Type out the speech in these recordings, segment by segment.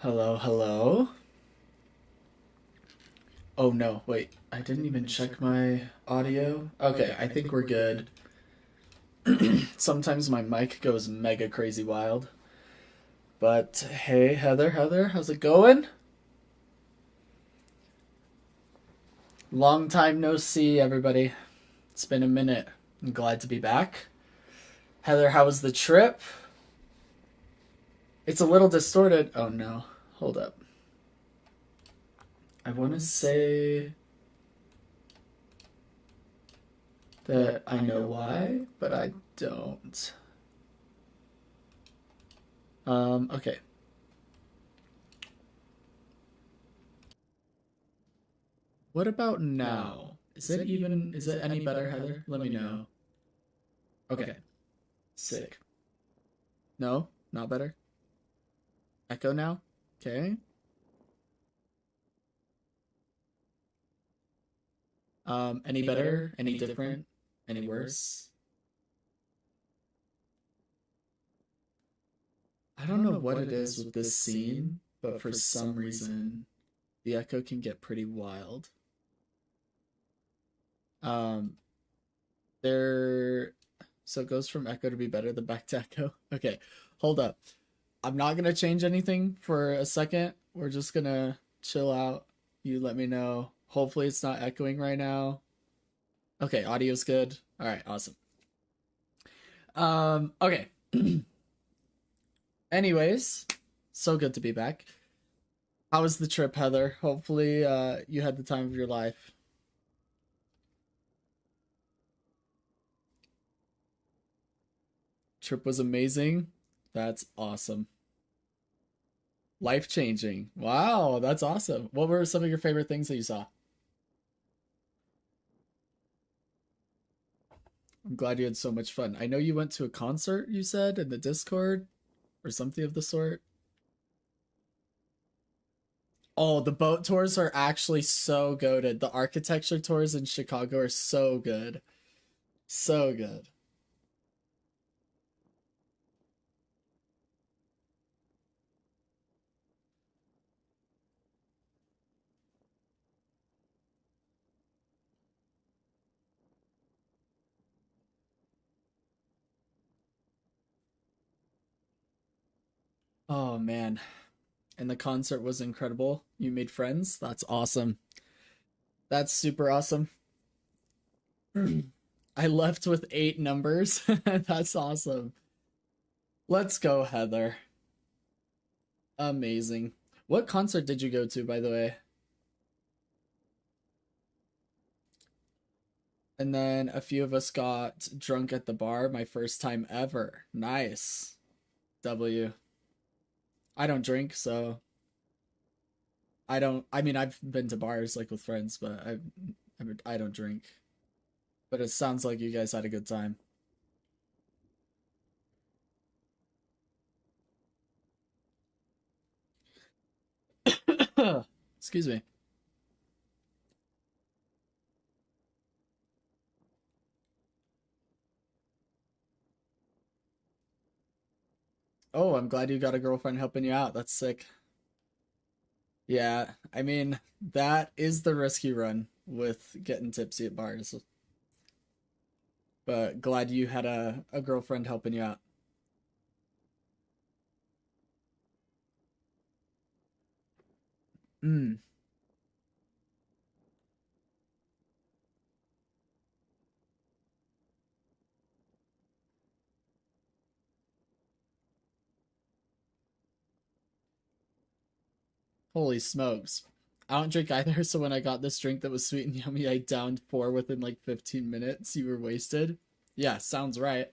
Hello, hello. Oh no, wait. I didn't even check my audio. Okay, I think we're good. Sometimes my mic goes mega crazy wild. But hey, Heather, how's it going? Long time no see, everybody. It's been a minute. I'm glad to be back. Heather, how was the trip? It's a little distorted. Oh no. Hold up. I want to say that I know why, but I don't. Okay. What about now? Is it any better, Heather? Let me know. Okay. Sick. No? Not better? Echo now? Okay. Any better? Any different? Any worse? I don't know what it is with this scene, but for some reason, the echo can get pretty wild. Um, there. So it goes from echo to be better, then back to echo. Okay, hold up. I'm not gonna change anything for a second. We're just gonna chill out. You let me know. Hopefully it's not echoing right now. Okay, audio's good. All right, awesome. Okay. Anyways, so good to be back. How was the trip, Heather? Hopefully you had the time of your life. Trip was amazing. That's awesome. Life changing. Wow, that's awesome. What were some of your favorite things that you saw? I'm glad you had so much fun. I know you went to a concert, you said, in the Discord or something of the sort. Oh, the boat tours are actually so goated. The architecture tours in Chicago are so good. So good. Oh man. And the concert was incredible. You made friends. That's awesome. That's super awesome. I left with 8 numbers. That's awesome. Let's go, Heather. Amazing. What concert did you go to, by the way? And then a few of us got drunk at the bar, my first time ever. Nice. W. I don't drink, so I don't. I mean, I've been to bars like with friends, but I don't drink. But it sounds like you guys had a good time. Excuse me. Oh, I'm glad you got a girlfriend helping you out. That's sick. Yeah, I mean, that is the risk you run with getting tipsy at bars. But glad you had a girlfriend helping you out. Mm. Holy smokes. I don't drink either, so when I got this drink that was sweet and yummy, I downed 4 within like 15 minutes. You were wasted. Yeah, sounds right.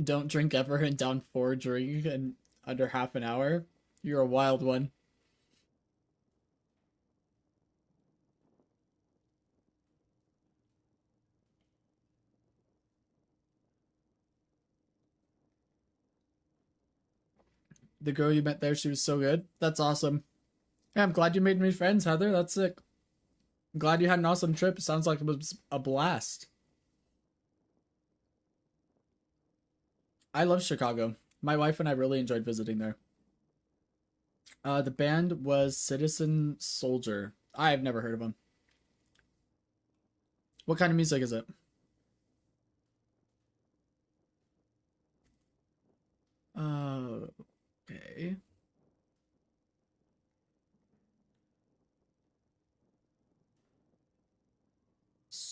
Don't drink ever and down 4 drink in under half an hour. You're a wild one. The girl you met there, she was so good. That's awesome. Yeah, I'm glad you made me friends, Heather. That's sick. I'm glad you had an awesome trip. It sounds like it was a blast. I love Chicago. My wife and I really enjoyed visiting there. The band was Citizen Soldier. I've never heard of them. What kind of music is it? Okay.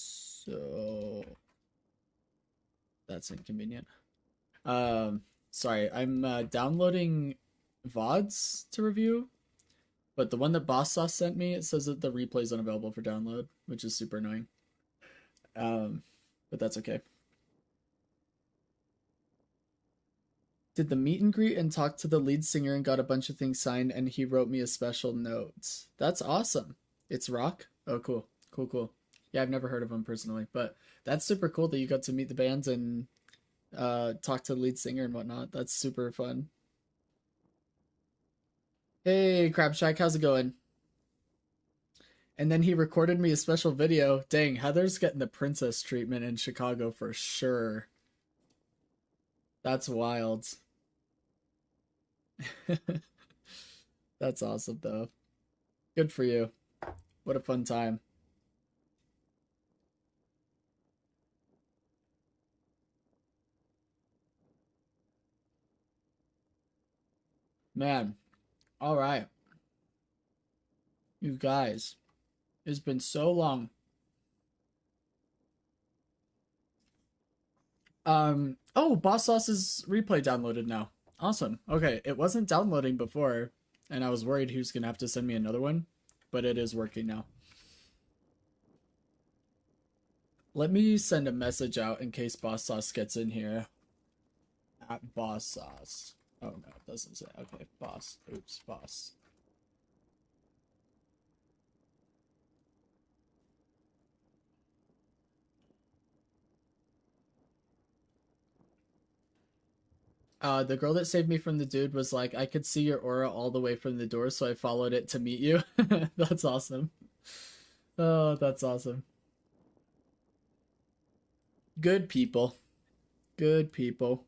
So that's inconvenient. Sorry, I'm downloading VODs to review, but the one that Boss Sauce sent me, it says that the replay is unavailable for download, which is super annoying. Um, but that's okay. Did the meet and greet and talk to the lead singer and got a bunch of things signed, and he wrote me a special note. That's awesome. It's Rock. Oh, cool, cool, cool. Yeah, I've never heard of him personally, but that's super cool that you got to meet the bands and talk to the lead singer and whatnot. That's super fun. Hey, Crab Shack, how's it going? And then he recorded me a special video. Dang, Heather's getting the princess treatment in Chicago for sure. That's wild. That's awesome, though. Good for you. What a fun time. Man, all right. You guys, it's been so long. Oh, Boss Sauce's replay downloaded now. Awesome. Okay, it wasn't downloading before, and I was worried he was gonna have to send me another one, but it is working now. Let me send a message out in case Boss Sauce gets in here. At Boss Sauce. Oh no, it doesn't say. Okay, Boss. Oops, Boss. The girl that saved me from the dude was like, I could see your aura all the way from the door, so I followed it to meet you. That's awesome. Oh, that's awesome. Good people. Good people.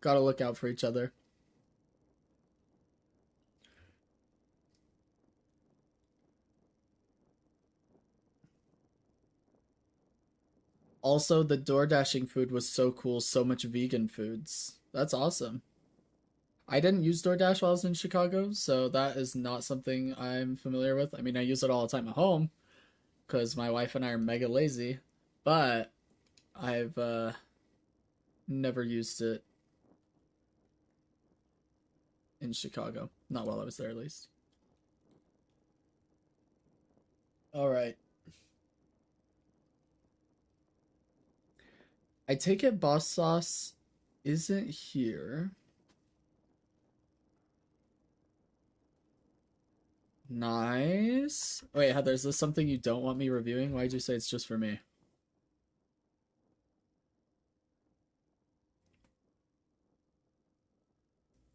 Gotta look out for each other. Also, the door dashing food was so cool, so much vegan foods. That's awesome. I didn't use DoorDash while I was in Chicago, so that is not something I'm familiar with. I mean, I use it all the time at home because my wife and I are mega lazy, but I've never used it in Chicago. Not while I was there, at least. All right. I take it Boss Sauce isn't here. Nice. Wait, Heather, is this something you don't want me reviewing? Why'd you say it's just for me?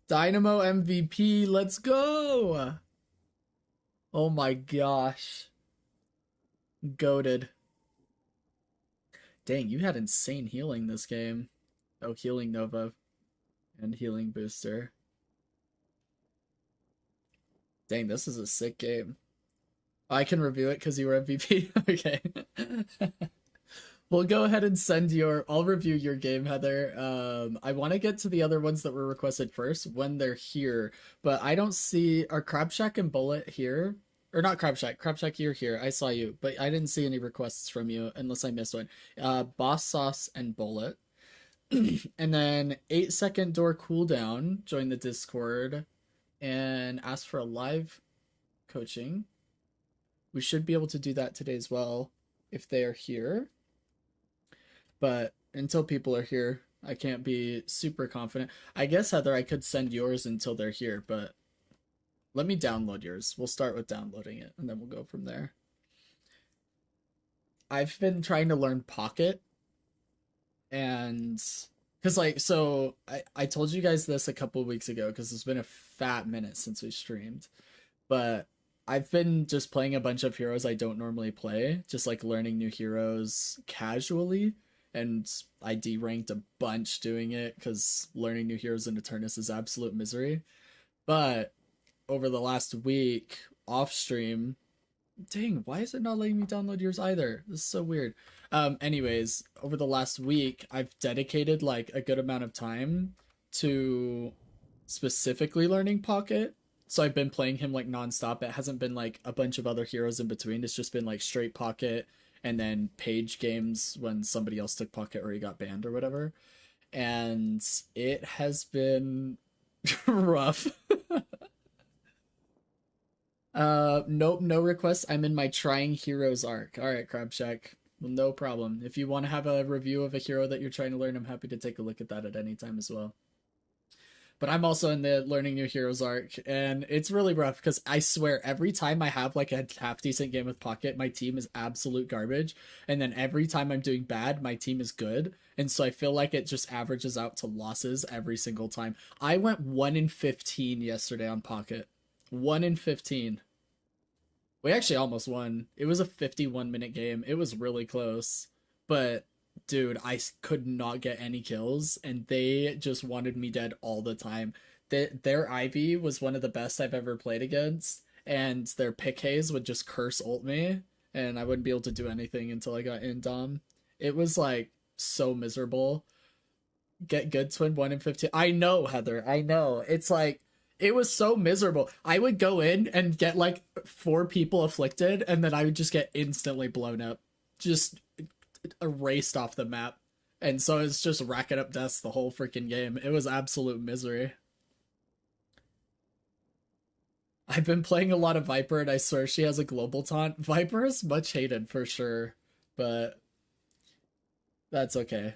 Dynamo MVP, let's go! Oh my gosh. Goated. Dang, you had insane healing this game. Oh, healing Nova and healing booster. Dang, this is a sick game. I can review it because you were MVP. Okay. We'll go ahead and send your. I'll review your game, Heather. I want to get to the other ones that were requested first when they're here, but I don't see. Are Crab Shack and Bullet here? Or not Crab Shack. Crab Shack, you're here. I saw you, but I didn't see any requests from you unless I missed one. Boss Sauce and Bullet. And then 8-second door cooldown. Join the Discord and ask for a live coaching. We should be able to do that today as well if they are here. But until people are here, I can't be super confident. I guess, Heather, I could send yours until they're here, but let me download yours. We'll start with downloading it, and then we'll go from there. I've been trying to learn Pocket, and because I told you guys this a couple weeks ago because it's been a fat minute since we streamed, but I've been just playing a bunch of heroes I don't normally play, just like learning new heroes casually. And I deranked a bunch doing it because learning new heroes in Eternus is absolute misery. But over the last week off stream. Dang, why is it not letting me download yours either? This is so weird. Anyways, over the last week, I've dedicated like a good amount of time to specifically learning Pocket. So I've been playing him like nonstop. It hasn't been like a bunch of other heroes in between. It's just been like straight Pocket and then page games when somebody else took Pocket or he got banned or whatever. And it has been rough. Nope, no requests. I'm in my trying heroes arc. All right, Crab Shack. Well, no problem. If you want to have a review of a hero that you're trying to learn, I'm happy to take a look at that at any time as well. But I'm also in the learning new heroes arc, and it's really rough because I swear every time I have like a half decent game with Pocket, my team is absolute garbage, and then every time I'm doing bad, my team is good, and so I feel like it just averages out to losses every single time. I went 1-15 yesterday on Pocket. 1-15. We actually almost won. It was a 51-minute game. It was really close, but dude, I could not get any kills, and they just wanted me dead all the time. Their Ivy was one of the best I've ever played against, and their pick haze would just curse ult me, and I wouldn't be able to do anything until I got in dom. It was like so miserable. Get good twin 1-15. I know, Heather. I know. It's like it was so miserable. I would go in and get like 4 people afflicted, and then I would just get instantly blown up. Just erased off the map, and so it's just racking up deaths the whole freaking game. It was absolute misery. I've been playing a lot of Viper, and I swear she has a global taunt. Viper is much hated for sure, but that's okay.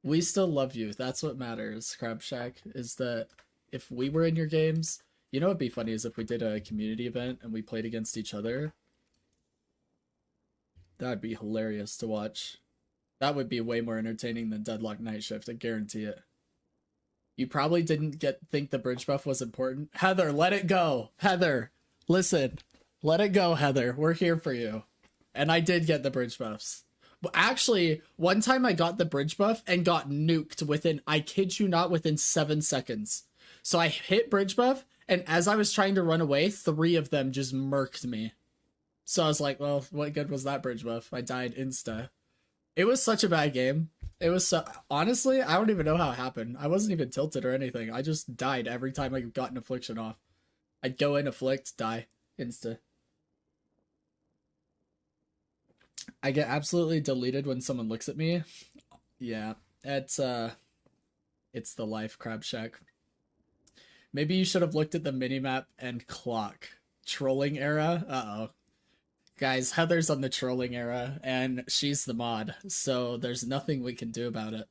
We still love you. That's what matters, Crab Shack, is that if we were in your games, you know what'd be funny is if we did a community event and we played against each other. That'd be hilarious to watch. That would be way more entertaining than Deadlock Night Shift, I guarantee it. You probably didn't think the bridge buff was important. Heather, let it go. Heather, listen. Let it go, Heather. We're here for you. And I did get the bridge buffs. But actually, one time I got the bridge buff and got nuked within, I kid you not, within 7 seconds. So I hit bridge buff, and as I was trying to run away, 3 of them just murked me. So I was like, well, what good was that bridge buff? I died insta. It was such a bad game. It was so... Honestly, I don't even know how it happened. I wasn't even tilted or anything. I just died every time I got an affliction off. I'd go in, afflict, die. Insta. I get absolutely deleted when someone looks at me. Yeah, it's the life, Crab Shack. Maybe you should have looked at the minimap and clock. Trolling era? Uh-oh. Guys, Heather's on the trolling era, and she's the mod, so there's nothing we can do about it.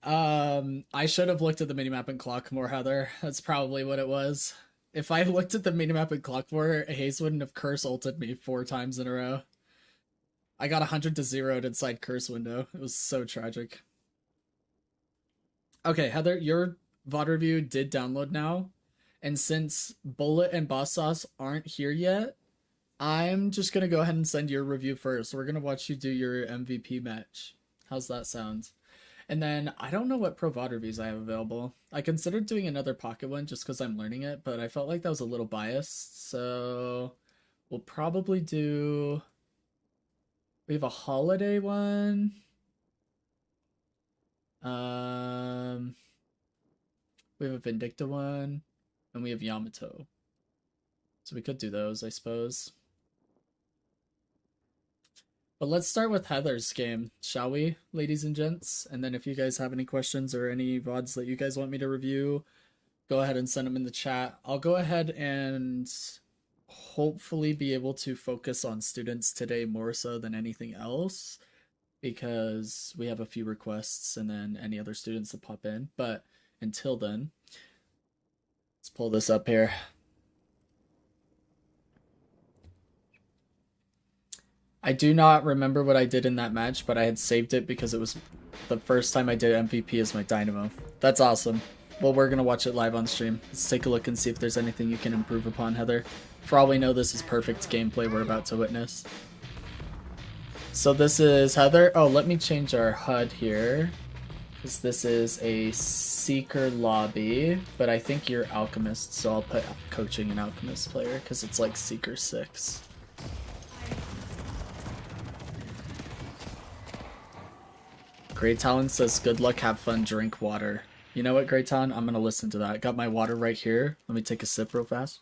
I should have looked at the minimap and clock more, Heather. That's probably what it was. If I looked at the minimap and clock more, Hayes wouldn't have curse ulted me 4 times in a row. I got 100 to 0'd inside curse window. It was so tragic. Okay, Heather, your VOD review did download now, and since Bullet and Boss Sauce aren't here yet, I'm just gonna go ahead and send your review first. We're gonna watch you do your MVP match. How's that sound? And then I don't know what Pro VOD reviews I have available. I considered doing another Pocket one just because I'm learning it, but I felt like that was a little biased. So we'll probably do... We have a holiday one. We have a Vindicta one. And we have Yamato. So we could do those, I suppose. But let's start with Heather's game, shall we, ladies and gents? And then if you guys have any questions or any VODs that you guys want me to review, go ahead and send them in the chat. I'll go ahead and hopefully be able to focus on students today more so than anything else, because we have a few requests and then any other students that pop in. But until then, let's pull this up here. I do not remember what I did in that match, but I had saved it because it was the first time I did MVP as my Dynamo. That's awesome. Well, we're going to watch it live on stream. Let's take a look and see if there's anything you can improve upon, Heather. For all we know, this is perfect gameplay we're about to witness. So this is Heather. Oh, let me change our HUD here. Because this is a Seeker lobby, but I think you're Alchemist, so I'll put coaching an Alchemist player, because it's like Seeker 6. Great Talon says, good luck, have fun, drink water. You know what, Great Talon? I'm going to listen to that. I got my water right here. Let me take a sip real fast.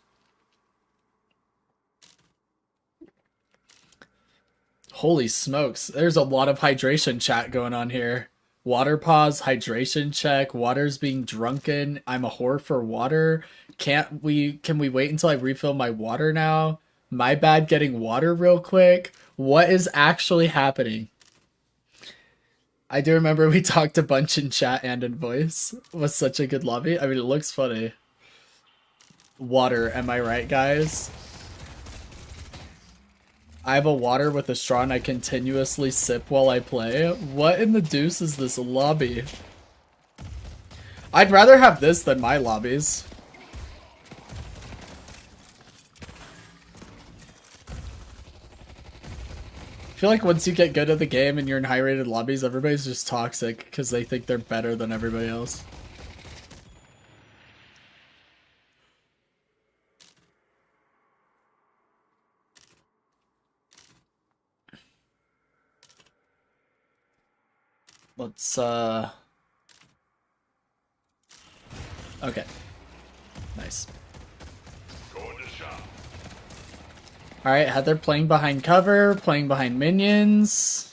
Holy smokes, there's a lot of hydration chat going on here. Water pause, hydration check, water's being drunken, I'm a whore for water. Can we wait until I refill my water now? My bad getting water real quick. What is actually happening? I do remember we talked a bunch in chat and in voice. It was such a good lobby. I mean, it looks funny. Water, am I right, guys? I have a water with a straw and I continuously sip while I play. What in the deuce is this lobby? I'd rather have this than my lobbies. I feel like once you get good at the game and you're in high-rated lobbies, everybody's just toxic because they think they're better than everybody else. Let's, okay. Nice. Alright, Heather playing behind cover, playing behind minions.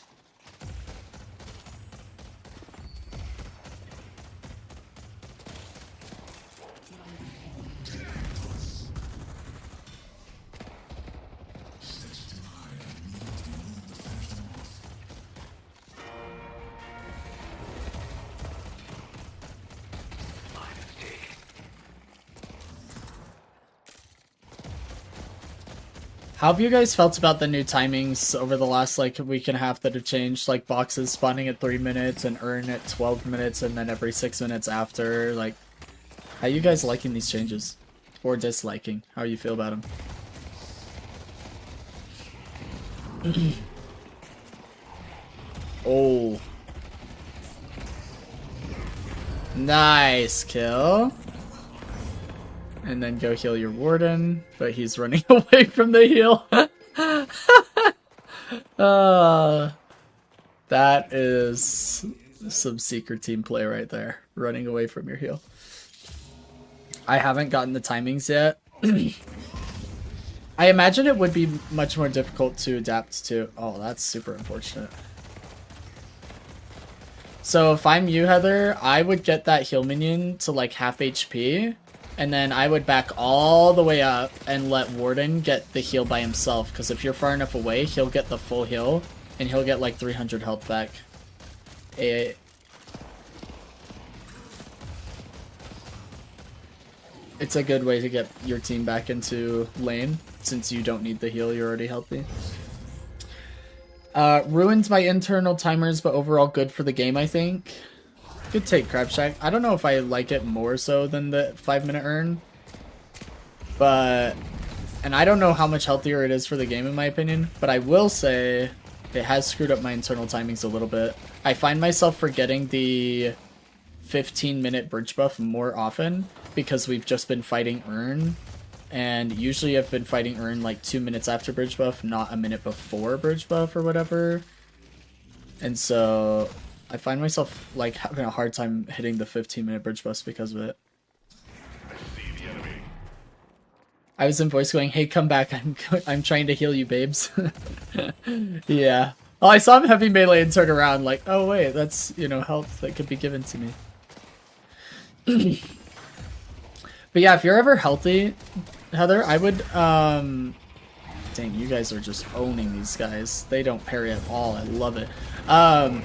How have you guys felt about the new timings over the last like week and a half that have changed? Like boxes spawning at 3 minutes and earn at 12 minutes and then every 6 minutes after. Like, how you guys liking these changes? Or disliking? How you feel about them? Oh. Nice kill. And then go heal your warden, but he's running away from the heal. That is some secret team play right there. Running away from your heal. I haven't gotten the timings yet. I imagine it would be much more difficult to adapt to. Oh, that's super unfortunate. So if I'm you, Heather, I would get that heal minion to like half HP. And then I would back all the way up and let Warden get the heal by himself. Because if you're far enough away, he'll get the full heal. And he'll get like 300 health back. It's a good way to get your team back into lane. Since you don't need the heal, you're already healthy. Ruined my internal timers, but overall good for the game, I think. Good take, Crab Shack. I don't know if I like it more so than the 5-minute earn. But, and I don't know how much healthier it is for the game in my opinion. But I will say, it has screwed up my internal timings a little bit. I find myself forgetting the 15-minute bridge buff more often. Because we've just been fighting earn. And usually I've been fighting earn like 2 minutes after bridge buff, not a minute before bridge buff or whatever. And so I find myself like having a hard time hitting the 15-minute bridge buffs because of it. I was in voice going, hey, come back, I'm trying to heal you, babes. Yeah. Oh, I saw him heavy melee and turn around like, oh wait, that's, you know, health that could be given to me. But yeah, if you're ever healthy, Heather, I would, dang, you guys are just owning these guys. They don't parry at all. I love it.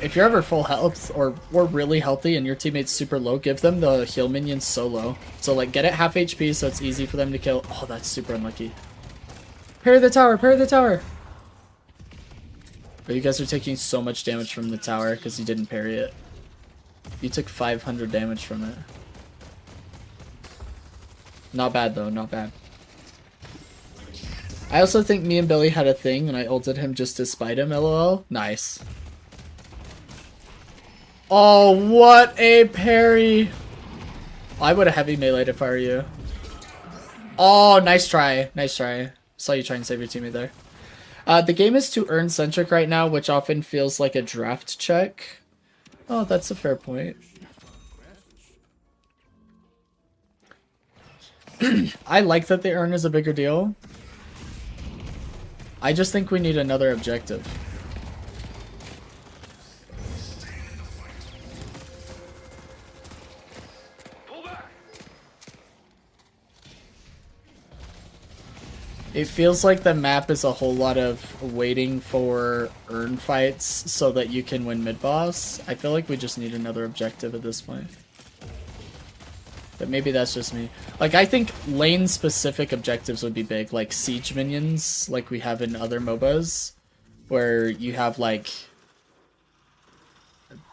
If you're ever full health or really healthy and your teammate's super low, give them the heal minion solo. So like get it half HP so it's easy for them to kill. Oh, that's super unlucky. Parry the tower, parry the tower. But you guys are taking so much damage from the tower because you didn't parry it. You took 500 damage from it. Not bad though, not bad. I also think me and Billy had a thing and I ulted him just to spite him, lol. Nice. Oh, what a parry! I would have heavy meleeed if I were you. Oh, nice try. Nice try. Saw you try and save your teammate there. The game is too earn-centric right now, which often feels like a draft check. Oh, that's a fair point. I like that the earn is a bigger deal. I just think we need another objective. It feels like the map is a whole lot of waiting for earn fights so that you can win mid-boss. I feel like we just need another objective at this point. But maybe that's just me. Like, I think lane-specific objectives would be big, like siege minions, like we have in other MOBAs, where you have, like,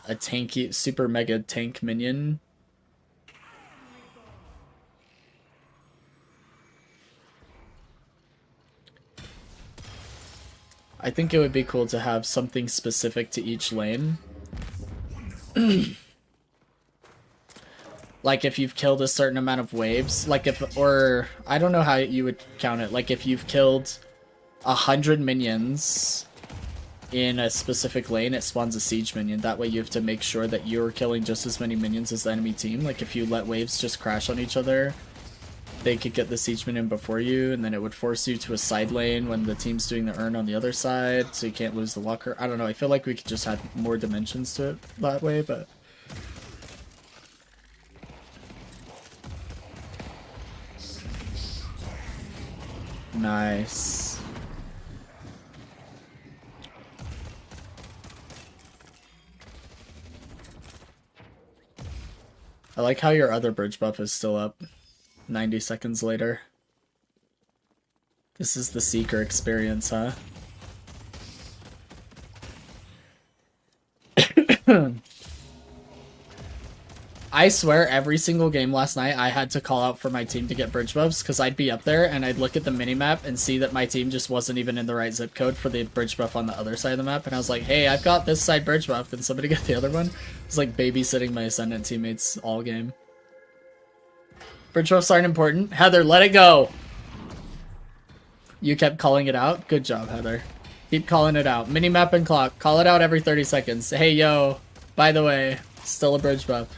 a tanky, super mega tank minion. I think it would be cool to have something specific to each lane. Like if you've killed a certain amount of waves, like if, or I don't know how you would count it. Like if you've killed 100 minions in a specific lane, it spawns a siege minion. That way you have to make sure that you're killing just as many minions as the enemy team. Like if you let waves just crash on each other, they could get the siege minion before you, and then it would force you to a side lane when the team's doing the earn on the other side, so you can't lose the walker. I don't know, I feel like we could just add more dimensions to it that way, but... Nice. I like how your other bridge buff is still up 90 seconds later. This is the Seeker experience, huh? I swear every single game last night I had to call out for my team to get bridge buffs because I'd be up there and I'd look at the minimap and see that my team just wasn't even in the right zip code for the bridge buff on the other side of the map, and I was like, hey, I've got this side bridge buff, can somebody get the other one? It's like babysitting my Ascendant teammates all game. Bridge buffs aren't important. Heather, let it go! You kept calling it out? Good job, Heather. Keep calling it out. Minimap and clock. Call it out every 30 seconds. Hey, yo, by the way, still a bridge buff.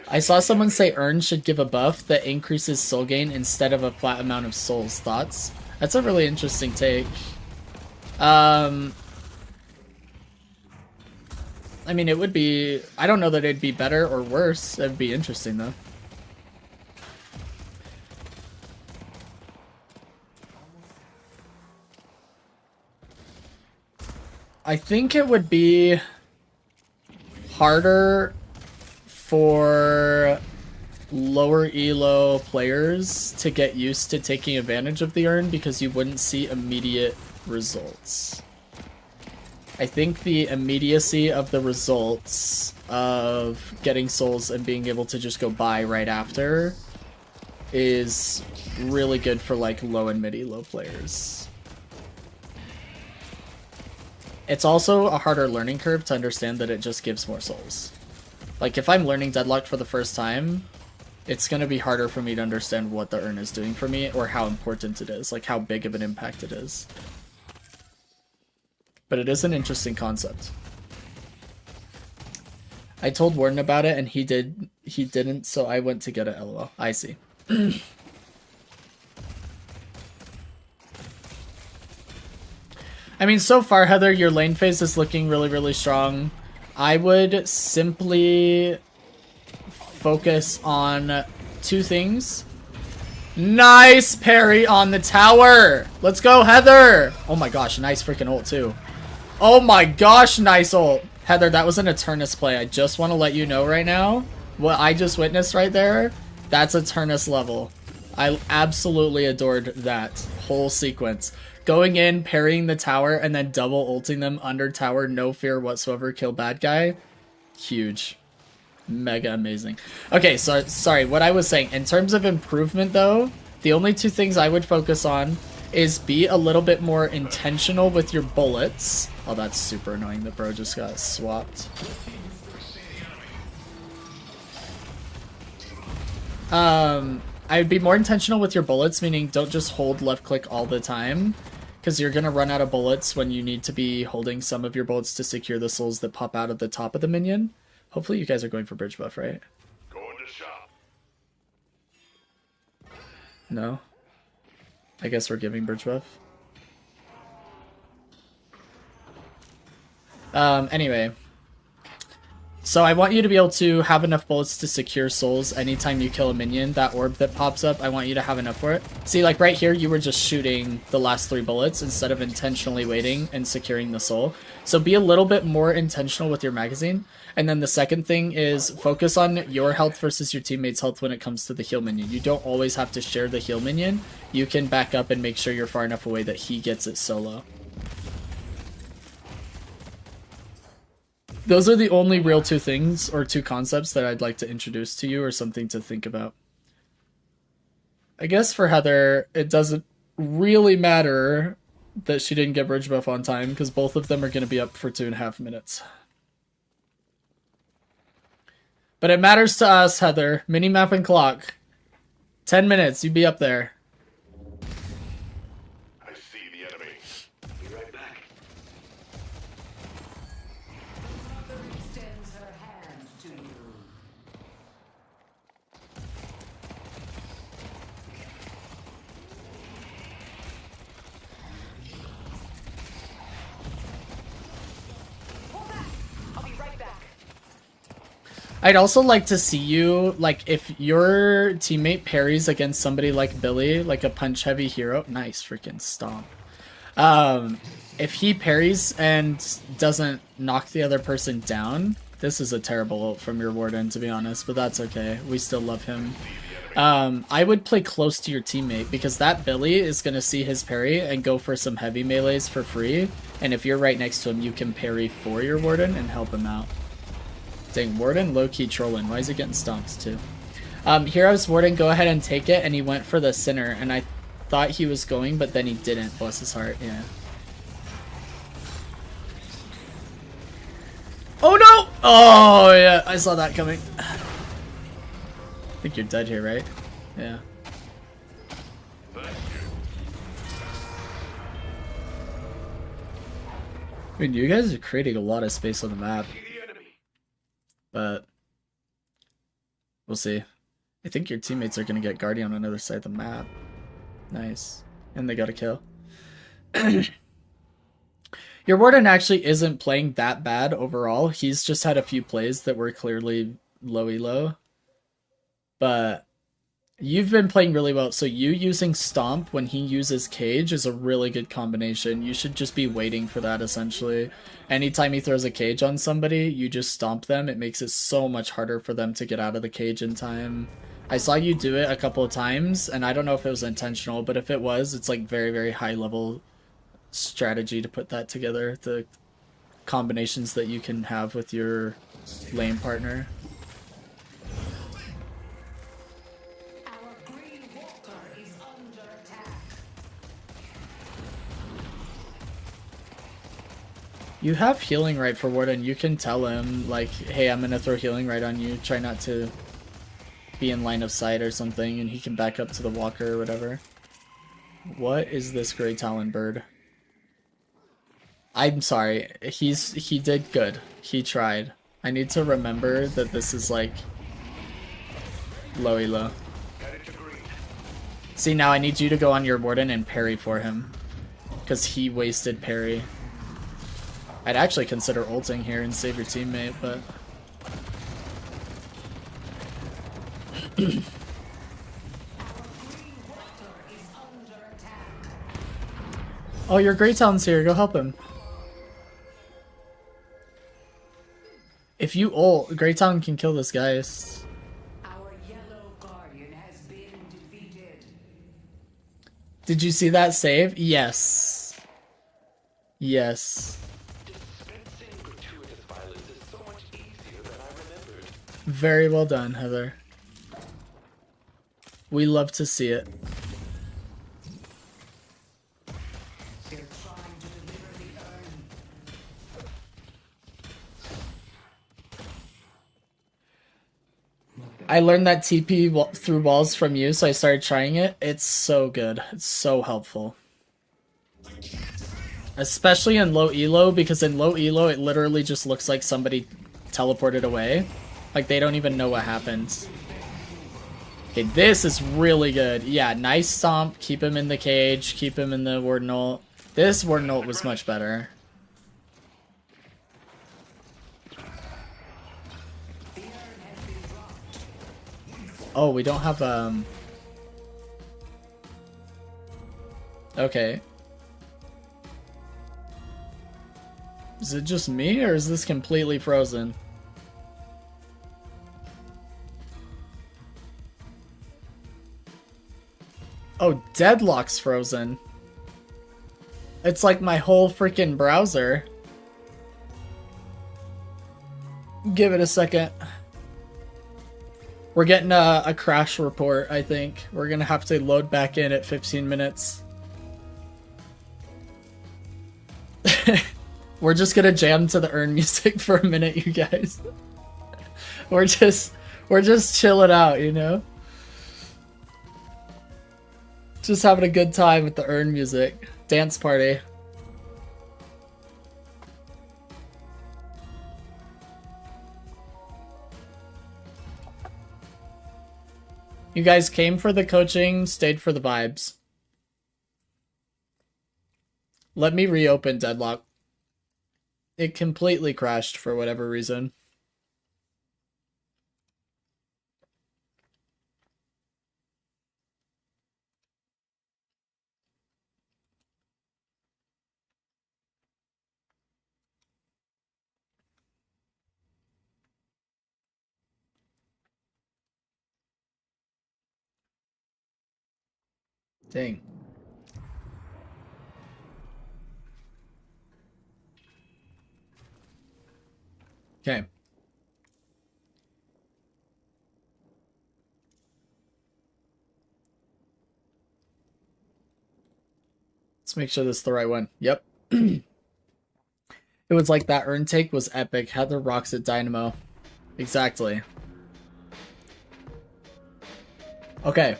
I saw someone say Earn should give a buff that increases soul gain instead of a flat amount of souls. Thoughts? That's a really interesting take. I mean, it would be... I don't know that it'd be better or worse. It'd be interesting, though. I think it would be harder for lower elo players to get used to taking advantage of the earn because you wouldn't see immediate results. I think the immediacy of the results of getting souls and being able to just go buy right after is really good for like low and mid elo players. It's also a harder learning curve to understand that it just gives more souls. Like, if I'm learning Deadlock for the first time, it's going to be harder for me to understand what the earn is doing for me or how important it is, like how big of an impact it is. But it is an interesting concept. I told Warden about it and he didn't, so I went to get it, lol. I see. I mean, so far, Heather, your lane phase is looking really, really strong. I would simply focus on two things. Nice parry on the tower! Let's go, Heather! Oh my gosh, nice freaking ult, too. Oh my gosh, nice ult! Heather, that was an Eternus play. I just want to let you know right now, what I just witnessed right there, that's Eternus level. I absolutely adored that whole sequence. Going in, parrying the tower, and then double ulting them under tower, no fear whatsoever, kill bad guy. Huge. Mega amazing. Okay, so sorry, what I was saying, in terms of improvement though, the only two things I would focus on is be a little bit more intentional with your bullets. Oh, that's super annoying that bro just got swapped. I'd be more intentional with your bullets, meaning don't just hold left click all the time, because you're gonna run out of bullets when you need to be holding some of your bullets to secure the souls that pop out of the top of the minion. Hopefully you guys are going for bridge buff, right? Going to shop. No? I guess we're giving bridge buff. Anyway. So I want you to be able to have enough bullets to secure souls anytime you kill a minion. That orb that pops up, I want you to have enough for it. See, like right here, you were just shooting the last 3 bullets instead of intentionally waiting and securing the soul. So be a little bit more intentional with your magazine. And then the second thing is focus on your health versus your teammate's health when it comes to the heal minion. You don't always have to share the heal minion. You can back up and make sure you're far enough away that he gets it solo. Those are the only real 2 things or 2 concepts that I'd like to introduce to you or something to think about. I guess for Heather, it doesn't really matter that she didn't get bridge buff on time because both of them are going to be up for 2.5 minutes. But it matters to us, Heather. Minimap and clock. 10 minutes, you'd be up there. I see the enemy. Be right back. Mother extends her hand to you. Pull back. I'll be right back. I'd also like to see you, like, if your teammate parries against somebody like Billy, like a punch-heavy hero. Nice freaking stomp. If he parries and doesn't knock the other person down, this is a terrible ult from your Warden, to be honest, but that's okay. We still love him. I would play close to your teammate, because that Billy is going to see his parry and go for some heavy melees for free, and if you're right next to him, you can parry for your Warden and help him out. Dang, Warden low-key trolling. Why is he getting stomps too? Hero's Warden, go ahead and take it, and he went for the Sinner, and I thought he was going, but then he didn't. Bless his heart, yeah. Oh no! Oh yeah, I saw that coming. I think you're dead here, right? Yeah. I mean, you guys are creating a lot of space on the map. But we'll see. I think your teammates are going to get Guardian on the other side of the map. Nice. And they got a kill. Your Warden actually isn't playing that bad overall. He's just had a few plays that were clearly low elo. But you've been playing really well. So you using Stomp when he uses Cage is a really good combination. You should just be waiting for that, essentially. Anytime he throws a cage on somebody, you just stomp them. It makes it so much harder for them to get out of the cage in time. I saw you do it a couple of times, and I don't know if it was intentional, but if it was, it's like very, very high level strategy to put that together. The combinations that you can have with your lane partner. Our green water is under attack. You have healing right for Warden. You can tell him, like, hey, I'm gonna throw healing right on you. Try not to be in line of sight or something, and he can back up to the walker or whatever. What is this Grey Talon bird? I'm sorry. He did good. He tried. I need to remember that this is like low elo. See, now I need you to go on your Warden and parry for him, because he wasted parry. I'd actually consider ulting here and save your teammate, but oh, your Grey Talon's here. Go help him. If you ult, Grey Talon can kill this guy. Our yellow guardian has been defeated. Did you see that save? Yes. Yes. Dispensing gratuitous violence is so much easier than I remembered. Very well done, Heather. We love to see it. They're trying to deliver the urn. Look, I learned that TP through walls from you, so I started trying it. It's so good. It's so helpful. Especially in low elo, because in low elo it literally just looks like somebody teleported away. Like they don't even know what happens. Okay, this is really good. Yeah, nice stomp. Keep him in the cage. Keep him in the Warden ult. This Warden ult was much better. Oh, we don't have okay. Is it just me, or is this completely frozen? Oh, Deadlock's frozen. It's like my whole freaking browser. Give it a second. We're getting a crash report, I think. We're gonna have to load back in at 15 minutes. We're just gonna jam to the Earn music for a minute, you guys. We're just chilling out, you know? Just having a good time with the Earn music. Dance party. You guys came for the coaching, stayed for the vibes. Let me reopen Deadlock. It completely crashed for whatever reason. Dang. Okay. Let's make sure this is the right one. Yep. It was like that Earn take was epic. Heather rocks at Dynamo. Exactly. Okay.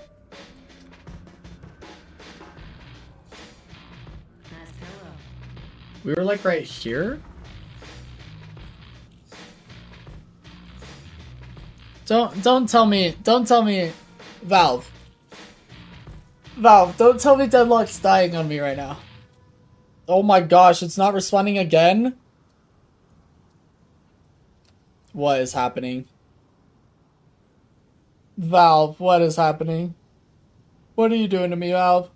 We were like right here? Don't tell me Valve. Valve, don't tell me Deadlock's dying on me right now. Oh my gosh, it's not responding again? What is happening? Valve, what is happening? What are you doing to me, Valve?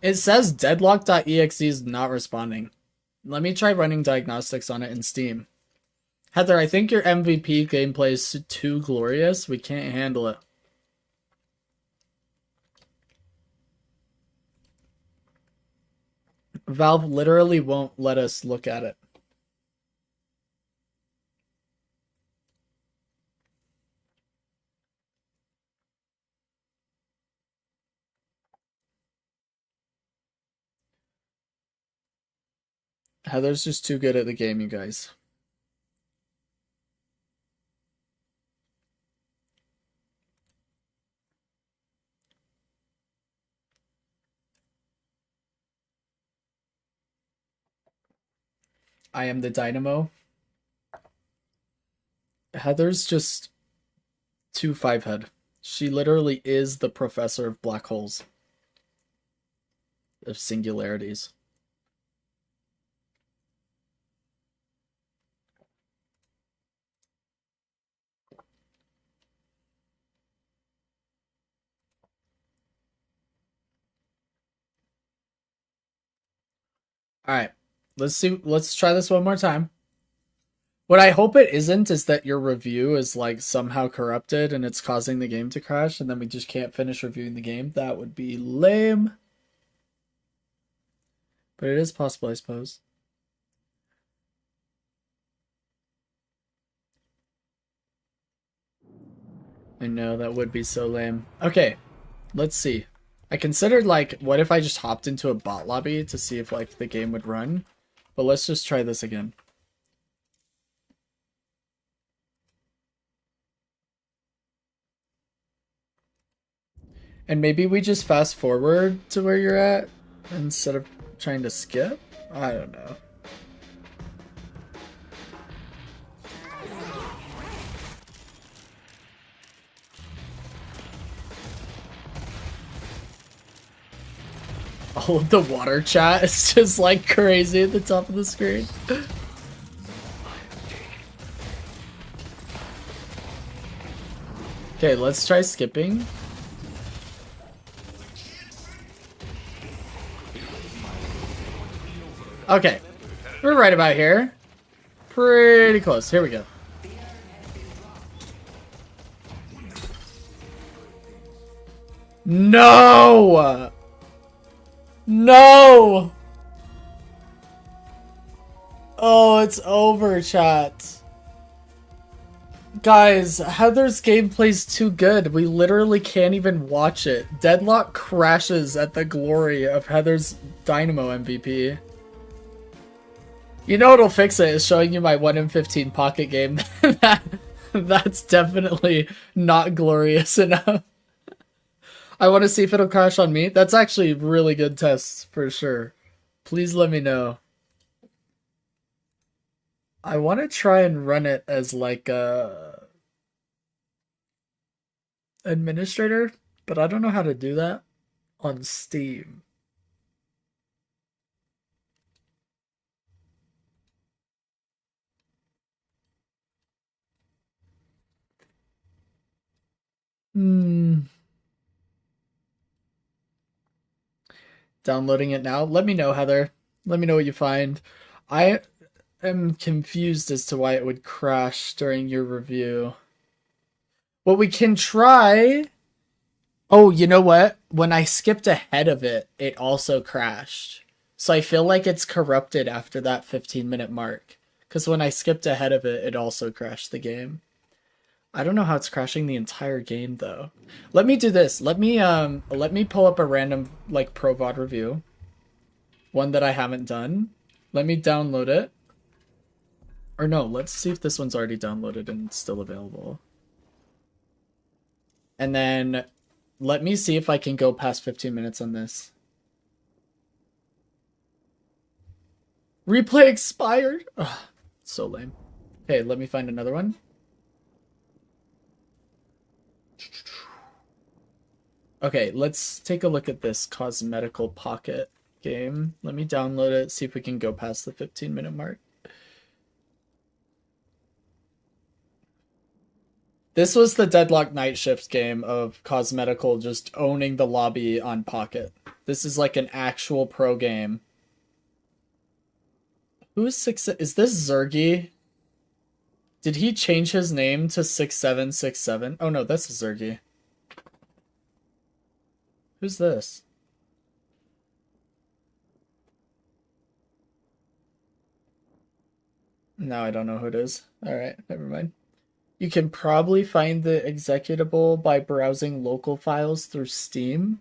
It says deadlock.exe is not responding. Let me try running diagnostics on it in Steam. Heather, I think your MVP gameplay is too glorious. We can't handle it. Valve literally won't let us look at it. Heather's just too good at the game, you guys. I am the dynamo. Heather's just too 5-head. She literally is the professor of black holes. Of singularities. Alright. Let's try this one more time. What I hope it isn't is that your review is like somehow corrupted and it's causing the game to crash and then we just can't finish reviewing the game. That would be lame. But it is possible, I suppose. I know, that would be so lame. Okay, let's see. I considered, like, what if I just hopped into a bot lobby to see if, like, the game would run? But let's just try this again. And maybe we just fast forward to where you're at instead of trying to skip? I don't know. All of the water chat is just like crazy at the top of the screen. Okay, let's try skipping. Okay, we're right about here. Pretty close. Here we go. No! No! Oh, it's over, chat. Guys, Heather's gameplay's too good. We literally can't even watch it. Deadlock crashes at the glory of Heather's Dynamo MVP. You know what'll fix it is showing you my 1 in 15 pocket game. That's definitely not glorious enough. I want to see if it'll crash on me. That's actually a really good test for sure. Please let me know. I want to try and run it as like a administrator, but I don't know how to do that on Steam. Downloading it now. Let me know, Heather. Let me know what you find. I am confused as to why it would crash during your review. What we can try... Oh, you know what? When I skipped ahead of it, it also crashed. So I feel like it's corrupted after that 15-minute mark. Because when I skipped ahead of it, it also crashed the game. I don't know how it's crashing the entire game though. Let me do this. Let me pull up a random like Pro VOD review. One that I haven't done. Let me download it. Or no, let's see if this one's already downloaded and still available. And then let me see if I can go past 15 minutes on this. Replay expired. Ugh, so lame. Okay, let me find another one. Okay, let's take a look at this Cosmetical Pocket game. Let me download it, see if we can go past the 15-minute mark. This was the Deadlock Night Shift game of Cosmetical just owning the lobby on Pocket. This is like an actual pro game. Who is 6? Is this Zergy? Did he change his name to 6767? Oh no, that's Zergy. Who's this? No, I don't know who it is. Alright, never mind. You can probably find the executable by browsing local files through Steam.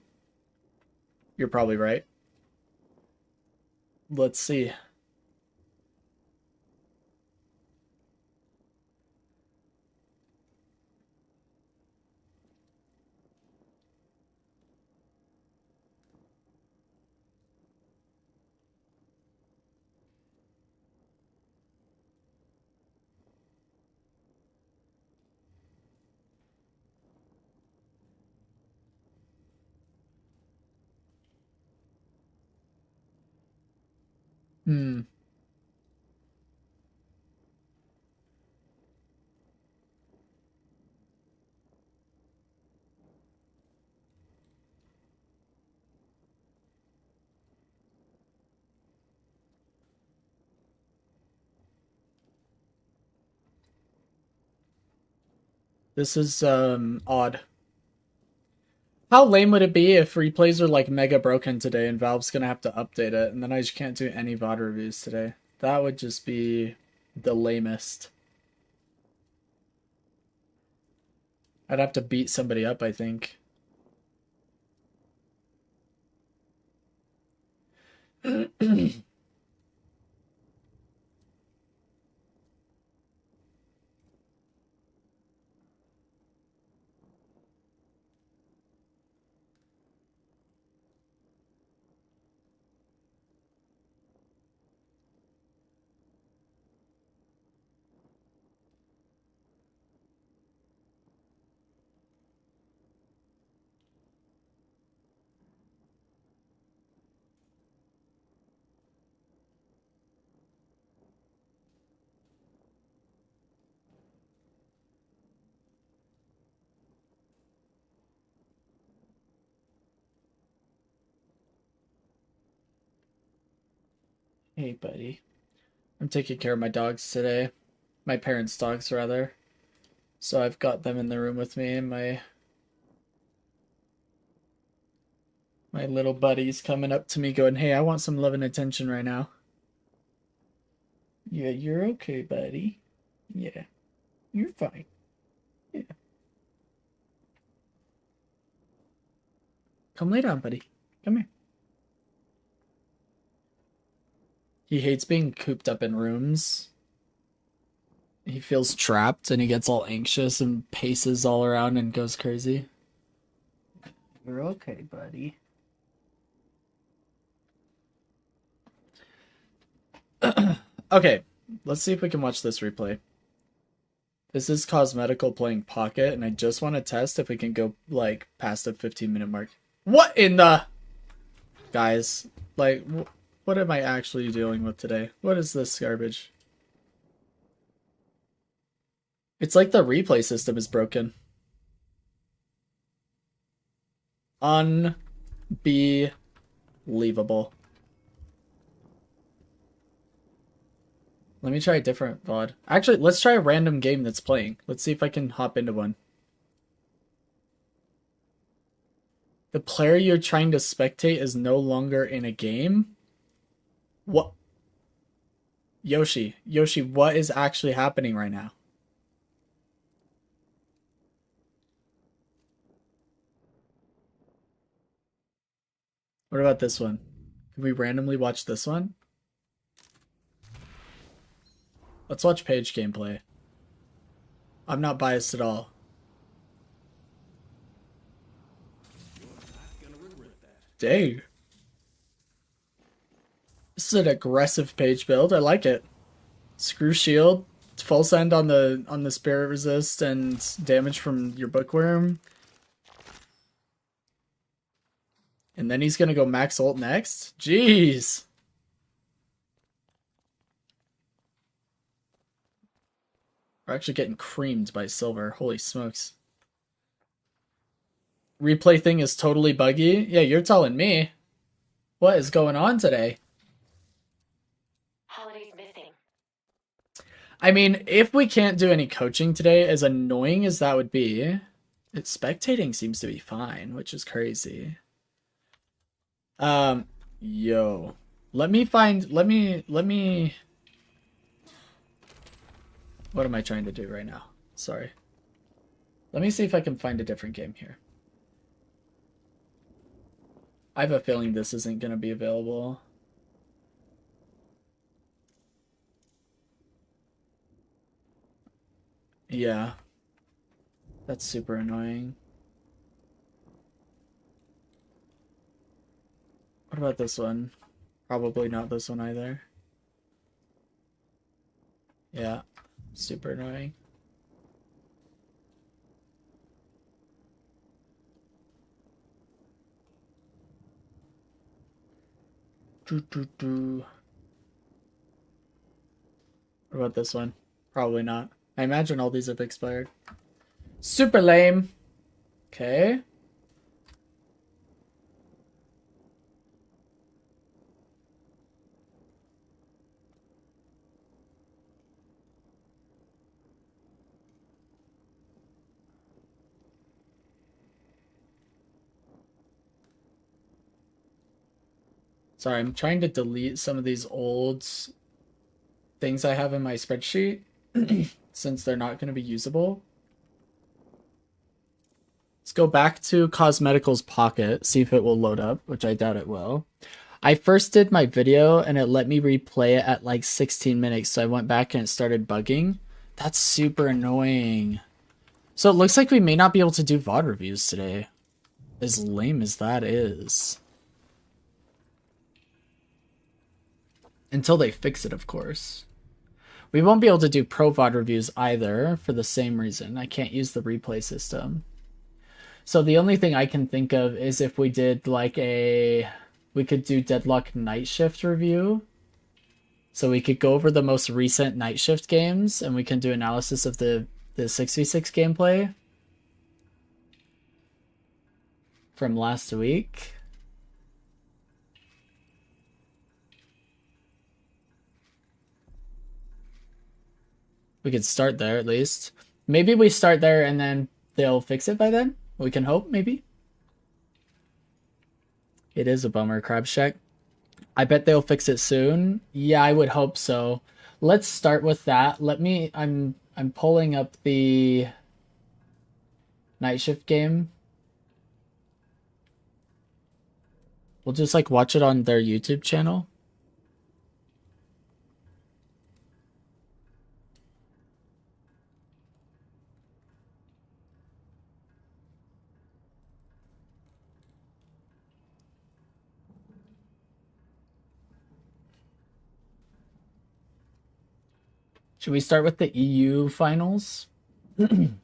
You're probably right. Let's see. This is odd. How lame would it be if replays are like mega broken today and Valve's gonna have to update it and then I just can't do any VOD reviews today? That would just be the lamest. I'd have to beat somebody up, I think. Hey, buddy. I'm taking care of my dogs today. My parents' dogs, rather. So I've got them in the room with me, and my little buddy's coming up to me going, hey, I want some love and attention right now. Yeah, you're okay, buddy. Yeah, you're fine. Yeah. Come lay down, buddy. Come here. He hates being cooped up in rooms. He feels trapped and he gets all anxious and paces all around and goes crazy. You're okay, buddy. Okay, let's see if we can watch this replay. This is Cosmetical playing Pocket, and I just want to test if we can go, like, past the 15-minute mark. What in the... Guys, like, what am I actually dealing with today? What is this garbage? It's like the replay system is broken. Unbelievable. Let me try a different VOD. Actually, let's try a random game that's playing. Let's see if I can hop into one. The player you're trying to spectate is no longer in a game? What? Yoshi, what is actually happening right now? What about this one? Can we randomly watch this one? Let's watch Paige gameplay. I'm not biased at all. Dang. This is an aggressive Paige build. I like it. Screw shield, full send on the spirit resist and damage from your bookworm. And then he's gonna go max ult next? Jeez. We're actually getting creamed by silver. Holy smokes. Replay thing is totally buggy? Yeah, you're telling me. What is going on today? Holiday's missing. I mean, if we can't do any coaching today, as annoying as that would be, spectating seems to be fine, which is crazy. Yo. Let me... What am I trying to do right now? Sorry. Let me see if I can find a different game here. I have a feeling this isn't going to be available. Yeah. That's super annoying. What about this one? Probably not this one either. Yeah. Super annoying. What about this one? Probably not. I imagine all these have expired. Super lame. Okay. Sorry, I'm trying to delete some of these old things I have in my spreadsheet since they're not going to be usable. Let's go back to Cosmetical's Pocket, see if it will load up, which I doubt it will. I first did my video and it let me replay it at like 16 minutes, so I went back and it started bugging. That's super annoying. So it looks like we may not be able to do VOD reviews today. As lame as that is. Until they fix it, of course. We won't be able to do pro VOD reviews either for the same reason. I can't use the replay system. So the only thing I can think of is if we did like we could do Deadlock Night Shift review. So we could go over the most recent Night Shift games and we can do analysis of the 6v6 gameplay from last week. We could start there at least. Maybe we start there and then they'll fix it by then. We can hope, maybe. It is a bummer, Crab Shack. I bet they'll fix it soon. Yeah, I would hope so. Let's start with that. I'm pulling up the Night Shift game. We'll just like watch it on their YouTube channel. Should we start with the EU finals? And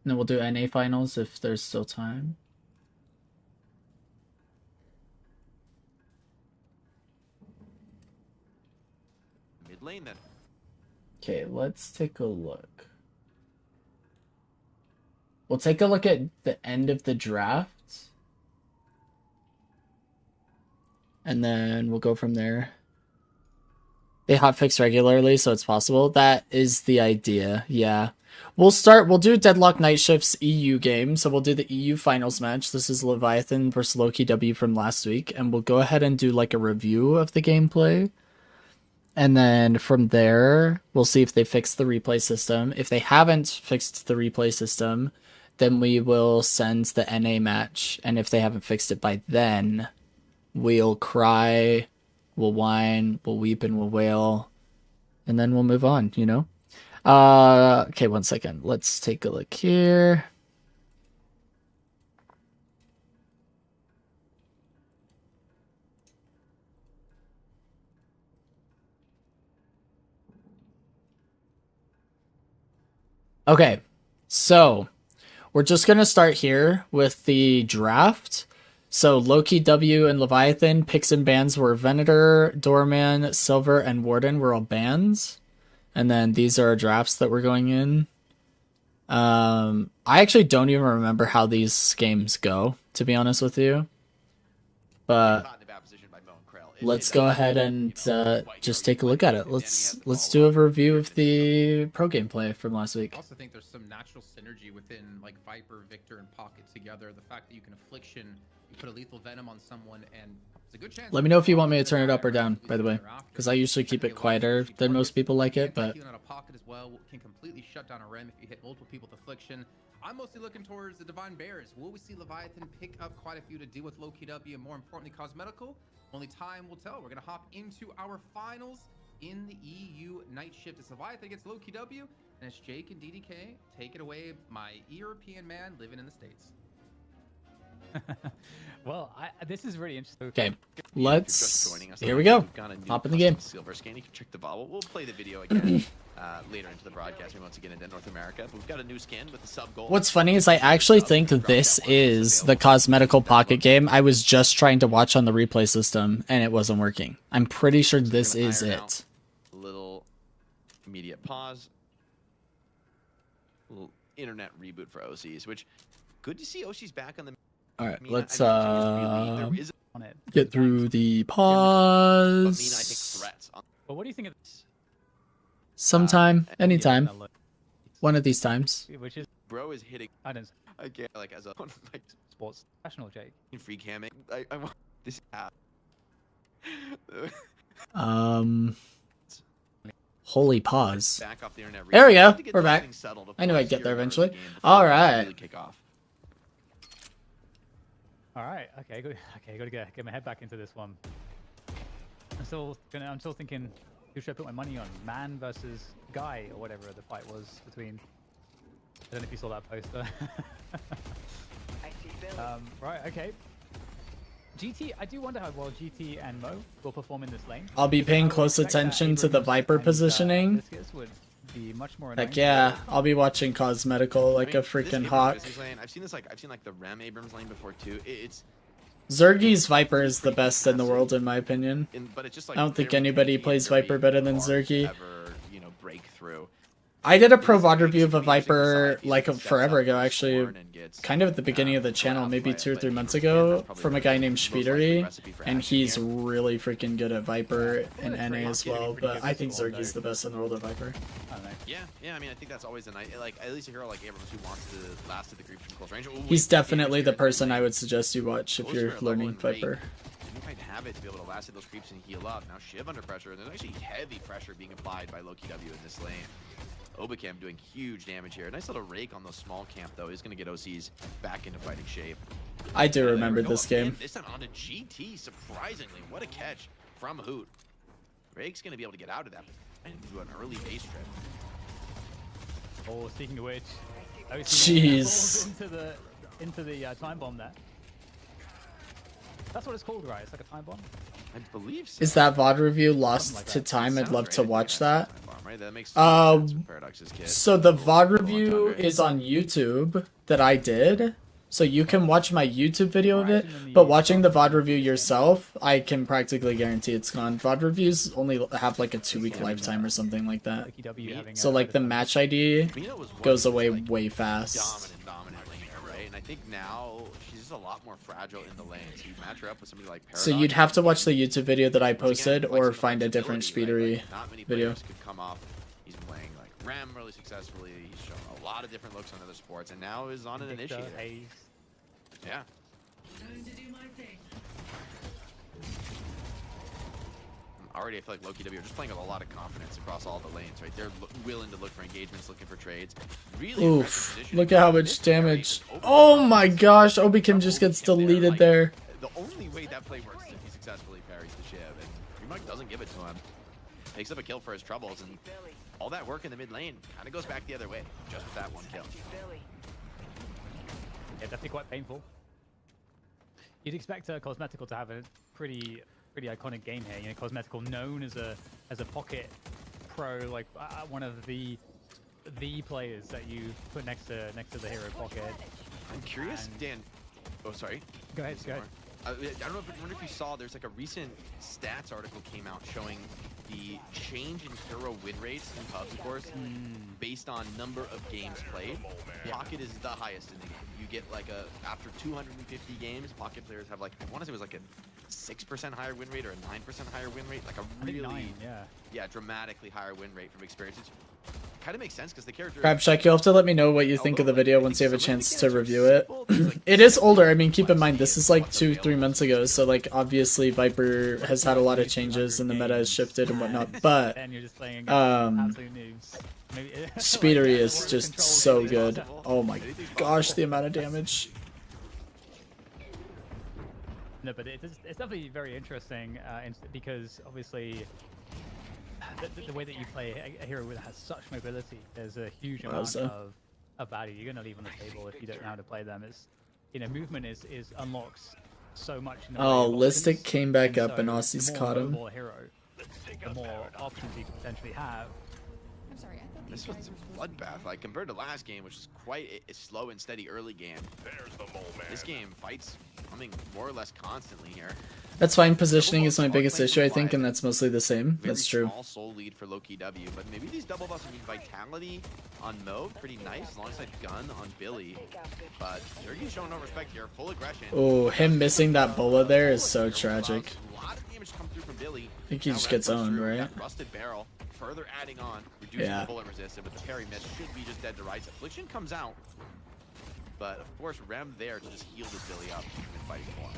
then we'll do NA finals if there's still time. Mid lane then. Okay, let's take a look. We'll take a look at the end of the draft. And then we'll go from there. They hotfix regularly, so it's possible. That is the idea, yeah. We'll do Deadlock Night Shift's EU game, so we'll do the EU finals match. This is Leviathan versus Loki W from last week, and we'll go ahead and do like a review of the gameplay. And then from there, we'll see if they fixed the replay system. If they haven't fixed the replay system, then we will send the NA match, and if they haven't fixed it by then, we'll cry, we'll whine, we'll weep, and we'll wail, and then we'll move on, you know? Okay, 1 second. Let's take a look here. Okay, so we're just going to start here with the draft. So Loki, W, and Leviathan picks and bans were Venator, Doorman, Silver, and Warden were all bans. And then these are our drafts that we're going in. I actually don't even remember how these games go, to be honest with you. But let's go ahead and just take a look at it. Let's do a review of the pro gameplay from last week. I also think there's some natural synergy within like Viper, Victor, and Pocket together. The fact that you can Affliction, you put a lethal venom on someone, and it's a good chance. Let me know if you want me to turn it up or down, by the way, because I usually keep it quieter than most people like it. But on a Pocket as well can completely shut down a Rem if you hit multiple people with Affliction. I'm mostly looking towards the Divine Bears. Will we see Leviathan pick up quite a few to deal with Loki W and more importantly Cosmetical? Only time will tell. We're gonna hop into our finals in the EU Night Shift. It's Leviathan against Loki W, and it's Jake and DDK. Take it away, my European man living in the States. Well, this is really interesting. okay, here we go. Hop in the game. Silver scan. You can trick the ball. We'll play the video again later into the broadcast. We once again into North America. But we've got a new skin with the sub goal. What's funny is I actually think this is the Cosmetical Pocket game I was just trying to watch on the replay system, and it wasn't working. I'm pretty sure this is it. A little immediate pause. A little internet reboot for OCs, which good to see OCs back on the. All right, I mean, let's On it. get through the but mean, I think pause. threats. But what do you think of this? Sometime, anytime, Yeah, one of these times. which is Bro is hitting. I don't I can't like as a like sports professional, Jake. free camming. I want this app. Holy pause. Back off the internet. There we go. Need to get We're those back. things settled I knew I'd before get there zero hours eventually. of the game before All we right. really kick off. All right. Okay. Good. Okay. Got to get my head back into this one. I'm still thinking, who should I put my money on? Man versus Guy or whatever the fight was between. I don't know if you saw that poster. Right. Okay. GT. I do wonder how well GT and Mo will perform in this lane. I'll be paying close attention to the Viper positioning. Would be much more Like, annoying. yeah, I'll be watching Cosmetical like a freaking hawk. I've seen like the Rem Abrams lane before too. It's Zergy's Viper is the best in the world, in my opinion. but it's just like I don't think very anybody picky plays and very Viper better than hard to Zergy. ever, you know, break through. I did a pro VOD review of a Viper like forever ago, actually, kind of at the beginning of the channel, maybe 2 or 3 months ago, from a guy named Speedery, and he's really freaking good at Viper and NA as well, but I think Zergy's the best in the world at Viper. Yeah, I mean, I think that's always a nice, like, at least a hero like Abrams who wants to last at the creeps from close range. Ooh, He's wait, definitely the Abrams person here. I would suggest you watch if you're learning Viper. You might have it to be able to last at those creeps and heal up. Now Shiv under pressure, and there's actually heavy pressure being applied by Loki W in this lane. Obacam doing huge damage here. Nice little rake on those small camp though is going to get OCs back into fighting shape. I do There we remember go. this Again, game. this time onto GT, surprisingly. What a catch from Hoot. Rake's going to be able to get out of that and do an early base trip. Oh, speaking of which, Jeez. into the time bomb there. That's what it's called, right? It's like a time bomb. I believe so. Is that VOD review Something lost like to that. time? I'd Sounds love right. to I think watch that's that. a time bomb, right? That makes Um, sense with Paradox's kid. So the VOD Little review entendre. is on YouTube that I did. So you can watch my YouTube video of it, but watching the VOD review yourself, I can practically guarantee it's gone. VOD reviews only have like a 2-week lifetime or something like that. Lucky W having So a like the better time. match ID Mina was one goes who was, away like, way fast. dominant laner, right? And I think now she's just a lot more fragile in the lane. So you match her up with somebody like Paradox. So you'd have to watch the YouTube video that I Once again, posted flexing or the find a different flexibility, right? Speedery Like, not many video. players could come off. He's playing like Rem really successfully. He's shown a lot of different looks on other sports, and now is on an Victor, initiative. Hayes. Yeah. Time to do my thing. Already, I feel like Loki W are just playing with a lot of confidence across all the lanes, right? They're willing to look for engagements, looking for trades. Really Oof, aggressive positioning. look at how much This carry damage. is open. Oh my gosh, Obikim just gets deleted Like, there. The only way that play works is if he successfully parries the Shiv, and Remark doesn't give it to him. Takes up a kill for his troubles, and all that work in the mid lane kind of goes back the other way, just with that one kill. Yeah, definitely quite painful. You'd expect Cosmetical to have a pretty iconic game here. You know, Cosmetical known as a pocket pro, like one of the players that you put next to the hero pocket. I'm curious, Dan. Oh, sorry. Go ahead. I wonder if you saw. There's like a recent stats article came out showing the change in hero win rates in PUBG, of course, based on number of games played. Pocket is the highest in the game. You get like after 250 games, Pocket players have like, I want to say it was like a 6% higher win rate or a 9% higher win rate, like a I think really 9, yeah. dramatically higher win rate from experiences. Kind of makes sense because the character. Crabshack, you'll have to let me know what you think of the video once you have a chance to review it. It is older. I mean, keep in mind, this is like 2-3 months ago, so like obviously Viper has had a lot of changes and the meta has shifted and whatnot, but And you're just playing absolute noobs. Maybe, Speedery is Like, just control so really good. possible. Oh my gosh, the amount of damage. No, but it's definitely very interesting because obviously the way that you play a hero that has such mobility, there's a huge amount Wowza. of value you're going to leave on the table if you don't know how to play them. It's, you know, movement is unlocks so much. In the way Oh, of Listic options, came back and up and so Aussies the more caught him. mobile a hero, the more options you could potentially have. I'm sorry, I thought This these was guys a were supposed to be bloodbath, like compared to last game, which is quite a slow and steady early game. This game fights coming more or less constantly here. That's fine. Positioning is my biggest issue, I think, and that's mostly the same. Very That's true. small soul lead for Loki W, but maybe these double buffs mean vitality on Mo, pretty nice, alongside gun on Billy. But Zergy's showing no respect here, full aggression. Oh, him missing that bola there is so There was tragic. A lot of damage come through from Billy. I think he Now just Red gets push owned, through, right? that Rusted barrel, further adding on, reducing Yeah. the bullet resistance, but the parry miss should be just dead to rights. Affliction comes out, but of course Rem there to just heal this Billy up and fighting for him.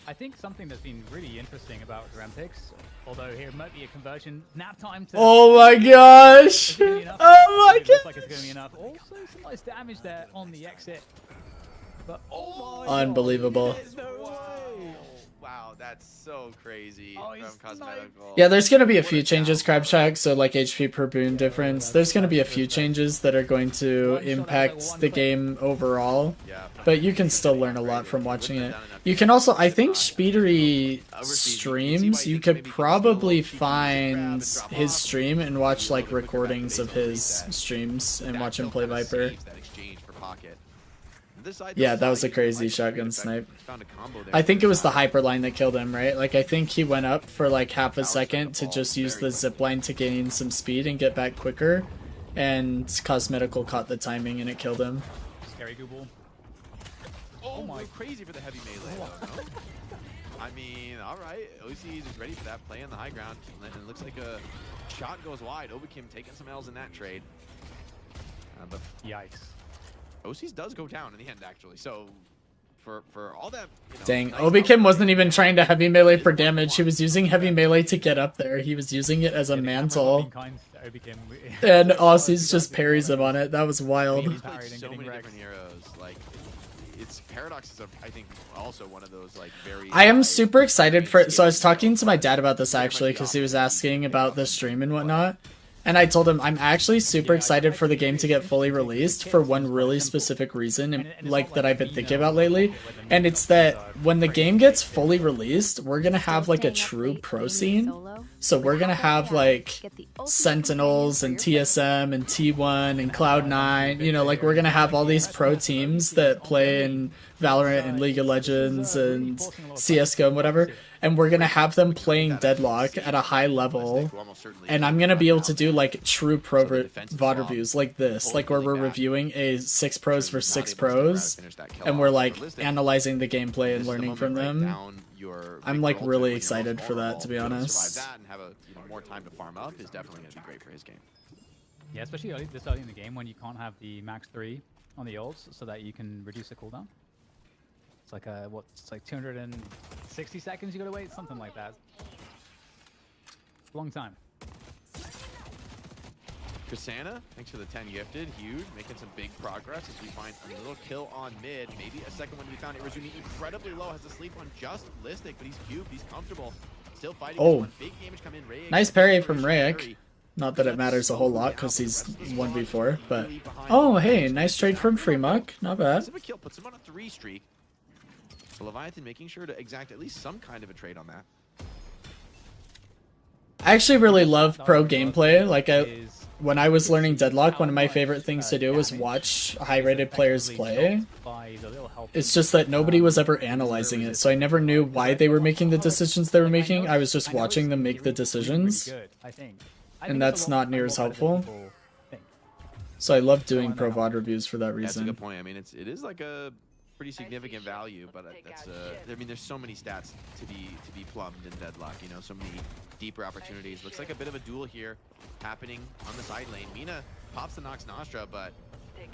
I think something that's been really interesting about Ram picks, although here might be a conversion, nap time to. Oh my gosh! Is it gonna be enough? Oh my It looks like gosh! it's going to be enough. Also, some nice damage there on the exit. But, oh my Unbelievable. God, no way. Wow, that's so crazy Oh, from he's Cosmetical. Yeah, there's gonna be a What few changes, down Crab Shack. So like HP per boon difference. There's gonna be a few changes that are going to impact the game overall. Yeah. But you can still learn a lot from watching it. You can also, I think, Speedery streams. You could probably find his stream and watch like recordings of his streams and watch him play Viper. Yeah, that was a crazy shotgun snipe. I think it was the hyperline that killed him, right? Like, I think he went up for like half a second to just use the zipline to gain some speed and get back quicker. And Cosmetical caught the timing and it killed him. Scary Google. Oh my, crazy for the heavy melee though, no? I mean, alright, OC is ready for that play on the high ground. And it looks like a shot goes wide. Obikim taking some L's in that trade. But Yikes. OC's does go down in the end, actually. So, for all that, you know, Dang, nice Obikim wasn't even trying to heavy melee for damage. He was using heavy melee to get up there. He was using it as a mantle. And Aussies just parries him on it. That was wild. He's played so many different heroes. Like, it's Paradox is, I think, also one of those like very. I am super excited for. So I was talking to my dad about this actually because he was asking about the stream and whatnot. And I told him I'm actually super excited for the game to get fully released for one really specific reason, and like that I've been thinking about lately. And it's that when the game gets fully released, we're gonna have like a true pro scene. So we're gonna have like Sentinels and TSM and T1 and Cloud9. You know, like we're gonna have all these pro teams that play in Valorant and League of Legends and CS:GO and whatever. And we're gonna have them playing Deadlock at a high level, and I'm gonna be able to do like true pro VOD reviews like this, like where we're reviewing a 6 pros versus 6 pros, and we're like analyzing the gameplay and learning from them. I'm like really excited for that, to be honest. And have a more time to farm up is definitely gonna be great for his game. Yeah, especially this early in the game when you can't have the max 3 on the ults, so that you can reduce the cooldown. It's like it's like 260 seconds you gotta wait, something like that. Long time. Kasana, thanks for the 10 gifted, huge, making some big progress as we find a little kill on mid, maybe a second one to be found. Irizumi incredibly low, has to sleep on just Listic, but he's cubed, he's comfortable, still fighting. Oh, big damage come in. nice parry from Rick. Not that it matters a whole lot because he's 1v4, but oh hey, nice trade from Freemuck, not bad. Kill puts him on a 3 streak. So Leviathan making sure to exact at least some kind of a trade on that. I actually really love pro gameplay. Like when I was learning Deadlock, one of my favorite things to do was watch high-rated players play. It's just that nobody was ever analyzing it, so I never knew why they were making the decisions they were making. I was just watching them make the decisions, and that's not near as helpful. So I love doing pro VOD reviews for that reason. That's a good point. I mean, it is like a pretty significant value, but that's I mean, there's so many stats to be plumbed in Deadlock. You know, so many deeper opportunities. Looks like a bit of a duel here happening on the side lane. Mina pops the Nox Nostra, but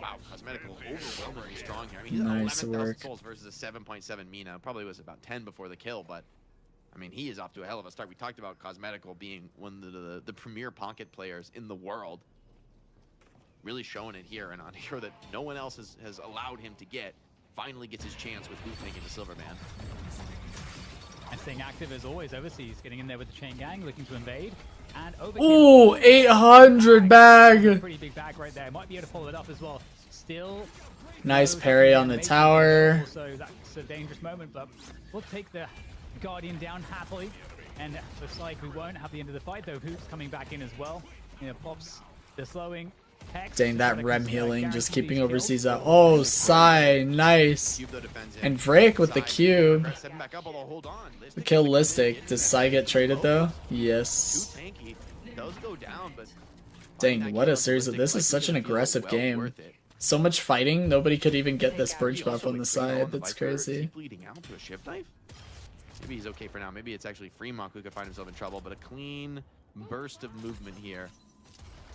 wow, Cosmetical overwhelmingly strong here. I mean, he's nice 11,000 souls versus a 7.7 Mina. Probably was about 10 before the kill, but I mean, he is off to a hell of a start. We talked about Cosmetical being one of the premier pocket players in the world. Really showing it here, and on a hero that no one else has allowed him to get. Finally gets his chance with Boot taking the Silver Man. And staying active as always overseas, getting in there with the chain gang, looking to invade. And over. Ooh, 800 bag! Pretty big bag right there. Might be able to follow it up as well. Still. Nice parry on the tower. So that's a dangerous moment, but we'll take the Guardian down happily. And looks like we won't have the end of the fight though. Hoops coming back in as well. You know, pops the slowing. Dang, that Rem healing, just keeping overseas out. Oh, Sai, nice. And Vrake with the cube. We kill Listic. Does Sai get traded though? Yes. Dang, what a series of this. Is such an aggressive game. So much fighting, nobody could even get this bridge buff on the side. That's crazy. Maybe he's okay for now. Maybe it's actually Freemuck who could find himself in trouble, but a clean burst of movement here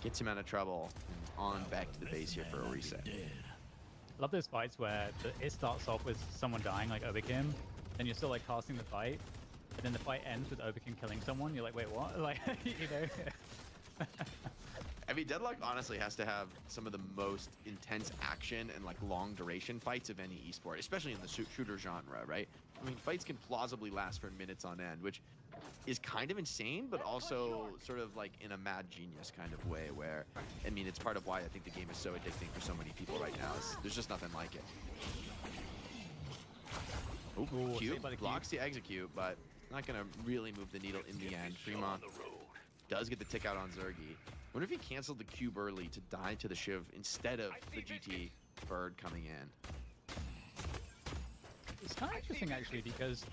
gets him out of trouble and on back to the base here for a reset. I love those fights where it starts off with someone dying, like Obikim, and you're still like casting the fight, and then the fight ends with Obikim killing someone. You're like, wait, what? Like, you know. I mean, Deadlock honestly has to have some of the most intense action and like long duration fights of any esport, especially in the shooter genre, right? I mean, fights can plausibly last for minutes on end, which is kind of insane, but also sort of like in a mad genius kind of way where, I mean, it's part of why I think the game is so addicting for so many people right now. There's just nothing like it. Ooh, Q blocks the execute, but not gonna really move the needle in the end. Fremont does get the tick out on Zergy. Wonder if he canceled the cube early to die to the Shiv instead of the GT bird coming in. It's kind of interesting actually because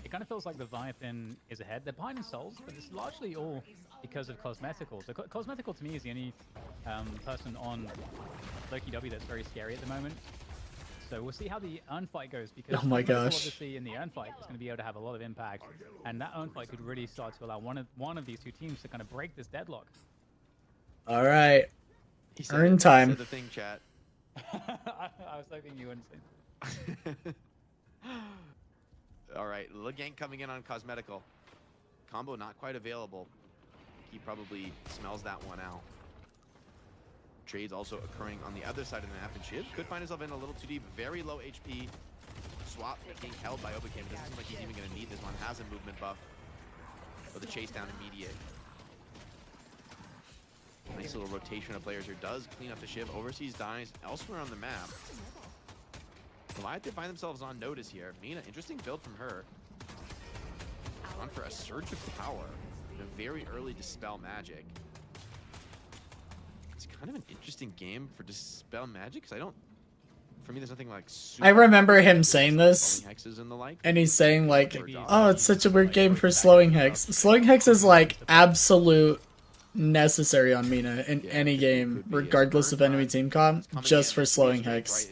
it kind of feels like the Leviathan is ahead. They're behind in souls, but it's largely all because of Cosmetical. So Cosmetical to me is the only person on Loki W that's very scary at the moment. So we'll see how the Urn fight goes because Oh my Cosmetical gosh. obviously in the Urn fight is going to be able to have a lot of impact, and that Urn fight could really start to allow one of these two teams to kind of break this deadlock. All right. He said Urn it. time. He said the thing, chat. I was hoping you wouldn't say. All right, little gank coming in on Cosmetical. Combo not quite available. He probably smells that one out. Trades also occurring on the other side of the map, and Shiv could find himself in a little too deep. Very low HP. Swap being held by Obacam. Doesn't seem like he's even going to need this one. Has a movement buff. But the chase down immediate. Nice little rotation of players here. Does clean up the Shiv. Overseas dies elsewhere on the map. Leviathan find themselves on notice here. Mina, interesting build from her. On for a surge of power. A very early Dispel Magic. It's kind of an interesting game for Dispel Magic because I don't. For me, there's nothing like. I remember him saying this, slowing hexes and the like. and he's saying like, "Oh, it's such a weird game for slowing hex." Slowing hex is like absolute necessary on Mina in any game, regardless of enemy team comp, just for slowing hex.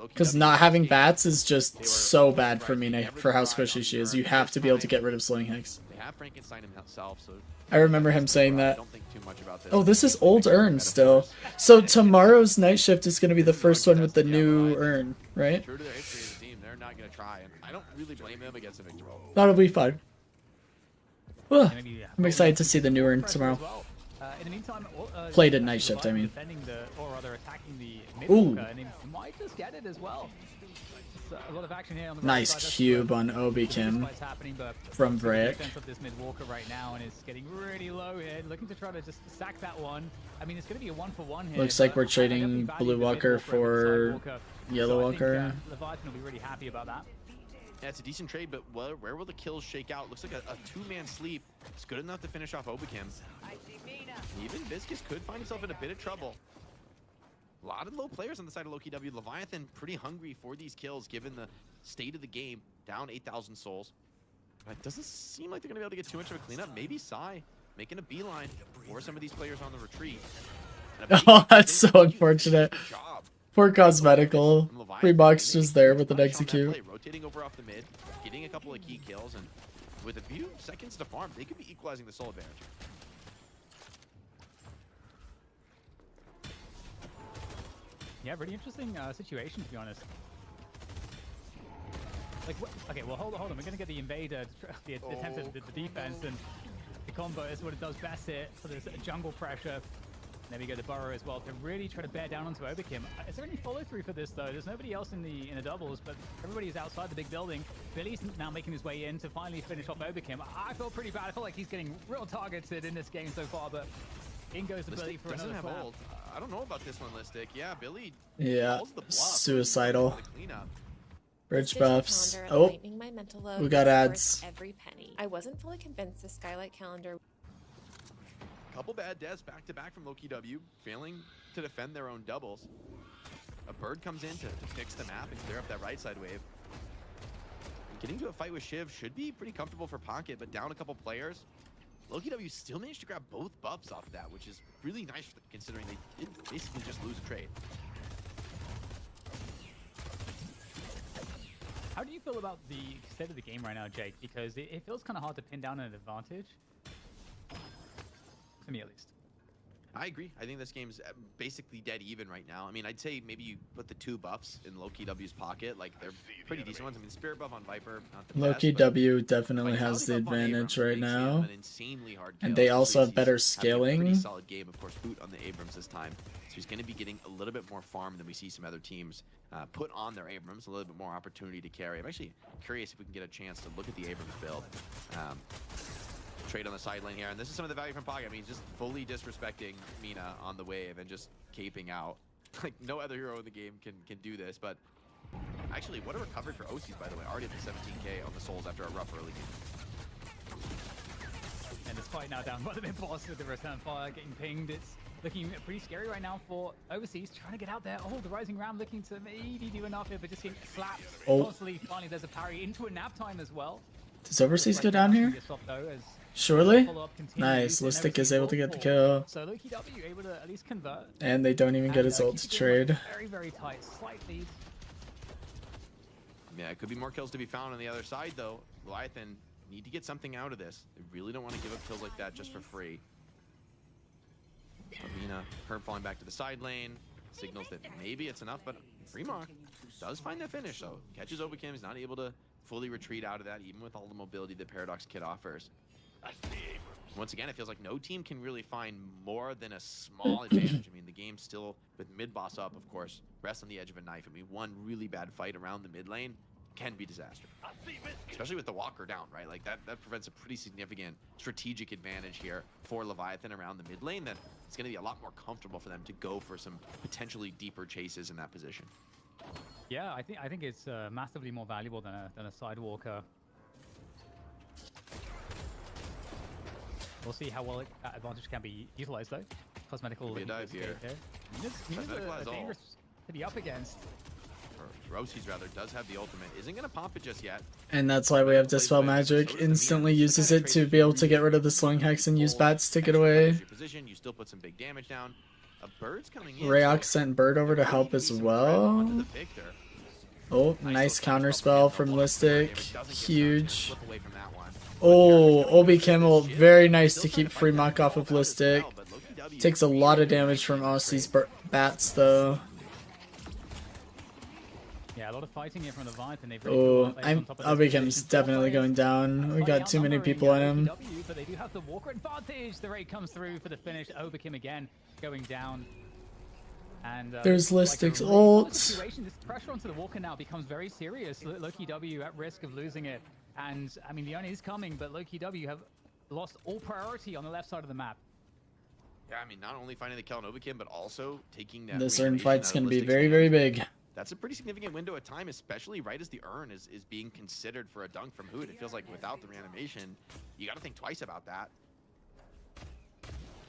Because not having bats is just so bad for Mina for how squishy she is. You have to be able to get rid of slowing hex. They have Frankenstein himself, so I remember him saying that. don't think too much about this. Oh, this is old urn still. So tomorrow's night shift is going to be the first one with the new urn, right? True to their history as a team, they're not going to try, and I don't really blame them against a victory. That'll be fun. Ugh, Maybe, yeah. I'm excited to see the new urn tomorrow. In the meantime, Played at night shift, I mean. Defending or rather attacking the mid Ooh. walker, and he might just get it as well. So a lot of action here on the right Nice side. That's cube where on Obi the Kim fight's happening, but from the Vrek. defense of this mid walker right now, and is getting really low here, looking to try to just sack that one. I mean, it's going to be a 1-for-1 here. Looks like but we're I definitely trading value Blue the mid Walker walker for over the side walker. Yellow So I think, Walker. Leviathan will be really happy about that. Yeah, it's a decent trade, but where will the kills shake out? Looks like a two-man sleep. It's good enough to finish off Obacam. Even Viscus could find himself in a bit of trouble. A lot of low players on the side of Loki W. Leviathan pretty hungry for these kills given the state of the game. Down 8,000 souls. But it doesn't seem like they're going to be able to get too much of a cleanup. Maybe Psy making a beeline for some of these players on the retreat. And a big Oh, that's so Good unfortunate. job. Poor Cosmetical. From Leviathan. Free box just there with an Clutch on that execute. play, rotating over off the mid, getting a couple of key kills, and with a few seconds to farm, they could be equalizing the soul advantage. Yeah, really interesting situation, to be honest. Like, okay, well, hold on. We're going to get the invader, the attempt at the defense, and the combo is what it does best here for this jungle pressure. There we go, the burrow as well, to really try to bear down onto Obacam. Is there any follow-through for this, though? There's nobody else in the doubles, but everybody is outside the big building. Billy's now making his way in to finally finish off Obacam. I feel pretty bad. I feel like he's getting real targeted in this game so far, but in goes the Billy for doesn't another have slap. ult. I don't know about this one, Listic. Yeah, Billy Yeah, calls the bluff. suicidal. For the cleanup. Bridge This buffs. calendar Oh, lightening my mental load we got was ads. worth every penny. I wasn't fully convinced the Skylight calendar. Couple bad deaths back to back from Loki W, failing to defend their own doubles. A bird comes in to fix the map and clear up that right side wave. And getting to a fight with Shiv should be pretty comfortable for Pocket, but down a couple players. Loki W still managed to grab both buffs off that, which is really nice considering they did basically just lose a trade. How do you feel about the state of the game right now, Jake? Because it feels kind of hard to pin down an advantage. For me, at least. I agree. I think this game's basically dead even right now. I mean, I'd say maybe you put the 2 buffs in Loki W's pocket. Like, they're pretty decent ones. I mean, Spirit buff on Viper, not the Loki best, but W definitely Vitality has the buff on advantage Abrams right makes him now. an insanely hard And kill, they also especially have better as he's having a pretty scaling. solid game, of course, boot on the Abrams this time. So he's going to be getting a little bit more farm than we see some other teams put on their Abrams, a little bit more opportunity to carry. I'm actually curious if we can get a chance to look at the Abrams build. Trade on the side lane here, and this is some of the value from Pocket. I mean, he's just fully disrespecting Mina on the wave and just caping out. Like, no other hero in the game can do this, but actually, what a recovery for OCs, by the way. Already at the 17k on the Souls after a rough early game. And this fight now down by the mid boss with the return fire getting pinged. It's looking pretty scary right now for Overseas, trying to get out there. Oh, the Rising Ram looking to maybe do enough here, but just getting slapped constantly. Finally, there's a parry into a nap time as well. Does Overseas go down here? Though, as Surely? follow-up continues, Nice. and Listic is Overseas able to get the will kill. So Loki W able to at least convert. And they don't even get his And, ult to keep it trade. Very, very tight. Slight lead. Yeah, it could be more kills to be found on the other side, though. Leviathan need to get something out of this. They really don't want to give up kills like that just for free. Mina, Herb falling back to the side lane. Signals that maybe it's enough, but Remark does find the finish, so catches Overkim. He's not able to fully retreat out of that, even with all the mobility that Paradox Kid offers. Once again, it feels like no team can really find more than a small advantage. I mean, the game still, with mid-boss up, of course, rests on the edge of a knife. I mean, one really bad fight around the mid lane can be disaster. Especially with the Walker down, right? Like, that prevents a pretty significant strategic advantage here for Leviathan around the mid lane. That it's going to be a lot more comfortable for them to go for some potentially deeper chases in that position. Yeah, I think it's massively more valuable than a Sidewalker. We'll see how well that advantage can be utilized, though. Cosmetical. Be a dive here. Mina's Cosmetical has a all. dangerous to be up against. Or Rosie's rather does have the ultimate. Isn't going to pump it just yet. And that's why we have Dispel Magic. Instantly uses it to be able to get rid of the Slowing Hex and use bats to get away. Position, you still put some big damage down. A bird's coming in. Rayok sent Bird over to help as well. Oh, nice counter spell from Listic. Huge. Oh, Obi Kimmel, very nice to keep Freemock off of Listic. Takes a lot of damage from Aussie's bats though. Yeah, a lot of fighting here from the Leviathan. They've Oh, really Obi Kim's definitely going down. We got too many people on him. But they do have the Walker advantage. The raid comes through for the finish. Oberkim again going down. And there's Listic's like a really ult. close situation. This pressure onto the Walker now becomes very serious. Loki W at risk of losing it. And I mean, the Oni is coming, but Loki W have lost all priority on the left side of the map. Yeah, I mean, not only finding the kill on Obikim, but also taking that. This urn reanimation fight's out of gonna be Listic's very, hand. very big. That's a pretty significant window of time, especially right as the urn is being considered for a dunk from Hoot. It feels like without the reanimation, you got to think twice about that.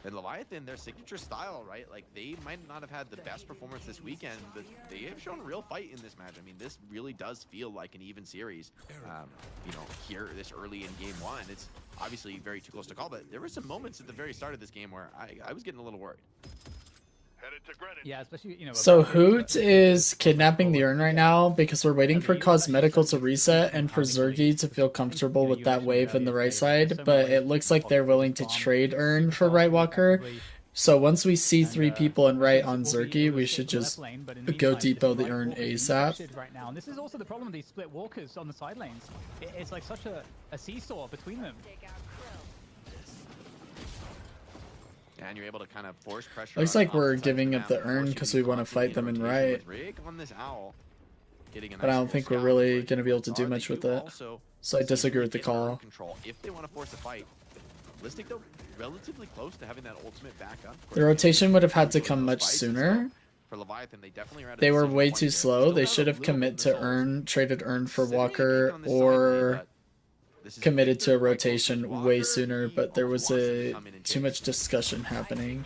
And Leviathan, their signature style, right? Like, they might not have had the best performance this weekend, but they have shown a real fight in this match. I mean, this really does feel like an even series. You know, here this early in game one, it's obviously very too close to call, but there were some moments at the very start of this game where I was getting a little worried. Yeah, especially, you know. So Hoot is kidnapping the urn right now because we're waiting for Cosmetical to reset and for Zergy to feel comfortable with that wave in the right side, but it looks like they're willing to trade urn for Right Walker. So once we see 3 people in right on Zergy, we should just go depot the urn ASAP. Right now. And this is also the problem with these split walkers on the side lanes. It's like such a seesaw between them. And you're able to kind of force pressure. Looks like we're giving up the urn because we want to fight them in right. But I don't think we're really going to be able to do much with it. So I disagree with the call. If they want to force a fight, Listic though relatively close to having that ultimate backup. The rotation would have had to come much sooner. For Leviathan, they definitely are at a They were decision way point too here. slow. Still They have should a have little commit bit to of souls. urn, traded urn for Sitting Walker, on this side lane, or but this is committed to a Victor right close rotation Walker. way sooner, He but there also was wants to a come in and too take much discussion happening.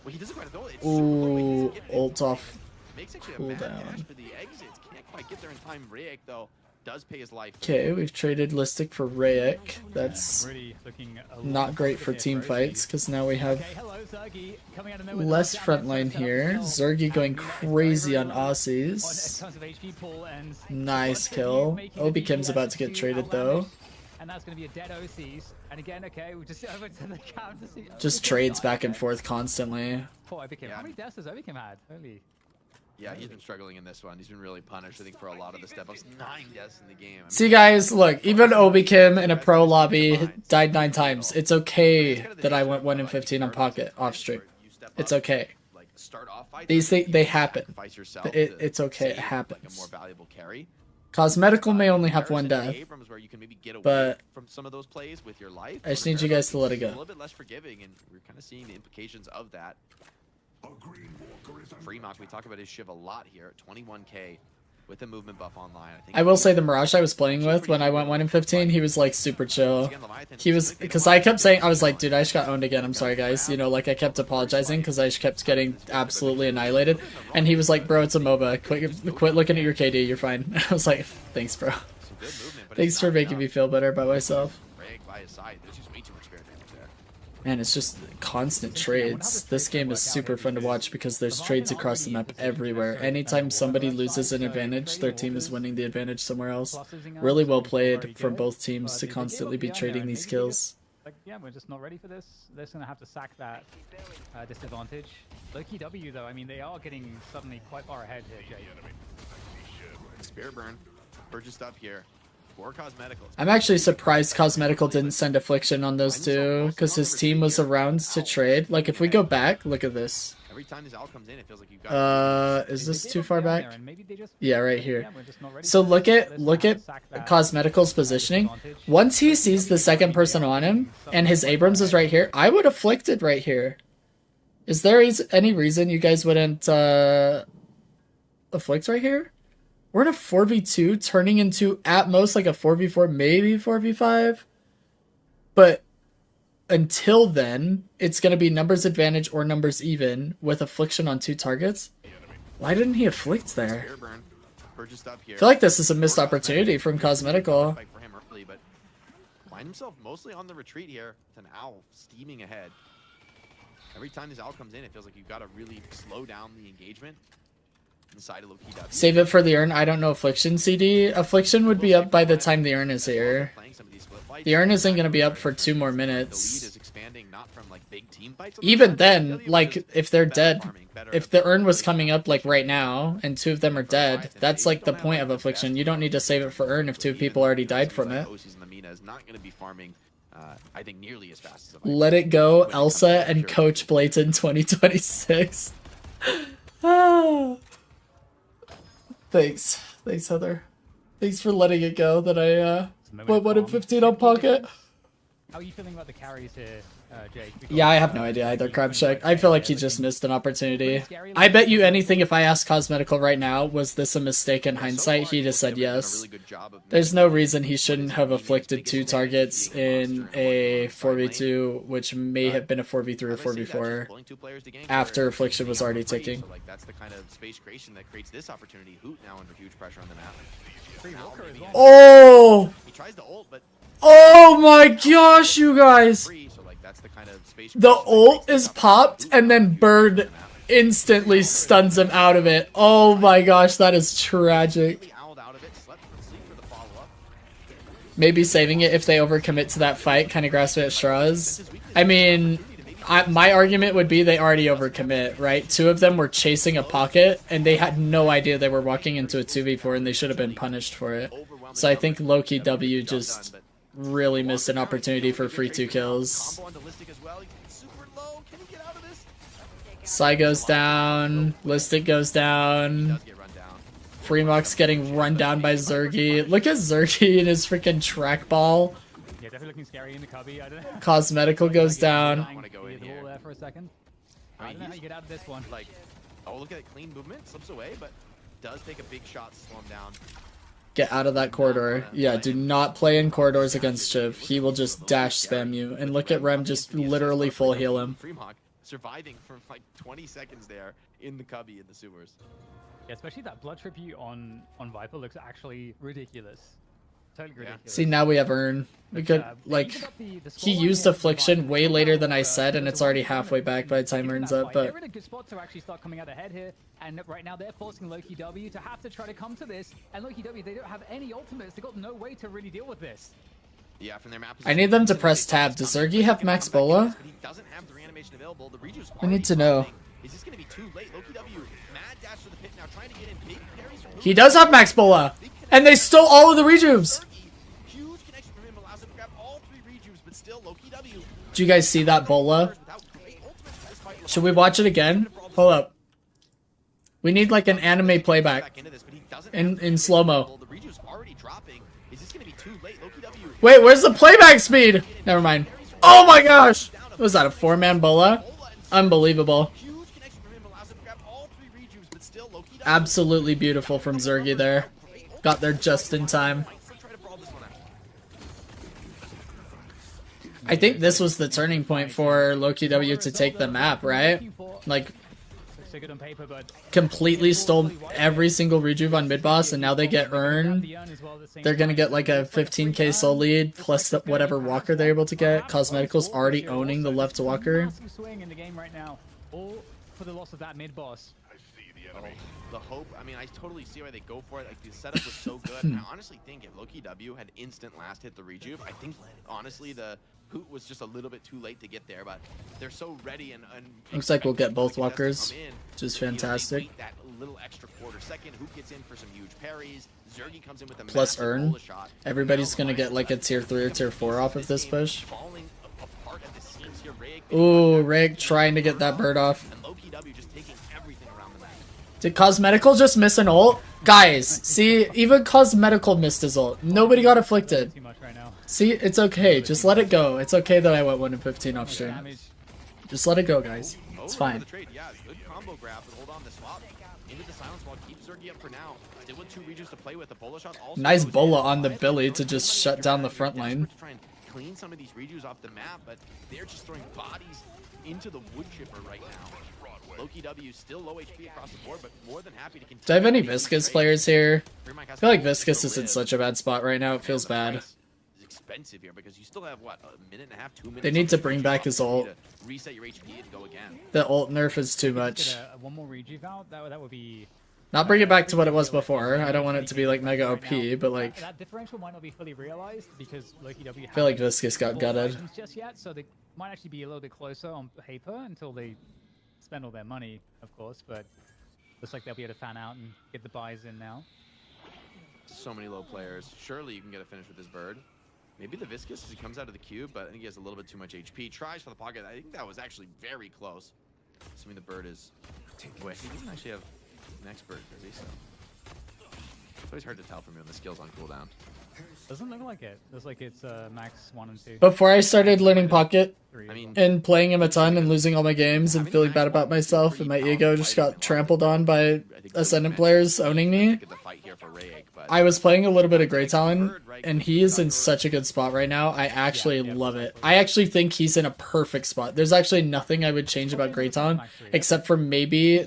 Well, he doesn't quite know. It's super low, but he Ooh, doesn't get it. ult off Makes actually a cooldown. mad dash for the exits. Can't quite get there in time. Rayek, though, does pay his life. Okay, we've traded Listic for Rayek. That's Really looking not great for team fights because now we have Okay, hello, Zergy, coming out of nowhere. less Down front there, line set up here. the kill. Zergy going crazy on On Aussies. tons of HP pool and Nice kill. Obi Kim's about to get traded though. and that's going to be a dead OCs. And again, okay, we just over to the counter. Just trades back and forth constantly. Poor Obikim. Yeah. How many deaths has Obikim had? Holy. Yeah, he's been struggling in this one. He's been really punished, I think, for a lot of the step-ups. 9 deaths in the game. I mean, See, guys, look, even Obi Kim in a pro lobby died 9 times. It's okay that I went 1 in 15 on Pocket off stream. It's okay. like, start off fights, These things, they happen. sacrifice yourself It's to okay, it save, like, a happens. more valuable carry. Cosmetical may only have 1 Comparison to death. Abrams, where you can maybe get away but from some of those plays with your life. I just need you guys to let it A go. little bit less forgiving, and we're kind of seeing the implications of that. Fremont, we talk about his Shiv a lot here. 21k with the movement buff online. I will say the Mirage I was playing with when I went 1 in 15, he was like super chill. He was, because I kept saying, I was like, dude, I just got owned again. I'm sorry, guys. You know, like I kept apologizing because I just kept getting absolutely annihilated. And he was like, bro, it's a MOBA. Quit looking at your KD. You're fine. I was like, thanks, bro. Thanks for making me feel better about myself. Man, it's just constant trades. This game is super fun to watch because there's trades across the map everywhere. Anytime somebody loses an advantage, their team is winning the advantage somewhere else. Really well played from both teams to constantly be trading these kills. Like, yeah, we're just not ready for this. They're just going to have to sack that disadvantage. Low-key W, though, I mean, they are getting suddenly quite far ahead here, Jake. Spear burn. Purchased up here. For Cosmetical. I'm actually surprised Cosmetical didn't send Affliction on those two, because his team was around to trade. Like, if we go back, look at this. Every time this owl comes in, it feels like you've got Is this too far back? Yeah, right here. So look at Cosmetical's positioning. Once he sees the second person on him, and his Abrams is right here, I would Afflicted right here. Is there any reason you guys wouldn't Afflict right here? We're in a 4v2, turning into, at most, like a 4v4, maybe 4v5. But until then, it's going to be numbers advantage or numbers even, with Affliction on 2 targets. Why didn't he Afflict there? I feel like this is a missed opportunity from Cosmetical. Find himself mostly on the retreat here, with an owl steaming ahead. Every time this owl comes in, it feels like you've got to really slow down the engagement. Inside a low key W. Save it for the urn. I don't know Affliction CD. Affliction would be up by the time the urn is here. The urn isn't going to be up for 2 more minutes. Even then, like, if they're dead, if the urn was coming up, like, right now, and 2 of them are dead, that's, like, the point of Affliction. You don't need to save it for urn if 2 people already died from it. Let it go, Elsa and Coach Blayton 2026. Thanks, Heather. Thanks for letting it go that I went 1 in 15 on Pocket. How are you feeling about the carries here, Jake? Yeah, I have no idea either, Crabshack. I feel like he just missed an opportunity. I bet you anything if I asked Cosmetical right now, was this a mistake in hindsight, he just said yes. There's no reason he shouldn't have Afflicted 2 targets in a 4v2, which may have been a 4v3 or 4v4, after Affliction was already ticking. That's the kind of space creation that creates this opportunity. Hoot now under huge pressure on the map. Oh! He tries to ult, but Oh my gosh, you guys! The ult is popped, and then Bird instantly stuns him out of it. Oh my gosh, that is tragic. Maybe saving it if they overcommit to that fight, kind of grasp it at straws. I mean, my argument would be they already overcommit, right? 2 of them were chasing a pocket, and they had no idea they were walking into a 2v4, and they should have been punished for it. So I think low-key W just really missed an opportunity for free 2 kills. Psy goes down, Listic goes down, Freemox getting run down by Zergy. Look at Zergy and his freaking trackball. Yeah, definitely looking scary in the cubby. I don't know. Cosmetical goes down. I want to go in here there for a second. I don't know how you get out of this one. Like, oh, look at it, clean movement, slips away, but does take a big shot to slow him down. Get out of that corridor. Yeah, do not play in corridors against Shiv. He will just dash spam you. And look at Rem just literally full heal him. Fremont surviving for like 20 seconds there in the cubby in the sewers. Yeah, especially that blood tribute on Viper looks actually ridiculous. Totally ridiculous. See, now we have Urn. We could, like, he used Affliction way later than I said, and it's already halfway back by the time Urn's up, but... They're in a good spot to actually start coming out ahead here, and right now they're forcing Loki W to have to try to come to this, and Loki W, they don't have any ultimates, they've got no way to really deal with this. Yeah, from their map I need them to press tab. Does Zergy have max bola? But he doesn't have the reanimation available. The Rejuve's I need already to know. dropping. Is this going to be too late? Loki W, mad dash to the pit now, trying to get in big parries from He does have max bola, and they stole all of the rejuves. Huge connection from him allows him to grab all 3 rejuves, but still Loki W. Do you guys see that bola? Should we watch it again? Hold up. We need like an anime playback in slow-mo. The Rejuve's already dropping. Is this going to be too late? Loki W. Wait, where's the playback speed? Never mind. Oh my gosh! Was that a 4-man bola? Unbelievable. Huge connection from him allows him to grab all 3 rejuves, but still Loki W. Absolutely beautiful from Zergy there. Got there just in time. I think this was the turning point for Loki W to take the map, right? Like, So good on paper, but completely stole every single rejuve on mid boss, and now they get earned. They're gonna get like a 15k soul lead plus whatever walker they're able to get. Cosmetical's already owning the left walker. Massive swing in the game right now, all for the loss of that mid boss. The hope, I mean, I totally see why they go for it. Like, the setup was so good. And I honestly think if Loki W had instant last hit the rejuve, I think, honestly, the hoot was just a little bit too late to get there. But they're so ready and Looks like we'll get both expecting walkers, the contest to come in. which is You know, they fantastic. wait that little extra quarter second. Hoot gets in for some huge parries. Zergy comes in with a Plus massive earn. bola shot. Everybody's gonna get like a tier 3 or tier 4 off of this push. Falling apart at the seams here. Ooh, Rig trying to get that bird off. And Loki W just taking everything around the map. Did Cosmetical just miss an ult? Guys, see, even Cosmetical missed his ult. Nobody got afflicted. Too much right now. See, it's okay. Just let it go. It's okay that I went 1 in 15 off stream. Damage. Just let it go, guys. It's Over fine. the trade. Yeah, good combo grab, but hold on, the swap into the silence wall. Keep Zergy up for now. Still with 2 rejuves to play with. The bola shot also Nice goes bola in. on the Billy to just shut down the front line. To try and clean some of these rejuves off the map, but they're just throwing bodies into the wood chipper right now. Loki W still low HP across the board, but more than happy to continue. Do I have any making these Viscous trades. players here? I feel like Has to Viscous is in live. such a bad spot right now. It feels The bad. price is expensive here because you still have what, a minute and a half, 2 minutes. They need to on bring your back shot. his You need ult. to reset your HP and go again. The ult nerf is too much. Get one more rejuve out. That would be. Not bring it back to what it was before. I don't want it to be like mega OP, but like, That differential might not be fully realized because Loki W. I feel like Viscous got gutted. Just yet, so they might actually be a little bit closer on paper until they spend all their money, of course. But looks like they'll be able to fan out and get the buys in now. So many low players. Surely you can get a finish with this bird. Maybe the Viscous as he comes out of the cube, but I think he has a little bit too much HP. Tries for the pocket. I think that was actually very close. Assuming the bird is... Wait, he doesn't actually have next bird, does he? So... It's always hard to tell from him when the skill's on cooldown. Doesn't look like it. Looks like it's max 1 and 2. Before I started learning Pocket 3 I mean, and playing him a ton and losing all my games and feeling bad about myself, and my ego just got trampled on by Ascendant players owning me, get the fight here for Rayek, but I was playing a little bit of Grey Talon, and he is in such a good spot right now. I actually love it. I actually think he's in a perfect spot. There's actually nothing I would change about Grey Talon, except for maybe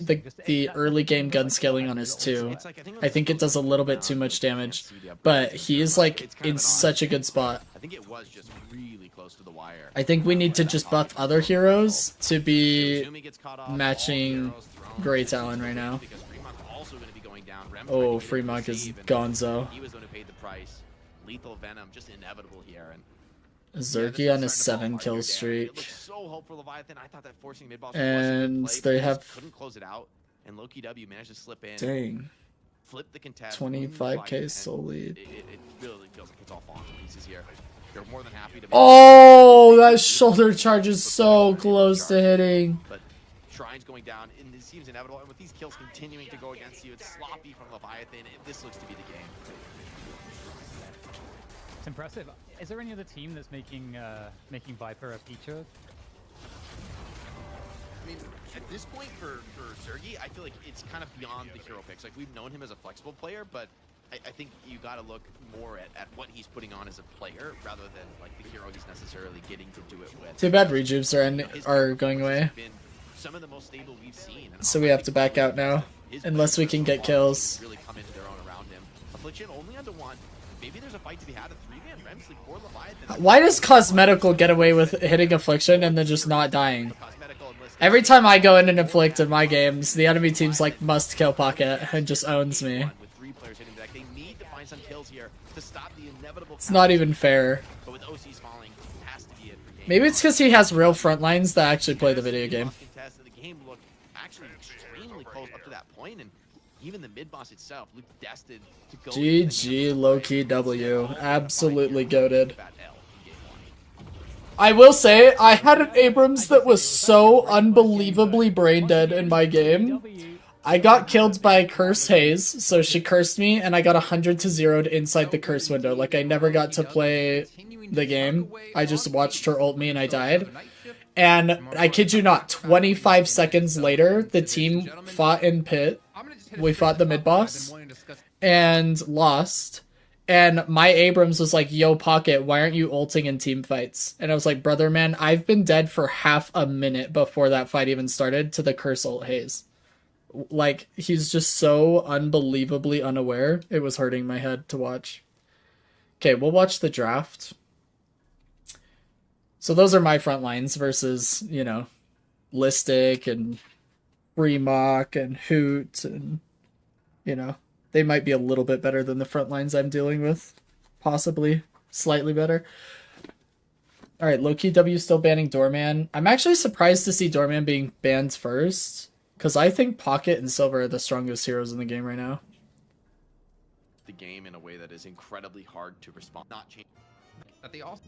the early game gun scaling on his 2. I think it does a little bit too much damage, but he is like in such a good spot. I think it was just really close to the wire. I think we need to just buff other heroes to be Zumi gets caught off, matching all the arrows thrown. Grey Talon right now. Because Fremont also going to be going down. Rem's Oh, trying to get Fremont the is save, and gonzo. He was the one who paid the price. Lethal Venom, just inevitable here. And Zergy on a 7-kill It streak. looks so hope for Leviathan. I thought that forcing mid boss And was play, they but have- just couldn't close it out. And Loki W managed to slip in, Dang. flip the contest, 25k and soul lead. It really feels like it's all falling to pieces here. They're more than happy to. Oh, that shoulder charge is so close to hitting. But Shrine's going down, and it seems inevitable. And with these kills continuing to go against you, it's sloppy from Leviathan. This looks to be the game. It's impressive. Is there any other team that's making Viper a feature? I mean, at this point for Zergy, I feel like it's kind of beyond the hero picks. Like, we've known him as a flexible player, but I think you got to look more at what he's putting on as a player rather than like the hero he's necessarily getting to do it with. Too bad rejuves are going away. Been some of the most stable we've seen. And So we have to back out now, unless we can get kills. Really come into their own around him. Affliction only under 1. Maybe there's a fight to be had. A 3-man Remsley for Leviathan. Why does Cosmetical get away with hitting Affliction and then just not dying? Cosmetical enlisted. Every time I go in and inflict in my games, the enemy team's like must kill Pocket and just owns me. With 3 players hitting back, they need to find find some kills here to stop the inevitable. It's not even fair. But with OCs falling, has to be it for game. Maybe it's because he has real front lines that actually play the video game. The game looked actually extremely close up to that point, and even the mid boss itself looked destined to go. GG low-key W. Absolutely goated. I will say, I had an Abrams that was so unbelievably brain dead in my game. I got killed by Curse Haze, so she cursed me, and I got 100 to 0'd inside the curse window. Like, I never got to play the game. I just watched her ult me and I died. And I kid you not, 25 seconds later, the team fought in pit. We fought the mid-boss and lost. And my Abrams was like, yo, Pocket, why aren't you ulting in team fights? And I was like, brother, man, I've been dead for half a minute before that fight even started to the curse ult Haze. Like, he's just so unbelievably unaware. It was hurting my head to watch. Okay, we'll watch the draft. So those are my front lines versus, you know, Listic and Remock and Hoot and, you know, they might be a little bit better than the front lines I'm dealing with. Possibly slightly better. Alright, Low-Key W still banning Doorman. I'm actually surprised to see Doorman being banned first. Because I think Pocket and Silver are the strongest heroes in the game right now. The game in a way that is incredibly hard to respond. Not change. That they also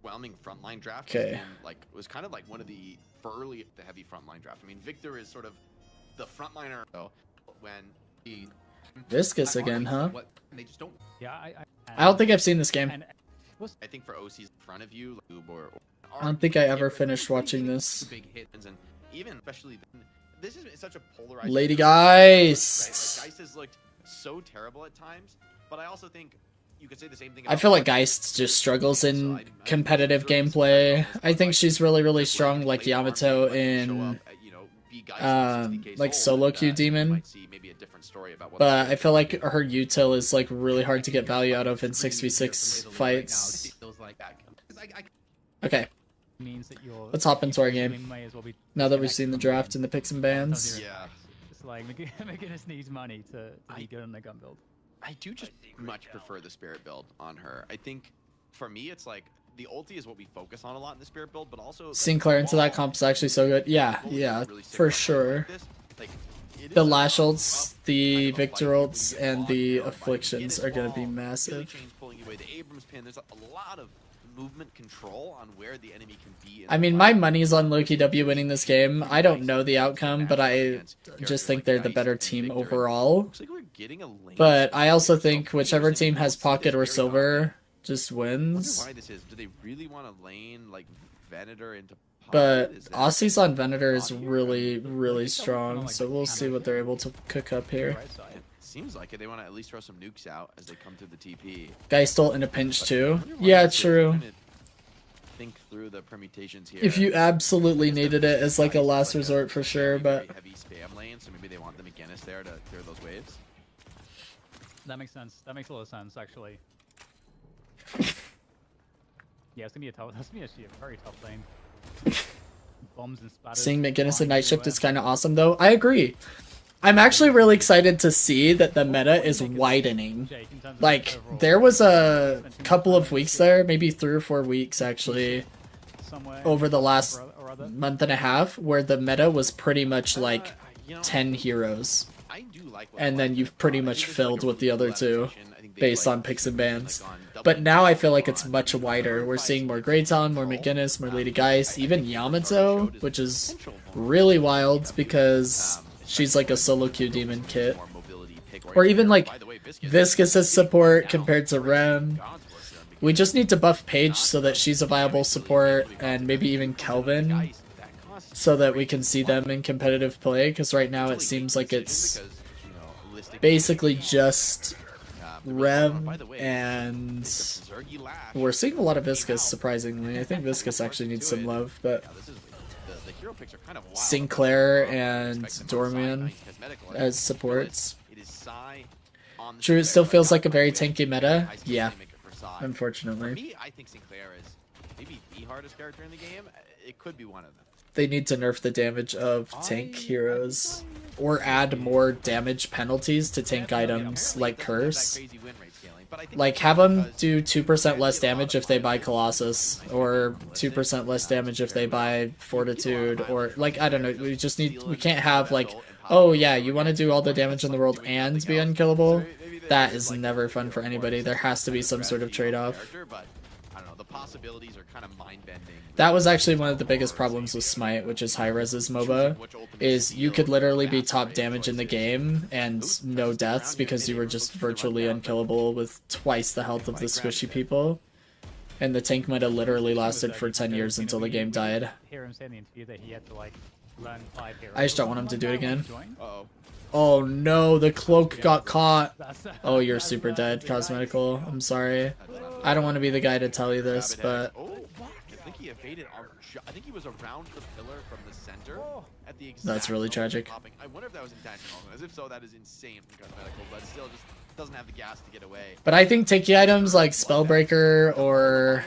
Overwhelming frontline draft. Okay. Like was kind of like one of the early, the heavy frontline draft. I mean, Victor is sort of the frontliner. So when he Viscous again, huh? They just don't. Yeah, I don't think I've seen this game. I think for OCs in front of you, like, I don't think I ever finished watching this. Big hits and even especially this is such a polarizing. Lady Geist. Geist. Right? Like, Geist has looked so terrible at times, but I also think you could say the same thing. I feel like Geist just struggles in competitive gameplay. I think she's really, really strong like Yamato in like solo queue demon. But I feel like her util is like really hard to get value out of in 6v6 fights. Okay. Means that you're, Let's hop into our game. may as well be Now that we've seen the draft and the picks and bans. Yeah. It's like McGinnis needs money to be good on the gun build. I do just much prefer the spirit build on her. I think for me, it's like the ulti is what we focus on a lot in the spirit build, but also Sinclair into that comp is actually so good. Yeah, for sure. The Lash ults, the Victor ults, and the Afflictions are going to be massive. The Abrams pin, there's a lot of movement control on where the enemy can be. I mean, my money's on Loki W winning this game. I don't know the outcome, but I just think they're the better team overall. But I also think whichever team has Pocket or Silver just wins. Why this is? Do they really want to lane like Venator into? But Aussies on Venator is really, really strong, so we'll see what they're able to cook up here. Seems like it. They want to at least throw some nukes out as they come through the TP. Guy stole in a pinch too. Yeah, true. Think through the permutations here. If you absolutely needed it as like a last resort for sure, but heavy spam lane, so maybe they want the McGinnis there to clear those waves. That makes sense. That makes a lot of sense, actually. Yeah, it's gonna be a tough. That's gonna be actually a very tough lane. Bombs and spatters. seeing McGinnis in Night Shift is kind of awesome though. I agree. I'm actually really excited to see that the meta is widening. Like, there was a couple of weeks there, maybe 3 or 4 weeks actually, over the last month and a half, where the meta was pretty much like 10 heroes. And then you've pretty much filled with the other 2, based on picks and bans. But now I feel like it's much wider. We're seeing more Greytown, more McGinnis, more Lady Geist, even Yamato, which is really wild because she's like a solo queue demon kit. Or even like Viscous' support compared to Rem. We just need to buff Paige so that she's a viable support, and maybe even Kelvin, so that we can see them in competitive play, because right now it seems like it's basically just Rem, and we're seeing a lot of Viscous, surprisingly. I think Viscous actually needs some love, but Sinclair and Doorman as supports. True, it still feels like a very tanky meta. Yeah, unfortunately. For me, I think Sinclair is maybe the hardest character in the game. It could be one of them. they need to nerf the damage of tank heroes or add more damage penalties to tank items like Curse. Like, have them do 2% less damage if they buy Colossus, or 2% less damage if they buy Fortitude, or, like, I don't know, we can't have, like, oh yeah, you want to do all the damage in the world and be unkillable? That is never fun for anybody. There has to be some sort of trade-off. I don't know, the possibilities are kind of mind-bending. That was actually one of the biggest problems with Smite, which is high-res's MOBA, is you could literally be top damage in the game and no deaths because you were just virtually unkillable with twice the health of the squishy people. And the tank might have literally lasted for 10 years until the game died. Hear him say in the interview that he had to like learn 5 heroes. I just don't want him to do it again. Uh-oh. Oh no, the cloak got caught. Oh, you're super dead, Cosmetical. I'm sorry. I don't want to be the guy to tell you this, but... Oh, I think he evaded. I think he was around the pillar from the center at the exact That's really moment tragic. popping. I wonder if that was intentional. As if so, that is insane from Cosmetical, but still just doesn't have the gas to get away. But I think tanky items like Spellbreaker or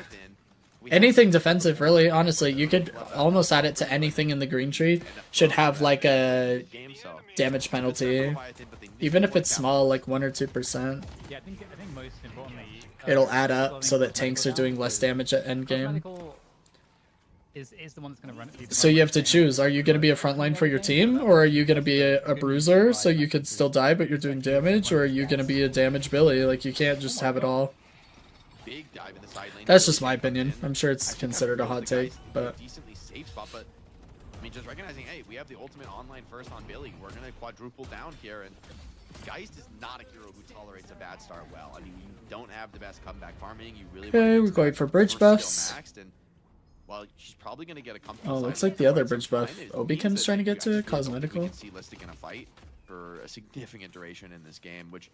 anything defensive, really, honestly, you could almost add it to anything in the green tree. Should have like a damage penalty, even if it's small, like 1 or 2%. Yeah, I think most importantly, It'll add up so that tanks are doing less damage at endgame. Is the one that's going to run it. So you have to choose, are you going to be a frontline for your team, or are you going to be a bruiser so you could still die but you're doing damage, or are you going to be a damage Billy? Like, you can't just have it all. That's just my opinion. I'm sure it's considered a hot take, but... Decently safe spot, but I mean, just recognizing, hey, we have the ultimate online first on Billy. We're going to quadruple down here, and Geist is not a hero who tolerates a bad start well. I mean, you don't have the best comeback farming. You really Okay, we're going for bridge buffs. Well, she's probably going to get a comfy Oh, looks like the other bridge buff Obikim's trying to get to, Cosmetical. We can see Listic in a fight for a significant duration in this game, which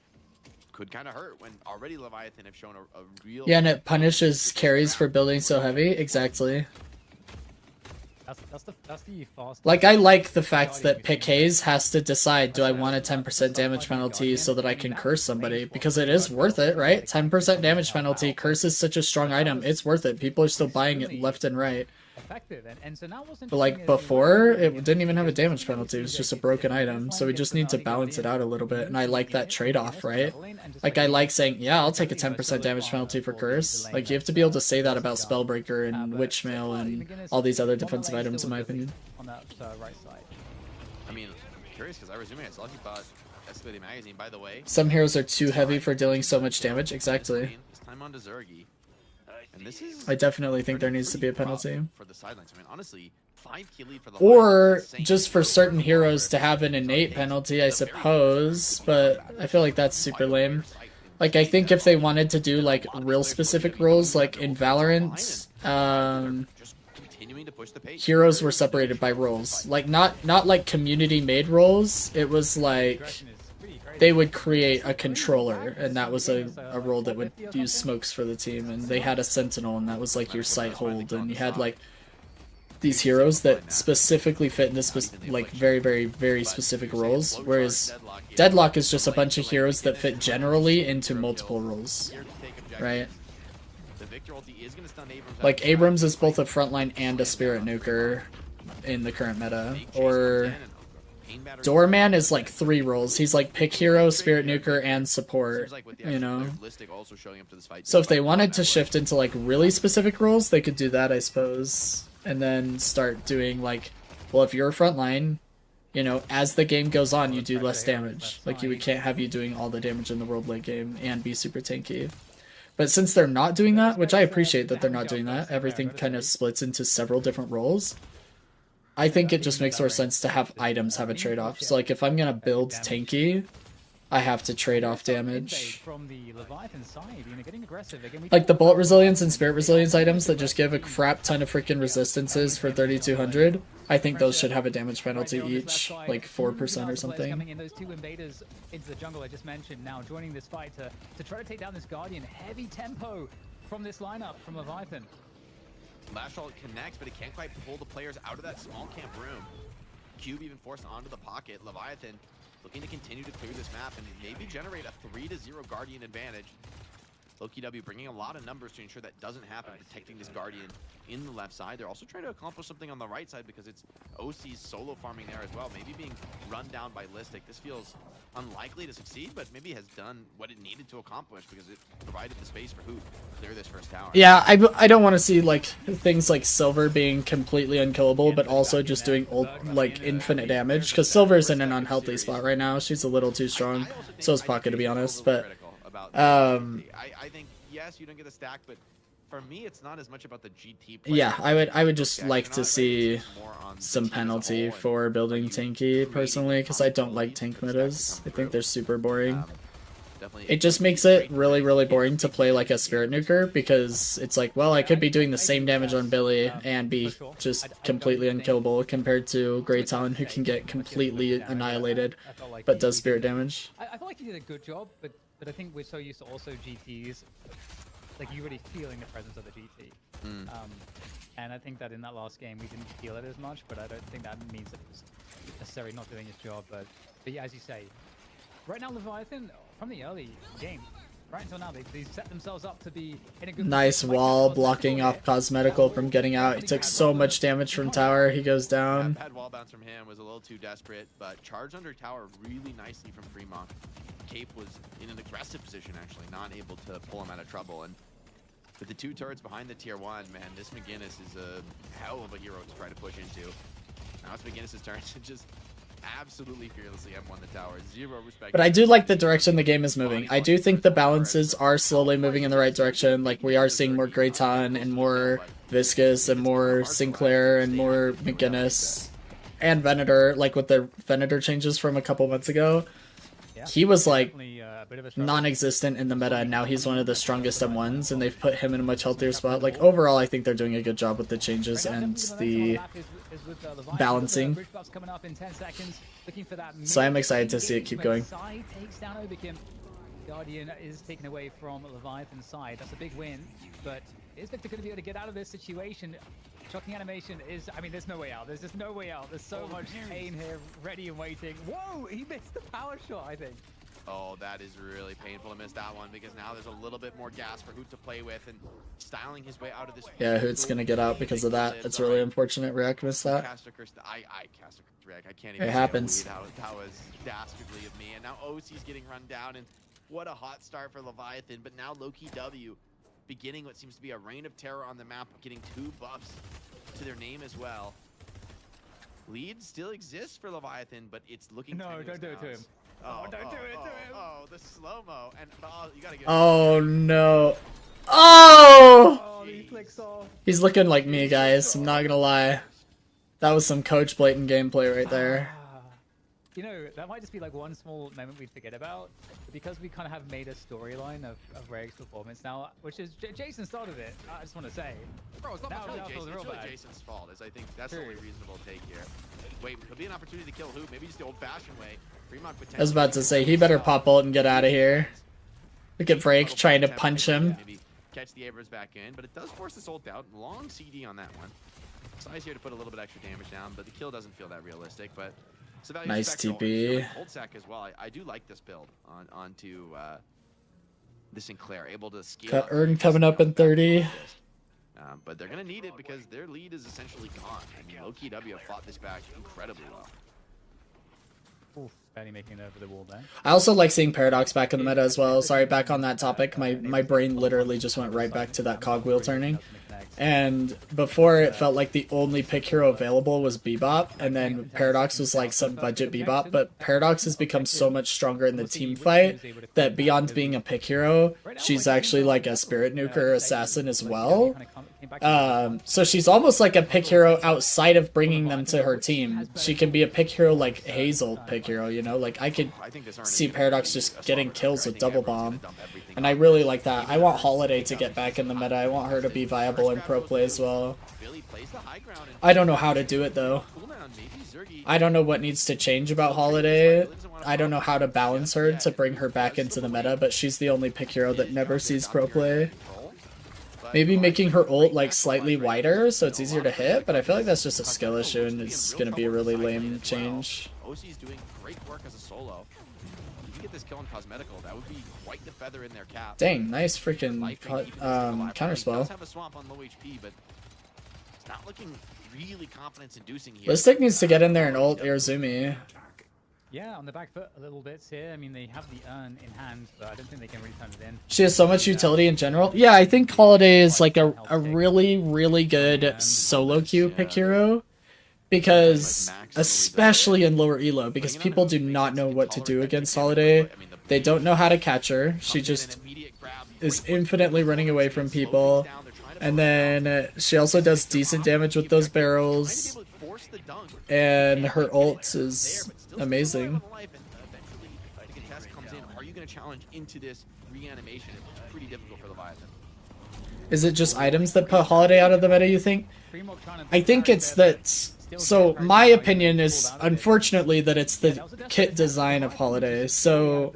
could kind of hurt when already Leviathan have shown a real... Yeah, and it punishes carries for building so heavy. Exactly. That's the fast. Like, I like the fact that Pick Hayes has to decide, do I want a 10% damage penalty so that I can curse somebody? Because it is worth it, right? 10% damage penalty. Curse is such a strong item. It's worth it. People are still buying it left and right. Effective, and so now what's But like before, it didn't even have a damage penalty. It was just a broken item. So we just need to balance it out a little bit. And I like that trade-off, right? Like, I like saying, yeah, I'll take a 10% damage penalty for Curse. Like, you have to be able to say that about Spellbreaker and Witchmail and all these other defensive items, in my opinion. On that right side. I mean, I'm curious because I resume it's Lucky Bot Escalating Magazine, by the way. Some heroes are too heavy for dealing so much damage. Exactly. This time on to Zergy. And this is I definitely think there needs to be a penalty. for the sidelines. I mean, honestly, 5 kill lead for the Or just for certain heroes to have an innate penalty, I suppose. But I feel like that's super lame. Like, I think if they wanted to do, like, real specific roles, like in Valorant, heroes were separated by roles. Like, not like community-made roles. It was like... they would create a controller, and that was a role that would use smokes for the team, and they had a sentinel, and that was like your sight hold, and you had like these heroes that specifically fit into like very, very, very specific roles, whereas Deadlock is just a bunch of heroes that fit generally into multiple roles, right? Like, Abrams is both a frontline and a spirit nuker in the current meta, or... Doorman is like 3 roles. He's like pick hero, spirit nuker, and support, you know? So if they wanted to shift into like really specific roles, they could do that, I suppose. And then start doing like, well, if you're a frontline, you know, as the game goes on, you do less damage. Like, we can't have you doing all the damage in the world late game and be super tanky. But since they're not doing that, which I appreciate that they're not doing that, everything kind of splits into several different roles. I think it just makes more sense to have items have a trade-off. So, like, if I'm gonna build tanky, I have to trade off damage. Like, the Bolt Resilience and Spirit Resilience items that just give a crap ton of freaking resistances for 3200, I think those should have a damage penalty each, like 4% or something. Coming in, those 2 invaders into the jungle I just mentioned, now joining this fight to try to take down this Guardian. Heavy tempo from this lineup from Leviathan. Last shot connects, but it can't quite pull the players out of that small camp room. Cube even forced onto the pocket. Leviathan looking to continue to clear this map and maybe generate a 3-0 Guardian advantage. Loki W bringing a lot of numbers to ensure that doesn't happen, protecting this Guardian in the left side. They're also trying to accomplish something on the right side because it's OC's solo farming there as well. Maybe being run down by Listic. This feels unlikely to succeed, but maybe has done what it needed to accomplish because it provided the space for Hoot to clear this first tower. Yeah, I don't want to see like things like Silver being completely unkillable, but also just doing like infinite damage. Because Silver's in an unhealthy spot right now. She's a little too strong. So is Pocket, to be honest. But I think yes, you don't get the stack, but for me, it's not as much about the GT play. yeah, I would just like to see some penalty for building tanky personally, because I don't like tank metas. I think they're super boring. It just makes it really, really boring to play like a Spirit Nuker, because it's like, well, I could be doing the same damage on Billy and be just completely unkillable compared to Great Talon, who can get completely annihilated but does spirit damage. I feel like he did a good job, but I think we're so used to also GTs, like you really feeling the presence of the GT. And I think that in that last game we didn't feel it as much, but I don't think that means that it's necessarily not doing his job. But yeah, as you say, right now Leviathan, from the early game, right until now, they set themselves up to be in a good Nice position. wall blocking off Cosmetical from getting out. He took so much damage from tower. He goes down. Bad wall bounce from him was a little too desperate, but charged under tower really nicely from Fremont. Cape was in an aggressive position, actually, not able to pull him out of trouble. And with the two turrets behind the tier 1, man, this McGinnis is a hell of a hero to try to push into. Now it's McGinnis' turn to just absolutely fearlessly M1 the tower. Zero respect. But I do like the direction the game is moving. I do think the balances are slowly moving in the right direction. Like, we are seeing more Grayton and more Viscous and more Sinclair and more McGinnis and Venator, like with the Venator changes from a couple months ago. He was like non-existent in the meta, and now he's one of the strongest M1s, and they've put him in a much healthier spot. Like, overall, I think they're doing a good job with the changes and the balancing. So I'm excited to see it keep going. Guardian is taken away from Leviathan's side. That's a big win, but is Victor going to be able to get out of this situation? Shocking animation is, I mean, there's no way out. There's just no way out. There's so much pain here, ready and waiting. Whoa, he missed the power shot, I think. Oh, that is really painful to miss that one, because now there's a little bit more gas for Hoot to play with, and styling his way out of this. Yeah, Hoot's gonna get out because of that. It's really unfortunate React missed that. I cast a curse React. I can't even. It happens. That was dastardly of me, and now OC's getting run down, and what a hot start for Leviathan. But now Loki W beginning what seems to be a reign of terror on the map, getting 2 buffs to their name as well. Lead still exists for Leviathan, but it's looking. No, don't do it to him. Oh, don't do it to him. Oh, the slow-mo. And you gotta get. Oh no. Oh! Oh, he clicks off. He's looking like me, guys. I'm not gonna lie. That was some coach blatant gameplay right there. You know, that might just be like one small moment we'd forget about, but because we kind of have made a storyline of Reg's performance now, which is Jason started it. I just want to say, Bro, it's not That really was Jason. real It's really bad. Jason's fault. I think that's the True. only reasonable take here. Wait, could be an opportunity to kill Hoot. Maybe just the old-fashioned way. Fremont I was about to say, he better pop ult and get out of here. Look at Break trying to punch him. Maybe catch the Abras back in, but it does force this ult out. Long CD on that one. Size here to put a little bit extra damage down, but the kill doesn't feel that realistic. But it's a value Nice spectral. TP. Ult sack as well. I do like this build onto the Sinclair, able to scale Got up Urn coming up in 30. but they're going to need it because their lead is essentially gone. I mean, Loki W have fought this back incredibly well. Oof, barely making it over the wall there. I also like seeing Paradox back in the meta as well. Sorry, back on that topic. My brain literally just went right back to that cogwheel turning. And before, it felt like the only pick hero available was Bebop, and then Paradox was like some budget Bebop, but Paradox has become so much stronger in the team fight that beyond being a pick hero, she's actually like a Spirit Nuker assassin as well. So she's almost like a pick hero outside of bringing them to her team. She can be a pick hero like Hazel pick hero, you know? Like, I could see Paradox just getting kills with Double Bomb. And I really like that. I want Holiday to get back in the meta. I want her to be viable in pro play as well. I don't know how to do it though. I don't know what needs to change about Holiday. I don't know how to balance her to bring her back into the meta, but she's the only pick hero that never sees pro play. Maybe making her ult like slightly wider so it's easier to hit, but I feel like that's just a skill issue and it's gonna be a really lame change. OC's doing great work as a solo. get this kill on Cosmetical, that would be quite the feather in their cap. Dang, nice freaking counterspell. Does have a swamp on low HP, but it's not looking really confidence-inducing here. Listic needs to get in there and ult Irazumi. Yeah, on the back foot a little bit here. I mean, they have the urn in hand, but I don't think they can really turn it in. She has so much utility in general. Yeah, I think Holiday is like a really, really good solo queue pick hero. Because, especially in lower elo, because people do not know what to do against Holiday. They don't know how to catch her. She just is infinitely running away from people. And then she also does decent damage with those barrels. And her ult is amazing. Is it just items that put Holiday out of the meta, you think? I think it's that... So, my opinion is, unfortunately, that it's the kit design of Holiday. So,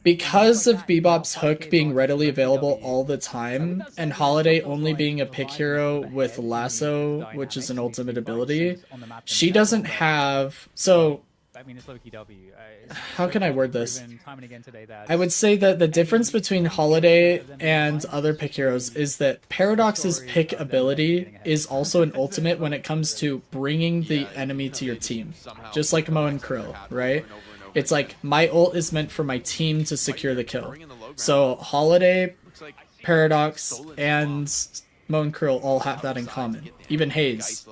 because of Bebop's hook being readily available all the time, and Holiday only being a pick hero with Lasso, which is an ultimate ability, she doesn't have... So, I mean, it's low-key W. how can I word this? Time and again today that I would say that the difference between Holiday and other pick heroes is that Paradox's pick ability is also an ultimate when it comes to bringing the enemy to your team. Just like Mo and Krill, right? It's like, my ult is meant for my team to secure the kill. So Holiday, Paradox, and Mo and Krill all have that in common. Even Haze.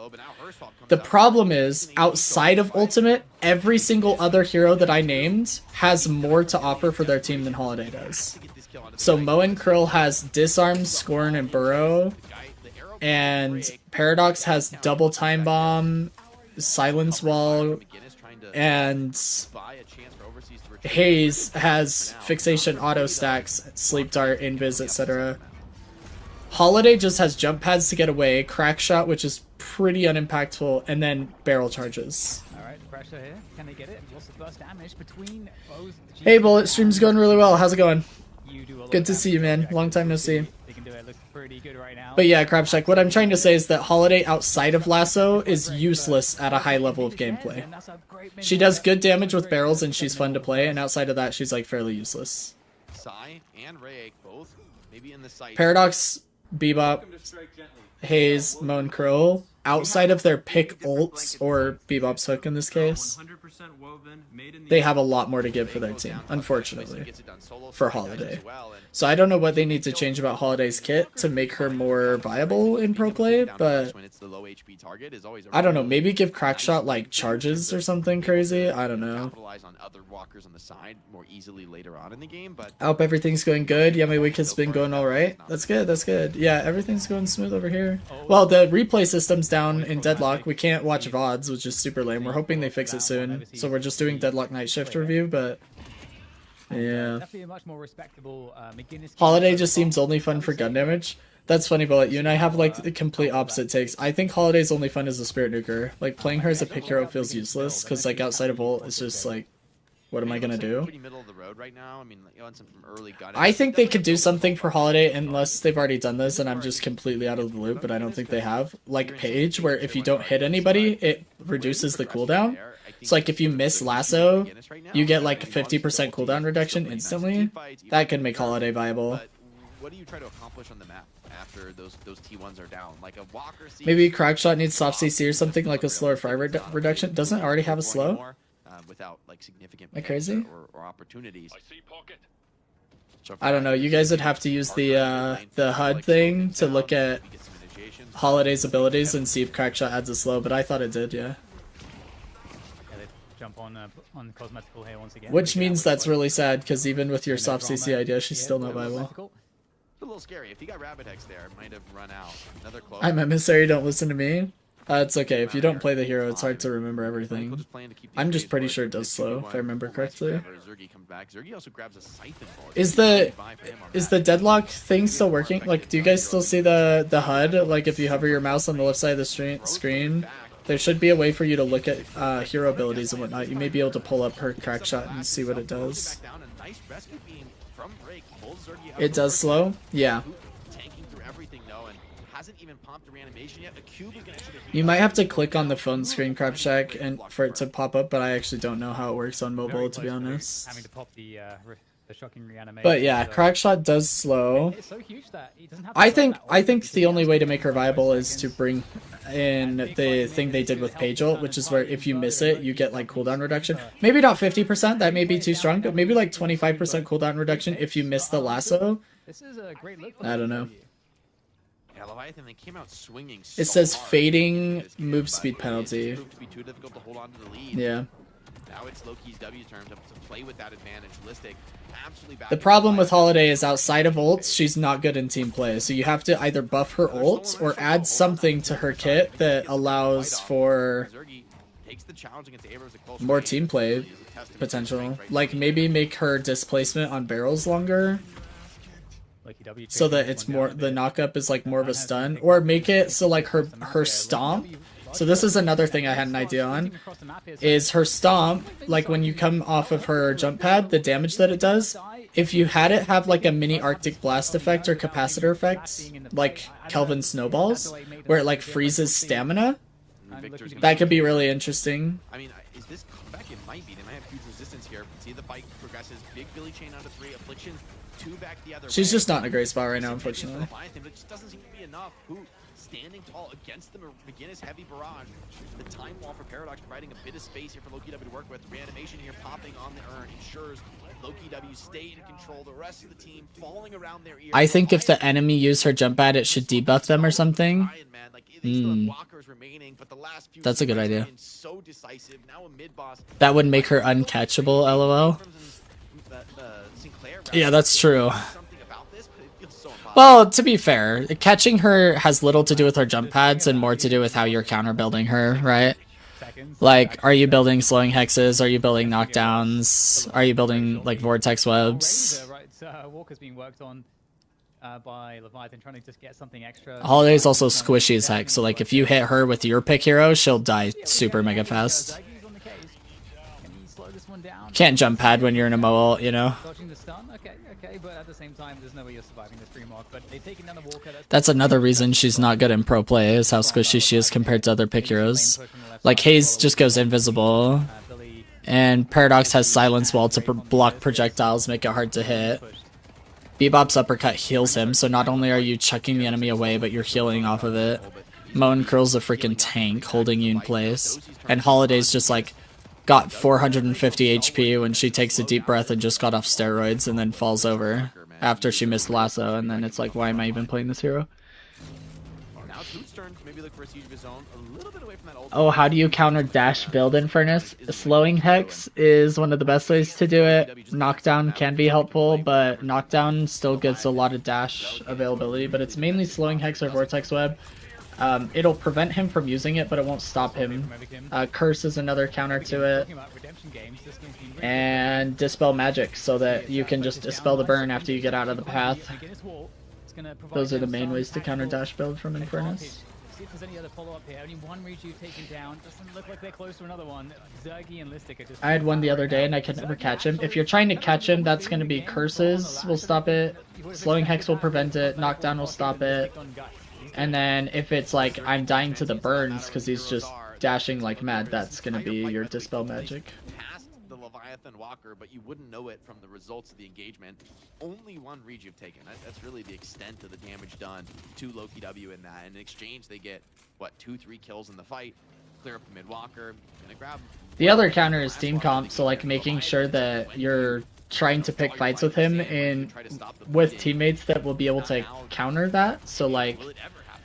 The problem is, outside of Ultimate, every single other hero that I named has more to offer for their team than Holiday does. So Mo and Krill has Disarm, Scorn, and Burrow, and Paradox has Double Time Bomb, Silence Wall, and Haze has Fixation Auto Stacks, Sleep Dart, Invis, etc. Holiday just has jump pads to get away, crack shot, which is pretty unimpactful, and then barrel charges. Alright, pressure here. Can they get it? What's the burst damage between both? Hey Bullet, stream's going really well. How's it going? You do a lot Good of to see you, damage. man. Long time no see. They can do it. Looks pretty good right now. But yeah, Crabshack, what I'm trying to say is that Holiday outside of Lasso is useless at a high level of gameplay. She does good damage with barrels and she's fun to play, and outside of that, she's like fairly useless. Paradox, Bebop, Haze, Mo and Krill, outside of their pick ults, or Bebop's hook in this case, they have a lot more to give for their team, unfortunately, for Holiday. So I don't know what they need to change about Holiday's kit to make her more viable in pro play, but I don't know, maybe give Crackshot like charges or something crazy, I don't know. I hope everything's going good. Yeah, my week has been going alright. That's good, that's good. Yeah, everything's going smooth over here. Well, the replay system's down in Deadlock. We can't watch VODs, which is super lame. We're hoping they fix it soon. So we're just doing Deadlock Night Shift review, but yeah. Holiday just seems only fun for gun damage. That's funny, Bullet. You and I have like the complete opposite takes. I think Holiday's only fun as a Spirit Nuker. Like playing her as a pick hero feels useless because like outside of ult, it's just like, what am I gonna do? I think they could do something for Holiday unless they've already done this and I'm just completely out of the loop, but I don't think they have. Like Paige, where if you don't hit anybody, it reduces the cooldown. So like if you miss Lasso, you get like a 50% cooldown reduction instantly. That could make Holiday viable. What do you try to accomplish on the map after those T1s are down? Like a Walker C, maybe Crackshot needs soft CC or something like a slower fire reduction. Doesn't it already have a slow? Without like significant am I crazy? Or opportunities. I don't know. You guys would have to use the HUD thing to look at Holiday's abilities and see if Crackshot adds a slow, but I thought it did, yeah. Jump on Cosmetical here once again. Which means that's really sad, because even with your soft CC idea, she's still not viable. It's a little scary. If you got Rabbit Hex there, it might have run out. Another close. I'm Emissary, don't listen to me. It's okay. If you don't play the hero, it's hard to remember everything. I'm just pretty sure it does slow, if I remember correctly. Is the Deadlock thing still working? Like, do you guys still see the HUD? Like, if you hover your mouse on the left side of the screen, there should be a way for you to look at hero abilities and whatnot. You may be able to pull up her Crackshot and see what it does. It does slow? Yeah. even popped the reanimation yet. A cube is gonna enter the You might have to click on the phone screen, Crab Shack, and for it to pop up, but I actually don't know how it works on Very mobile, to be close honest. having to pop the shocking reanimation. But yeah, so- Crackshot does slow. It's so huge that he doesn't have to I burn think that I ult think because the he only has way to to make her wait 5 viable is to seconds. bring in the thing they did with Page ult, which is where if you miss it, you get like cooldown reduction. Maybe not 50%, that may be too strong, but maybe like 25% cooldown reduction if you miss the lasso. This is a great look for I don't know. LKW. Yeah, Leviathan, they came out swinging. It so says hard fading this game, move but speed it penalty. just proved to be too difficult to hold on to the lead. Yeah. Now it's Loki's W turn to play with that advantage. Listic, absolutely back. The problem with Holiday is outside of ults, she's not good in team play. So you have to either buff her ult or add something to her kit that allows for Zergy takes the challenge against Abrams at close more range. team play Really is a testament to potential. strength right Like now. maybe make her displacement on barrels longer Loki W so that chasing it's this one more down a the bit. knockup is like more of a stun, or make it so like her stomp. So this is another thing I had an idea on, is her stomp, like when you come off of her jump pad, the damage that it does, if you had it have like a mini Arctic Blast effect or capacitor effect, like Kelvin Snowballs, where it like freezes stamina, Victor's that could be really interesting. I mean, is this comeback? It might be. They might have huge resistance here. See the fight progresses. Big Billy chain out of 3. Affliction 2 back the other She's way. just not in a great spot right now, This is unfortunately. Leviathan, but it just doesn't seem to be enough. Who standing tall against the McGinnis heavy barrage. The time wall for Paradox providing a bit of space here for Loki W to work with. Reanimation here popping on the urn ensures Loki W stay in control. The rest of the team falling around their ears. I think if the enemy use her jump pad, it should debuff them or something. That's a good idea. That would make her uncatchable, lol. Yeah, that's true. Well, to be fair, catching her has little to do with her jump pads and more to do with how you're counter building her, right? Like, are you building slowing hexes? Are you building knockdowns? Are you building like vortex webs? Walker's being worked on by Leviathan, trying to just get something extra. Holiday's also squishy as heck, so like if you hit her with your pick hero, she'll die super mega fast. Can't jump pad when you're in a Moa, you know? Dodging the stun, okay, but at the same time, there's no way you're surviving this free mark. But they've taken down the Walker. That's another reason she's not good in pro play, is how squishy she is compared to other pick heroes. Like, Haze just goes invisible, and Paradox has Silence Wall to block projectiles, make it hard to hit. Bebop's uppercut heals him, so not only are you chucking the enemy away, but you're healing off of it. Moan Curl's a freaking tank, holding you in place. And Holiday's just like, got 450 HP when she takes a deep breath and just got off steroids and then falls over after she missed lasso, and then it's like, why am I even playing this hero? Oh, how do you counter dash build Infernus? Slowing Hex is one of the best ways to do it. Knockdown can be helpful, but Knockdown still gets a lot of dash availability, but it's mainly Slowing Hex or Vortex Web. It'll prevent him from using it, but it won't stop him. Curse is another counter to it. And Dispel Magic, so that you can just dispel the burn after you get out of the path. Those are the main ways to counter dash build from Infernus. See if there's any other follow-up here. Only one rejuve taken down. Doesn't look like they're close to another one. Zergy and Listic are just... I had one the other day and I could never catch him. If you're trying to catch him, that's going to be Curses will stop it. Slowing Hex will prevent it. Knockdown will stop it. And then if it's like, I'm dying to the burns because he's just dashing like mad, that's going to be your Dispel Magic. Past the Leviathan Walker, but you wouldn't know it from the results of the engagement. Only one rejuve taken. That's really the extent of the damage done to Loki W in that. In exchange, they get, what, 2-3 kills in the fight. Clear up the mid Walker. Gonna grab The other counter is team comp, so like making sure that you're trying to pick fights with him and with teammates that will be able to counter that. So like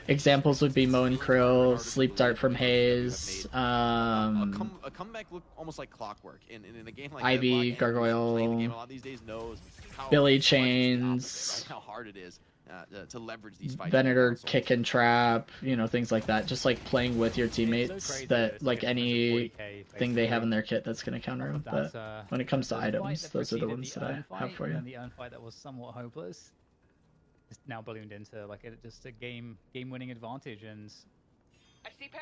examples would be Mo and Krill, Sleep Dart from Haze, a comeback look almost like clockwork in a game like Ivy, Deadlock. Gargoyle, Playing the game a lot these days knows how Billy much it's the Chains, opposite, right? How hard it is to leverage these fights. Venator, Kick and Trap, you know, things like that. Just like playing with your teammates, that like anything they have in their kit that's going to counter them. But when it comes to items, those are the ones that I have for you. The urn fight that was somewhat hopeless is now ballooned into like just a game-winning advantage. And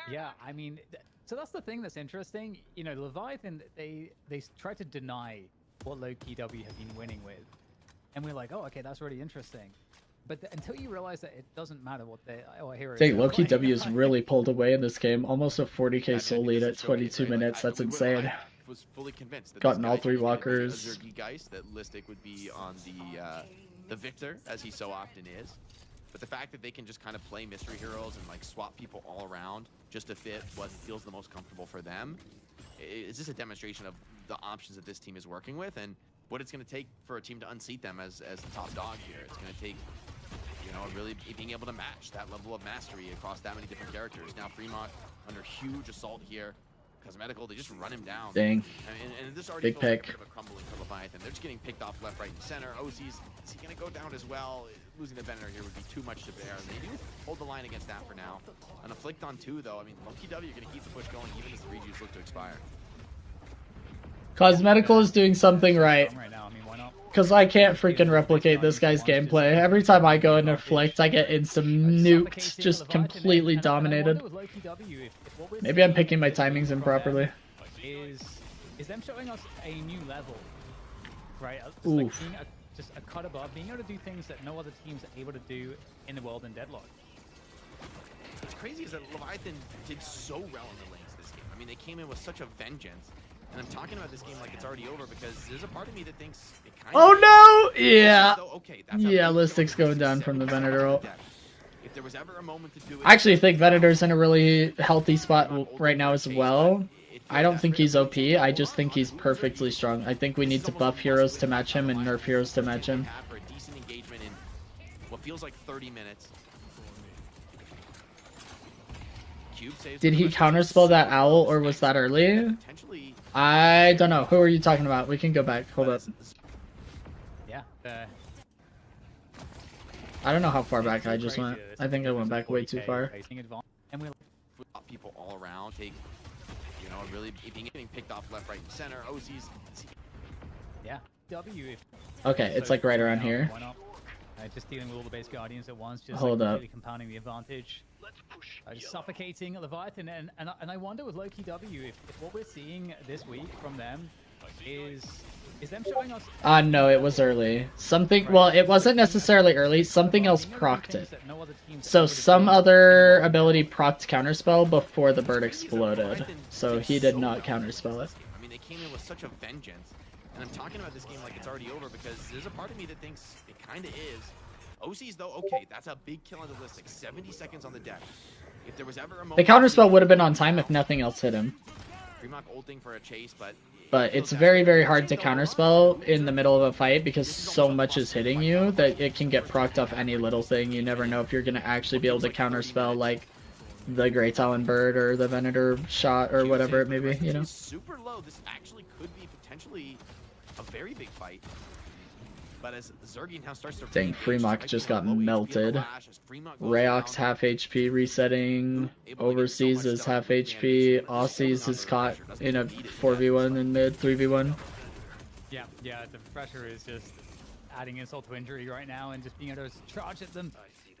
yeah, I mean, so that's the thing that's interesting. You know, Leviathan, they try to deny what low key W have been winning with, and we're like, oh, okay, that's really interesting. But until you realize that it doesn't matter what hero. Dang, Loki W is really pulled away in this game. Almost a 40k soul lead at 22 minutes. That's insane. I was fully convinced that Gotten this all guy 3 is gonna be a walkers. Zergy Geist, that Listic would be on the Victor, as he so often is. But the fact that they can just kind of play mystery heroes and like swap people all around just to fit what feels the most comfortable for them is just a demonstration of the options that this team is working with and what it's going to take for a team to unseat them as the top dog here. It's going to take, you know, really being able to match that level of mastery across that many different characters. Now Fremont under huge assault here. Cosmetical, they just run him down. Dang. And this already Big feels like pick. a bit of a crumbling for Leviathan. They're just getting picked off left, right, and center. OC's, is he going to go down as well? Losing the Venator here would be too much to bear. And they do hold the line against that for now. An Afflict on 2, though. I mean, Loki W going to keep the push going even as the rejuice look to expire. Cosmetical is doing something right. Right now, I mean, why not? Because I can't freaking replicate this guy's gameplay. Every time I go into Afflict, I get insta-nuked, just completely dominated. Maybe I'm picking my timings improperly. Is them showing us a new level, right? Just like Oof. being just a cut above, being able to do things that no other teams are able to do in the world in Deadlock. What's crazy is that Leviathan did so well in the lanes this game. I mean, they came in with such a vengeance. And I'm talking about this game like it's already over because there's a part of me that thinks it kind of... Oh no! Yeah. Okay, that's Yeah, how Listic's going down from the Venator ult. If there was ever a moment to do it, I actually think Venator's in a really healthy spot right now as well. I don't think he's OP, I just think he's perfectly strong. I think we need to buff heroes to match him and nerf heroes to match him. For a decent engagement in what feels like 30 minutes. Cube saves Did the he first counterspell that owl or was that early? potentially I don't know. Who are you talking about? We can go back. Hold up. Yeah. I don't know how far back I just went. I think I went back way too far. And we're people all around take, you know, really getting picked off left, right, and center. OC's yeah. W. Okay, it's like right around here. Why not? Just dealing with all the base guardians at once, just Hold like, up. completely compounding the advantage. Just suffocating Leviathan, and I wonder with Loki W if what we're seeing this week from them is them showing us. No, it was early. Something. Well, it wasn't necessarily early. Something else procced it. So some other ability procced counterspell before the bird exploded. So he did not counterspell it. I mean, they came in with such a vengeance. And I'm talking about this game like it's already over because there's a part of me that thinks it kind of is. OC's though, okay, that's a big kill on the list. Like 70 seconds on the deck. If there was ever a moment... The counterspell would have been on time if nothing else hit him. Fremont ulting for a chase, but But it's very, very hard to counterspell in the middle of a fight because so much is hitting you that it can get procced off any little thing. You never know if you're going to actually be able to counterspell like the Grey Talon Bird or the Venator shot or whatever it may be, you know? Super low. This actually could be potentially a very big fight. But as Zergy now starts to... Dang, Fremont just got melted. Rayok's half HP resetting. Overseas is half HP. Aussies is caught in a 4v1 in mid 3v1. Yeah, the pressure is just adding insult to injury right now and just being able to charge at them,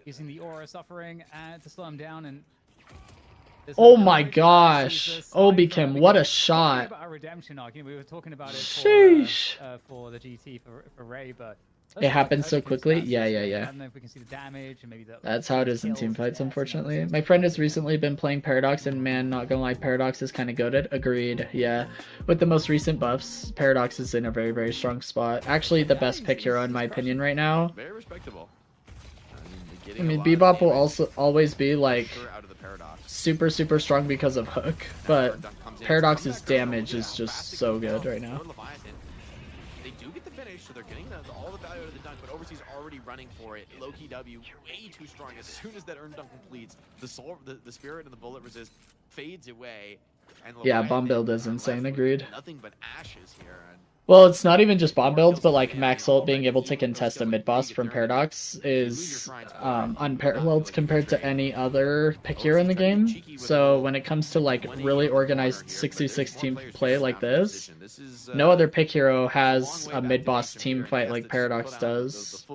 using the aura suffering and to slow them down. And oh my gosh, Obi-Kim, what a shot. About our redemption arc. We were talking about it for the GT for Ray, but it happened so quickly. Yeah. I don't know if we can see the damage and maybe that's how it is in team fights, unfortunately. My friend has recently been playing Paradox, and man, not gonna lie, Paradox is kind of goated. Agreed. Yeah, with the most recent buffs, Paradox is in a very, very strong spot. Actually, the best pick hero in my opinion right now. Very respectable. I mean, Bebop will also always be like Out of the Paradox. super, super strong because of Hook, but Paradox's damage is just so good right now. They do get the finish, so they're getting all the value out of the dunk, but Overseas already running for it. Loki W, way too strong. As soon as that earn dunk completes, the spirit and the bullet resist fades away. And Yeah, Leviathan bomb build is are insane, left with agreed. Nothing but ashes here. And Well, it's not even just bomb builds, but like Max Ult being able to contest a mid boss from Paradox is unparalleled compared to any other pick hero in the game. So when it comes to like really organized 6v6 team play like this, no other pick hero has a mid boss team fight like Paradox does.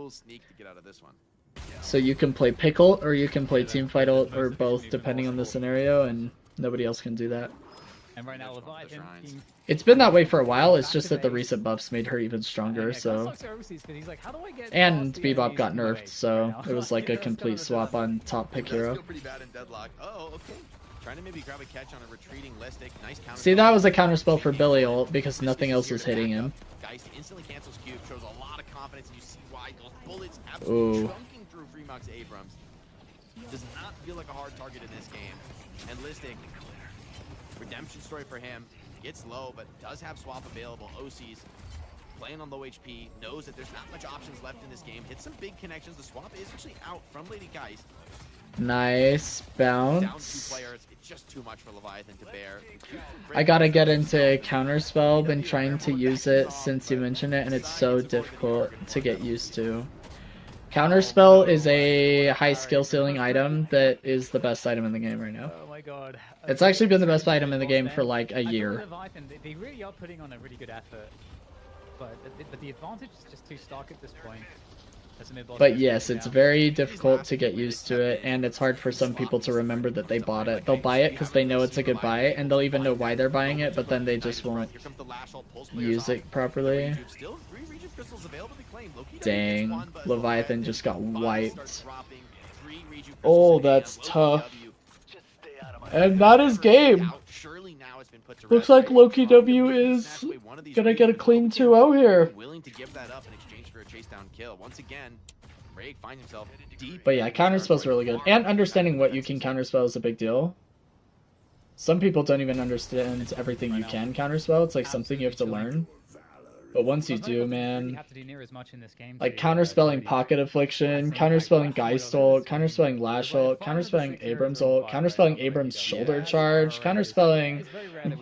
So you can play pick ult or you can play team fight ult or both depending on the scenario, and nobody else can do that. And right now, That's one of the Leviathan shrines. being It's been that way for a while. It's just that the recent buffs made her even stronger. So, and Bebop got nerfed, so it was like a complete swap on top pick It does hero. feel pretty bad in Deadlock. Oh, okay. Trying to maybe grab a catch on a retreating Listic. Nice counter. See, that was a counterspell for Billy ult because nothing else was hitting him. Geist instantly cancels Cube, shows a lot of confidence, and you see why those bullets absolutely Ooh. chunking through Freemox Abrams. Does not feel like a hard target in this game. And Listic, redemption story for him. Gets low, but does have swap available. OC's playing on low HP, knows that there's not much options left in this game. Hits some big connections. The swap is actually out from Lady Geist. Nice Down 2 bounce. players. It's just too much for Leviathan to bear. I gotta get into counterspell. Been trying to use it since you mentioned it, and it's so difficult to get used to. Counterspell is a high skill ceiling item that is the best item in the game right now. Oh my god. It's actually been the best item in the game for like a year. Leviathan, they really are putting on a really good effort. But the advantage is just too stark at this point. As a mid-boss But player yes, right it's now. very difficult to get used to it, and it's hard for some people to remember that they bought it. They'll buy it because they know it's a good buy, and they'll even know why they're buying it, but then they just won't Here comes the lash ult, pulls players use off. it properly. Still 3 region crystals available to claim. Loki gets Dang, one, but Leviathan just got Bobby wiped. starts dropping 3 region Oh, crystals that's in hand. tough. Loki And that is game. out. Surely now it's been put to Looks rest. like Loki Probably W can is snatch away one of these gonna get a regions, clean Loki 2-0 here. willing to give that up in exchange for a chase down kill. Once again, Rake finds himself deep. But yeah, counterspell's really good. And understanding what you can counterspell is a big deal. Some people don't even understand everything you can counterspell. It's like something you have to learn. But once you do, man, have to do near as much in this game like to, counterspelling really- Pocket Affliction, counterspelling Geist ult, counterspelling Lash ult, counterspelling Abrams ult, counterspelling Abrams Shoulder Charge, counterspelling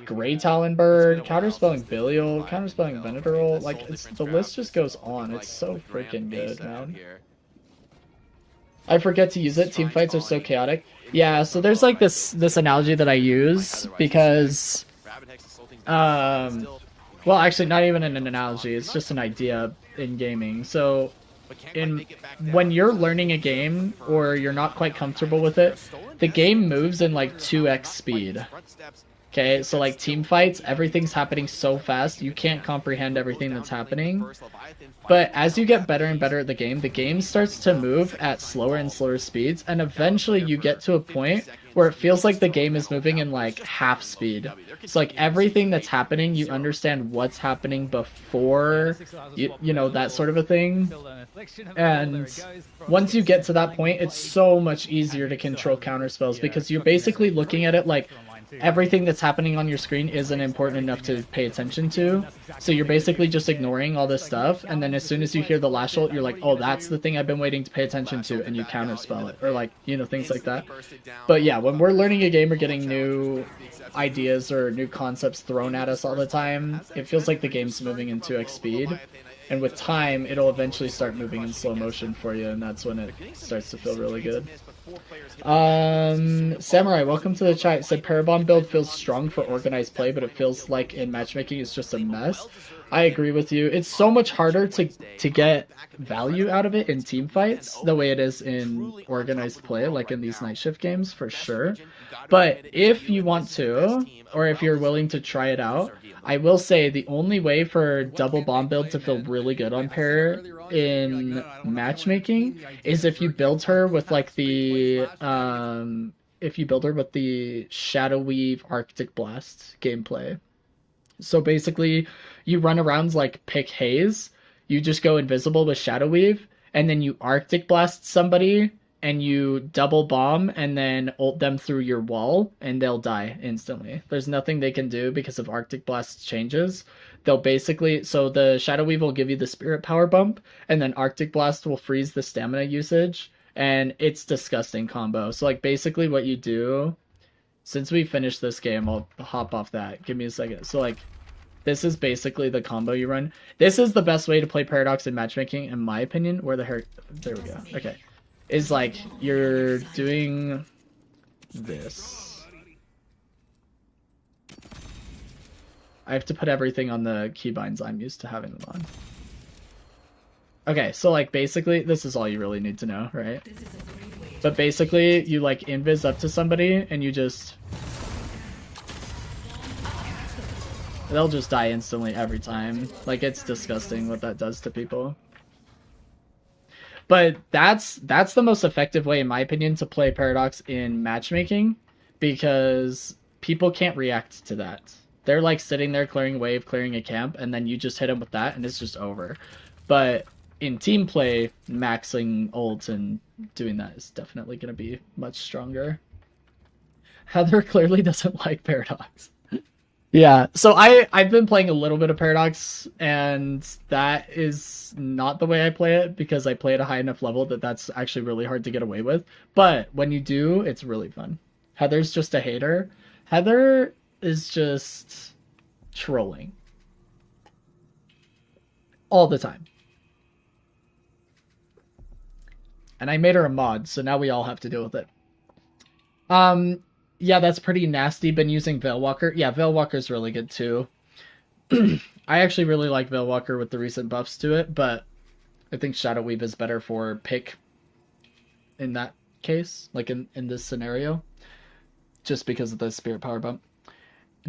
Grey Talonbird, counterspelling Billy ult, counterspelling Venator ult. Like, it's, the list just goes on. It's so freaking good, man. I forget to use it. Team fights are so chaotic. Yeah, so there's like this analogy that I use because well, actually not even an analogy, it's just an idea in gaming. So when you're learning a game or you're not quite comfortable with it, the game moves in like 2x speed. Okay, so like team fights, everything's happening so fast, you can't comprehend everything that's happening. But as you get better and better at the game starts to move at slower and slower speeds, and eventually you get to a point where it feels like the game is moving in like half speed. So like everything that's happening, you understand what's happening before, you know, that sort of a thing. And once you get to that point, it's so much easier to control counterspells because you're basically looking at it like everything that's happening on your screen isn't important enough to pay attention to. So you're basically just ignoring all this stuff, and then as soon as you hear the lash ult, you're like, oh, that's the thing I've been waiting to pay attention to, and you counterspell it, or like, you know, things like that. But yeah, when we're learning a game or getting new ideas or new concepts thrown at us all the time, it feels like the game's moving in 2x speed. And with time, it'll eventually start moving in slow motion for you, and that's when it starts to feel really good. Samurai, welcome to the chat. Said Parabomb build feels strong for organized play, but it feels like in matchmaking it's just a mess. I agree with you. It's so much harder to get value out of it in team fights the way it is in organized play, like in these night shift games, for sure. But if you want to, or if you're willing to try it out, I will say the only way for double bomb build to feel really good on pair in matchmaking is if you build her with like the Shadow Weave Arctic Blast gameplay. So basically you run around like Pick Haze, you just go invisible with Shadow Weave, and then you Arctic Blast somebody and you double bomb and then ult them through your wall and they'll die instantly. There's nothing they can do because of Arctic Blast's changes. They'll basically, so the Shadow Weave will give you the spirit power bump, and then Arctic Blast will freeze the stamina usage, and it's disgusting combo. So like basically what you do, since we finished this game, I'll hop off that. Give me a second. So like this is basically the combo you run. This is the best way to play Paradox in matchmaking, in my opinion. Where the heck? There we go. Okay. Is like you're doing this. I have to put everything on the keybinds I'm used to having them on. Okay, so like basically this is all you really need to know, right? But basically you like invis up to somebody and you just They'll just die instantly every time. Like, it's disgusting what that does to people. But that's the most effective way, in my opinion, to play Paradox in matchmaking, because people can't react to that. They're like sitting there clearing wave, clearing a camp, and then you just hit them with that, and it's just over. But in team play, maxing ult and doing that is definitely going to be much stronger. Heather clearly doesn't like Paradox. Yeah, so I've been playing a little bit of Paradox, and that is not the way I play it, because I play at a high enough level that that's actually really hard to get away with. But when you do, it's really fun. Heather's just a hater. Heather is just trolling. All the time. And I made her a mod, so now we all have to deal with it. Yeah, that's pretty nasty. Been using Veilwalker. Yeah, Veilwalker's really good too. I actually really like Veilwalker with the recent buffs to it, but I think Shadow Weave is better for pick in that case, like in this scenario, just because of the Spirit Power bump.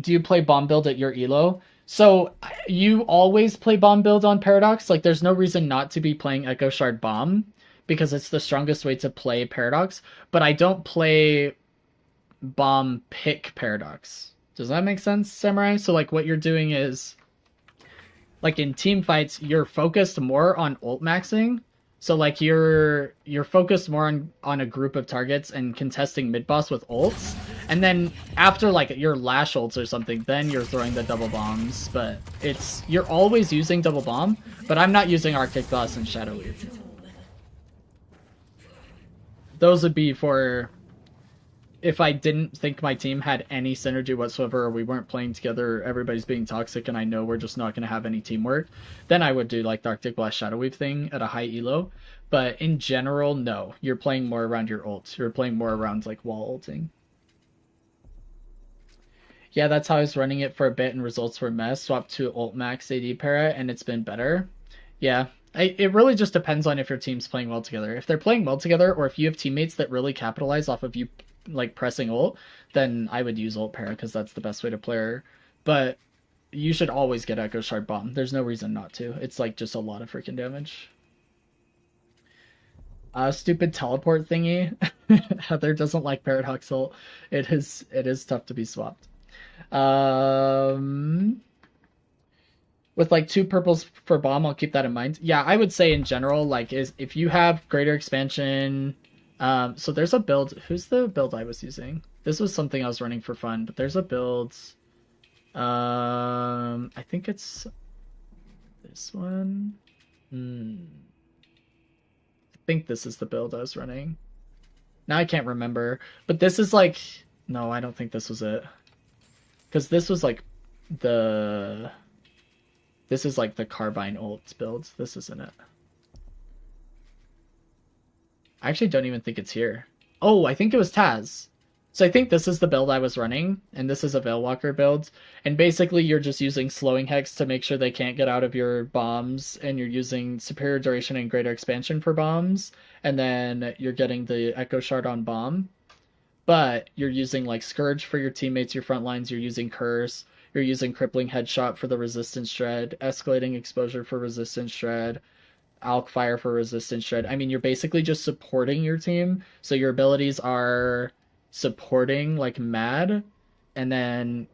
Do you play bomb build at your elo? So you always play bomb build on Paradox. Like, there's no reason not to be playing Echo Shard bomb, because it's the strongest way to play Paradox. But I don't play bomb pick Paradox. Does that make sense, Samurai? So like what you're doing is, like in team fights, you're focused more on ult maxing. So like you're focused more on a group of targets and contesting mid boss with ults. And then after like your lash ults or something, then you're throwing the double bombs. But you're always using double bomb, but I'm not using Arctic Blast and Shadow Weave. Those would be for if I didn't think my team had any synergy whatsoever, or we weren't playing together, everybody's being toxic, and I know we're just not going to have any teamwork, then I would do like the Arctic Blast Shadow Weave thing at a high elo. But in general, no. You're playing more around your ult. You're playing more around like wall ulting. Yeah, that's how I was running it for a bit, and results were mess. Swapped to ult max AD para, and it's been better. Yeah. It really just depends on if your team's playing well together. If they're playing well together, or if you have teammates that really capitalize off of you like pressing ult, then I would use ult para, because that's the best way to play her. But you should always get Echo Shard bomb. There's no reason not to. It's like just a lot of freaking damage. Stupid teleport thingy. Heather doesn't like Paradox ult. It is tough to be swapped. With like 2 purples for bomb, I'll keep that in mind. Yeah, I would say in general, like, if you have greater expansion. So there's a build. Who's the build I was using? This was something I was running for fun, but there's a build. I think it's this one. I think this is the build I was running. Now I can't remember, but this is like, no, I don't think this was it. Because this was like this is like the Carbine ult build. This isn't it. I actually don't even think it's here. Oh, I think it was Taz. So I think this is the build I was running, and this is a Veilwalker build. And basically you're just using slowing hex to make sure they can't get out of your bombs, and you're using superior duration and greater expansion for bombs, and then you're getting the Echo Shard on bomb. But you're using like Scourge for your teammates, your front lines, you're using Curse, you're using Crippling Headshot for the Resistance Shred, Escalating Exposure for Resistance Shred, Alk Fire for Resistance Shred. I mean, you're basically just supporting your team. So your abilities are supporting like mad, and then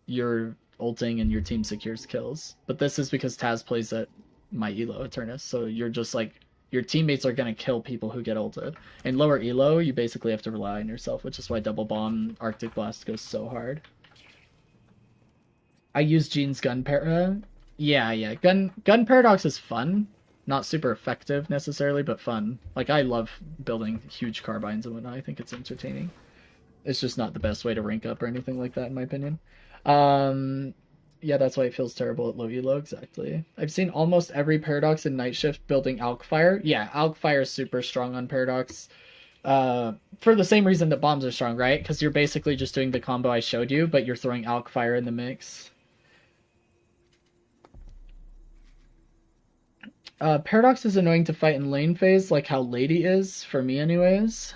you're ulting and your team secures kills. But this is because Taz plays at my elo Eternus. So you're just like, your teammates are going to kill people who get ulted. In lower elo, you basically have to rely on yourself, which is why Double Bomb Arctic Blast goes so hard. I use Jean's gun para. Yeah. Gun Paradox is fun. Not super effective necessarily, but fun. Like, I love building huge carbines and whatnot. I think it's entertaining. It's just not the best way to rank up or anything like that, in my opinion. Yeah, that's why it feels terrible at low elo, exactly. I've seen almost every Paradox in Night Shift building Alk Fire. Yeah, Alk Fire is super strong on Paradox. For the same reason that bombs are strong, right? Because you're basically just doing the combo I showed you, but you're throwing Alk Fire in the mix. Paradox is annoying to fight in lane phase, like how Lady is, for me anyways.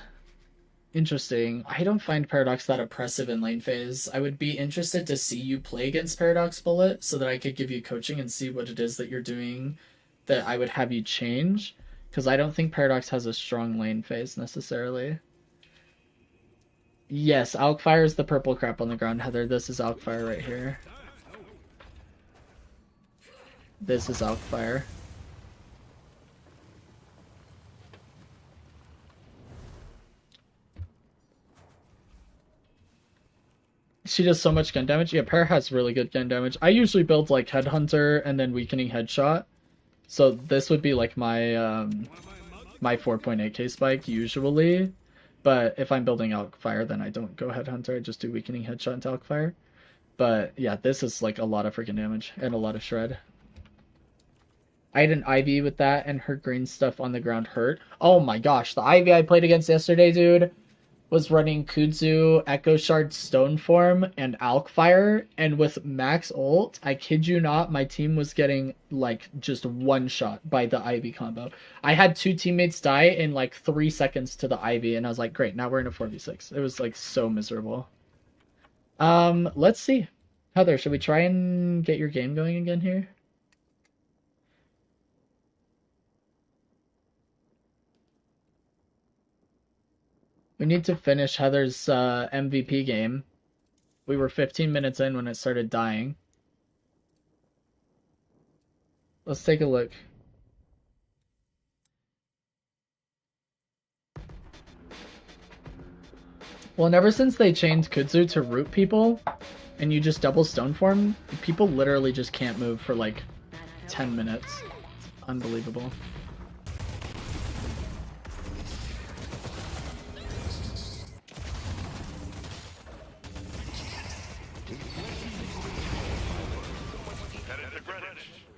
Interesting. I don't find Paradox that oppressive in lane phase. I would be interested to see you play against Paradox Bullet so that I could give you coaching and see what it is that you're doing that I would have you change. Because I don't think Paradox has a strong lane phase necessarily. Yes, Alkfire is the purple crap on the ground, Heather. This is Alkfire right here. This is Alkfire. She does so much gun damage. Yeah, Para has really good gun damage. I usually build like Headhunter and then Weakening Headshot. So this would be like my my 4.8k spike usually. But if I'm building Alkfire, then I don't go Headhunter. I just do Weakening Headshot into Alkfire. But yeah, this is like a lot of freaking damage and a lot of shred. I had an Ivy with that and her green stuff on the ground hurt. Oh my gosh, the Ivy I played against yesterday, dude, was running Kudzu, Echo Shard, Stone Form, and Alkfire, and with max ult, I kid you not, my team was getting like just one shot by the Ivy combo. I had 2 teammates die in like 3 seconds to the Ivy, and I was like, great, now we're in a 4v6. It was like so miserable. Let's see. Heather, should we try and get your game going again here? We need to finish Heather's MVP game. We were 15 minutes in when it started dying. Let's take a look. Well, and ever since they changed Kudzu to root people, and you just double stone form, people literally just can't move for like 10 minutes. It's unbelievable.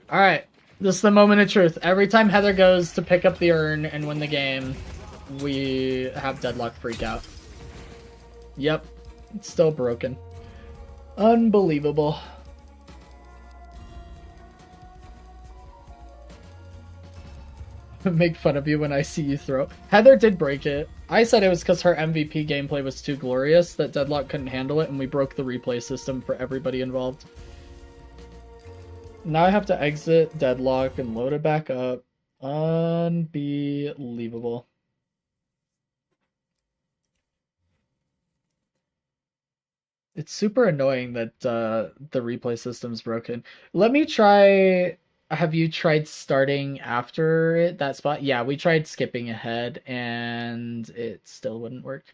Alright, this is the moment of truth. Every time Heather goes to pick up the urn and win the game, we have Deadlock freak out. Yep, it's still broken. Unbelievable. Make fun of you when I see you throw. Heather did break it. I said it was because her MVP gameplay was too glorious that Deadlock couldn't handle it, and we broke the replay system for everybody involved. Now I have to exit Deadlock and load it back up. Unbelievable. It's super annoying that the replay system's broken. Let me try... Have you tried starting after it, that spot? Yeah, we tried skipping ahead and it still wouldn't work.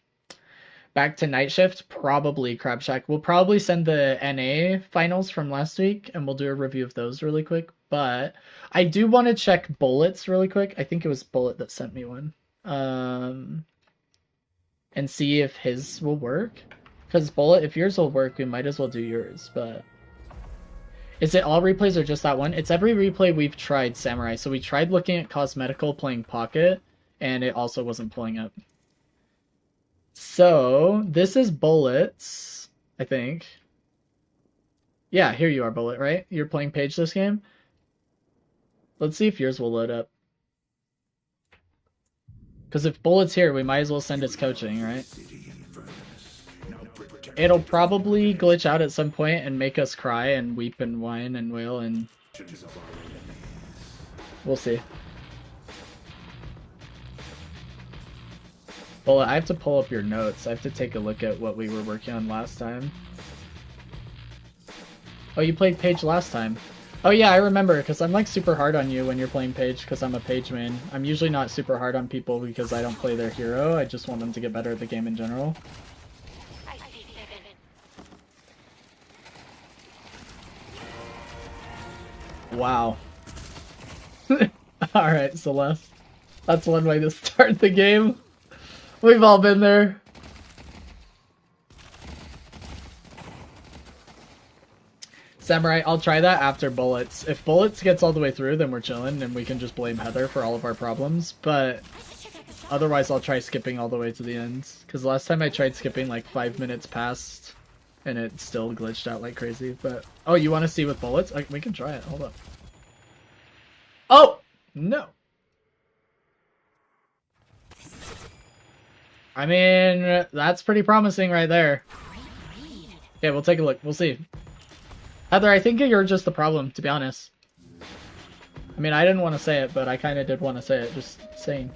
Back to night shift, probably Crab Shack. We'll probably send the NA finals from last week and we'll do a review of those really quick. But I do want to check Bullets really quick. I think it was Bullet that sent me one. And see if his will work. Because Bullet, if yours will work, we might as well do yours, but... Is it all replays or just that one? It's every replay we've tried, Samurai. So we tried looking at Cosmetical playing Pocket, and it also wasn't pulling up. So, this is Bullets, I think. Yeah, here you are, Bullet, right? You're playing Page this game? Let's see if yours will load up. Because if Bullet's here, we might as well send its coaching, right? It'll probably glitch out at some point and make us cry and weep and whine and wail, and we'll see. Bullet, I have to pull up your notes. I have to take a look at what we were working on last time. Oh, you played Page last time. Oh yeah, I remember, because I'm like super hard on you when you're playing Page, because I'm a Page main. I'm usually not super hard on people because I don't play their hero. I just want them to get better at the game in general. Wow. Alright, Celeste. That's one way to start the game. We've all been there. Samurai, I'll try that after Bullets. If Bullets gets all the way through, then we're chilling and we can just blame Heather for all of our problems. But otherwise, I'll try skipping all the way to the end. Because last time I tried skipping like 5 minutes past and it still glitched out like crazy. But oh, you want to see with Bullets? We can try it. Hold up. Oh! No. I mean, that's pretty promising right there. Okay, we'll take a look. We'll see. Heather, I think you're just the problem, to be honest. I mean, I didn't want to say it, but I kind of did want to say it. Just saying.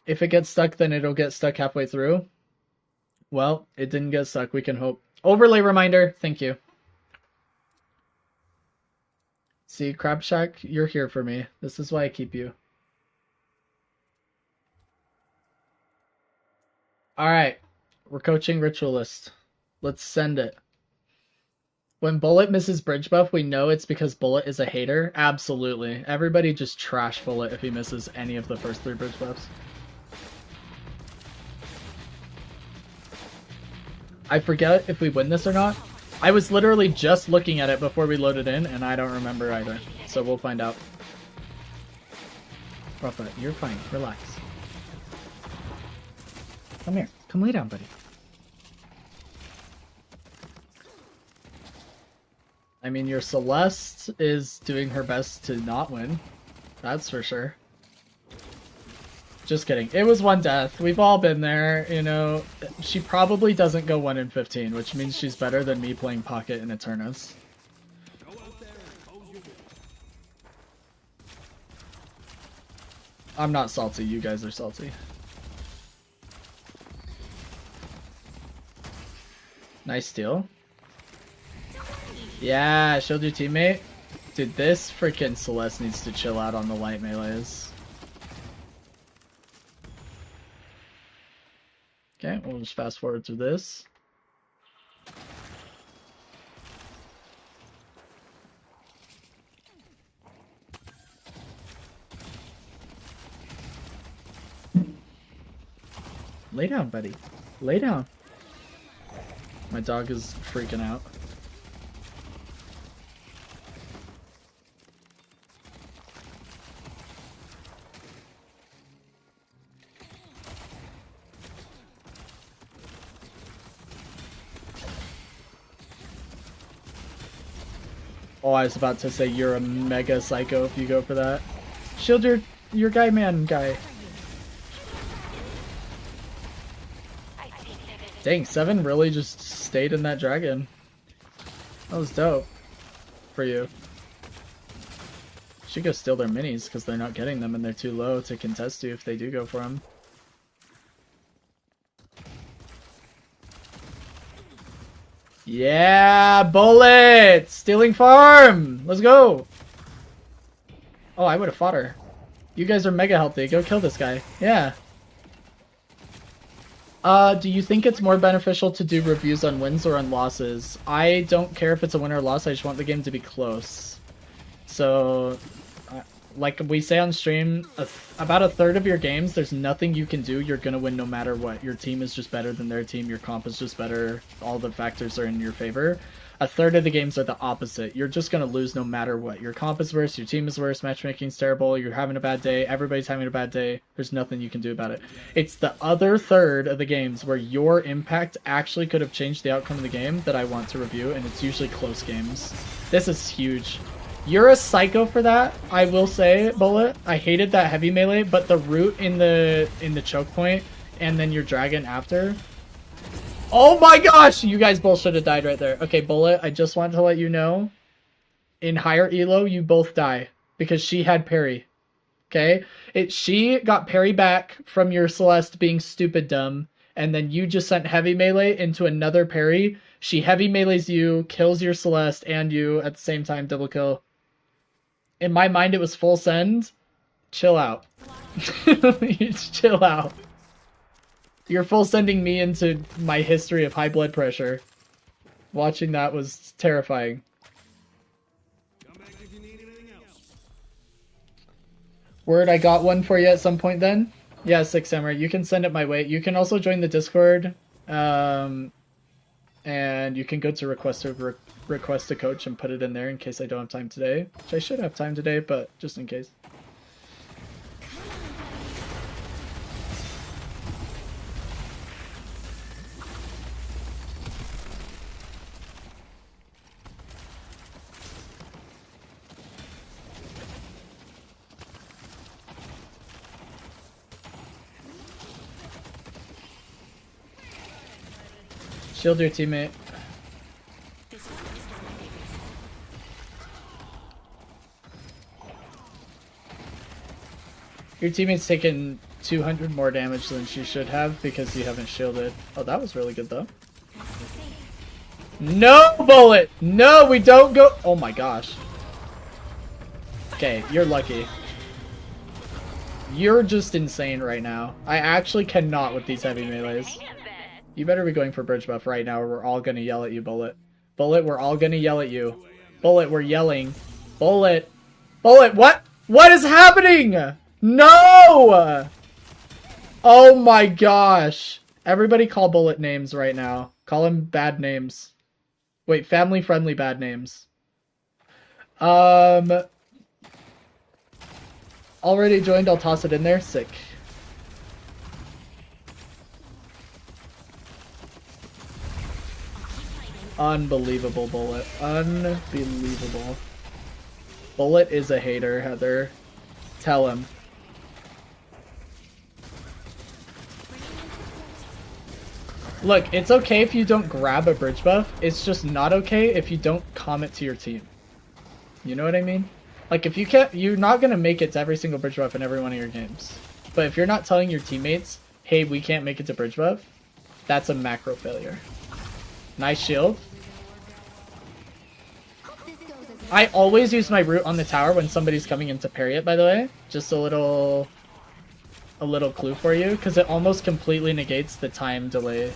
If it gets stuck, then it'll get stuck halfway through. Well, it didn't get stuck. We can hope. Overlay reminder. Thank you. See, Crab Shack, you're here for me. This is why I keep you. Alright. We're coaching Ritualist. Let's send it. When Bullet misses Bridge Buff, we know it's because Bullet is a hater. Absolutely. Everybody just trash Bullet if he misses any of the first 3 Bridge Buffs. I forget if we win this or not. I was literally just looking at it before we loaded in, and I don't remember either. So we'll find out. Rafa, you're fine. Relax. Come here. Come lay down, buddy. I mean, your Celeste is doing her best to not win. That's for sure. Just kidding. It was 1 death. We've all been there, you know. She probably doesn't go 1 in 15, which means she's better than me playing Pocket and Eternus. I'm not salty. You guys are salty. Nice steal. Yeah, shield your teammate. Dude, this freaking Celeste needs to chill out on the light melees. Okay, we'll just fast forward through this. Lay down, buddy. Lay down. My dog is freaking out. Oh, I was about to say you're a mega psycho if you go for that. Shield your guy man guy. Dang, 7 really just stayed in that dragon. That was dope. For you. Should go steal their minis because they're not getting them and they're too low to contest you if they do go for them. Yeah, Bullet! Stealing farm! Let's go! Oh, I would have fought her. You guys are mega healthy. Go kill this guy. Yeah. Do you think it's more beneficial to do reviews on wins or on losses? I don't care if it's a win or a loss. I just want the game to be close. So, like we say on stream, about a third of your games, there's nothing you can do. You're going to win no matter what. Your team is just better than their team. Your comp is just better. All the factors are in your favor. A third of the games are the opposite. You're just going to lose no matter what. Your comp is worse. Your team is worse. Matchmaking's terrible. You're having a bad day. Everybody's having a bad day. There's nothing you can do about it. It's the other third of the games where your impact actually could have changed the outcome of the game that I want to review, and it's usually close games. This is huge. You're a psycho for that, I will say, Bullet. I hated that heavy melee, but the root in the choke point and then your dragon after. Oh my gosh! You guys both should have died right there. Okay, Bullet, I just wanted to let you know. In higher elo, you both die. Because she had parry. Okay? She got parry back from your Celeste being stupid dumb. And then you just sent heavy melee into another parry. She heavy melees you, kills your Celeste and you at the same time, double kill. In my mind, it was full send. Chill out. Chill out. You're full sending me into my history of high blood pressure. Watching that was terrifying. Word, I got one for you at some point then. Yeah, Six Samurai, you can send it my way. You can also join the Discord. And you can go to request a coach and put it in there in case I don't have time today. Which I should have time today, but just in case. Shield your teammate. Your teammate's taken 200 more damage than she should have because you haven't shielded. Oh, that was really good though. No, Bullet! No, we don't go. Oh my gosh. Okay, you're lucky. You're just insane right now. I actually cannot with these heavy melees. You better be going for bridge buff right now or we're all gonna yell at you, Bullet. Bullet, we're all gonna yell at you. Bullet, we're yelling. Bullet. Bullet, what? What is happening? No! Oh my gosh. Everybody call Bullet names right now. Call him bad names. Wait, family-friendly bad names. Already joined, I'll toss it in there. Sick. Unbelievable, Bullet. Unbelievable. Bullet is a hater, Heather. Tell him. Look, it's okay if you don't grab a bridge buff. It's just not okay if you don't comment to your team. You know what I mean? Like, if you can't, you're not gonna make it to every single bridge buff in every one of your games. But if you're not telling your teammates, hey, we can't make it to bridge buff, that's a macro failure. Nice shield. I always use my root on the tower when somebody's coming in to parry it, by the way. Just a little clue for you, because it almost completely negates the time delay.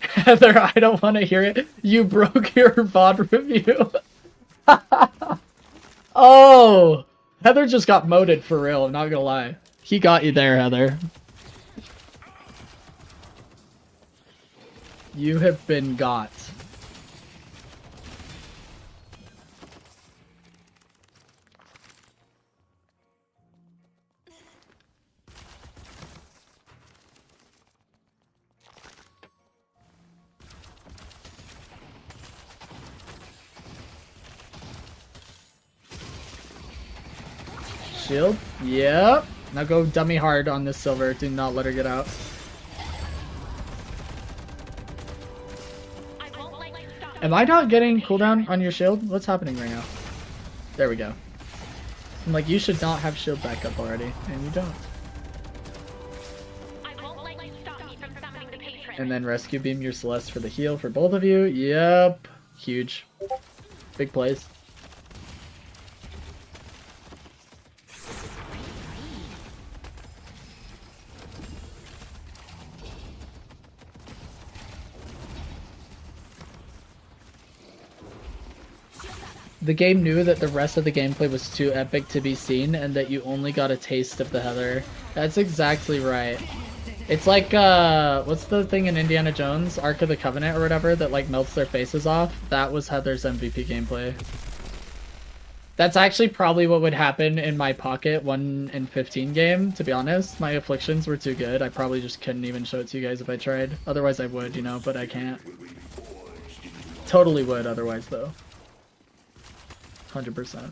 Heather, I don't want to hear it. You broke your VOD review. Oh! Heather just got moted for real, I'm not gonna lie. He got you there, Heather. You have been got. Shield? Yep. Now go dummy hard on this silver. Do not let her get out. Am I not getting cooldown on your shield? What's happening right now? There we go. I'm like, you should not have shield backup already, and you don't. And then rescue beam your Celeste for the heal for both of you. Yep. Huge. Big plays. The game knew that the rest of the gameplay was too epic to be seen and that you only got a taste of the Heather. That's exactly right. It's like, what's the thing in Indiana Jones? Ark of the Covenant or whatever that like melts their faces off? That was Heather's MVP gameplay. That's actually probably what would happen in my Pocket 1 in 15 game, to be honest. My afflictions were too good. I probably just couldn't even show it to you guys if I tried. Otherwise I would, you know, but I can't. Totally would otherwise though. 100%.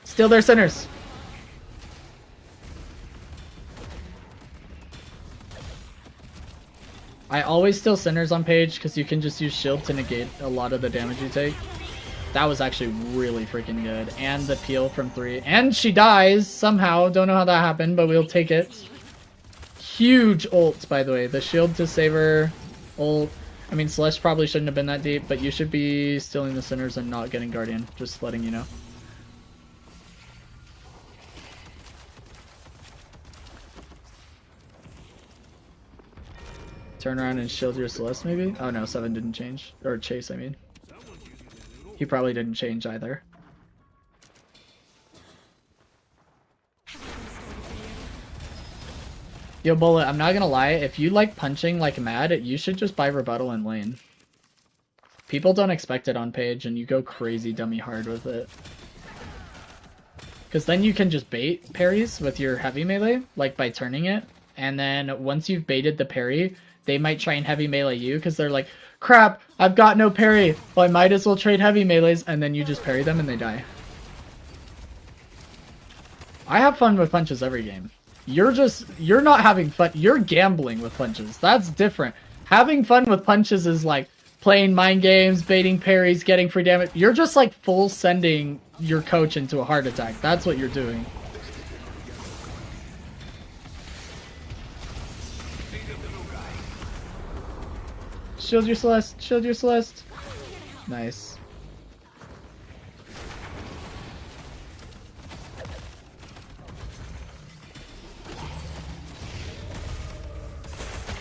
Steal their centers. I always steal centers on page because you can just use shield to negate a lot of the damage you take. That was actually really freaking good. And the peel from 3. And she dies somehow. Don't know how that happened, but we'll take it. Huge ult, by the way. The shield to save her ult. I mean, Celeste probably shouldn't have been that deep, but you should be stealing the centers and not getting Guardian. Just letting you know. Turn around and shield your Celeste, maybe? Oh no, 7 didn't change. Or Chase, I mean. He probably didn't change either. Yo, Bullet, I'm not gonna lie, if you like punching like mad, you should just buy rebuttal in lane. People don't expect it on page, and you go crazy dummy hard with it. Because then you can just bait parries with your heavy melee, like by turning it. And then once you've baited the parry, they might try and heavy melee you, because they're like, crap, I've got no parry, well I might as well trade heavy melees, and then you just parry them and they die. I have fun with punches every game. You're not having fun. You're gambling with punches. That's different. Having fun with punches is like playing mind games, baiting parries, getting free damage. You're just like full sending your coach into a heart attack. That's what you're doing. Shield your Celeste. Shield your Celeste. Nice.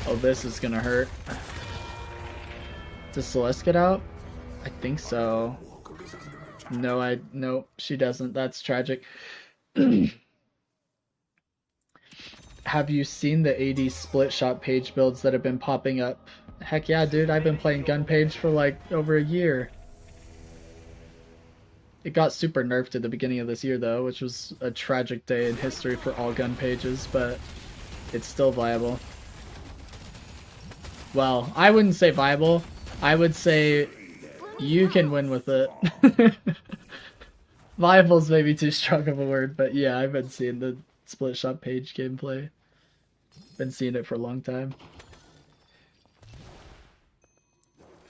Oh, this is gonna hurt. Does Celeste get out? I think so. No, she doesn't. That's tragic. Have you seen the AD split shot page builds that have been popping up? Heck yeah, dude. I've been playing gun page for like over a year. It got super nerfed at the beginning of this year though, which was a tragic day in history for all gun pages, but it's still viable. Well, I wouldn't say viable. I would say you can win with it. Viable's maybe too strong of a word, but yeah, I've been seeing the split shot page gameplay. Been seeing it for a long time.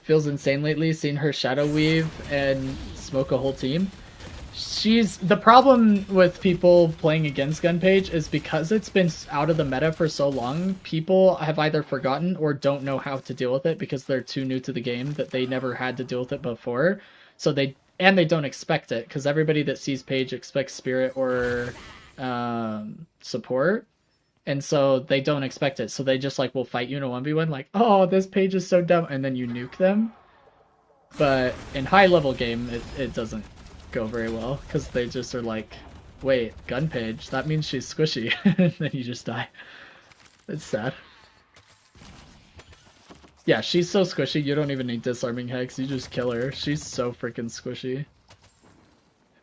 Feels insane lately seeing her shadow weave and smoke a whole team. The problem with people playing against Gunpage is because it's been out of the meta for so long, people have either forgotten or don't know how to deal with it because they're too new to the game that they never had to deal with it before. So they don't expect it because everybody that sees Page expects Spirit or support. And so they don't expect it. So they just like will fight you in a 1v1 like, oh, this Page is so dumb. And then you nuke them. But in high level game, it doesn't go very well because they just are like, wait, gun Page, that means she's squishy. And then you just die. It's sad. Yeah, she's so squishy you don't even need disarming hex, you just kill her. She's so freaking squishy.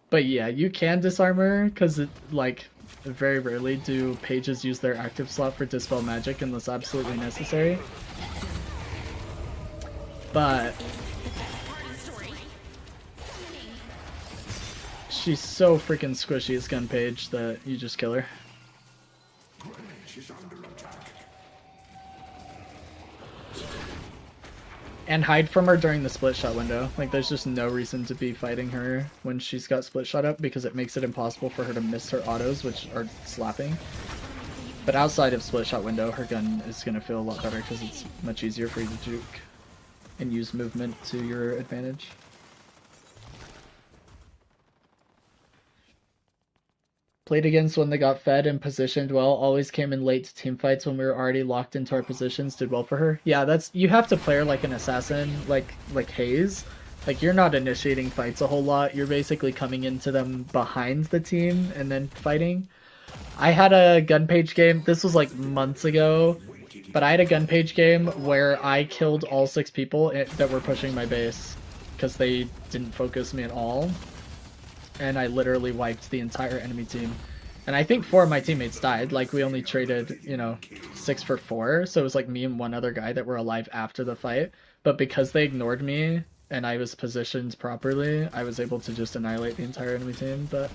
But yeah, you can disarm her because it like very rarely do pages use their active slot for dispel magic unless absolutely necessary. But she's so freaking squishy as gun Page that you just kill her. And hide from her during the split shot window. Like there's just no reason to be fighting her when she's got split shot up because it makes it impossible for her to miss her autos, which are slapping. But outside of split shot window, her gun is going to feel a lot better because it's much easier for you to juke and use movement to your advantage. Played against when they got fed and positioned well, always came in late to team fights when we were already locked into our positions, did well for her. Yeah, that's, you have to play her like an assassin, like Haze. Like you're not initiating fights a whole lot, you're basically coming into them behind the team and then fighting. I had a Gunpage game, this was like months ago, but I had a Gunpage game where I killed all 6 people that were pushing my base because they didn't focus me at all. And I literally wiped the entire enemy team. And I think 4 of my teammates died. Like, we only traded, 6 for 4. So it was like me and one other guy that were alive after the fight. But because they ignored me and I was positioned properly, I was able to just annihilate the entire enemy team. But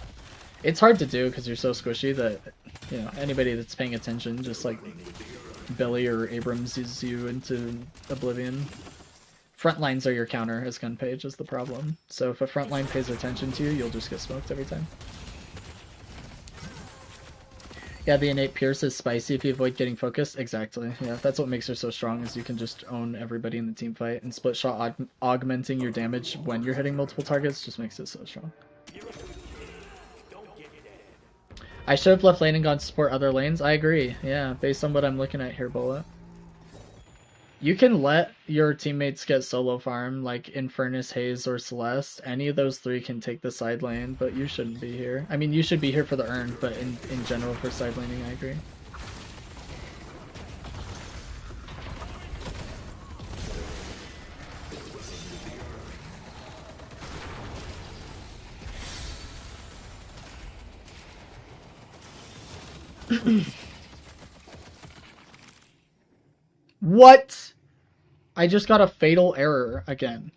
it's hard to do because you're so squishy that, anybody that's paying attention, just like Billy or Abrams uses you into oblivion. Front lines are your counter as Gunpage is the problem. So if a front line pays attention to you, you'll just get smoked every time. Yeah, the innate Pierce is spicy if you avoid getting focused. Exactly. Yeah, that's what makes her so strong is you can just own everybody in the team fight. And split shot augmenting your damage when you're hitting multiple targets just makes it so strong. I should have left lane and gone to support other lanes. I agree. Yeah, based on what I'm looking at here, Bola. You can let your teammates get solo farm, like Infernus, Haze, or Celeste. Any of those 3 can take the side lane, but you shouldn't be here. I mean, you should be here for the earn, but in general for side laning, I agree. What? I just got a fatal error again.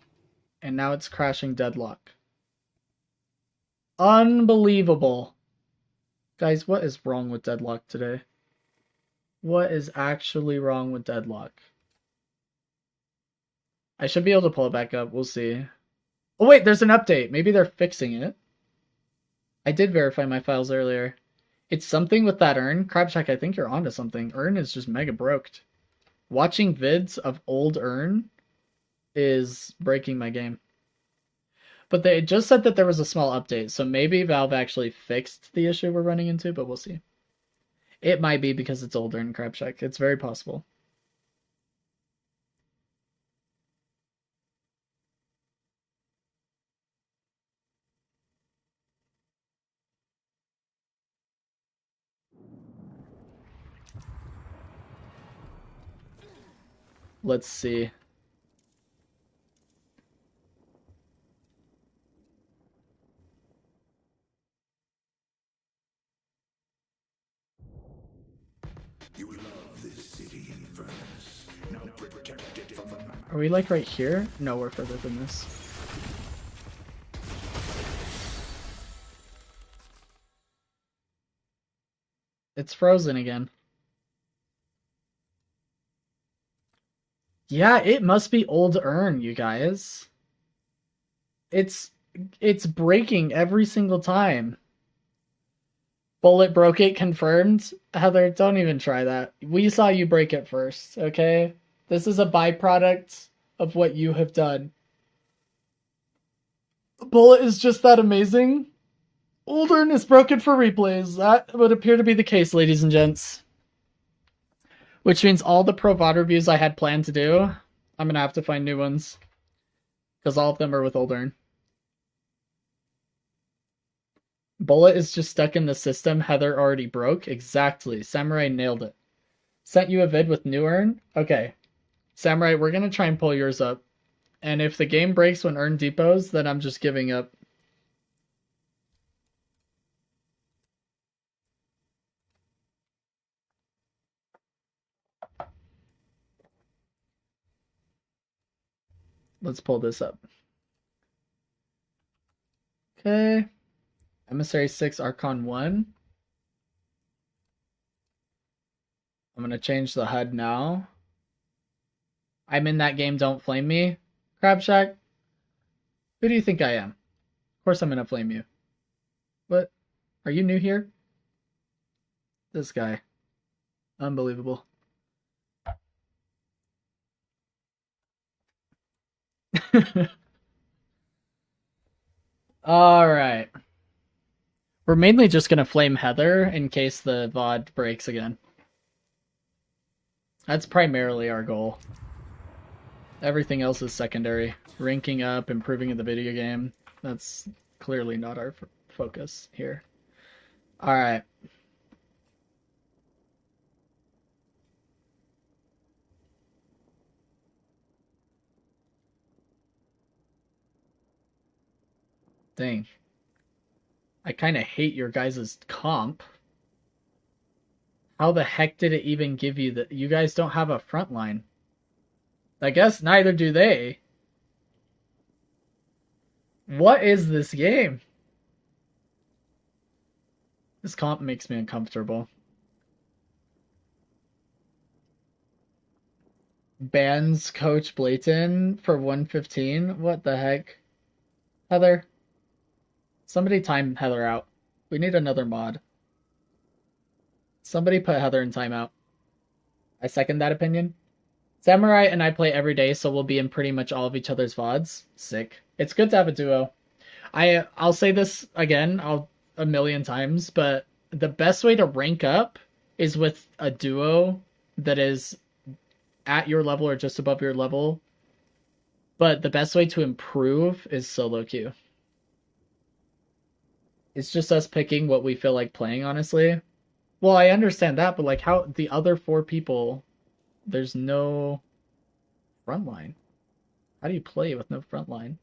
And now it's crashing Deadlock. Unbelievable. Guys, what is wrong with Deadlock today? What is actually wrong with Deadlock? I should be able to pull it back up. We'll see. Oh, wait, there's an update. Maybe they're fixing it. I did verify my files earlier. It's something with that urn. Crabshack, I think you're onto something. Urn is just mega broked. Watching vids of old urn is breaking my game. But they just said that there was a small update, so maybe Valve actually fixed the issue we're running into, but we'll see. It might be because it's older in Crabshack. It's very possible. Let's see. You love this city, Eternus. Now protect it from the Are we like right here? No, we're further than this. It's frozen again. Yeah, it must be old urn, you guys. It's breaking every single time. Bullet broke it, confirmed. Heather, don't even try that. We saw you break it first, okay? This is a byproduct of what you have done. Bullet is just that amazing. Old urn is broken for replays. That would appear to be the case, ladies and gents. Which means all the Pro VOD reviews I had planned to do, I'm gonna have to find new ones. Because all of them are with old urn. Bullet is just stuck in the system Heather already broke. Exactly. Samurai nailed it. Sent you a vid with new urn? Okay. Samurai, we're gonna try and pull yours up. And if the game breaks when urn depots, then I'm just giving up. Let's pull this up. Okay. Emissary 6, Archon 1. I'm going to change the HUD now. I'm in that game, don't flame me. Crabshack, who do you think I am? Of course I'm going to flame you. What? Are you new here? This guy. Unbelievable. Alright. We're mainly just going to flame Heather in case the VOD breaks again. That's primarily our goal. Everything else is secondary. Ranking up, improving in the video game. That's clearly not our focus here. Alright. Dang. I kind of hate your guys' comp. How the heck did it even give you that? You guys don't have a front line. I guess neither do they. What is this game? This comp makes me uncomfortable. Bans Coach Blayton for 115? What the heck? Heather? Somebody time Heather out. We need another mod. Somebody put Heather in timeout. I second that opinion. Samurai and I play every day, so we'll be in pretty much all of each other's VODs. Sick. It's good to have a duo. I'll say this again, a million times, but the best way to rank up is with a duo that is at your level or just above your level. But the best way to improve is solo queue. It's just us picking what we feel like playing, honestly. Well, I understand that, but like how the other 4 people, there's no front line. How do you play with no front line?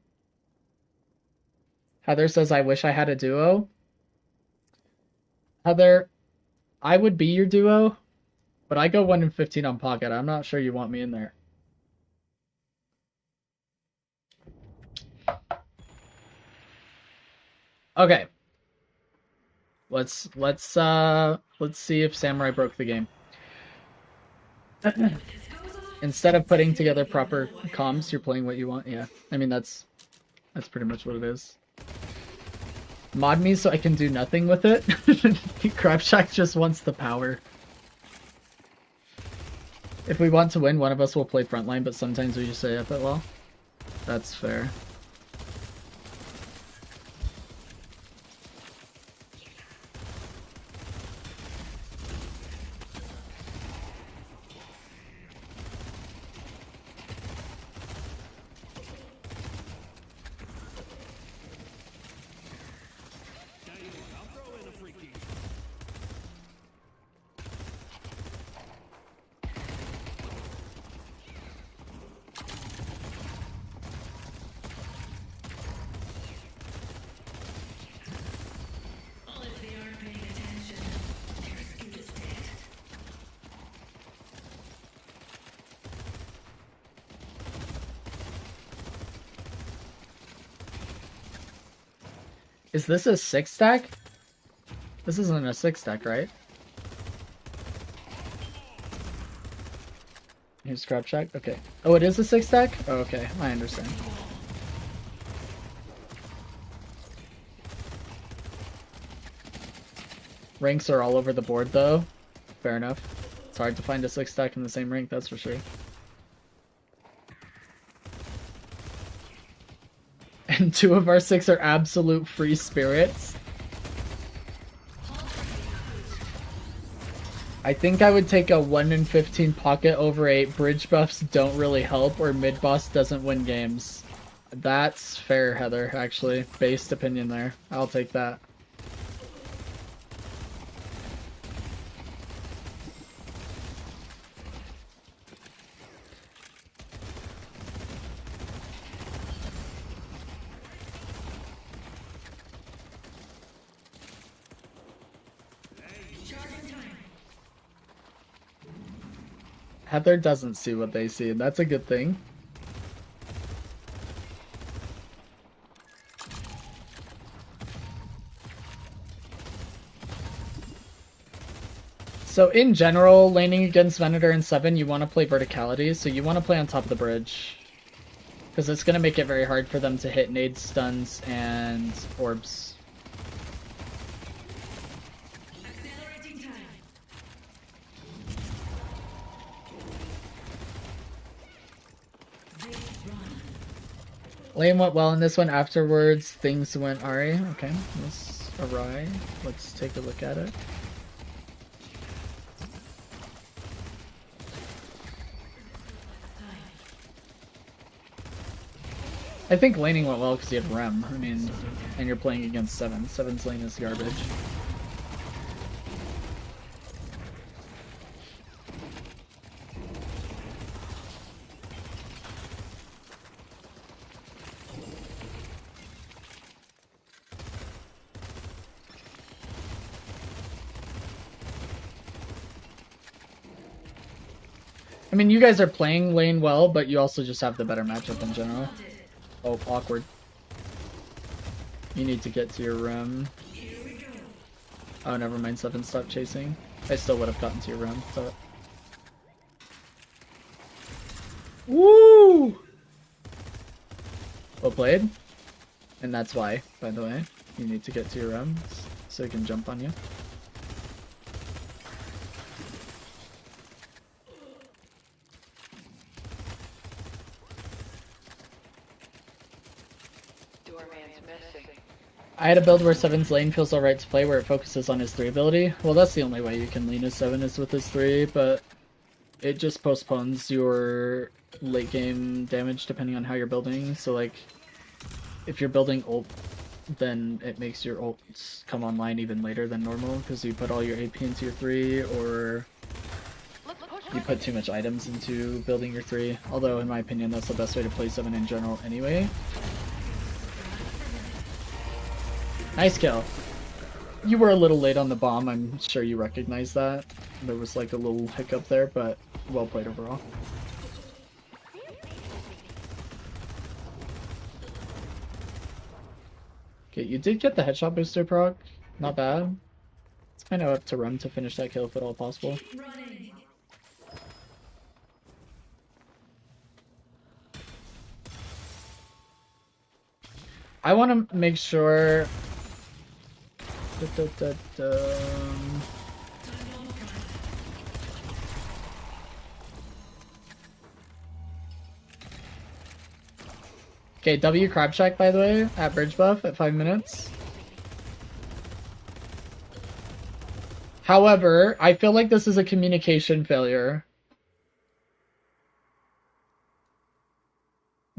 Heather says, I wish I had a duo. Heather, I would be your duo, but I go 1 in 15 on Pocket. I'm not sure you want me in there. Okay. let's see if Samurai broke the game. Instead of putting together proper comms, you're playing what you want. Yeah, I mean that's pretty much what it is. Mod me so I can do nothing with it. Crabshack just wants the power. If we want to win, one of us will play frontline, but sometimes we just say up it well. That's fair. Is this a 6-stack? This isn't a 6-stack, right? Here's Crabshack. Okay. Oh, it is a 6-stack? Oh, okay. I understand. Ranks are all over the board, though. Fair enough. It's hard to find a 6-stack in the same rank, that's for sure. And 2 of our 6 are absolute free spirits. I think I would take a 1 in 15 pocket over a bridge buffs don't really help or mid boss doesn't win games. That's fair, Heather, actually. Based opinion there. I'll take that. Heather doesn't see what they see. That's a good thing. So in general, laning against Venator and 7, you want to play verticality, so you want to play on top of the bridge. Because it's going to make it very hard for them to hit nades, stuns, and orbs. Lane went well in this one. Afterwards, things went awry. Okay, let's awry. Let's take a look at it. I think laning went well because you have Rem. I mean, and you're playing against 7. 7's lane is garbage. I mean, you guys are playing lane well, but you also just have the better matchup in general. Oh, awkward. You need to get to your room. Oh, never mind. 7 stopped chasing. I still would have gotten to your room, but... Woo! Well played. And that's why, by the way. You need to get to your room so he can jump on you. I had a build where 7's lane feels alright to play, where it focuses on his 3 ability. Well, that's the only way you can lean as 7 is with his 3, but it just postpones your late game damage depending on how you're building. So, like, if you're building ult, then it makes your ults come online even later than normal because you put all your AP into your 3, or you put too much items into building your 3. Although, in my opinion, that's the best way to play 7 in general anyway. Nice kill. You were a little late on the bomb, I'm sure you recognize that. There was like a little hiccup there, but well played overall. Okay, you did get the headshot booster proc. Not bad. I know up to run to finish that kill if at all possible. I want to make sure. Okay, W Crab Shack, by the way, at Bridge Buff at 5 minutes. However, I feel like this is a communication failure.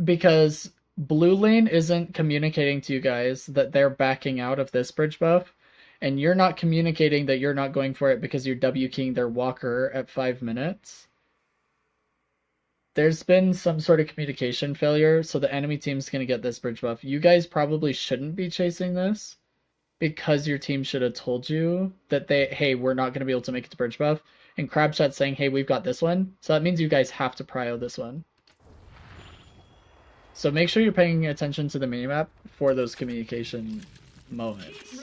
Because blue lane isn't communicating to you guys that they're backing out of this bridge buff. And you're not communicating that you're not going for it because you're W keying their walker at 5 minutes. There's been some sort of communication failure, so the enemy team's going to get this bridge buff. You guys probably shouldn't be chasing this because your team should have told you that hey, we're not going to be able to make it to bridge buff. And Crabshot's saying, hey, we've got this one. So that means you guys have to prio this one. So make sure you're paying attention to the minimap for those communication moments.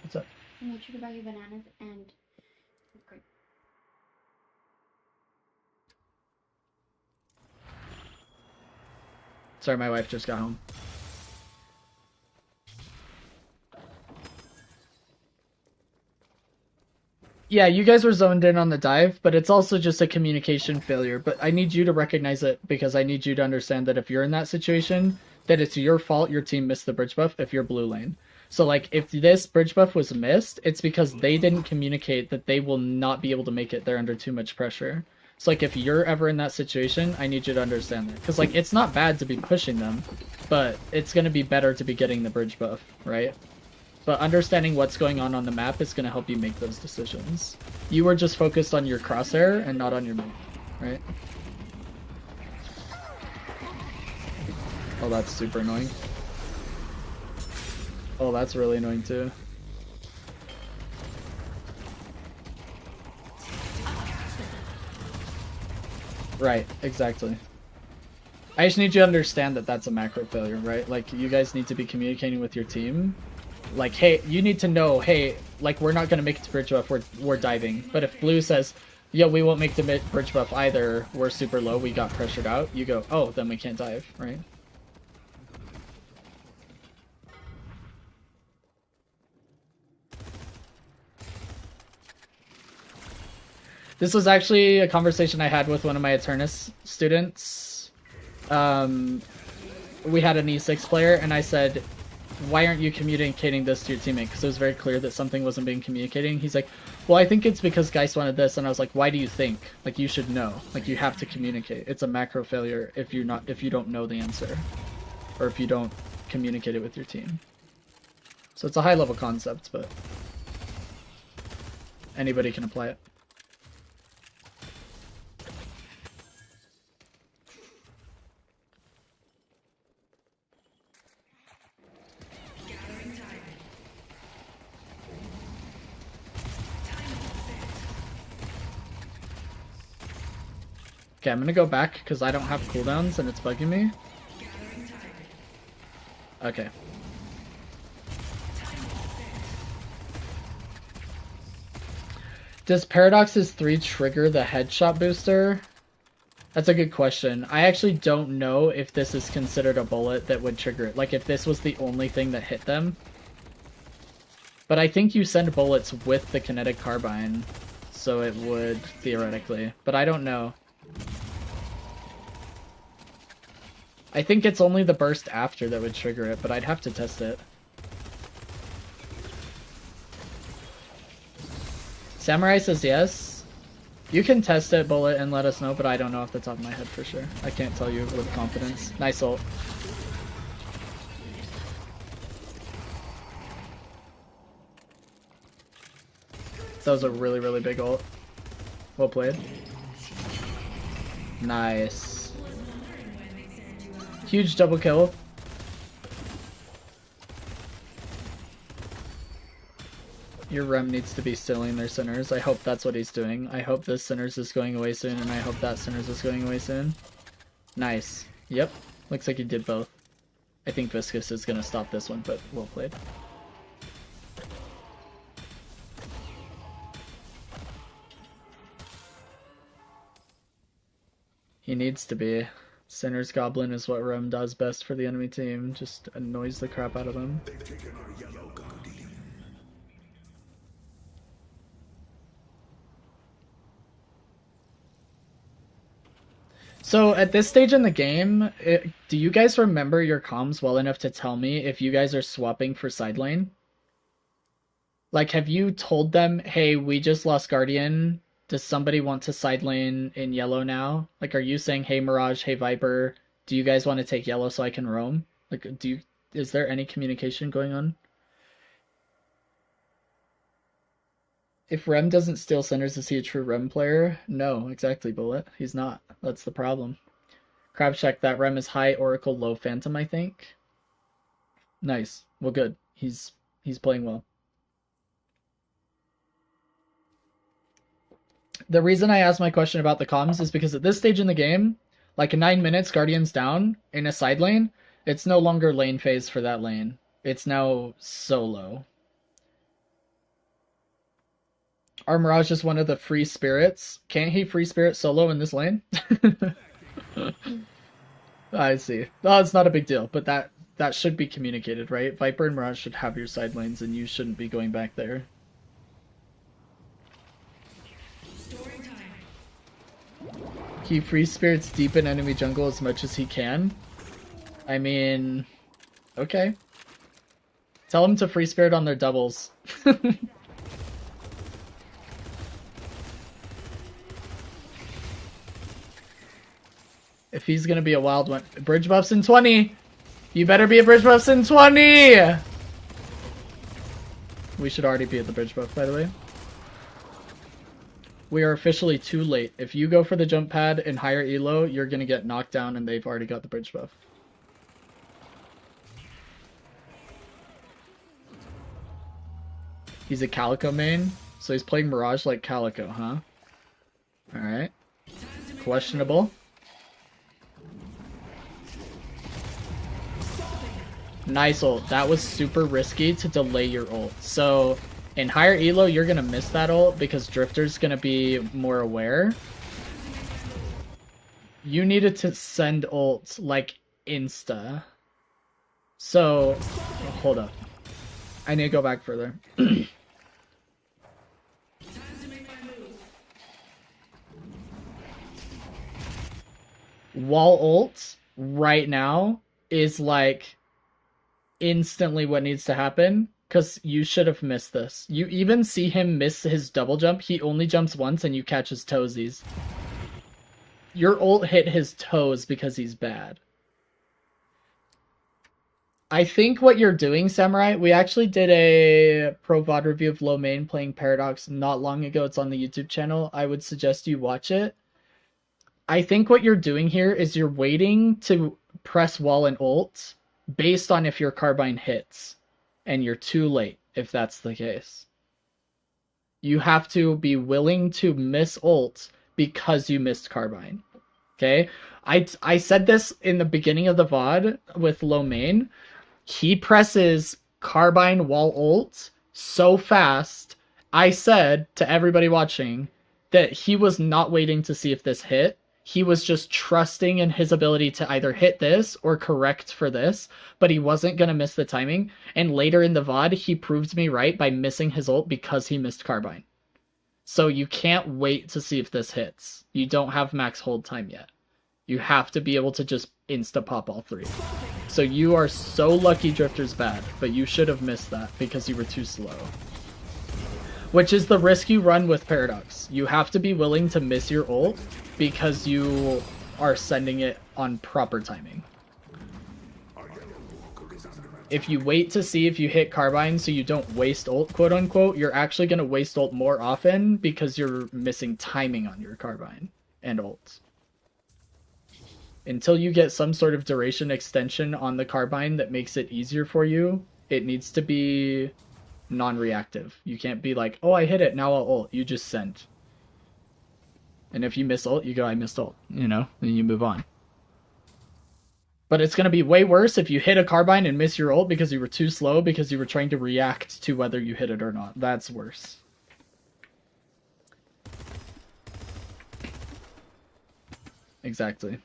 What's up? Make sure to buy your bananas and great. Sorry, my wife just got home. Yeah, you guys were zoned in on the dive, but it's also just a communication failure. But I need you to recognize it because I need you to understand that if you're in that situation, that it's your fault your team missed the bridge buff if you're blue lane. So, like, if this bridge buff was missed, it's because they didn't communicate that they will not be able to make it. They're under too much pressure. So, like, if you're ever in that situation, I need you to understand that. Because, like, it's not bad to be pushing them, but it's going to be better to be getting the bridge buff, right? But understanding what's going on the map is going to help you make those decisions. You were just focused on your crosshair and not on your move, right? Oh, that's super annoying. Oh, that's really annoying too. Right, exactly. I just need you to understand that that's a macro failure, right? Like, you guys need to be communicating with your team. Like, hey, you need to know, hey, like, we're not going to make it to bridge buff, we're diving. But if blue says, yo, we won't make the bridge buff either, we're super low, we got pressured out, you go, oh, then we can't dive, right? This was actually a conversation I had with one of my Eternus students. We had an E6 player, and I said, why aren't you communicating this to your teammate? Because it was very clear that something wasn't being communicated. He's like, well, I think it's because Geist wanted this. And I was like, why do you think? Like, you should know. Like, you have to communicate. It's a macro failure if you don't know the answer. Or if you don't communicate it with your team. So it's a high-level concept, but anybody can apply it. Okay, I'm gonna go back because I don't have cooldowns and it's bugging me. Okay. Does Paradox's 3 trigger the headshot booster? That's a good question. I actually don't know if this is considered a bullet that would trigger it. Like, if this was the only thing that hit them. But I think you send bullets with the kinetic carbine, so it would, theoretically. But I don't know. I think it's only the burst after that would trigger it, but I'd have to test it. Samurai says yes. You can test it, Bullet, and let us know, but I don't know off the top of my head for sure. I can't tell you with confidence. Nice ult. That was a really, really big ult. Well played. Nice. Huge double kill. Your Rem needs to be stilling their Sinners. I hope that's what he's doing. I hope this Sinners is going away soon, and I hope that Sinners is going away soon. Nice. Yep. Looks like he did both. I think Viscous is going to stop this one, but well played. He needs to be. Sinner's Goblin is what Rem does best for the enemy team. Just annoys the crap out of them. They've taken our yellow guardian. So at this stage in the game, do you guys remember your comms well enough to tell me if you guys are swapping for side lane? Like, have you told them, hey, we just lost Guardian. Does somebody want to side lane in yellow now? Like, are you saying, hey, Mirage, hey, Viper, do you guys want to take yellow so I can roam? Like, is there any communication going on? If Rem doesn't steal centers, is he a true Rem player? No, exactly, Bullet. He's not. That's the problem. Crab check, that Rem is high Oracle, low Phantom, I think. Nice. Well, good. He's playing well. The reason I asked my question about the comms is because at this stage in the game, like 9 minutes, Guardian's down in a side lane, it's no longer lane phase for that lane. It's now solo. Our Mirage is one of the free spirits. Can't he free spirit solo in this lane? I see. Oh, it's not a big deal, but that should be communicated, right? Viper and Mirage should have your side lanes, and you shouldn't be going back there. He free spirits deep in enemy jungle as much as he can. I mean, okay. Tell him to free spirit on their doubles. If he's gonna be a wild one. Bridge buffs in 20! You better be a bridge buffs in 20! We should already be at the bridge buff, by the way. We are officially too late. If you go for the jump pad and higher elo, you're gonna get knocked down and they've already got the bridge buff. He's a Calico main, so he's playing Mirage like Calico, huh? Alright. Questionable. Nice ult. That was super risky to delay your ult. So in higher elo, you're gonna miss that ult because Drifter's gonna be more aware. You needed to send ult like insta. So hold up. I need to go back further. Wall ult right now is like instantly what needs to happen, because you should have missed this. You even see him miss his double jump. He only jumps once and you catch his toesies. Your ult hit his toes because he's bad. I think what you're doing, Samurai, we actually did a pro VOD review of Low Main playing Paradox not long ago. It's on the YouTube channel. I would suggest you watch it. I think what you're doing here is you're waiting to press wall and ult based on if your carbine hits, and you're too late if that's the case. You have to be willing to miss ult because you missed carbine. Okay? I said this in the beginning of the VOD with Low Main. He presses carbine wall ult so fast, I said to everybody watching that he was not waiting to see if this hit. He was just trusting in his ability to either hit this or correct for this, but he wasn't going to miss the timing. And later in the VOD, he proved me right by missing his ult because he missed carbine. So you can't wait to see if this hits. You don't have max hold time yet. You have to be able to just insta-pop all three. So you are so lucky Drifter's bad, but you should have missed that because you were too slow. Which is the risk you run with Paradox. You have to be willing to miss your ult because you are sending it on proper timing. If you wait to see if you hit carbine so you don't waste ult, quote unquote, you're actually going to waste ult more often because you're missing timing on your carbine and ult. Until you get some sort of duration extension on the carbine that makes it easier for you, it needs to be non-reactive. You can't be like, oh, I hit it, now I'll ult. You just send. And if you miss ult, you go, I missed ult, you know, and you move on. But it's going to be way worse if you hit a carbine and miss your ult because you were too slow because you were trying to react to whether you hit it or not. That's worse. Exactly.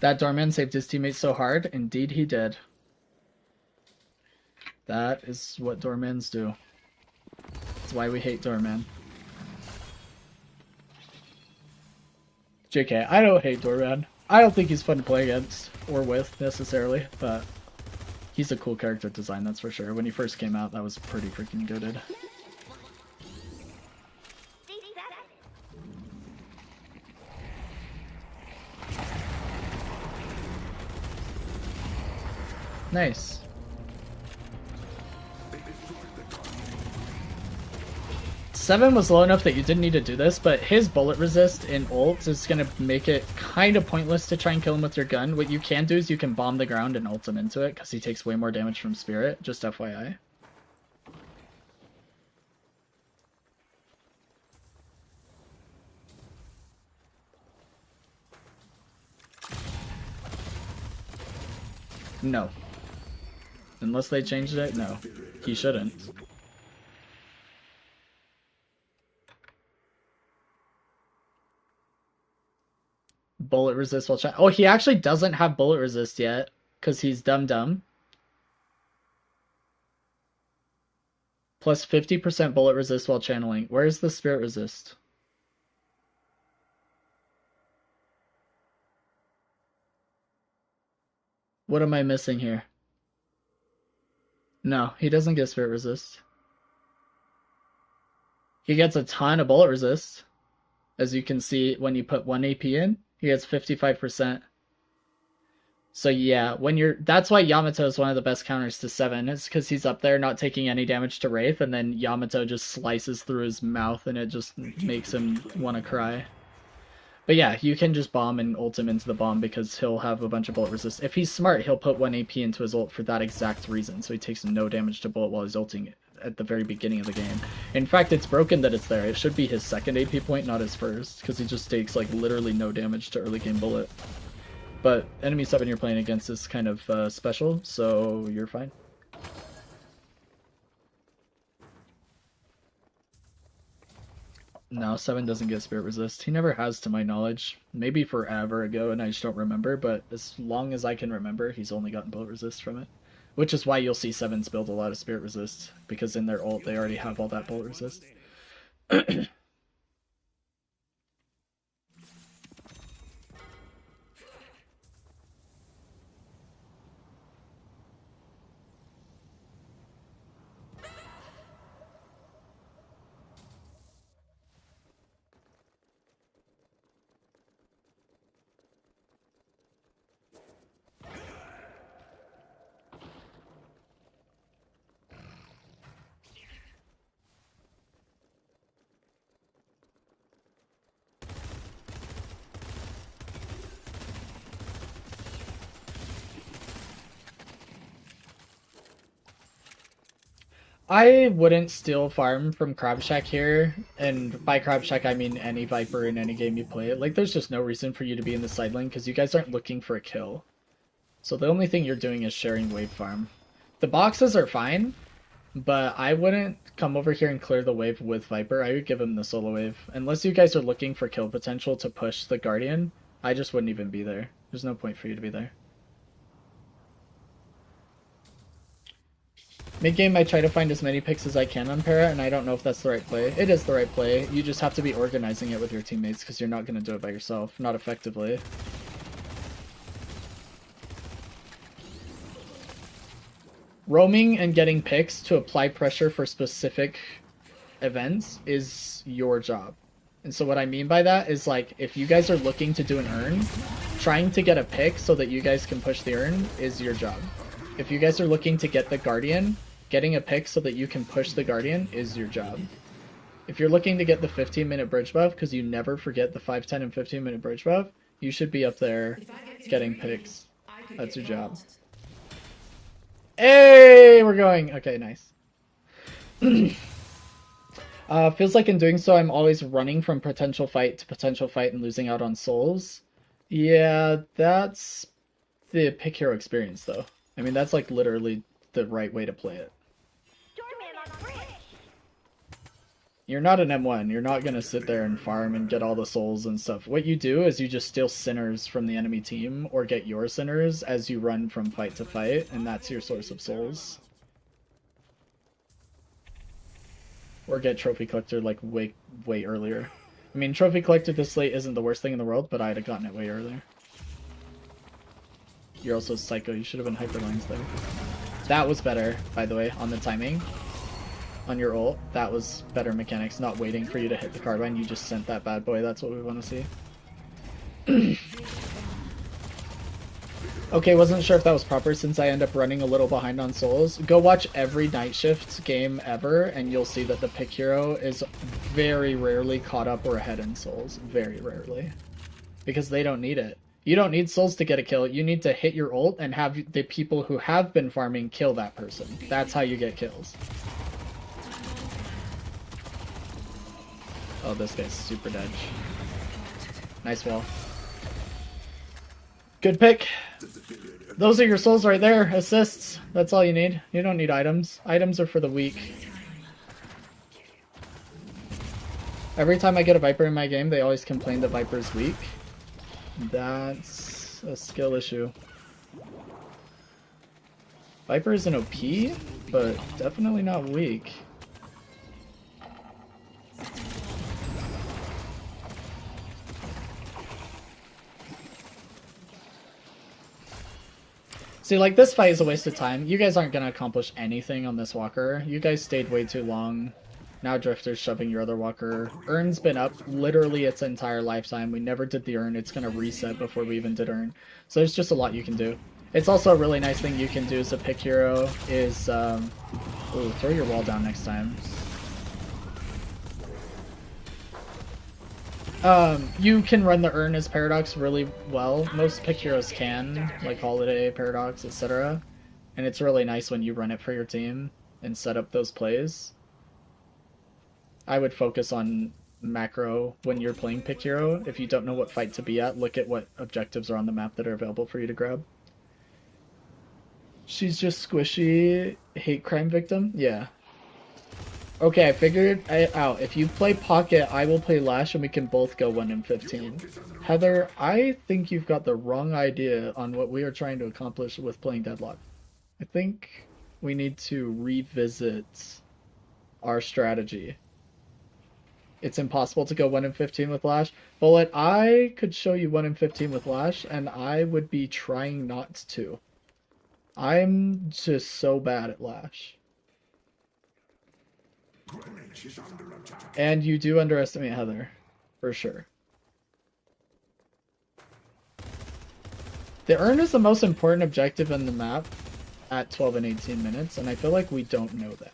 That doorman saved his teammates so hard. Indeed he did. That is what doormans do. That's why we hate doorman. JK, I don't hate doorman. I don't think he's fun to play against or with necessarily, but he's a cool character design, that's for sure. When he first came out, that was pretty freaking goated. Nice. Seven was low enough that you didn't need to do this, but his bullet resist in ult is going to make it kind of pointless to try and kill him with your gun. What you can do is you can bomb the ground and ult him into it, because he takes way more damage from Spirit, just FYI. No. Unless they changed it, no. He shouldn't. Bullet resist while oh, he actually doesn't have bullet resist yet, because he's dumb. Plus 50% bullet resist while channeling. Where's the spirit resist? What am I missing here? No, he doesn't get spirit resist. He gets a ton of bullet resist. As you can see, when you put 1 AP in, he gets 55%. So yeah, when you're that's why Yamato is one of the best counters to 7. It's because he's up there not taking any damage to Wraith, and then Yamato just slices through his mouth and it just makes him want to cry. But yeah, you can just bomb and ult him into the bomb because he'll have a bunch of bullet resist. If he's smart, he'll put 1 AP into his ult for that exact reason, so he takes no damage to bullet while he's ulting at the very beginning of the game. In fact, it's broken that it's there. It should be his second AP point, not his first, because he just takes like literally no damage to early game bullet. But enemy 7 you're playing against is kind of special, so you're fine. No, 7 doesn't get spirit resist. He never has, to my knowledge. Maybe forever ago and I just don't remember, but as long as I can remember, he's only gotten bullet resist from it. Which is why you'll see 7s build a lot of spirit resist, because in their ult they already have all that bullet resist. I wouldn't steal farm from Crab Shack here, and by Crab Shack I mean any Viper in any game you play. Like, there's just no reason for you to be in the side lane because you guys aren't looking for a kill. So the only thing you're doing is sharing wave farm. The boxes are fine, but I wouldn't come over here and clear the wave with Viper. I would give him the solo wave. Unless you guys are looking for kill potential to push the Guardian, I just wouldn't even be there. There's no point for you to be there. Mid-game, I try to find as many picks as I can on Para, and I don't know if that's the right play. It is the right play. You just have to be organizing it with your teammates, because you're not going to do it by yourself. Not effectively. Roaming and getting picks to apply pressure for specific events is your job. And so what I mean by that is, like, if you guys are looking to do an earn, trying to get a pick so that you guys can push the earn is your job. If you guys are looking to get the Guardian, getting a pick so that you can push the Guardian is your job. If you're looking to get the 15-minute bridge buff, because you never forget the 5, 10, and 15-minute bridge buff, you should be up there getting picks. That's your job. Hey, we're going. Okay, nice. Feels like in doing so, I'm always running from potential fight to potential fight and losing out on souls. Yeah, that's the pick hero experience, though. I mean, that's like literally the right way to play it. You're not an M1. You're not gonna sit there and farm and get all the souls and stuff. What you do is you just steal sinners from the enemy team or get your sinners as you run from fight to fight, and that's your source of souls. Or get trophy collector like way earlier. I mean, trophy collector this late isn't the worst thing in the world, but I'd have gotten it way earlier. You're also psycho. You should have been hyperlines there. That was better, by the way, on the timing. On your ult, that was better mechanics. Not waiting for you to hit the carbine. You just sent that bad boy. That's what we want to see. Okay, wasn't sure if that was proper since I end up running a little behind on souls. Go watch every night shift game ever, and you'll see that the pick hero is very rarely caught up or ahead in souls. Very rarely. Because they don't need it. You don't need souls to get a kill. You need to hit your ult and have the people who have been farming kill that person. That's how you get kills. Oh, this guy's super dead. Nice wall. Good pick. Those are your souls right there. Assists. That's all you need. You don't need items. Items are for the weak. Every time I get a Viper in my game, they always complain that Viper's weak. That's a skill issue. Viper is an OP, but definitely not weak. See, like, this fight is a waste of time. You guys aren't going to accomplish anything on this walker. You guys stayed way too long. Now Drifter's shoving your other walker. Urn's been up literally its entire lifetime. We never did the Urn. It's going to reset before we even did Urn. So there's just a lot you can do. It's also a really nice thing you can do as a pick hero is... ooh, throw your wall down next time. You can run the Urn as Paradox really well. Most pick heroes can, like Holiday, Paradox, etc. And it's really nice when you run it for your team and set up those plays. I would focus on macro when you're playing pick hero. If you don't know what fight to be at, look at what objectives are on the map that are available for you to grab. She's just squishy hate crime victim? Yeah. Okay, I figured it out. If you play Pocket, I will play Lash and we can both go 1 in 15. Heather, I think you've got the wrong idea on what we are trying to accomplish with playing Deadlock. I think we need to revisit our strategy. It's impossible to go 1 in 15 with Lash. Bullet, I could show you 1 in 15 with Lash, and I would be trying not to. I'm just so bad at Lash. And you do underestimate Heather, for sure. The Urn is the most important objective in the map at 12 and 18 minutes, and I feel like we don't know that.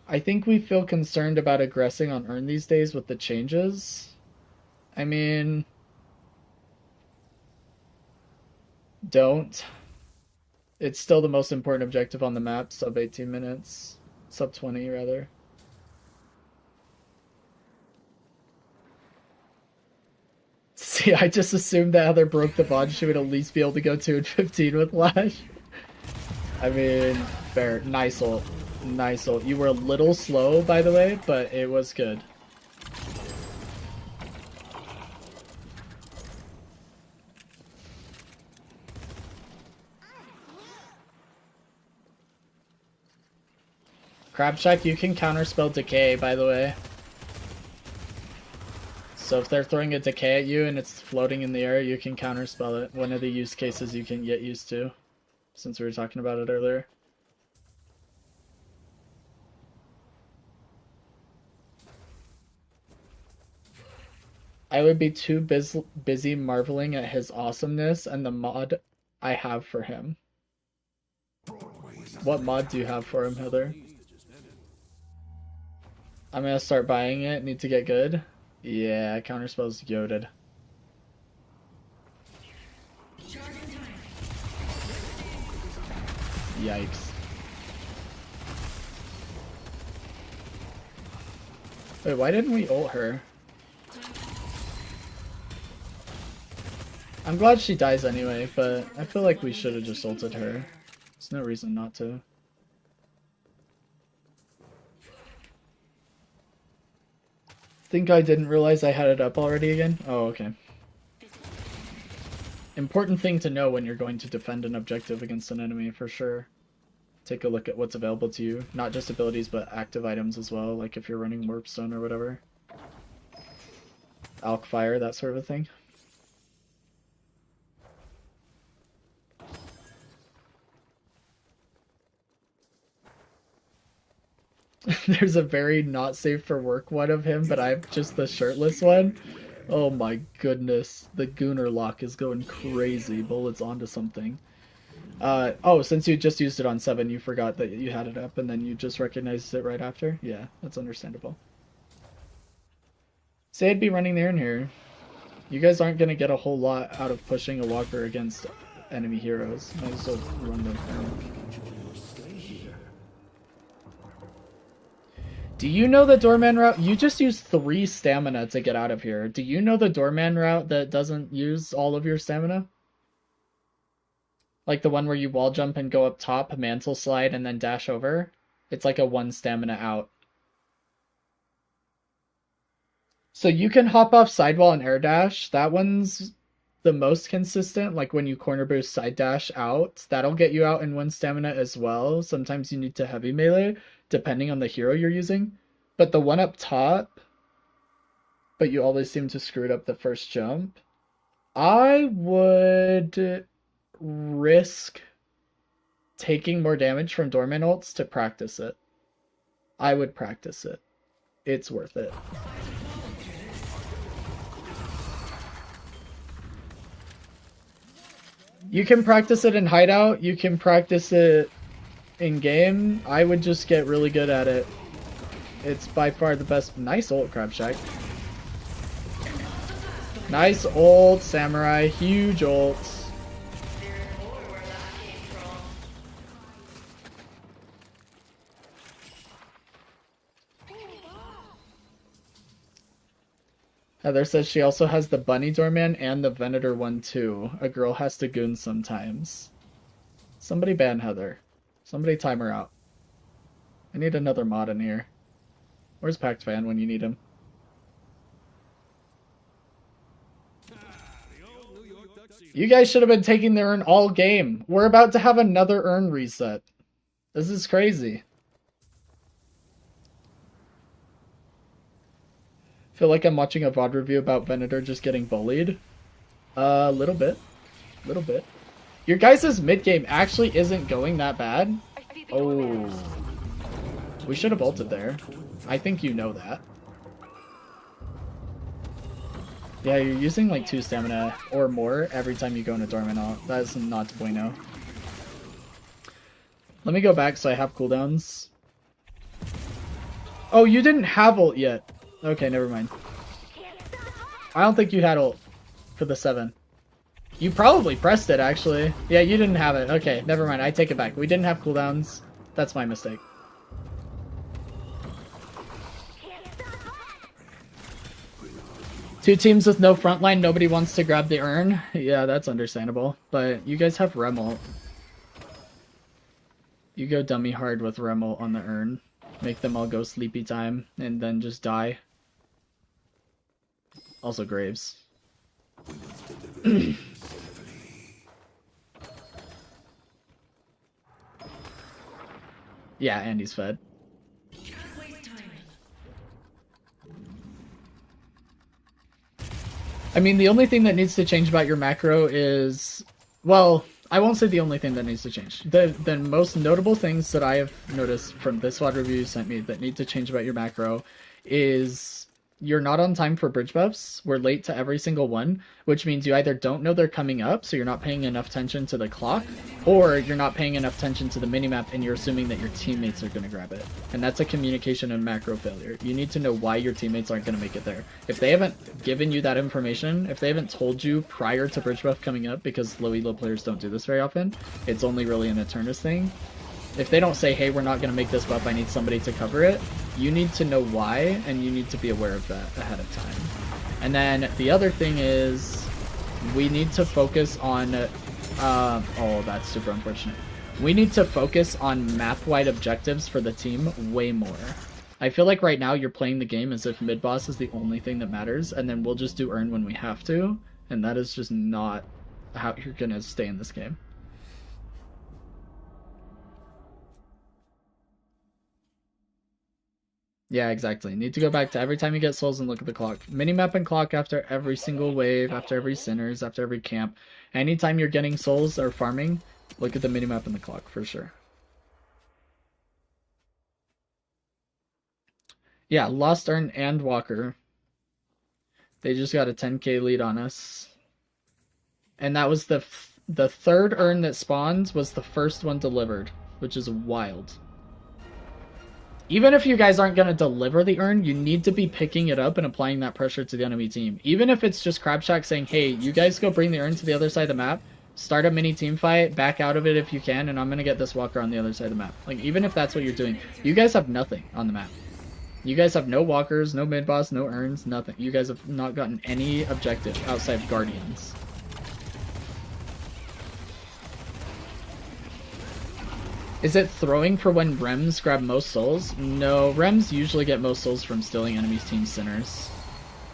I think we feel concerned about aggressing on Urn these days with the changes. I mean... don't. It's still the most important objective on the map, sub 18 minutes. Sub 20, rather. See, I just assumed that Heather broke the bond, she would at least be able to go 2 and 15 with Lash. I mean, fair. Nice ult. Nice ult. You were a little slow, by the way, but it was good. Crabshack, you can counterspell Decay, by the way. So if they're throwing a Decay at you and it's floating in the air, you can counterspell it. One of the use cases you can get used to, since we were talking about it earlier. I would be too busy marveling at his awesomeness and the mod I have for him. What mod do you have for him, Heather? I'm gonna start buying it. Need to get good. Yeah, counterspell's goated. Yikes. Wait, why didn't we ult her? I'm glad she dies anyway, but I feel like we should have just ulted her. There's no reason not to. Think I didn't realize I had it up already again? Oh, okay. Important thing to know when you're going to defend an objective against an enemy, for sure. Take a look at what's available to you. Not just abilities, but active items as well, like if you're running Warpstone or whatever. Alk Fire, that sort of a thing. There's a very not safe for work one of him, but I'm just the shirtless one. Oh my goodness. The Gooner lock is going crazy. Bullet's onto something. Oh, since you just used it on 7, you forgot that you had it up and then you just recognized it right after? Yeah, that's understandable. Say I'd be running there in here. You guys aren't going to get a whole lot out of pushing a walker against enemy heroes. Might as well run them. Do you know the doorman route? You just use 3 stamina to get out of here. Do you know the doorman route that doesn't use all of your stamina? Like the one where you wall jump and go up top, mantle slide, and then dash over? It's like a 1 stamina out. So you can hop off sidewall and air dash. That one's the most consistent. Like when you corner boost side dash out, that'll get you out in 1 stamina as well. Sometimes you need to heavy melee, depending on the hero you're using. But the one up top, but you always seem to screw it up the first jump. I would risk taking more damage from Doorman ults to practice it. I would practice it. It's worth it. You can practice it in hideout, you can practice it in game. I would just get really good at it. It's by far the best. Nice ult, Crab Shack. Nice ult, Samurai. Huge ult. Heather says she also has the Bunny Doorman and the Venator one too. A girl has to goon sometimes. Somebody ban Heather. Somebody time her out. I need another mod in here. Where's Pact Fan when you need him? You guys should have been taking the urn all game. We're about to have another urn reset. This is crazy. Feel like I'm watching a VOD review about Venator just getting bullied. A little bit. Little bit. Your guys' mid game actually isn't going that bad. Oh. We should have ulted there. I think you know that. Yeah, you're using like 2 stamina or more every time you go into Dormant ult. That is not bueno. Let me go back so I have cooldowns. Oh, you didn't have ult yet. Okay, never mind. I don't think you had ult for the 7. You probably pressed it, actually. Yeah, you didn't have it. Okay, never mind. I take it back. We didn't have cooldowns. That's my mistake. Two teams with no frontline. Nobody wants to grab the urn. Yeah, that's understandable. But you guys have Rem ult. You go dummy hard with Rem ult on the urn. Make them all go sleepy time and then just die. Also Graves. Yeah, Andy's fed. I mean, the only thing that needs to change about your macro is... Well, I won't say the only thing that needs to change. The most notable things that I have noticed from this VOD review you sent me that need to change about your macro is... You're not on time for bridge buffs. We're late to every single one, which means you either don't know they're coming up, so you're not paying enough attention to the clock, or you're not paying enough attention to the minimap and you're assuming that your teammates are going to grab it. And that's a communication and macro failure. You need to know why your teammates aren't going to make it there. If they haven't given you that information, if they haven't told you prior to bridge buff coming up, because low elo players don't do this very often, it's only really an Eternus thing. If they don't say, hey, we're not going to make this buff, I need somebody to cover it, you need to know why, and you need to be aware of that ahead of time. And then the other thing is, we need to focus on... oh, that's super unfortunate. We need to focus on map-wide objectives for the team way more. I feel like right now you're playing the game as if mid-boss is the only thing that matters, and then we'll just do earn when we have to, and that is just not how you're gonna stay in this game. Yeah, exactly. Need to go back to every time you get souls and look at the clock. Minimap and clock after every single wave, after every sinners, after every camp. Anytime you're getting souls or farming, look at the minimap and the clock for sure. Yeah, Lost Earn and Walker. They just got a 10k lead on us. And that was the third earn that spawned was the first one delivered, which is wild. Even if you guys aren't going to deliver the earn, you need to be picking it up and applying that pressure to the enemy team. Even if it's just Crabshack saying, hey, you guys go bring the earn to the other side of the map, start a mini team fight, back out of it if you can, and I'm going to get this walker on the other side of the map. Like, even if that's what you're doing, you guys have nothing on the map. You guys have no walkers, no mid-boss, no earns, nothing. You guys have not gotten any objective outside of Guardians. Is it throwing for when Rems grab most souls? No, Rems usually get most souls from stealing enemy's team sinners.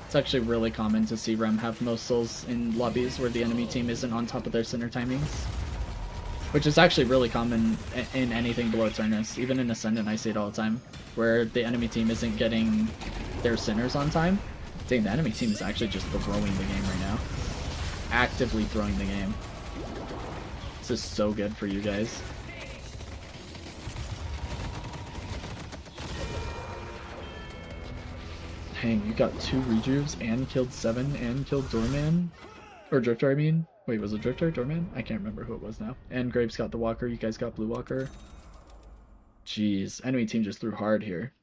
It's actually really common to see Rem have most souls in lobbies where the enemy team isn't on top of their sinner timings. Which is actually really common in anything below Eternus. Even in Ascendant I see it all the time. Where the enemy team isn't getting their sinners on time. Dang, the enemy team is actually just throwing the game right now. Actively throwing the game. This is so good for you guys. Dang, you got 2 rejuves and killed 7 and killed Doorman? Or Drifter, I mean. Wait, was it Drifter? Doorman? I can't remember who it was now. And Graves got the Walker, you guys got Blue Walker. Jeez, enemy team just threw hard here.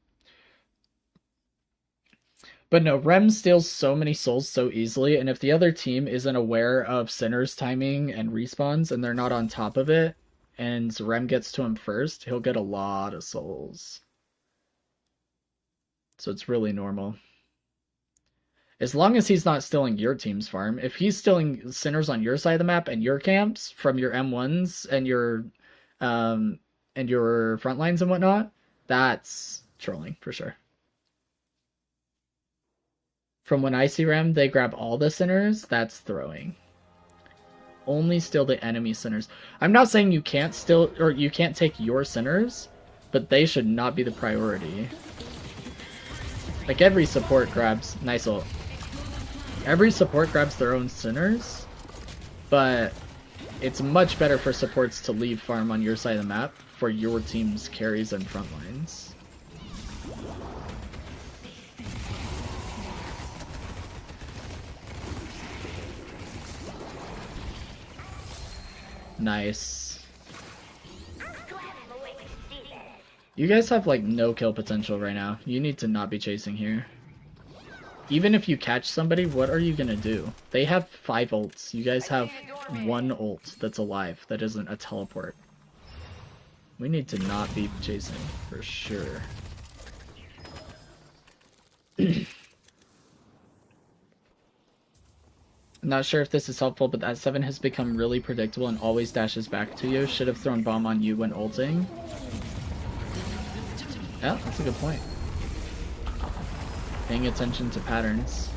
But no, Rem steals so many souls so easily, and if the other team isn't aware of Sinner's timing and respawns, and they're not on top of it, and Rem gets to him first, he'll get a lot of souls. So it's really normal. As long as he's not stealing your team's farm. If he's stealing sinners on your side of the map and your camps from your M1s and your front lines and whatnot, that's trolling for sure. From when I see Rem, they grab all the sinners, that's throwing. Only steal the enemy sinners. I'm not saying you can't steal or you can't take your sinners, but they should not be the priority. Like every support grabs nice ult. Every support grabs their own sinners, but it's much better for supports to leave farm on your side of the map for your team's carries and front lines. Nice. You guys have like no kill potential right now. You need to not be chasing here. Even if you catch somebody, what are you gonna do? They have 5 ults. You guys have 1 ult that's alive, that isn't a teleport. We need to not be chasing, for sure. Not sure if this is helpful, but that 7 has become really predictable and always dashes back to you. Should have thrown bomb on you when ulting. Yeah, that's a good point. Paying attention to patterns.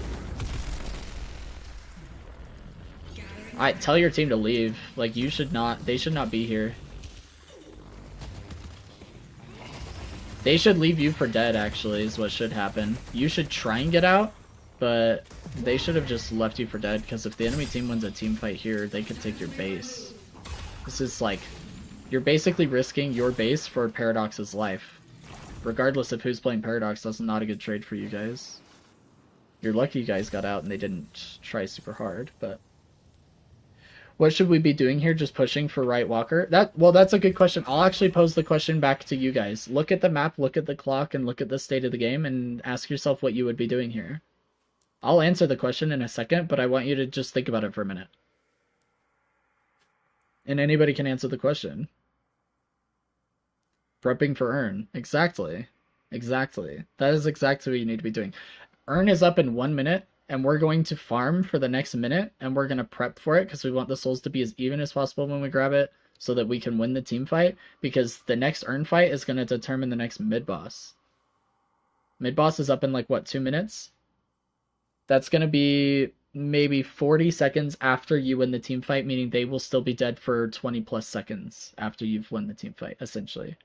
Alright, tell your team to leave. Like, you should not, they should not be here. They should leave you for dead, actually, is what should happen. You should try and get out, but they should have just left you for dead, because if the enemy team wins a team fight here, they could take your base. This is like, you're basically risking your base for Paradox's life. Regardless of who's playing Paradox, that's not a good trade for you guys. You're lucky you guys got out and they didn't try super hard, but... What should we be doing here? Just pushing for right walker? Well, that's a good question. I'll actually pose the question back to you guys. Look at the map, look at the clock, and look at the state of the game, and ask yourself what you would be doing here. I'll answer the question in a second, but I want you to just think about it for a minute. And anybody can answer the question. Prepping for earn. Exactly. Exactly. That is exactly what you need to be doing. Earn is up in 1 minute, and we're going to farm for the next minute, and we're going to prep for it because we want the souls to be as even as possible when we grab it so that we can win the team fight, because the next earn fight is going to determine the next mid-boss. Mid-boss is up in like, what, 2 minutes? That's going to be maybe 40 seconds after you win the team fight, meaning they will still be dead for 20 plus seconds after you've won the team fight, essentially.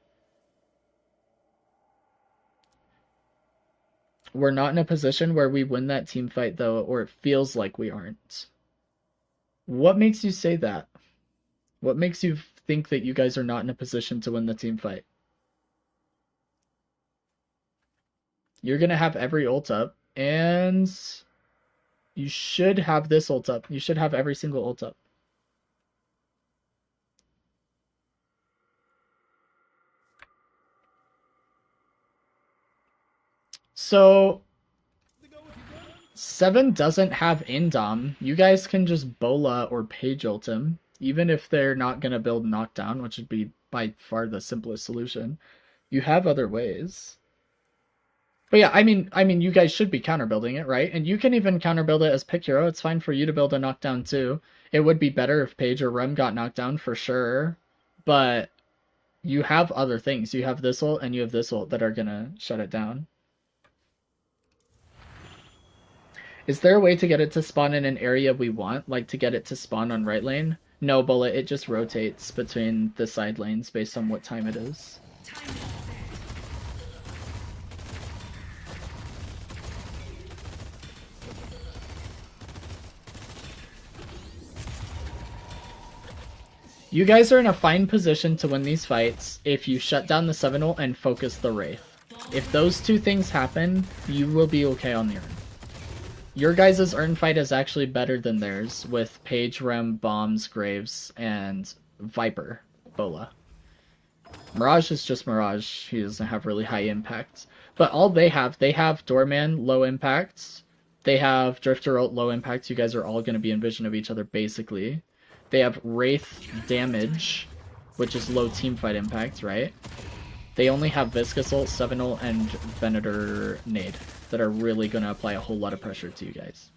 We're not in a position where we win that team fight, though, or it feels like we aren't. What makes you say that? What makes you think that you guys are not in a position to win the team fight? You're going to have every ult up, and you should have this ult up. You should have every single ult up. So 7 doesn't have Indom. You guys can just Bola or Page ult him, even if they're not going to build Knockdown, which would be by far the simplest solution. You have other ways. But yeah, I mean, you guys should be counterbuilding it, right? And you can even counterbuild it as pick hero. It's fine for you to build a knockdown too. It would be better if Page or Rem got knocked down for sure. But you have other things. You have this ult and you have this ult that are going to shut it down. Is there a way to get it to spawn in an area we want? Like to get it to spawn on right lane? No, Bullet. It just rotates between the side lanes based on what time it is. You guys are in a fine position to win these fights if you shut down the 7 ult and focus the Wraith. If those two things happen, you will be okay on the earn. Your guys' earn fight is actually better than theirs with Page, Rem, Bombs, Graves, and Viper, Bola. Mirage is just Mirage. He doesn't have really high impact. But all they have Doorman, low impact. They have Drifter ult, low impact. You guys are all going to be in vision of each other, basically. They have Wraith damage, which is low teamfight impact, right? They only have Viscous ult, 7 ult, and Venator nade that are really going to apply a whole lot of pressure to you guys.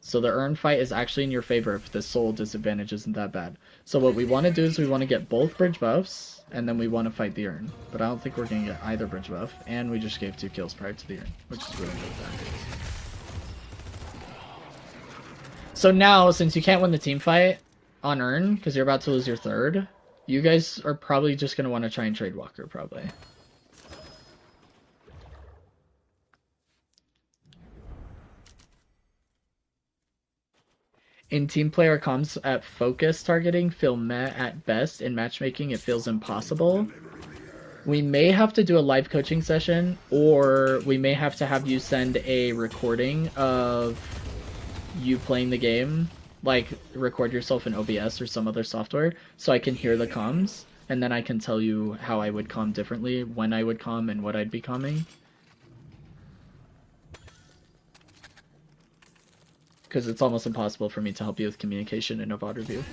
So the earn fight is actually in your favor if the soul disadvantage isn't that bad. So what we want to do is we want to get both bridge buffs, and then we want to fight the earn. But I don't think we're going to get either bridge buff, and we just gave 2 kills prior to the earn, which is really good. So now, since you can't win the team fight on earn, because you're about to lose your third, you guys are probably just going to want to try and trade Walker, probably. In team player comms at focus targeting feel meh at best. In matchmaking, it feels impossible. We may have to do a live coaching session, or we may have to have you send a recording of you playing the game, like record yourself in OBS or some other software so I can hear the comms, and then I can tell you how I would comm differently, when I would comm, and what I'd be comming. Because it's almost impossible for me to help you with communication in a VOD review.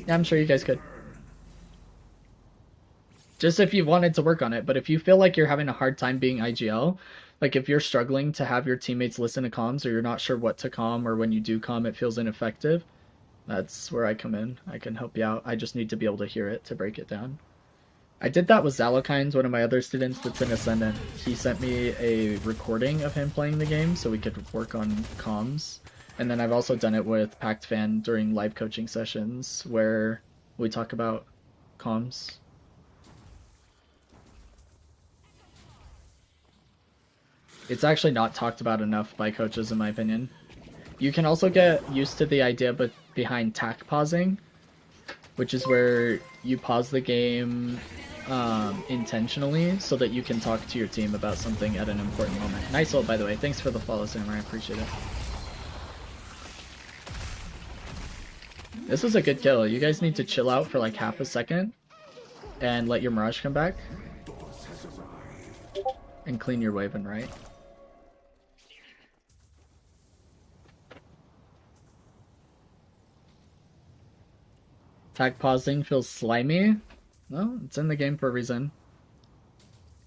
Yeah, I'm sure you guys could. Just if you wanted to work on it, but if you feel like you're having a hard time being IGL, like if you're struggling to have your teammates listen to comms, or you're not sure what to comm, or when you do comm it feels ineffective, that's where I come in. I can help you out. I just need to be able to hear it to break it down. I did that with Zalakines, one of my other students that's in Ascendant. He sent me a recording of him playing the game so we could work on comms. And then I've also done it with Pact Fan during live coaching sessions where we talk about comms. It's actually not talked about enough by coaches, in my opinion. You can also get used to the idea behind tack pausing, which is where you pause the game intentionally so that you can talk to your team about something at an important moment. Nice ult, by the way. Thanks for the follow, Samurai. I appreciate it. This was a good kill. You guys need to chill out for like half a second and let your Mirage come back. And clean your wave and right. Tag pausing feels slimy. Well, it's in the game for a reason.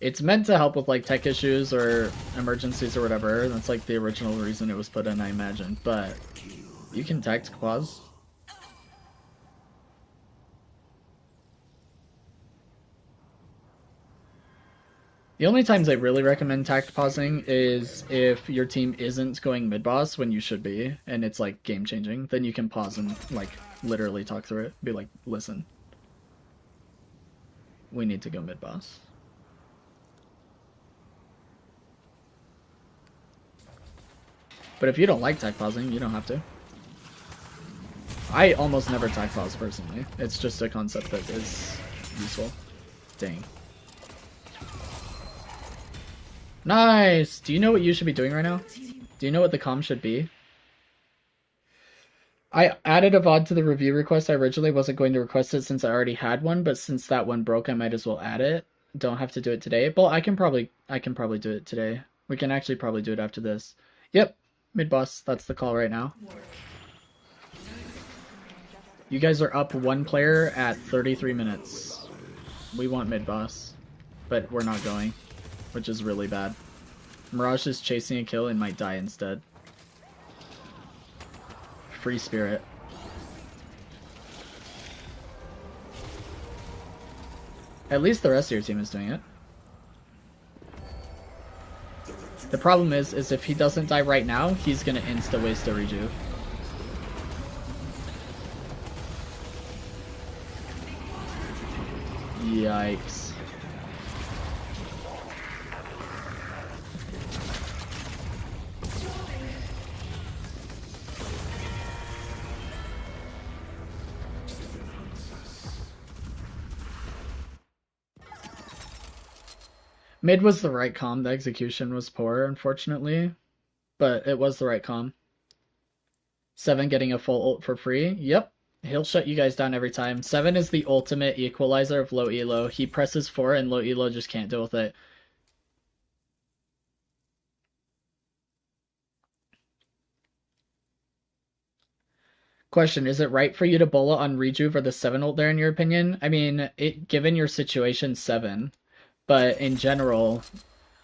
It's meant to help with like tech issues or emergencies or whatever. That's like the original reason it was put in, I imagine. But you can tag to pause. The only times I really recommend tact pausing is if your team isn't going mid-boss when you should be, and it's like game-changing, then you can pause and like literally talk through it. Be like, listen, we need to go mid-boss. But if you don't like tact pausing, you don't have to. I almost never tact pause personally. It's just a concept that is useful. Dang. Nice! Do you know what you should be doing right now? Do you know what the comm should be? I added a VOD to the review request. I originally wasn't going to request it since I already had one, but since that one broke, I might as well add it. Don't have to do it today. Well, I can probably do it today. We can actually probably do it after this. Yep, mid-boss. That's the call right now. You guys are up one player at 33 minutes. We want mid-boss, but we're not going, which is really bad. Mirage is chasing a kill and might die instead. Free spirit. At least the rest of your team is doing it. The problem is if he doesn't die right now, he's gonna insta-waste a rejuve. Yikes. Mid was the right comm. The execution was poor, unfortunately, but it was the right comm. 7 getting a full ult for free. Yep, he'll shut you guys down every time. 7 is the ultimate equalizer of low elo. He presses 4 and low elo just can't deal with it. Question, is it right for you to bola on Rejuve or the 7 ult there in your opinion? I mean, given your situation, 7. But in general,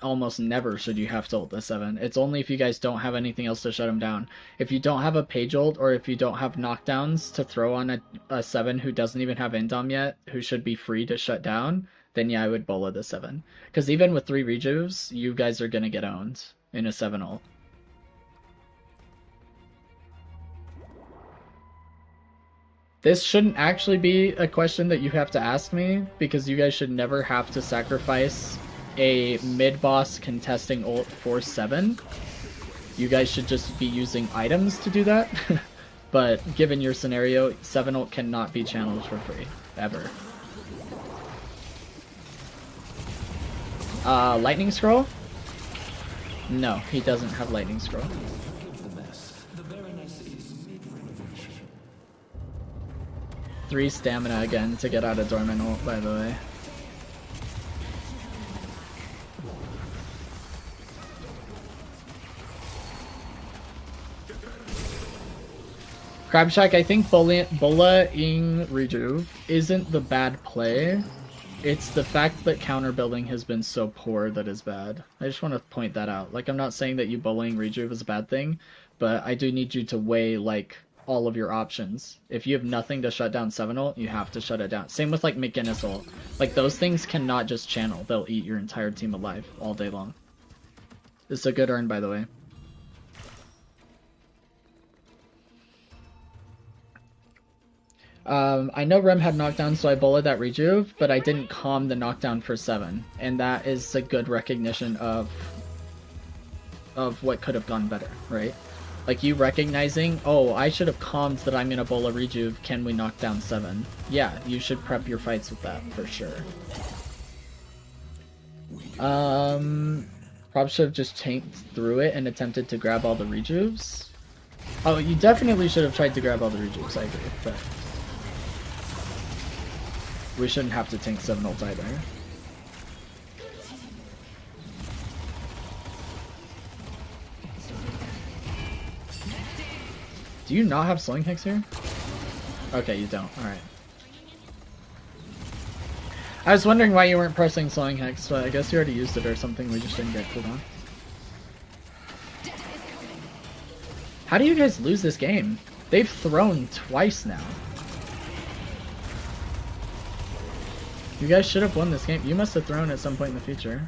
almost never should you have to ult the 7. It's only if you guys don't have anything else to shut him down. If you don't have a page ult or if you don't have knockdowns to throw on a 7 who doesn't even have indom yet, who should be free to shut down, then yeah, I would bola the 7. Because even with 3 rejuves, you guys are going to get owned in a 7 ult. This shouldn't actually be a question that you have to ask me, because you guys should never have to sacrifice a mid-boss contesting ult for 7. You guys should just be using items to do that. But given your scenario, 7 ult cannot be channeled for free, ever. Lightning Scroll? No, he doesn't have Lightning Scroll. 3 stamina again to get out of Dormant ult, by the way. Crabshack, I think bola-ing Rejuve isn't the bad play. It's the fact that counter building has been so poor that is bad. I just want to point that out. Like, I'm not saying that you bola-ing Rejuve is a bad thing, but I do need you to weigh, like, all of your options. If you have nothing to shut down 7 ult, you have to shut it down. Same with like McGinnis ult. Like those things cannot just channel. They'll eat your entire team alive all day long. This is a good earn, by the way. I know Rem had knockdown, so I bullied that rejuve, but I didn't calm the knockdown for 7. And that is a good recognition of what could have gone better, right? Like you recognizing, oh, I should have calmed that I'm gonna bola rejuve, can we knock down 7? Yeah, you should prep your fights with that, for sure. Probably should have just tanked through it and attempted to grab all the rejuves. Oh, you definitely should have tried to grab all the rejuves, I agree, but we shouldn't have to tank 7 ult either. Do you not have Slowing Hex here? Okay, you don't. Alright. I was wondering why you weren't pressing Slowing Hex, but I guess you already used it or something. We just didn't get cooldown. How do you guys lose this game? They've thrown twice now. You guys should have won this game. You must have thrown at some point in the future.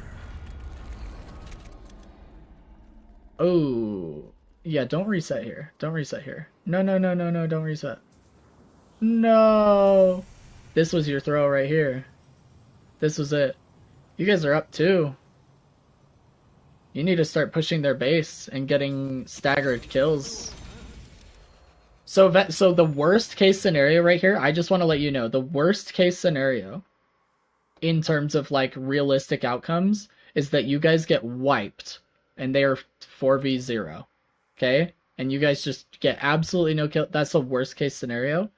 Oh. Yeah, don't reset here. Don't reset here. No, no, no, no, no, don't reset. No. This was your throw right here. This was it. You guys are up 2. You need to start pushing their base and getting staggered kills. So the worst case scenario right here, I just want to let you know, the worst case scenario in terms of like realistic outcomes is that you guys get wiped and they are 4v0. Okay? And you guys just get absolutely no kill. That's the worst case scenario.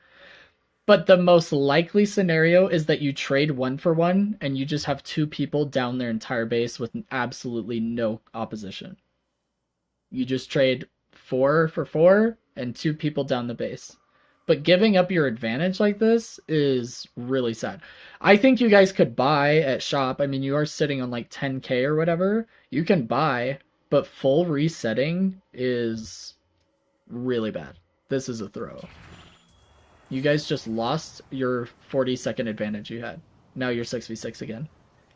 But the most likely scenario is that you trade 1-for-1 and you just have 2 people down their entire base with absolutely no opposition. You just trade 4-for-4 and 2 people down the base. But giving up your advantage like this is really sad. I think you guys could buy at shop. I mean, you are sitting on like 10k or whatever. You can buy, but full resetting is really bad. This is a throw. You guys just lost your 40-second advantage you had. Now you're 6v6 again.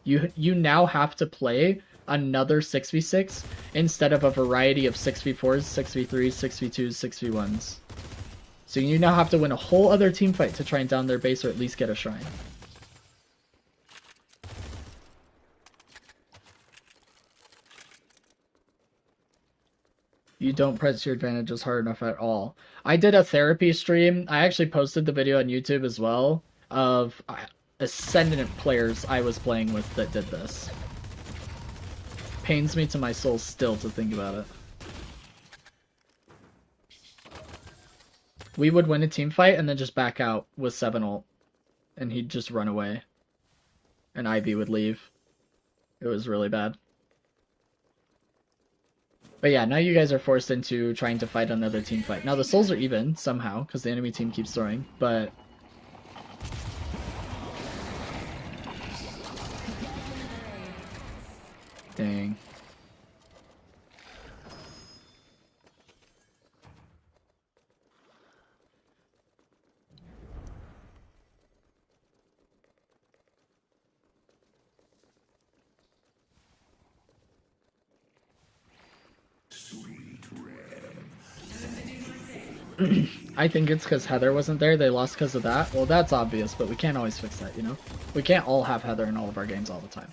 You now have to play another 6v6 instead of a variety of 6v4s, 6v3s, 6v2s, 6v1s. So you now have to win a whole other team fight to try and down their base or at least get a shrine. You don't press your advantages hard enough at all. I did a therapy stream. I actually posted the video on YouTube as well of Ascendant players I was playing with that did this. Pains me to my soul still to think about it. We would win a team fight and then just back out with 7 ult. And he'd just run away. And Ivy would leave. It was really bad. But yeah, now you guys are forced into trying to fight another team fight. Now the souls are even, somehow, because the enemy team keeps throwing, but... Dang. I think it's because Heather wasn't there. They lost because of that. Well, that's obvious, but we can't always fix that, you know? We can't all have Heather in all of our games all the time.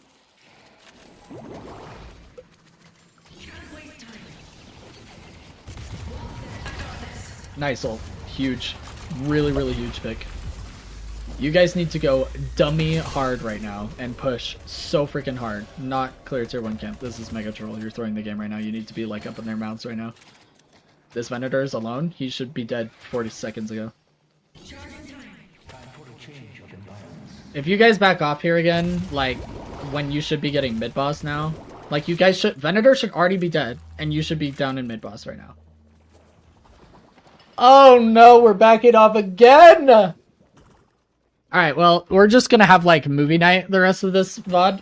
Nice ult. Huge. Really, really huge pick. You guys need to go dummy hard right now and push so freaking hard. Not clear tier 1 camp. This is mega troll. You're throwing the game right now. You need to be like up in their mouths right now. This Venator is alone. He should be dead 40 seconds ago. If you guys back off here again, like when you should be getting mid boss now, like you guys should, Venator should already be dead and you should be down in mid boss right now. Oh no, we're backing off again. All right, well, we're just gonna have like movie night the rest of this VOD.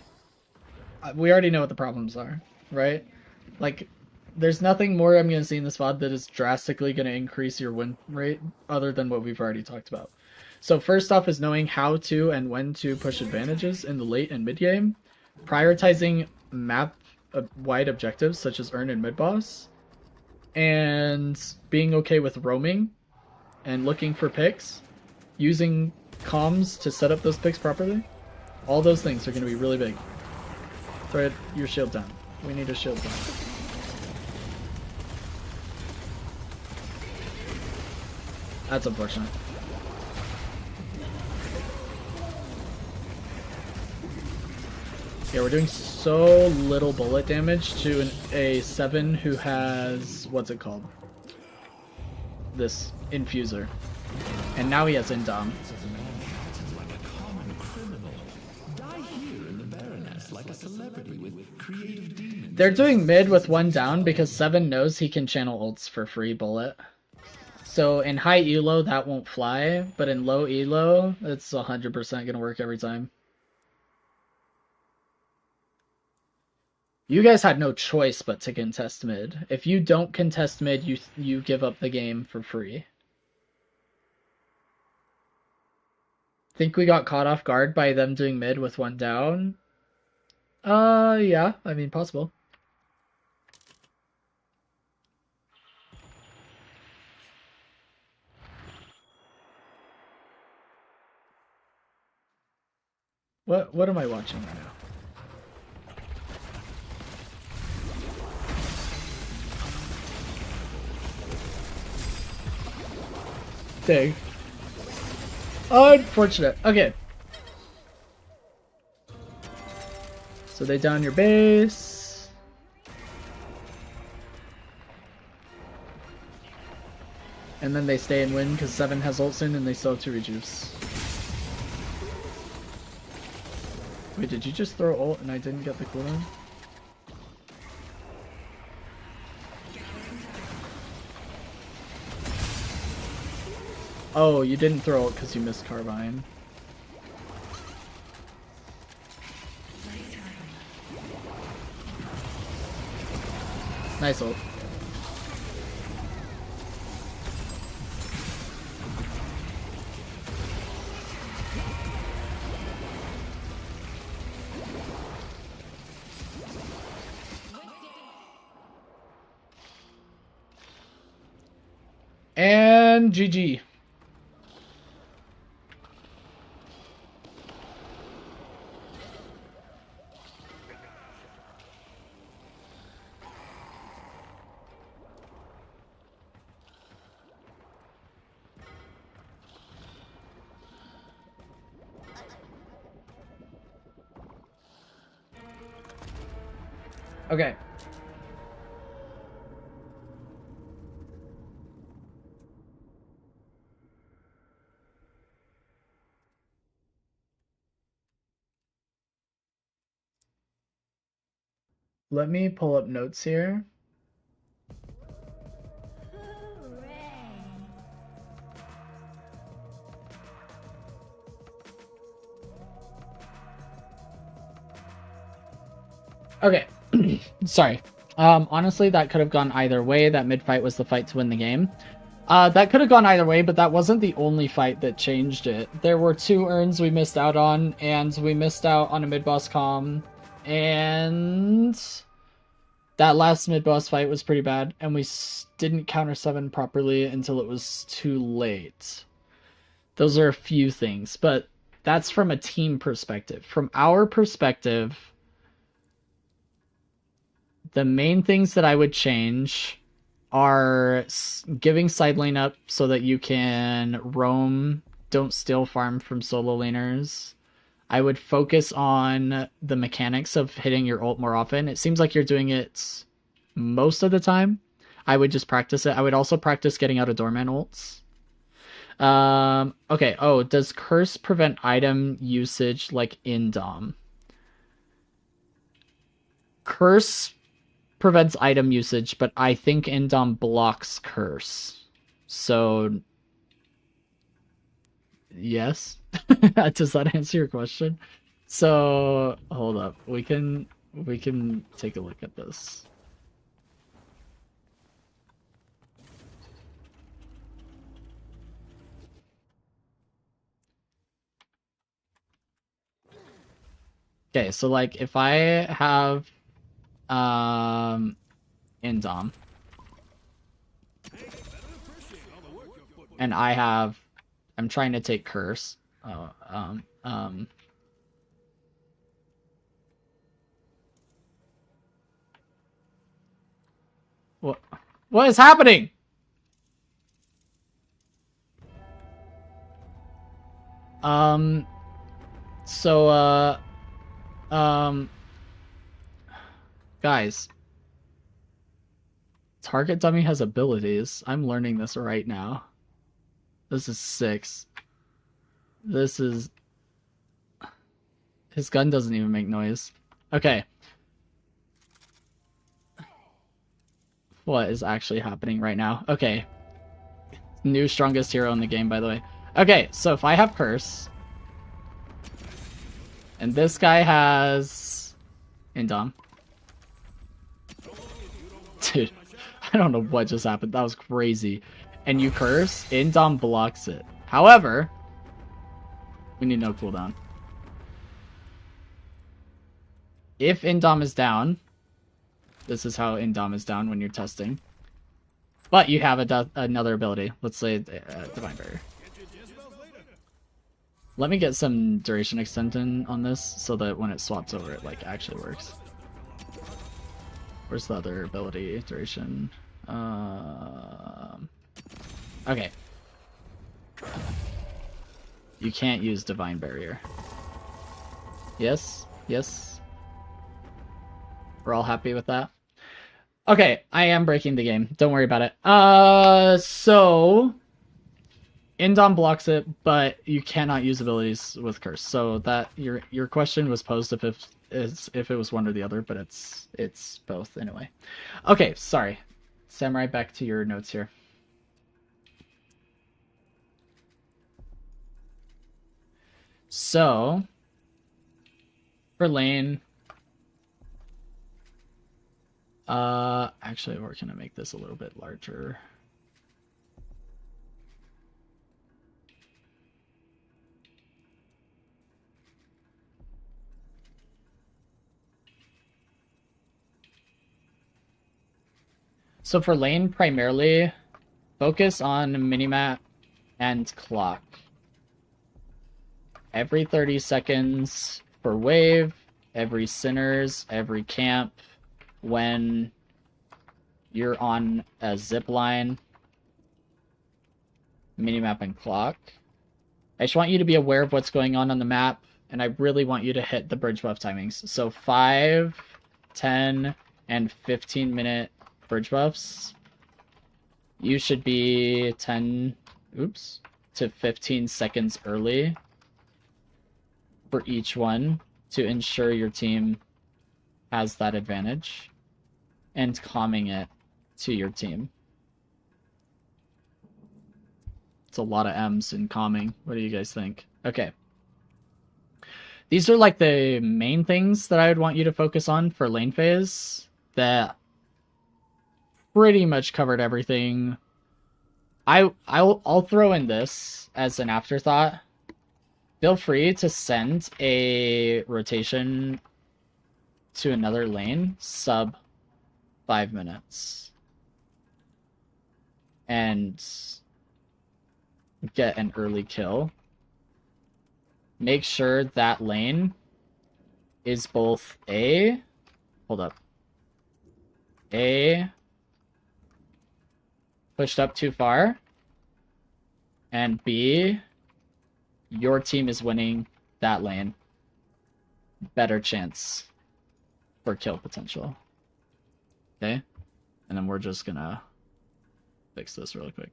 We already know what the problems are, right? Like, there's nothing more I'm going to see in this VOD that is drastically going to increase your win rate other than what we've already talked about. So first off is knowing how to and when to push advantages in the late and mid game, prioritizing map-wide objectives such as earn and mid boss, and being okay with roaming and looking for picks, using comms to set up those picks properly. All those things are going to be really big. Throw your shield down. We need a shield down. That's unfortunate. Yeah, we're doing so little bullet damage to a 7 who has... what's it called? This infuser. And now he has Indom. They're doing mid with 1 down because 7 knows he can channel ults for free bullet. So in high elo, that won't fly, but in low elo, it's 100% gonna work every time. You guys had no choice but to contest mid. If you don't contest mid, you give up the game for free. Think we got caught off guard by them doing mid with one down? Yeah, I mean, possible. What am I watching right now? Dang. Unfortunate. Okay. So they down your base. And then they stay and win because 7 has ult soon and they still have 2 rejuves. Wait, did you just throw ult and I didn't get the cooldown? Oh, you didn't throw it because you missed Carbine. Nice ult. And GG. Okay. Let me pull up notes here. Okay. Sorry. Honestly, that could have gone either way. That mid fight was the fight to win the game. That could have gone either way, but that wasn't the only fight that changed it. There were 2 urns we missed out on, and we missed out on a mid-boss comm, and that last mid-boss fight was pretty bad, and we didn't counter 7 properly until it was too late. Those are a few things, but that's from a team perspective. From our perspective, the main things that I would change are giving side lane up so that you can roam, don't steal farm from solo laners. I would focus on the mechanics of hitting your ult more often. It seems like you're doing it most of the time. I would just practice it. I would also practice getting out of doorman ults. Okay. Oh, does curse prevent item usage like in Dom? Curse prevents item usage, but I think Indom blocks curse. So yes. Does that answer your question? So hold up. We can take a look at this. Okay, so like if I have Indom and I'm trying to take curse. What is happening? Guys, target dummy has abilities. I'm learning this right now. This is 6. This is... His gun doesn't even make noise. Okay. What is actually happening right now? Okay. New strongest hero in the game, by the way. Okay, so if I have curse, and this guy has Indom, Dude, I don't know what just happened. That was crazy. And you curse, Indom blocks it. However, we need no cooldown. If Indom is down, this is how Indom is down when you're testing. But you have another ability. Let's say Divine Barrier. Let me get some duration extension on this so that when it swaps over, it like actually works. Where's the other ability duration? Okay. You can't use Divine Barrier. Yes? Yes? We're all happy with that? Okay, I am breaking the game. Don't worry about it. So Indom blocks it, but you cannot use abilities with curse. So that your question was posed if it was one or the other, but it's both anyway. Okay, sorry. Samurai, back to your notes here. So for lane, actually we're gonna make this a little bit larger. So for lane, primarily, focus on minimap and clock. Every 30 seconds for wave, every sinners, every camp, when you're on a zip line, minimap and clock. I just want you to be aware of what's going on the map, and I really want you to hit the bridge buff timings. So 5, 10, and 15-minute bridge buffs. You should be 10 to 15 seconds early for each one to ensure your team has that advantage, and calming it to your team. It's a lot of M's in calming. What do you guys think? Okay. These are like the main things that I would want you to focus on for lane phase. That pretty much covered everything. I'll throw in this as an afterthought. Feel free to send a rotation to another lane sub 5 minutes and get an early kill. Make sure that lane is both A, pushed up too far, and B, your team is winning that lane. Better chance for kill potential. Okay? And then we're just gonna fix this really quick.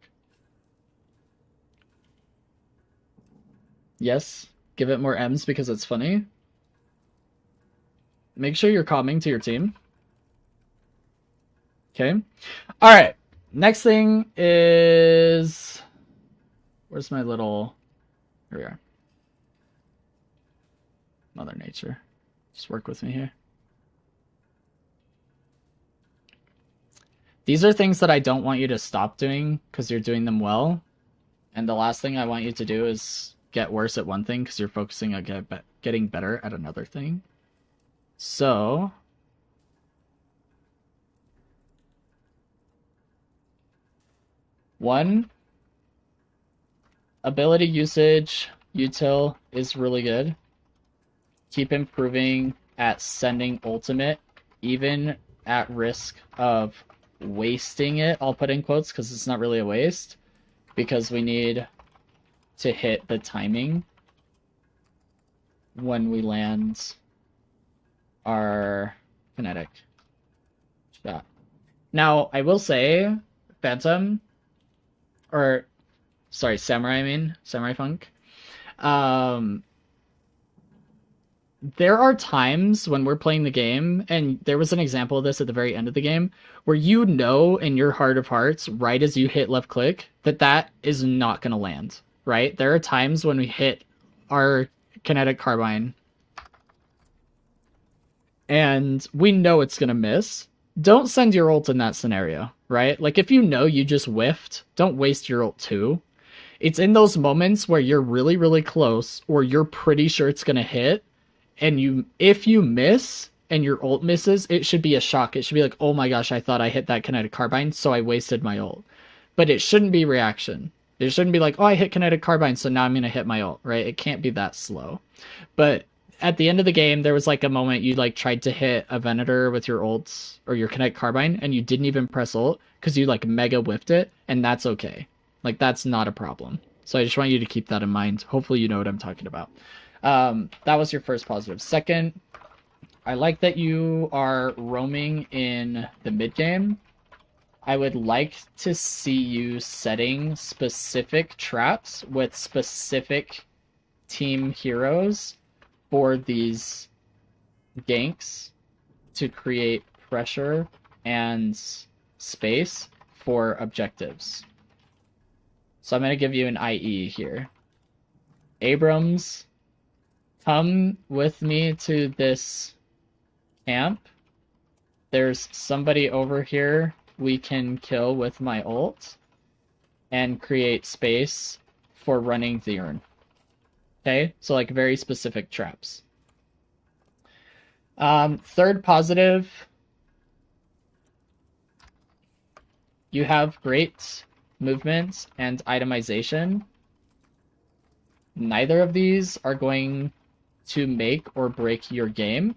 Yes, give it more M's because it's funny. Make sure you're calming to your team. Okay? Alright. Next thing is... Where's my little... Here we are. Mother Nature. Just work with me here. These are things that I don't want you to stop doing because you're doing them well. And the last thing I want you to do is get worse at one thing because you're focusing on getting better at another thing. So... One, ability usage, util is really good. Keep improving at sending ultimate, even at risk of wasting it. I'll put in quotes because it's not really a waste, because we need to hit the timing when we land our kinetic shot. Now, I will say, Phantom... Or, sorry, Samurai, I mean. Samurai Funk. There are times when we're playing the game, and there was an example of this at the very end of the game, where you know in your heart of hearts, right as you hit left click, that is not going to land, right? There are times when we hit our kinetic carbine, and we know it's going to miss, don't send your ult in that scenario, right? Like if you know you just whiffed, don't waste your ult too. It's in those moments where you're really, really close or you're pretty sure it's going to hit. And if you miss and your ult misses, it should be a shock. It should be like, oh my gosh, I thought I hit that kinetic carbine, so I wasted my ult. But it shouldn't be reaction. It shouldn't be like, oh, I hit kinetic carbine, so now I'm going to hit my ult, right? It can't be that slow. But at the end of the game, there was like a moment you like tried to hit a Venator with your ults or your kinetic carbine, and you didn't even press ult because you like mega whiffed it, and that's okay. Like, that's not a problem. So I just want you to keep that in mind. Hopefully you know what I'm talking about. That was your first positive. Second, I like that you are roaming in the mid game. I would like to see you setting specific traps with specific team heroes for these ganks to create pressure and space for objectives. So I'm going to give you an IE here. Abrams, come with me to this camp. There's somebody over here we can kill with my ult and create space for running the urn. Okay, so like very specific traps. Third positive, you have great movement and itemization. Neither of these are going to make or break your game,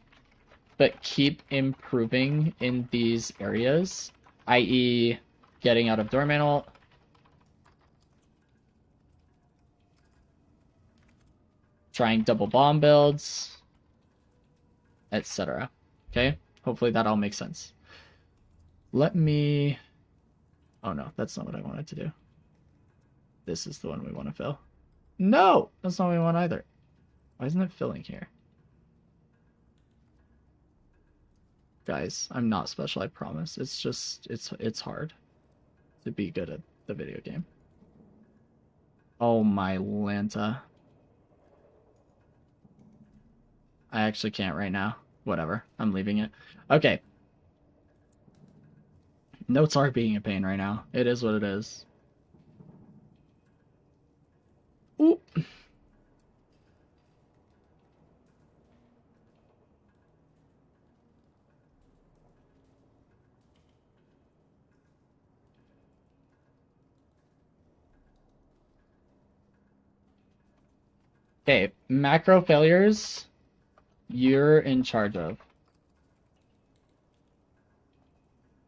but keep improving in these areas, i.e. getting out of Doorman ult, trying double bomb builds, etc. Okay? Hopefully that all makes sense. Let me... Oh no, that's not what I wanted to do. This is the one we want to fill. No! That's not what we want either. Why isn't it filling here? Guys, I'm not special, I promise. It's just, it's hard to be good at the video game. Oh my Lanta. I actually can't right now. Whatever, I'm leaving it. Okay. Notes are being a pain right now. It is what it is. Ooh. Okay, macro failures, you're in charge of.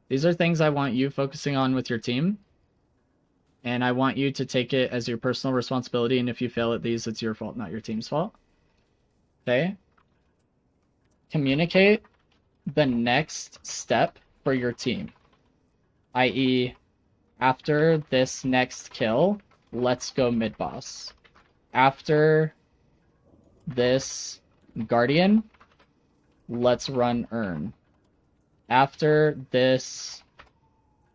These are things I want you focusing on with your team. And I want you to take it as your personal responsibility, and if you fail at these, it's your fault, not your team's fault. Okay? Communicate the next step for your team. I.e., after this next kill, let's go mid-boss. After this Guardian, let's run Urn. After this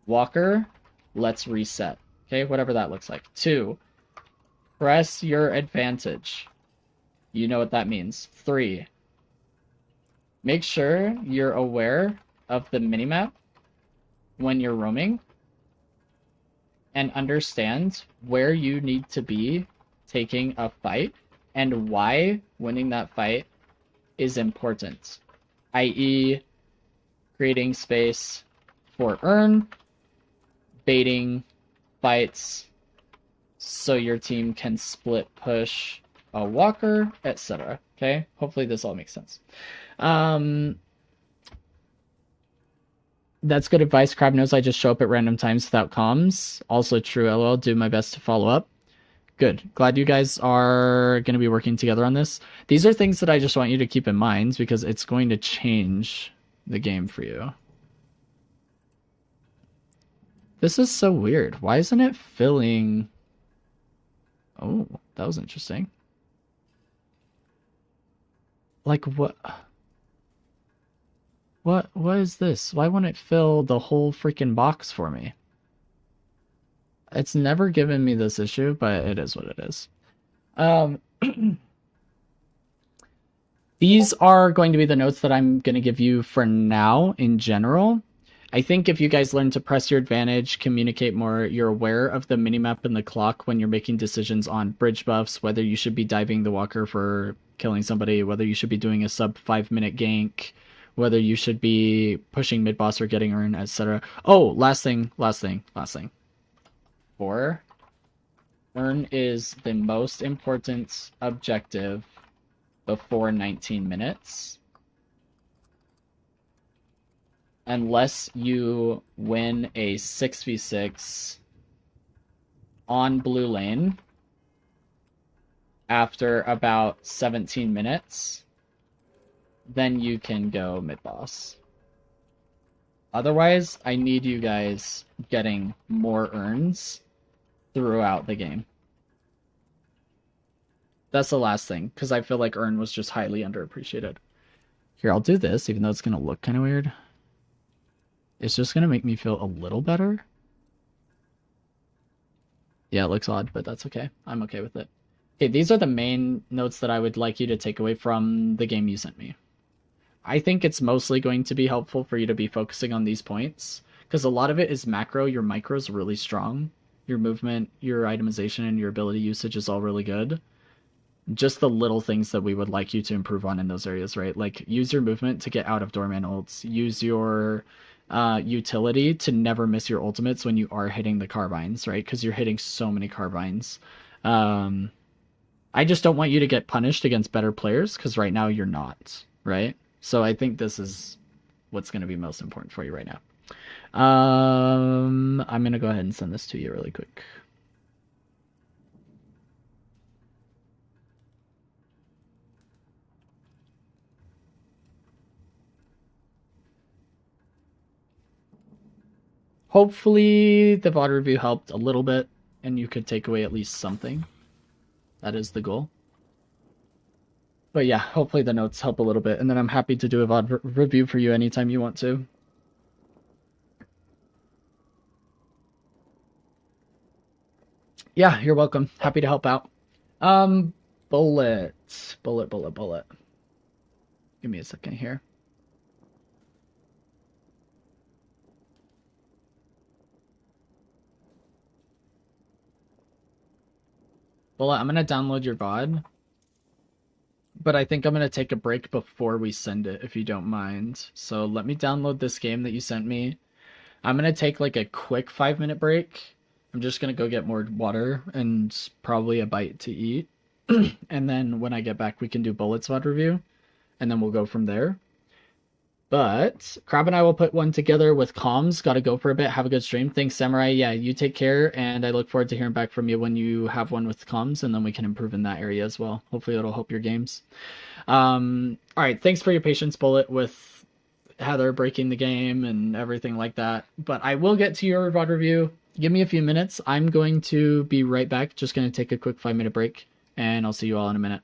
Walker, let's reset. Okay, whatever that looks like. 2, press your advantage. You know what that means. 3, make sure you're aware of the minimap when you're roaming and understand where you need to be taking a fight and why winning that fight is important, i.e. creating space for Urn, baiting fights so your team can split push a Walker, etc. Okay, hopefully this all makes sense. That's good advice. Crab knows I just show up at random times without comms. Also true, LOL. Do my best to follow up. Good. Glad you guys are going to be working together on this. These are things that I just want you to keep in mind because it's going to change the game for you. This is so weird. Why isn't it filling? Oh, that was interesting. Like what? What is this? Why won't it fill the whole freaking box for me? It's never given me this issue, but it is what it is. These are going to be the notes that I'm going to give you for now in general. I think if you guys learn to press your advantage, communicate more, you're aware of the minimap and the clock when you're making decisions on bridge buffs, whether you should be diving the walker for killing somebody, whether you should be doing a sub 5-minute gank, whether you should be pushing mid boss or getting urn, etc. Oh, last thing. 4. Urn is the most important objective before 19 minutes. Unless you win a 6v6 on blue lane after about 17 minutes, then you can go mid-boss. Otherwise, I need you guys getting more urns throughout the game. That's the last thing, because I feel like urn was just highly underappreciated. Here, I'll do this, even though it's going to look kind of weird. It's just going to make me feel a little better. Yeah, it looks odd, but that's okay. I'm okay with it. Okay, these are the main notes that I would like you to take away from the game you sent me. I think it's mostly going to be helpful for you to be focusing on these points, because a lot of it is macro. Your micro is really strong. Your movement, your itemization, and your ability usage is all really good. Just the little things that we would like you to improve on in those areas, right? Like, use your movement to get out of doorman ults. Use your utility to never miss your ultimates when you are hitting the carbines, right? Because you're hitting so many carbines. I just don't want you to get punished against better players, because right now you're not, right? So I think this is what's going to be most important for you right now. I'm going to go ahead and send this to you really quick. Hopefully the VOD review helped a little bit and you could take away at least something. That is the goal. But yeah, hopefully the notes help a little bit, and then I'm happy to do a VOD review for you anytime you want to. Yeah, you're welcome. Happy to help out. Bullet. Give me a second here. Bullet, I'm going to download your VOD. But I think I'm going to take a break before we send it, if you don't mind. So let me download this game that you sent me. I'm going to take like a quick 5-minute break. I'm just going to go get more water and probably a bite to eat. And then when I get back, we can do Bullet's VOD review. And then we'll go from there. But Crab and I will put one together with comms. Got to go for a bit. Have a good stream. Thanks, Samurai. Yeah, you take care. And I look forward to hearing back from you when you have one with comms. And then we can improve in that area as well. Hopefully it'll help your games. All right. Thanks for your patience, Bullet, with Heather breaking the game and everything like that. But I will get to your VOD review. Give me a few minutes. I'm going to be right back. Just going to take a quick 5-minute break. And I'll see you all in a minute.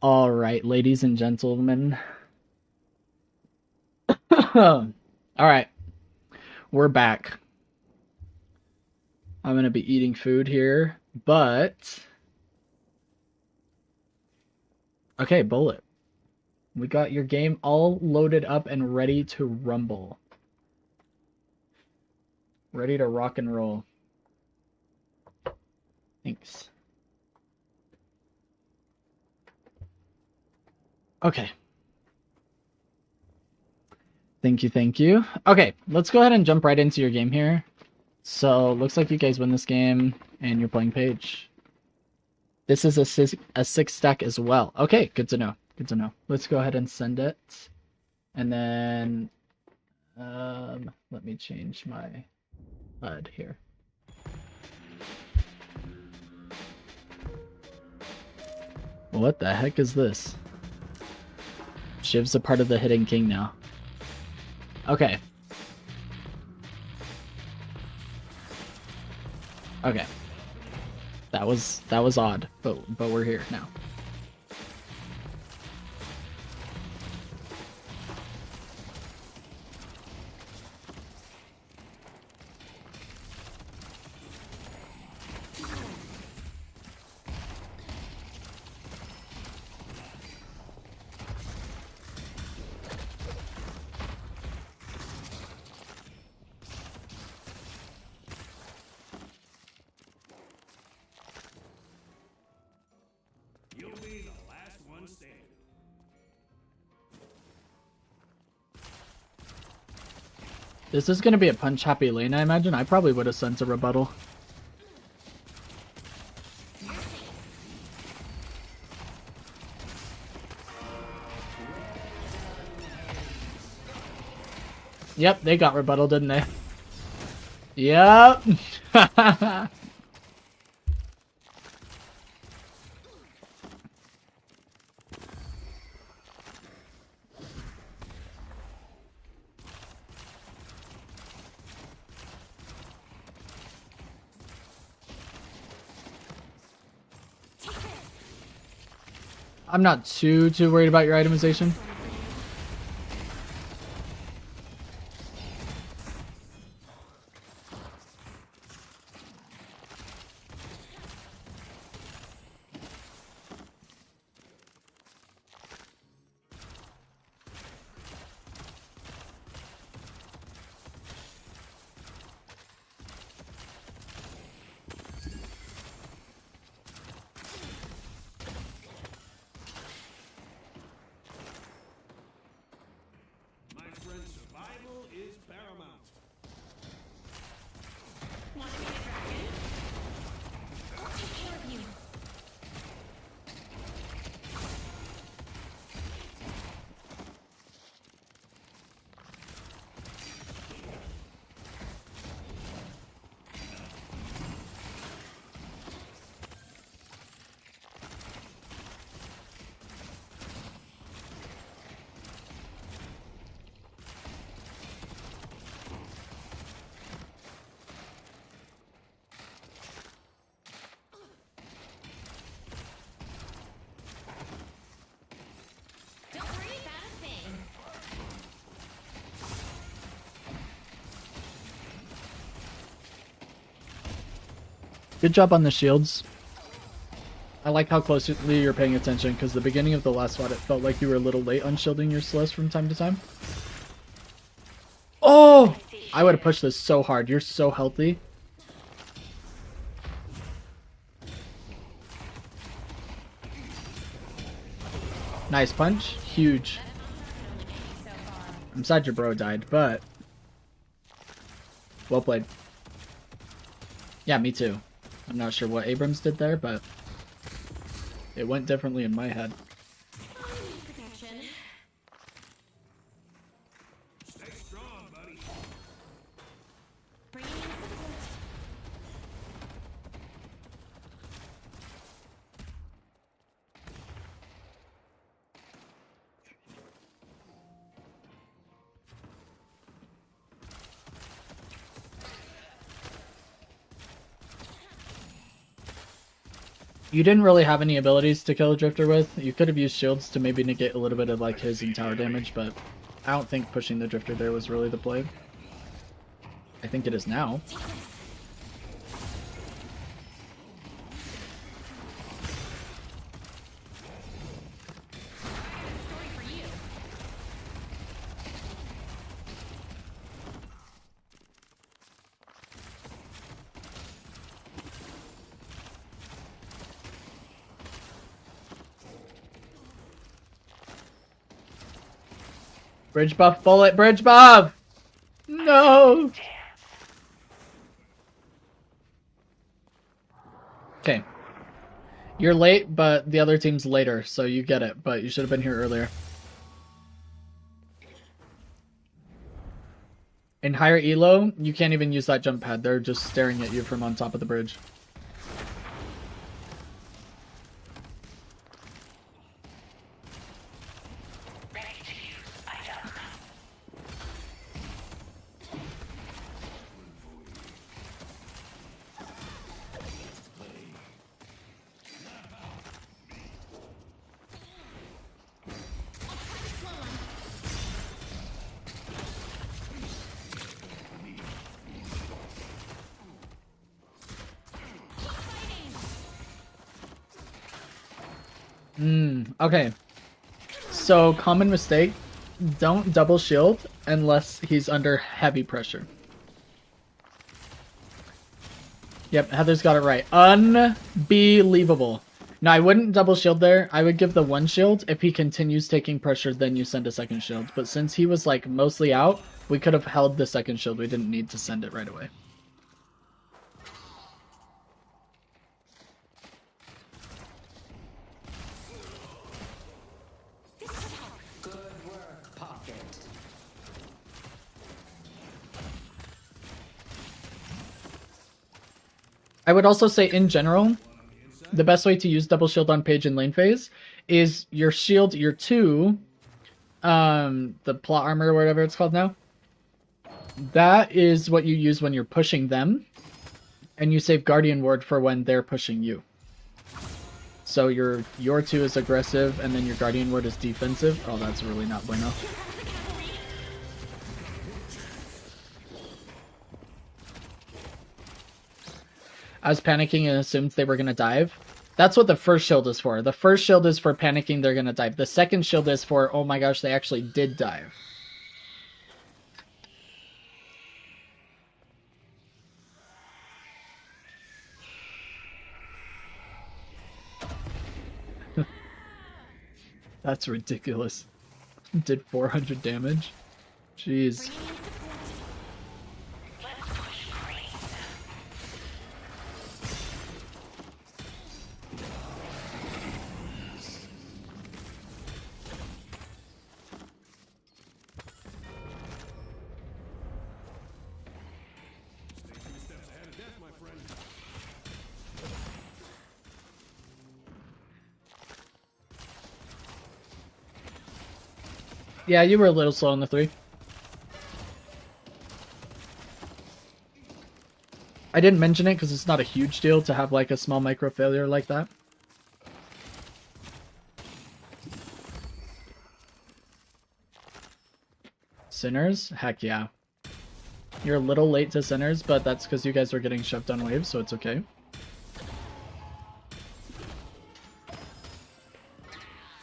All right, ladies and gentlemen. All right, we're back. I'm gonna be eating food here, but okay, Bullet. We got your game all loaded up and ready to rumble. Ready to rock and roll. Thanks. Okay. Thank you, thank you. Okay, let's go ahead and jump right into your game here. So, looks like you guys win this game, and you're playing Paige. This is a 6-stack as well. Okay, good to know. Good to know. Let's go ahead and send it. And then, let me change my HUD here. What the heck is this? Shiv's a part of the Hidden King now. Okay. Okay. That was odd, but we're here now. You'll be the last one standing. This is going to be a punch-happy lane, I imagine. I probably would have sent a rebuttal. Yep, they got rebuttal, didn't they? Yep. I'm not too worried about your itemization. My friend, survival is paramount. Want to be a dragon? I'll take care of you. Don't worry about a thing. Good job on the shields. I like how closely you're paying attention, because the beginning of the last fight, it felt like you were a little late on shielding your Celeste from time to time. Oh! I would have pushed this so hard. You're so healthy. Nice punch. Huge. I'm sad your bro died, but well played. Yeah, me too. I'm not sure what Abrams did there, but it went differently in my head. Protection. Stay strong, buddy. Bringing in support. You didn't really have any abilities to kill a drifter with. You could have used shields to maybe negate a little bit of like his and tower damage, but I don't think pushing the drifter there was really the play. I think it is now. Story for you. Bridge buff bullet, bridge buff! No! Okay. You're late, but the other team's later, so you get it, but you should have been here earlier. In higher elo, you can't even use that jump pad. They're just staring at you from on top of the bridge. Okay. So, common mistake. Don't double shield unless he's under heavy pressure. Yep, Heather's got it right. Unbelievable. Now, I wouldn't double shield there. I would give the one shield. If he continues taking pressure, then you send a second shield. But since he was, like, mostly out, we could have held the second shield. We didn't need to send it right away. Good work, Pocket. I would also say, in general, the best way to use double shield on Page in lane phase is your shield, your 2, the plot armor or whatever it's called now. That is what you use when you're pushing them, and you save Guardian Ward for when they're pushing you. So your 2 is aggressive, and then your Guardian Ward is defensive. Oh, that's really not bueno. I was panicking and assumed they were going to dive. That's what the first shield is for. The first shield is for panicking they're going to dive. The second shield is for, oh my gosh, they actually did dive. That's ridiculous. Did 400 damage? Jeez. Yeah, you were a little slow on the 3. I didn't mention it because it's not a huge deal to have like a small micro failure like that. Sinners? Heck yeah. You're a little late to Sinners, but that's because you guys were getting shoved on waves, so it's okay.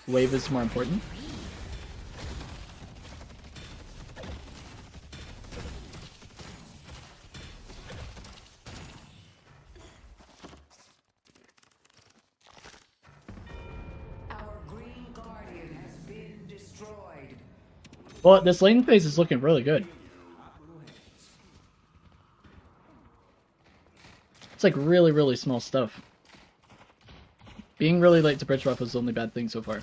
Wave is more important. Well, this lane phase is looking really good. It's like really, really small stuff. Being really late to bridge buff was the only bad thing so far.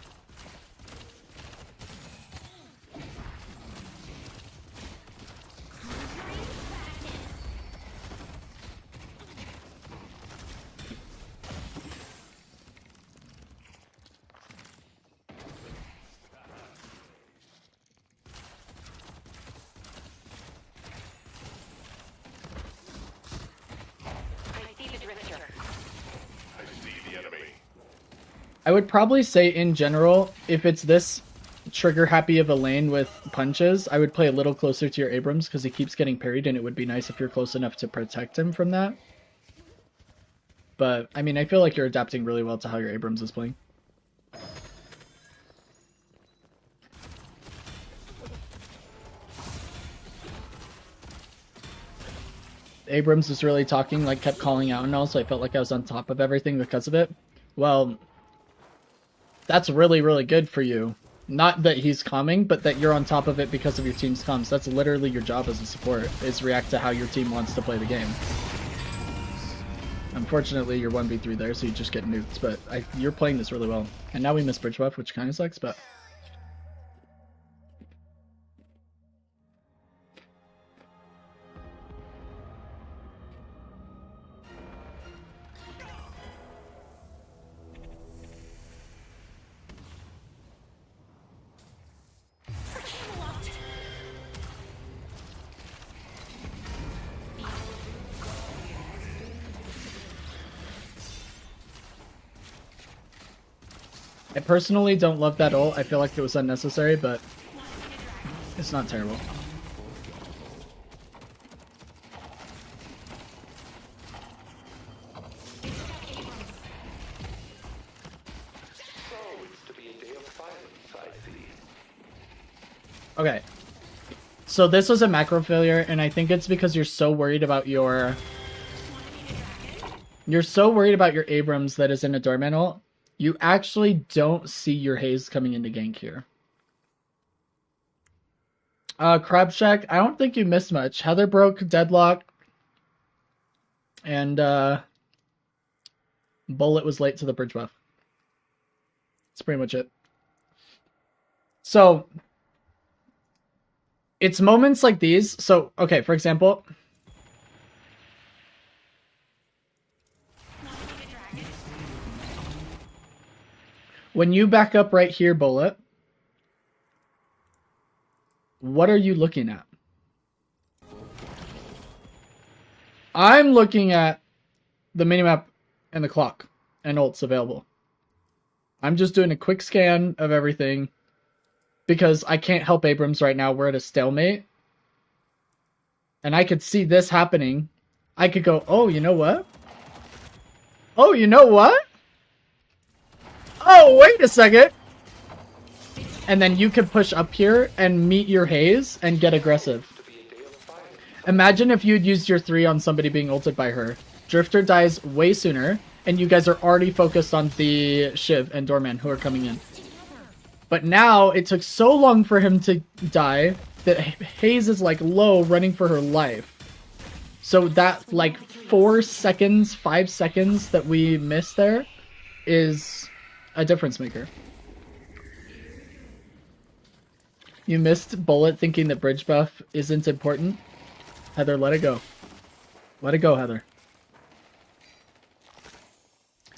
I see the enemy. I would probably say in general, if it's this trigger happy of a lane with punches, I would play a little closer to your Abrams because he keeps getting parried, and it would be nice if you're close enough to protect him from that. But, I mean, I feel like you're adapting really well to how your Abrams is playing. Abrams was really talking, like, kept calling out and all, so I felt like I was on top of everything because of it. Well, that's really, really good for you. Not that he's calming, but that you're on top of it because of your team's comms. That's literally your job as a support, is react to how your team wants to play the game. Unfortunately, you're 1v3 there, so you just get nuked, but you're playing this really well. And now we miss bridge buff, which kind of sucks, but... I personally don't love that ult. I feel like it was unnecessary, but it's not terrible. Okay. So this was a macro failure, and I think it's because you're so worried about your... You're so worried about your Abrams that is in a Doorman ult. You actually don't see your Haze coming into gank here. Crab Shack, I don't think you missed much. Heather broke Deadlock. And Bullet was late to the bridge buff. That's pretty much it. So, it's moments like these. So, okay, for example... When you back up right here, Bullet, what are you looking at? I'm looking at the minimap and the clock and ults available. I'm just doing a quick scan of everything because I can't help Abrams right now. We're at a stalemate. And I could see this happening. I could go, oh, you know what? Oh, you know what? Oh, wait a second. And then you could push up here and meet your Haze and get aggressive. Imagine if you'd used your 3 on somebody being ulted by her. Drifter dies way sooner, and you guys are already focused on the Shiv and Doorman who are coming in. But now, it took so long for him to die that Haze is like low running for her life. So that like 4 seconds, 5 seconds that we missed there is... a difference maker. You missed Bullet thinking that bridge buff isn't important. Heather, let it go. Let it go, Heather.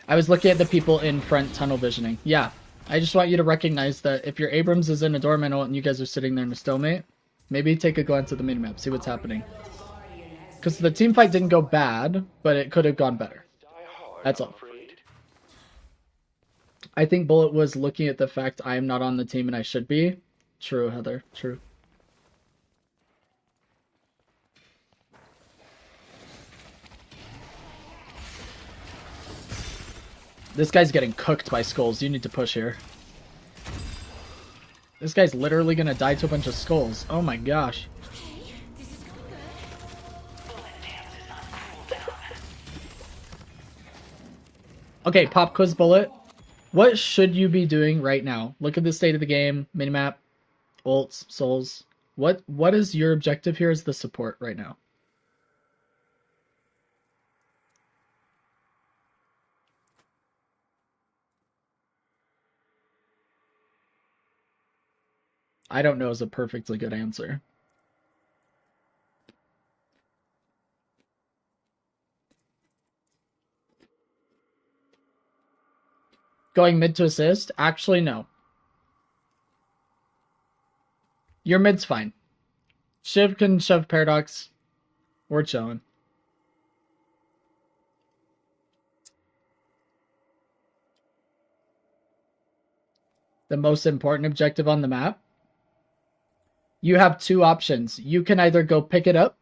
I was looking at the people in front tunnel visioning. Yeah, I just want you to recognize that if your Abrams is in a Doorman ult and you guys are sitting there in a stalemate, maybe take a glance at the minimap, see what's happening. Because the team fight didn't go bad, but it could have gone better. That's all. I think Bullet was looking at the fact I am not on the team and I should be. True, Heather. True. This guy's getting cooked by skulls. You need to push here. This guy's literally gonna die to a bunch of skulls. Oh my gosh. Okay, pop quiz Bullet. What should you be doing right now? Look at the state of the game, minimap, ults, souls. What is your objective here as the support right now? I don't know is a perfectly good answer. Going mid to assist? Actually, no. Your mid's fine. Shiv can shove Paradox. We're chilling. the most important objective on the map, you have two options. You can either go pick it up,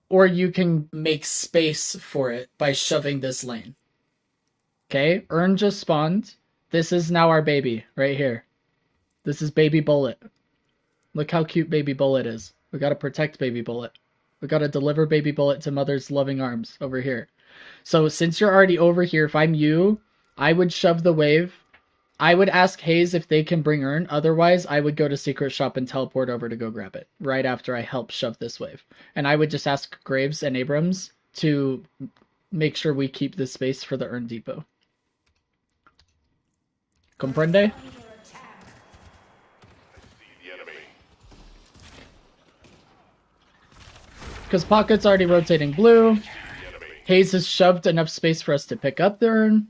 or you can make space for it by shoving this lane. Okay, Urn just spawned. This is now our baby, right here. This is Baby Bullet. Look how cute Baby Bullet is. We gotta protect Baby Bullet. We gotta deliver Baby Bullet to Mother's loving arms over here. So since you're already over here, if I'm you, I would shove the wave. I would ask Hayes if they can bring Urn. Otherwise, I would go to Secret Shop and teleport over to go grab it right after I help shove this wave. And I would just ask Graves and Abrams to make sure we keep this space for the Urn Depot. Comprende? Because Pocket's already rotating blue. Hayes has shoved enough space for us to pick up the Urn.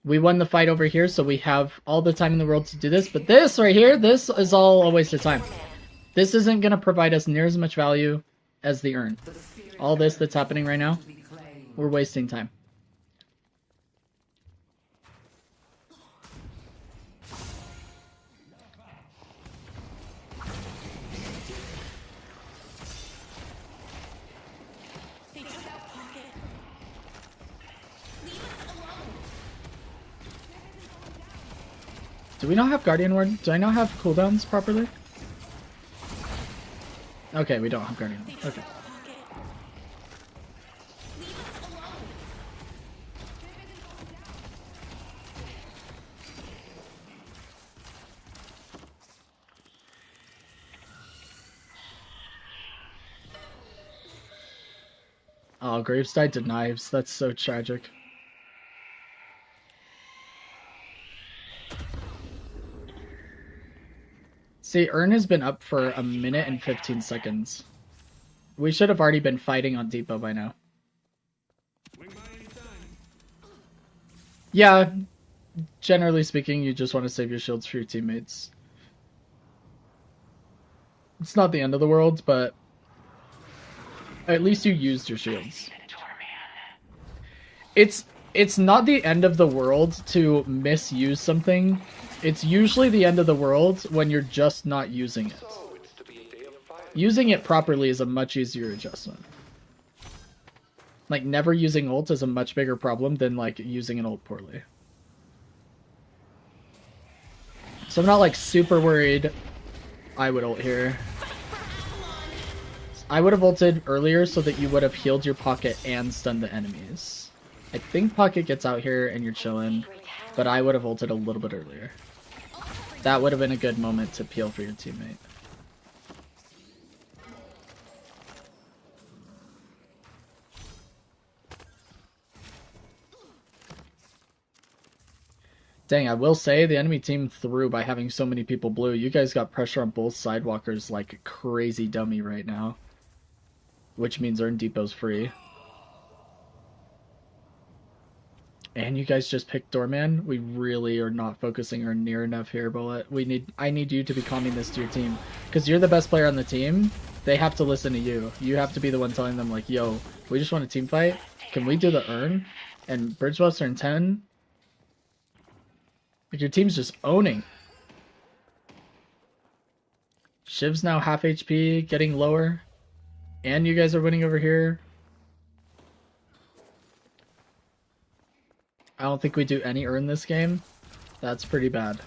We won the fight over here, so we have all the time in the world to do this. But this right here, this is all a waste of time. This isn't going to provide us near as much value as the Urn. All this that's happening right now, we're wasting time. They took out Pocket. Leave us alone. Do we not have Guardian Ward? Do I not have cooldowns properly? Okay, we don't have Guardian Ward. Okay. Pocket. Leave us alone. Oh, Graves died to knives. That's so tragic. See, Urn has been up for 1 minute and 15 seconds. We should have already been fighting on Depot by now. Yeah, generally speaking, you just want to save your shields for your teammates. It's not the end of the world, but at least you used your shields. It's not the end of the world to misuse something. It's usually the end of the world when you're just not using it. Using it properly is a much easier adjustment. Like, never using ult is a much bigger problem than, like, using an ult poorly. So I'm not, like, super worried I would ult here. I would have ulted earlier so that you would have healed your Pocket and stunned the enemies. I think Pocket gets out here and you're chilling, but I would have ulted a little bit earlier. That would have been a good moment to peel for your teammate. Dang, I will say the enemy team threw by having so many people blue. You guys got pressure on both sidewalkers like crazy dummy right now. Which means Urn Depot's free. And you guys just picked Doorman. We really are not focusing or near enough here, Bullet. I need you to be calming this to your team. Because you're the best player on the team. They have to listen to you. You have to be the one telling them, like, yo, we just want a team fight. Can we do the Urn? And Bridgebuster in 10? Like, your team's just owning. Shiv's now half HP, getting lower. And you guys are winning over here. I don't think we do any Urn this game. That's pretty bad.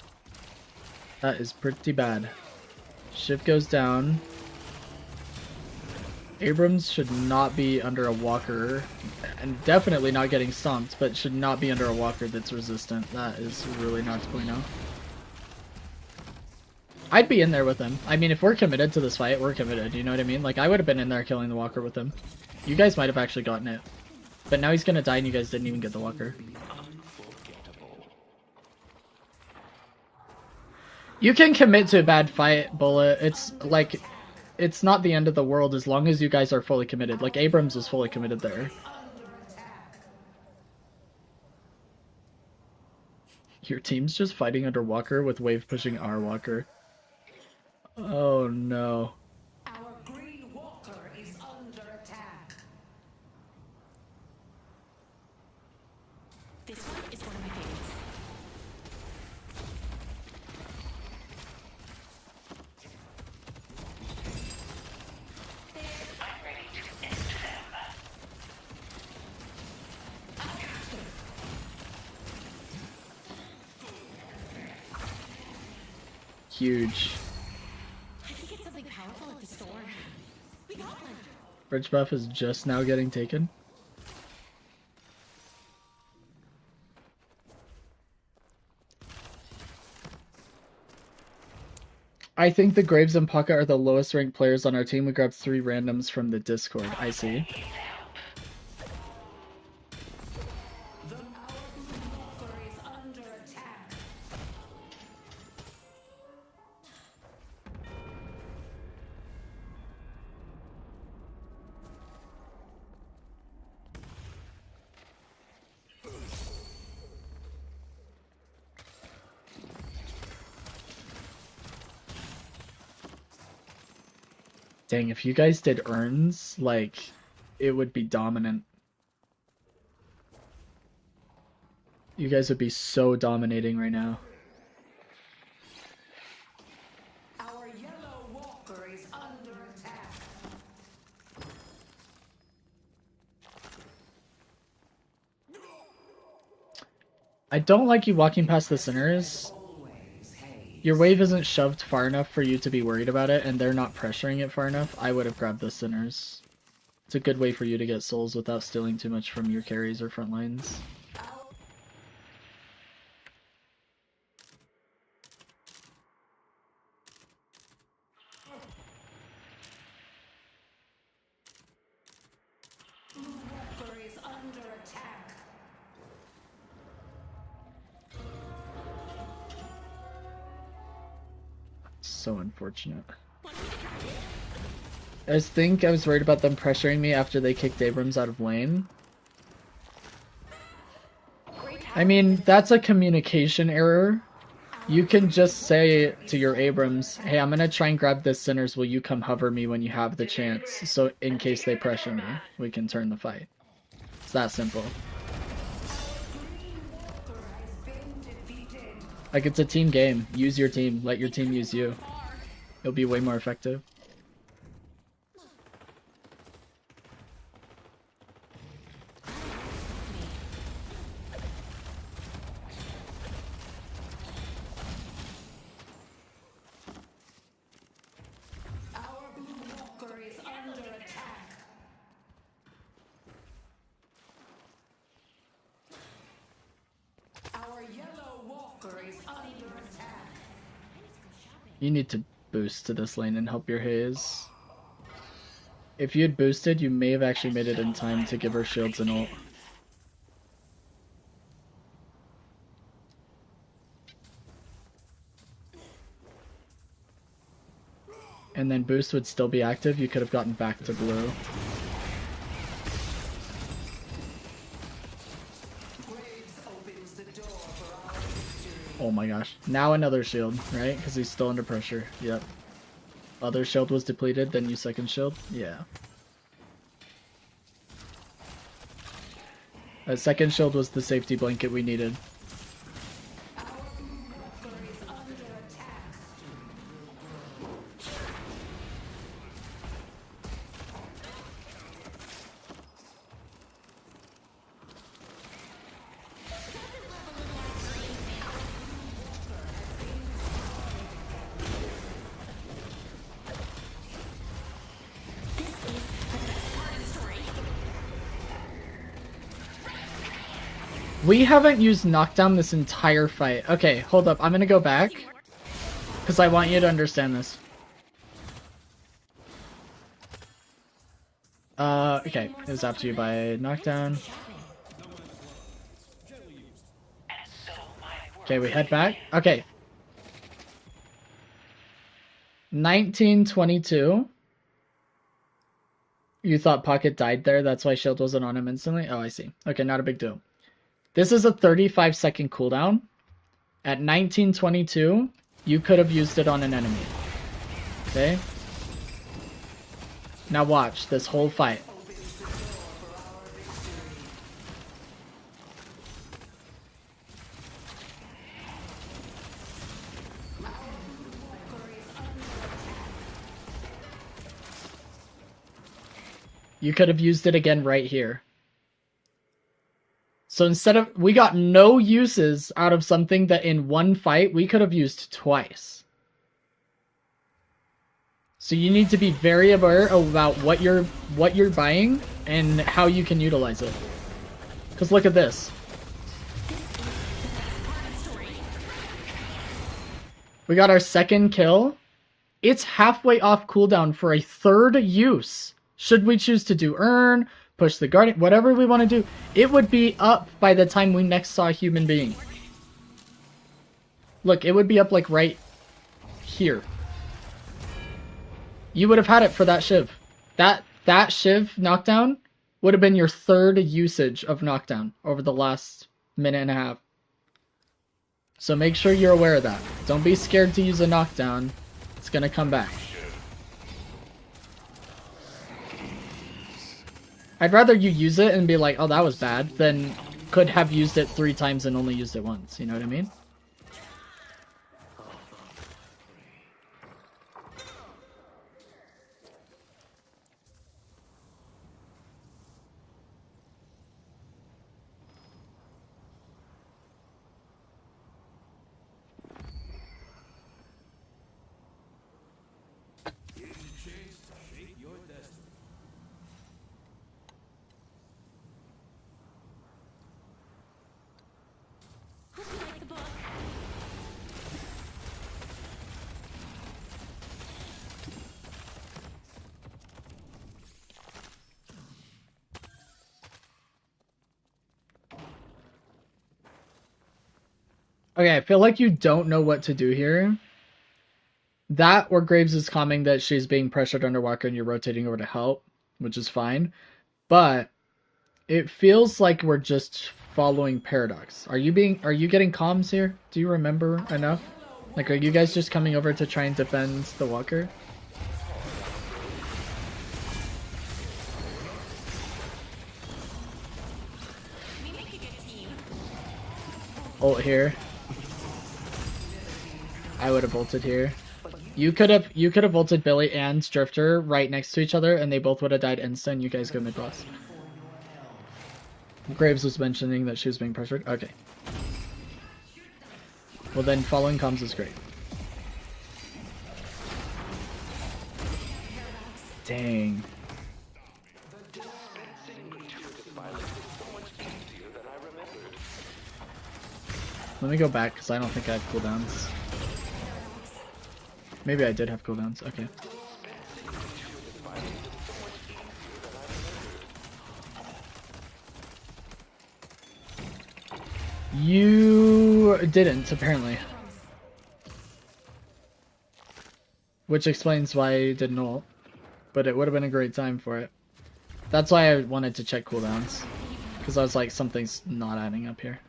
That is pretty bad. Shiv goes down. Abrams should not be under a walker. And definitely not getting stomped, but should not be under a walker that's resistant. That is really not to point out. I'd be in there with him. I mean, if we're committed to this fight, we're committed. You know what I mean? Like, I would have been in there killing the walker with him. You guys might have actually gotten it. But now he's gonna die and you guys didn't even get the walker. You can commit to a bad fight, Bullet. It's like, it's not the end of the world as long as you guys are fully committed. Like, Abrams was fully committed there. Your team's just fighting under Walker with wave pushing our Walker. Oh no. Our green walker is under attack. This one is one of my favorites. huge. I could get something powerful at the store. We got one. Bridge buff is just now getting taken. I think the Graves and Pucka are the lowest ranked players on our team. We grabbed 3 randoms from the Discord. I see. The Our Walker is under attack. Dang, if you guys did urns, like, it would be dominant. You guys would be so dominating right now. Our Yellow Walker is under attack. I don't like you walking past the sinners. Always haze. Your wave isn't shoved far enough for you to be worried about it, and they're not pressuring it far enough. I would have grabbed the sinners. It's a good way for you to get souls without stealing too much from your carries or front lines. Walker is under attack. So unfortunate. I was worried about them pressuring me after they kicked Abrams out of lane. I mean, that's a communication error. You can just say to your Abrams, hey, I'm gonna try and grab this sinners, will you come hover me when you have the chance, so in case they pressure me, we can turn the fight. It's that simple. Walker has been defeated. Like, it's a team game. Use your team. Let your team use you. It'll be way more effective. Our Blue Walker is under attack. Our Yellow Walker is under attack. You need to boost to this lane and help your Haze. If you had boosted, you may have actually made it in time to give her shields and ult. And then boost would still be active, you could have gotten back to blue. Graves opens the door for our victory. Oh my gosh. Now another shield, right? Because he's still under pressure. Yep. Other shield was depleted, then you second shield? Yeah. A second shield was the safety blanket we needed. Our Blue Walker is under attack. We haven't used knockdown this entire fight. Okay, hold up. I'm gonna go back. Because I want you to understand this. Okay. It was after you by knockdown. Okay, we head back. Okay. 1922. You thought Pocket died there, that's why shield wasn't on him instantly? Oh, I see. Okay, not a big deal. This is a 35-second cooldown. At 1922, you could have used it on an enemy. Okay? Now watch this whole fight. You could have used it again right here. So instead of, we got no uses out of something that in one fight we could have used twice. So you need to be very aware about what you're buying and how you can utilize it. Cause look at this. We got our second kill. It's halfway off cooldown for a third use. Should we choose to do earn, push the guardian, whatever we want to do, it would be up by the time we next saw a human being. Look, it would be up like right here. You would have had it for that Shiv. That Shiv knockdown would have been your third usage of knockdown over the last minute and a half. So make sure you're aware of that. Don't be scared to use a knockdown. It's gonna come back. I'd rather you use it and be like, oh, that was bad, than could have used it 3 times and only used it once. You know what I mean? Hope you like the book. Okay, I feel like you don't know what to do here. That or Graves is commenting that she's being pressured under Walker and you're rotating over to help, which is fine. But it feels like we're just following Paradox. Are you getting comms here? Do you remember enough? Like, are you guys just coming over to try and defend the Walker? We make a good team. Ult here. I would have ulted here. You could have ulted Billy and Drifter right next to each other, and they both would have died instant. You guys go mid boss. Graves was mentioning that she was being pressured. Okay. Well then, following comms is great. Dang. Let me go back because I don't think I have cooldowns. Maybe I did have cooldowns. Okay. You didn't, apparently. Which explains why I didn't ult. But it would have been a great time for it. That's why I wanted to check cooldowns. Because I was like, something's not adding up here.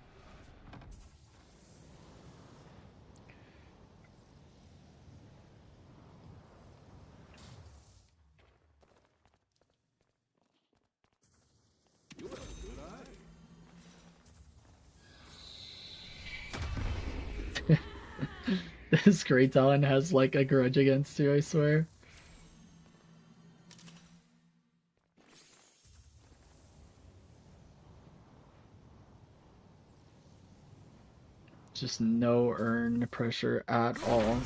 This Great Talon has like a grudge against you, I swear. Just no earn pressure at all.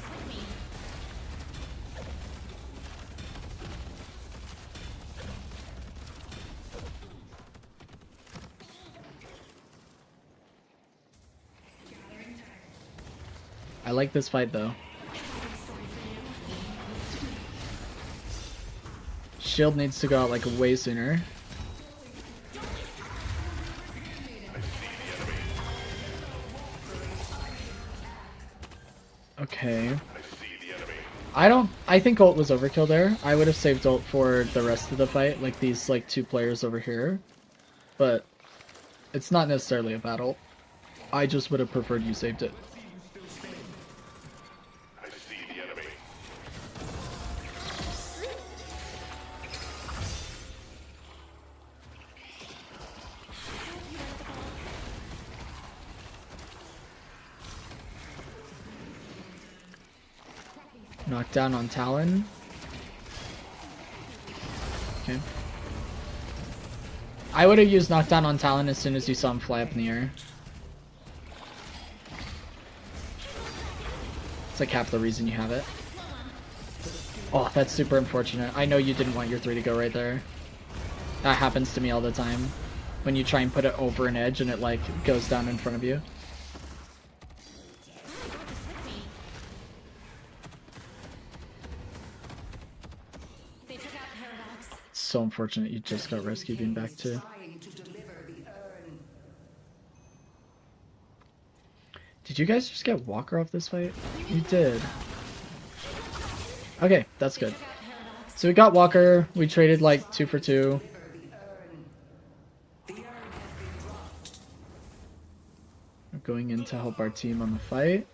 I like this fight though. Shield needs to go out like way sooner. Okay. I think ult was overkill there. I would have saved ult for the rest of the fight, like these like 2 players over here. But it's not necessarily a battle. I just would have preferred you saved it. Knockdown on Talon. Okay. I would have used knockdown on Talon as soon as you saw him fly up in the air. It's like half the reason you have it. Oh, that's super unfortunate. I know you didn't want your 3 to go right there. That happens to me all the time. When you try and put it over an edge and it like goes down in front of you. They took out Paradox. It's so unfortunate you just got rescue beam back too. Trying to deliver the urn. Did you guys just get Walker off this fight? You did. Okay, that's good. So we got Walker. We traded like 2 for 2. We're going in to help our team on the fight.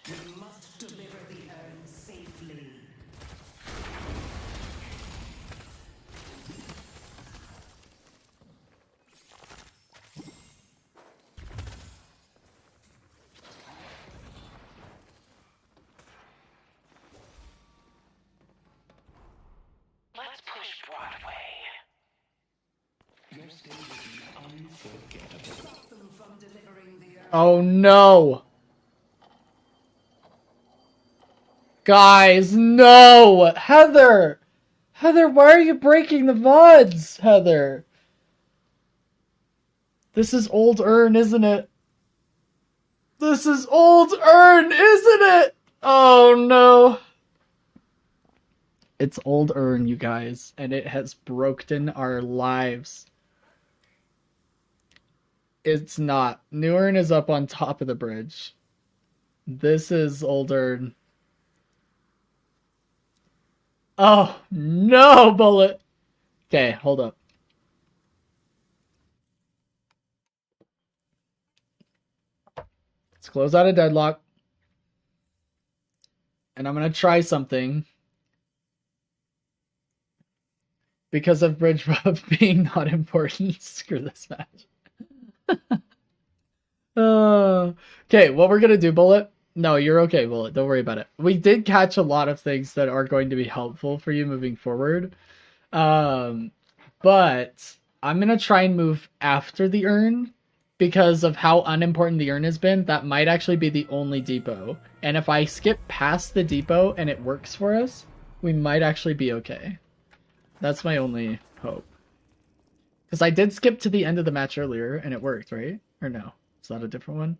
We must deliver the urn safely. Let's push Broadway. Your stay will be unforgettable. Stop them from delivering the urn. Oh no! Guys, no! Heather! Heather, why are you breaking the VODs, Heather? This is old urn, isn't it? This is old urn, isn't it? Oh no. It's old urn, you guys, and it has broken our lives. It's not. New urn is up on top of the bridge. This is old urn. Oh, no, Bullet. Okay, hold up. Let's close out a Deadlock. And I'm going to try something. Because of bridge buff being not important. Screw this match. Okay, what we're going to do, Bullet. No, you're okay, Bullet. Don't worry about it. We did catch a lot of things that are going to be helpful for you moving forward. But I'm going to try and move after the urn because of how unimportant the urn has been. That might actually be the only depot. And if I skip past the depot and it works for us, we might actually be okay. That's my only hope. Because I did skip to the end of the match earlier and it worked, right? Or no? Is that a different one?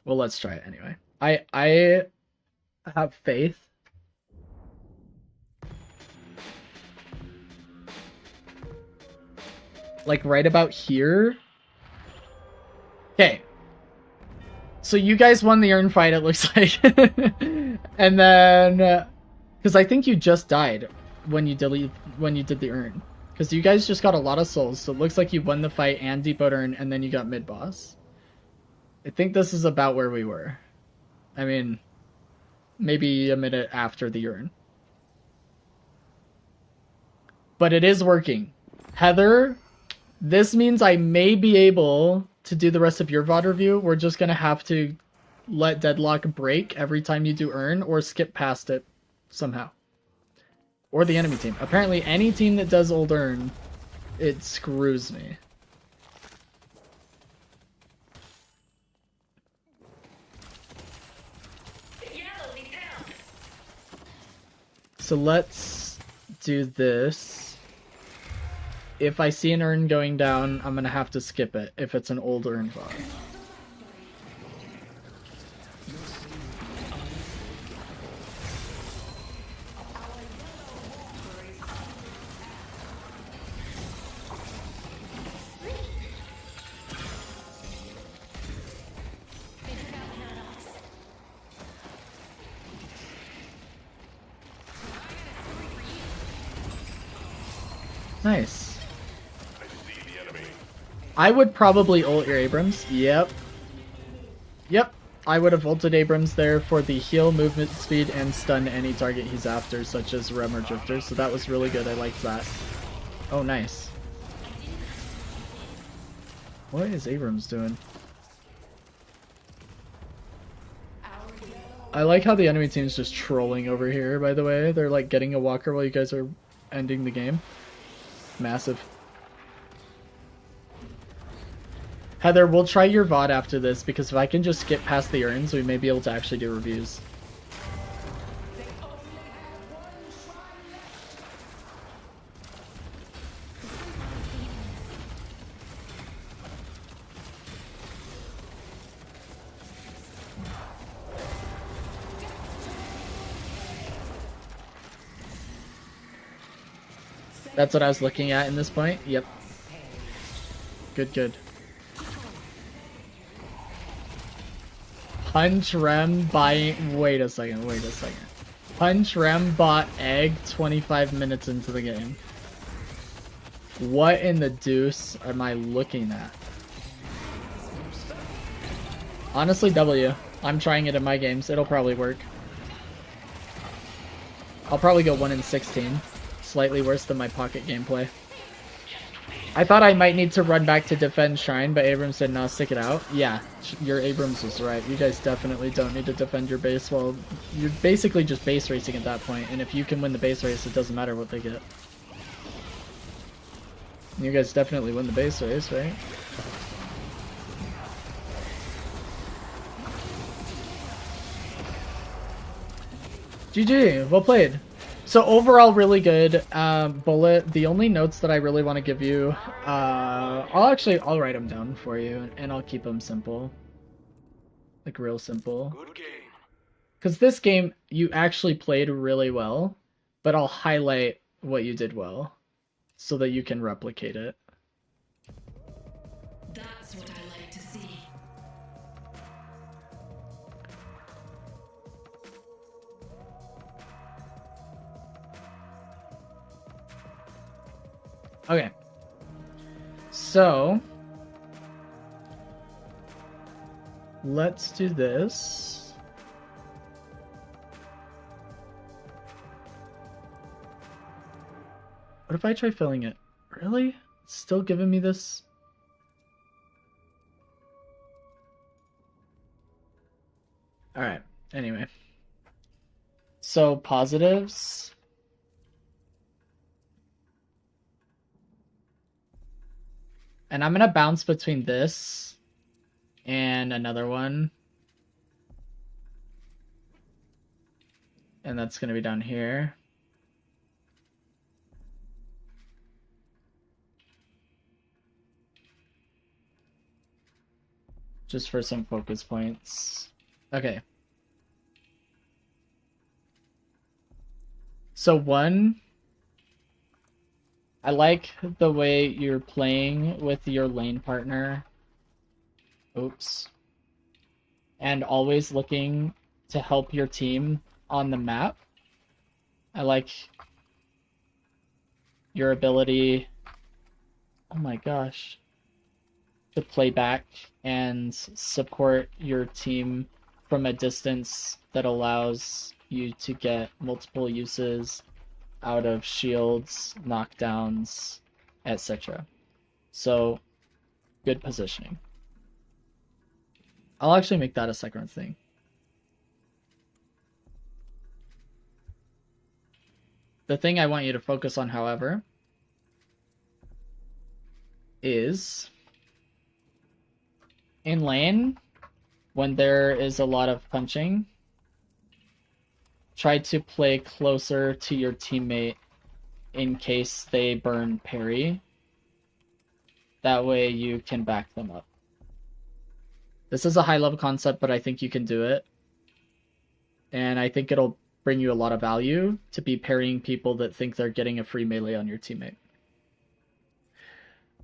Well, let's try it anyway. I have faith. Like right about here. Okay. So you guys won the urn fight, it looks like. And then because I think you just died when you did the urn. Because you guys just got a lot of souls, so it looks like you won the fight and depoted urn, and then you got mid boss. I think this is about where we were. I mean, maybe a minute after the urn. But it is working. Heather, this means I may be able to do the rest of your VOD review. We're just going to have to let Deadlock break every time you do urn or skip past it somehow. Or the enemy team. Apparently any team that does old urn, it screws me. So let's do this. If I see an urn going down, I'm gonna have to skip it if it's an old urn VOD. They took out Paradox. Nice. I would probably ult your Abrams. Yep. Yep. I would have ulted Abrams there for the heal, movement speed, and stun any target he's after, such as Rem or Drifter. So that was really good. I liked that. Oh, nice. What is Abrams doing? I like how the enemy team's just trolling over here, by the way. They're like getting a walker while you guys are ending the game. Massive. Heather, we'll try your VOD after this, because if I can just skip past the urns, we may be able to actually do reviews. That's what I was looking at in this point. Yep. Good, good. Punch Rem buying... Wait a second, wait a second. Punch Rem bought egg 25 minutes into the game. What in the deuce am I looking at? Honestly, W. I'm trying it in my games. It'll probably work. I'll probably go 1 in 16. Slightly worse than my pocket gameplay. I thought I might need to run back to defend Shrine, but Abrams said, no, stick it out. Yeah, your Abrams was right. You guys definitely don't need to defend your base. Well, you're basically just base racing at that point, and if you can win the base race, it doesn't matter what they get. You guys definitely win the base race, right? GG, well played. So overall, really good. Bullet, the only notes that I really want to give you, I'll write them down for you, and I'll keep them simple. Like, real simple. Good game. Because this game, you actually played really well, but I'll highlight what you did well, so that you can replicate it. That's what I like to see. Okay. So let's do this. What if I try filling it? Really? It's still giving me this? Alright, anyway. So positives. And I'm gonna bounce between this and another one. And that's gonna be down here. Just for some focus points. Okay. So one, I like the way you're playing with your lane partner. Oops. And always looking to help your team on the map. I like your ability, oh my gosh, to play back and support your team from a distance that allows you to get multiple uses out of shields, knockdowns, etc. So, good positioning. I'll actually make that a second thing. The thing I want you to focus on, however, is in lane, when there is a lot of punching, try to play closer to your teammate in case they burn parry. That way you can back them up. This is a high level concept, but I think you can do it. And I think it'll bring you a lot of value to be parrying people that think they're getting a free melee on your teammate.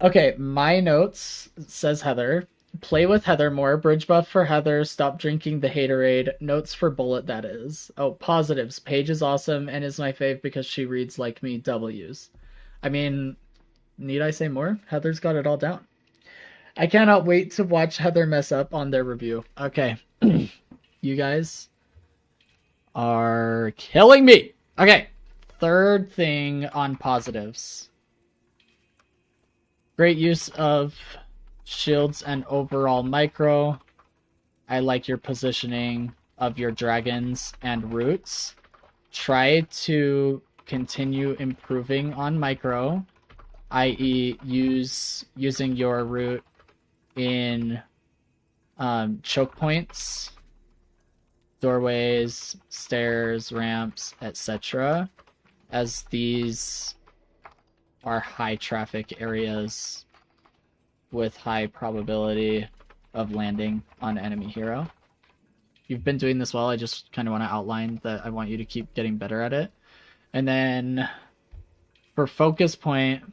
Okay, my notes, says Heather. Play with Heather more. Bridge buff for Heather. Stop drinking the haterade. Notes for Bullet, that is. Oh, positives. Paige is awesome and is my fave because she reads like me. W's. I mean, need I say more? Heather's got it all down. I cannot wait to watch Heather mess up on their review. Okay. You guys are killing me. Okay. Third thing on positives. Great use of shields and overall micro. I like your positioning of your dragons and roots. Try to continue improving on micro, i.e. using your root in choke points, doorways, stairs, ramps, etc. as these are high traffic areas with high probability of landing on enemy hero. You've been doing this well. I just kind of want to outline that I want you to keep getting better at it. And then for focus point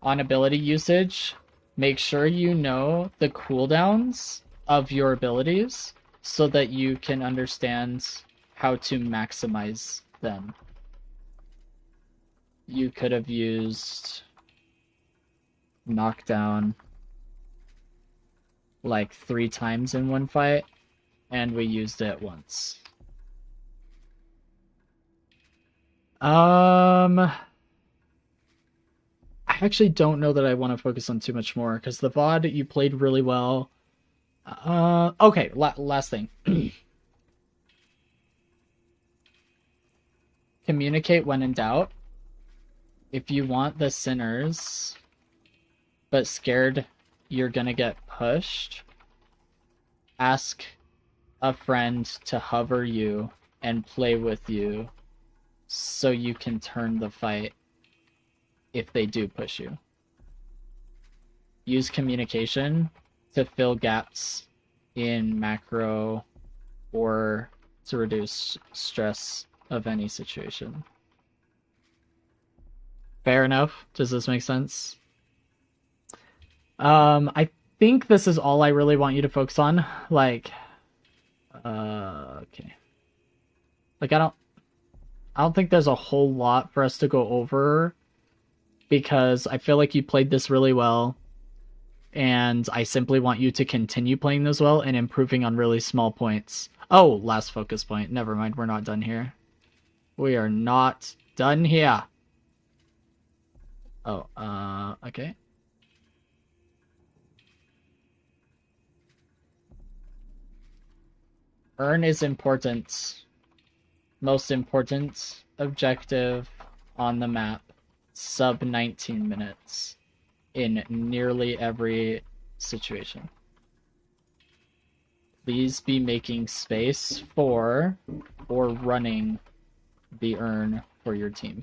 on ability usage, make sure you know the cooldowns of your abilities so that you can understand how to maximize them. You could have used knockdown like 3 times in one fight, and we used it once. I actually don't know that I want to focus on too much more, because the VOD, you played really well. Okay, last thing. Communicate when in doubt. If you want the sinners, but scared you're gonna get pushed, ask a friend to hover you and play with you so you can turn the fight if they do push you. Use communication to fill gaps in macro or to reduce stress of any situation. Fair enough. Does this make sense? I think this is all I really want you to focus on. Like, okay. Like, I don't think there's a whole lot for us to go over, because I feel like you played this really well, and I simply want you to continue playing this well and improving on really small points. Oh, last focus point. Never mind, we're not done here. We are not done here. Oh, okay. Earn is important. Most important objective on the map. Sub 19 minutes in nearly every situation. Please be making space for or running the earn for your team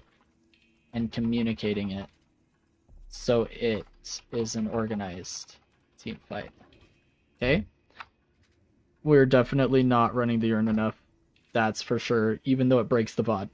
and communicating it so it is an organized team fight. Okay? We're definitely not running the earn enough. That's for sure, even though it breaks the VOD.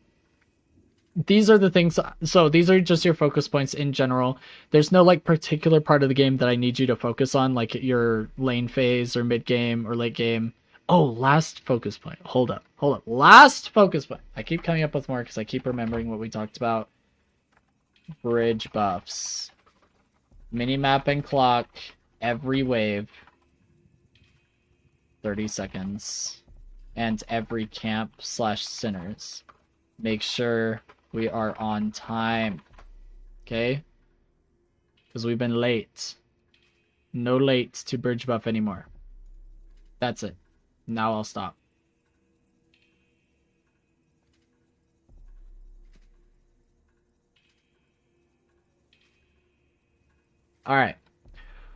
These are the things, so these are just your focus points in general. There's no like particular part of the game that I need you to focus on, like your lane phase or mid game or late game. Oh, last focus point. Hold up. Last focus point. I keep coming up with more because I keep remembering what we talked about. Bridge buffs. Minimap and clock every wave. 30 seconds. And every camp / sinners. Make sure we are on time. Okay? Because we've been late. No late to bridge buff anymore. That's it. Now I'll stop. Alright.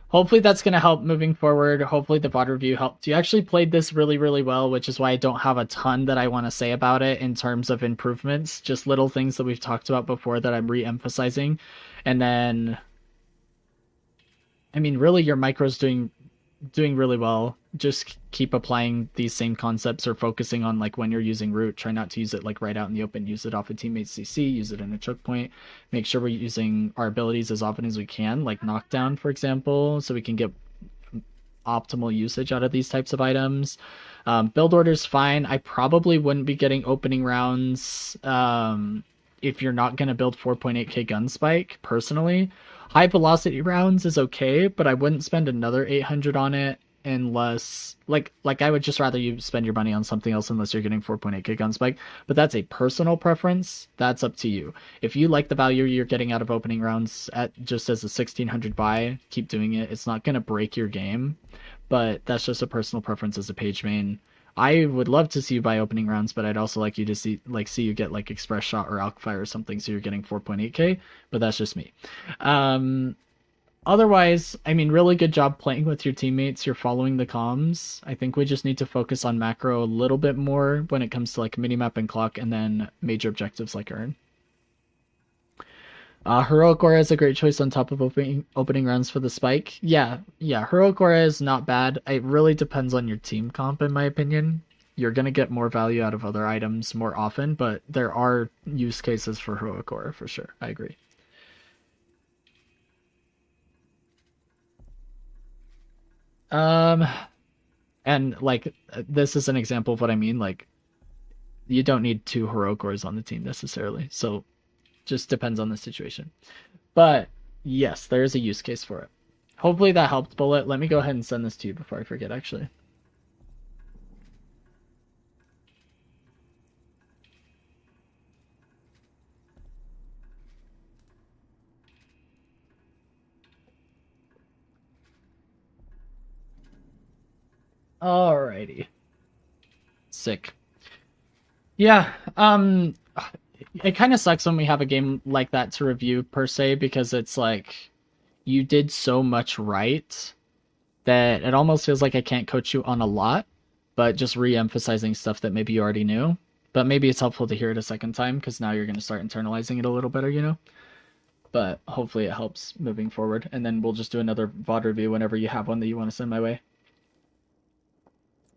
Hopefully that's going to help moving forward. Hopefully the VOD review helped. You actually played this really, really well, which is why I don't have a ton that I want to say about it in terms of improvements. Just little things that we've talked about before that I'm re-emphasizing. And then, I mean, really your micro's doing really well. Just keep applying these same concepts or focusing on like when you're using root. Try not to use it like right out in the open. Use it off a teammate's CC. Use it in a choke point. Make sure we're using our abilities as often as we can, like knockdown, for example, so we can get optimal usage out of these types of items. Build order's fine. I probably wouldn't be getting opening rounds if you're not going to build 4.8k gun spike, personally. High velocity rounds is okay, but I wouldn't spend another 800 on it unless like I would just rather you spend your money on something else unless you're getting 4.8k gun spike. But that's a personal preference. That's up to you. If you like the value you're getting out of opening rounds at just as a 1600 buy, keep doing it. It's not going to break your game, but that's just a personal preference as a page main. I would love to see you buy opening rounds, but I'd also like you to see you get like express shot or alk fire or something, so you're getting 4.8k. But that's just me. Otherwise, I mean, really good job playing with your teammates. You're following the comms. I think we just need to focus on macro a little bit more when it comes to like minimap and clock, and then major objectives like earn. Heroic Aura is a great choice on top of opening rounds for the spike. Yeah, Heroic Aura is not bad. It really depends on your team comp, in my opinion. you're gonna get more value out of other items more often, but there are use cases for heroic aura for sure. I agree. And like this is an example of what I mean. Like, you don't need 2 heroic auras on the team necessarily, so just depends on the situation. But yes, there is a use case for it. Hopefully that helped, Bullet. Let me go ahead and send this to you before I forget, actually. Alrighty. Sick. Yeah, it kind of sucks when we have a game like that to review per se, because it's like you did so much right that it almost feels like I can't coach you on a lot, but just re-emphasizing stuff that maybe you already knew. But maybe it's helpful to hear it a second time, because now you're going to start internalizing it a little better, you know? But hopefully it helps moving forward, and then we'll just do another VOD review whenever you have one that you want to send my way.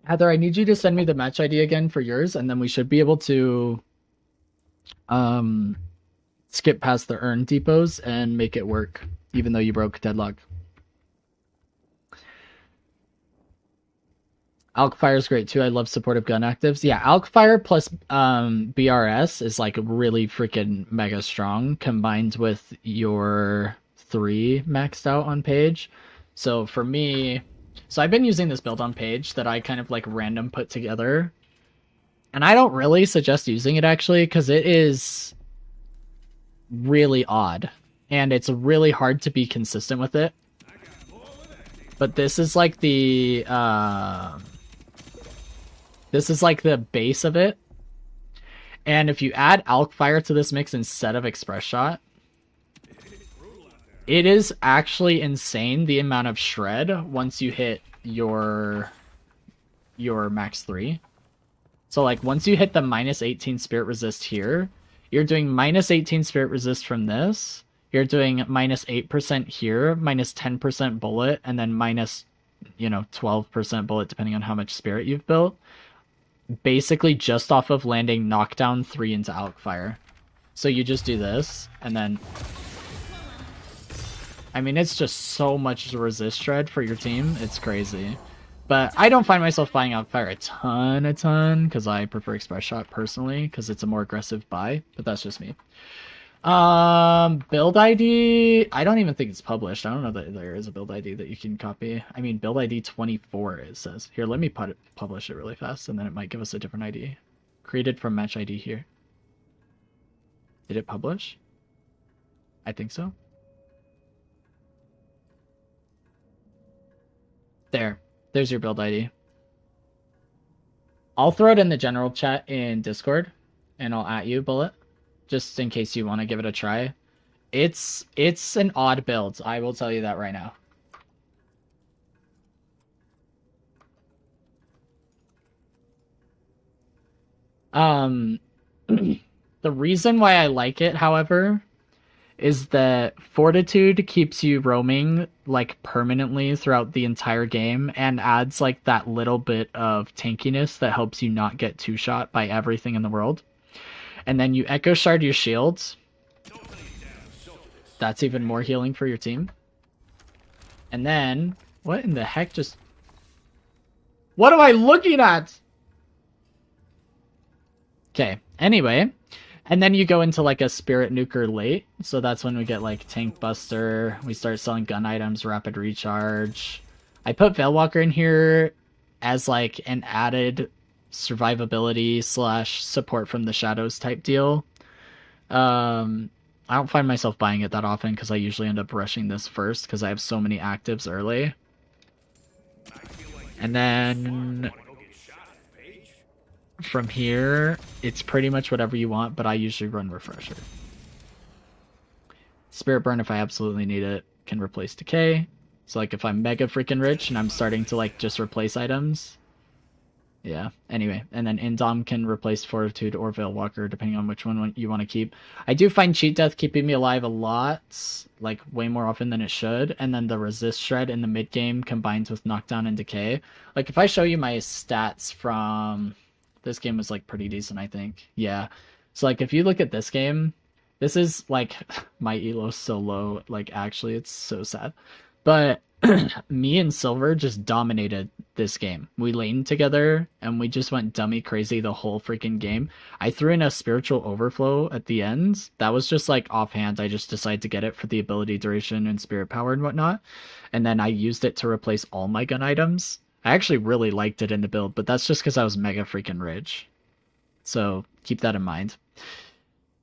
Heather, I need you to send me the match ID again for yours, and then we should be able to skip past the earn depots and make it work, even though you broke Deadlock. Alkfire is great too. I love supportive gun actives. Yeah, Alkfire plus BRS is like really freaking mega strong, combined with your 3 maxed out on page. So for me, so I've been using this build on page that I kind of like random put together, and I don't really suggest using it actually, because it is really odd and it's really hard to be consistent with it. But this is like the base of it, and if you add Alkfire to this mix instead of Express Shot, it is actually insane the amount of shred once you hit your max 3. So like once you hit the minus 18 spirit resist here, you're doing minus 18 spirit resist from this. You're doing minus 8% here, minus 10% bullet, and then minus, 12% bullet depending on how much spirit you've built. Basically just off of landing knockdown 3 into Alkfire. So you just do this, and then I mean, it's just so much resist shred for your team. It's crazy. But I don't find myself buying Alkfire a ton, because I prefer Express Shot personally, because it's a more aggressive buy, but that's just me. Build ID, I don't even think it's published. I don't know that there is a build ID that you can copy. I mean, build ID 24, it says. Here, let me publish it really fast, and then it might give us a different ID. Created from match ID here. Did it publish? I think so. There's your build ID. I'll throw it in the general chat in Discord, and I'll at you, Bullet, just in case you want to give it a try. It's an odd build, I will tell you that right now. The reason why I like it, however, is that Fortitude keeps you roaming like permanently throughout the entire game and adds like that little bit of tankiness that helps you not get 2-shot by everything in the world. And then you Echo Shard your shields. That's even more healing for your team. And then, what in the heck just... What am I looking at? Okay, anyway. And then you go into like a Spirit Nuker late. So that's when we get like Tank Buster. We start selling gun items, Rapid Recharge. I put Veilwalker in here as like an added survivability / support from the shadows type deal. I don't find myself buying it that often because I usually end up rushing this first because I have so many actives early. And then from here, it's pretty much whatever you want, but I usually run Refresher. Spirit Burn, if I absolutely need it, can replace Decay. So like if I'm mega freaking rich and I'm starting to like just replace items. Yeah, anyway. And then Indom can replace Fortitude or Veilwalker, depending on which one you want to keep. I do find Cheat Death keeping me alive a lot, like way more often than it should. And then the Resist Shred in the mid game combines with Knockdown and Decay. Like if I show you my stats from This game was like pretty decent, I think. Yeah. So like if you look at this game, this is like my elo's so low. Like actually, it's so sad. But me and Silver just dominated this game. We laned together and we just went dummy crazy the whole freaking game. I threw in a spiritual overflow at the end. That was just like offhand. I just decided to get it for the ability duration and spirit power and whatnot. And then I used it to replace all my gun items. I actually really liked it in the build, but that's just because I was mega freaking rich. So keep that in mind.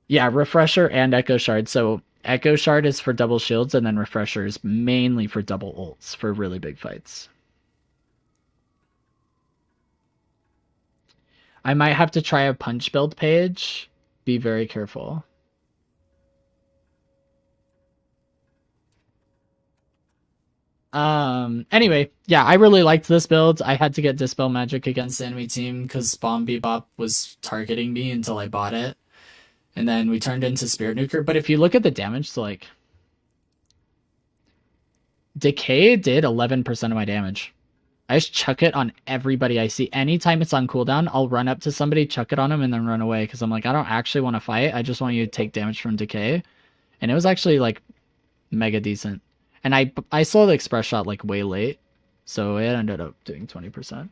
Yeah, Refresher and Echo Shard. So Echo Shard is for double shields, and then Refresher is mainly for double ults for really big fights. I might have to try a punch build page. Be very careful. Anyway, yeah, I really liked this build. I had to get Dispel Magic against the enemy team because Bomb Bebop was targeting me until I bought it. And then we turned into Spirit Nuker. But if you look at the damage, so like... Decay did 11% of my damage. I just chuck it on everybody I see. Anytime it's on cooldown, I'll run up to somebody, chuck it on them, and then run away. Because I'm like, I don't actually want to fight. I just want you to take damage from Decay. And it was actually like mega decent. And I saw the express shot like way late. So it ended up doing 20%.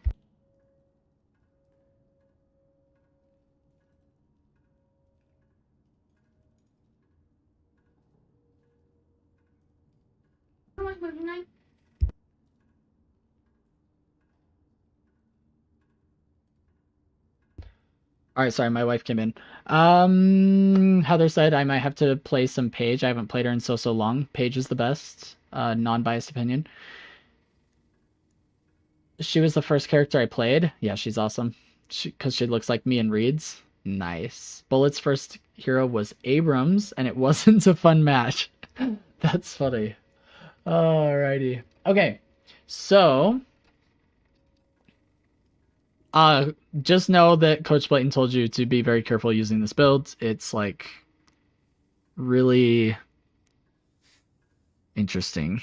Alright, sorry, my wife came in. Heather said I might have to play some Paige. I haven't played her in so long. Paige is the best. Non-biased opinion. She was the first character I played. Yeah, she's awesome. Because she looks like me and reads. Nice. Bullet's first hero was Abrams, and it wasn't a fun match. That's funny. Alrighty. Okay, so... just know that Coach Blayton told you to be very careful using this build. It's like really interesting.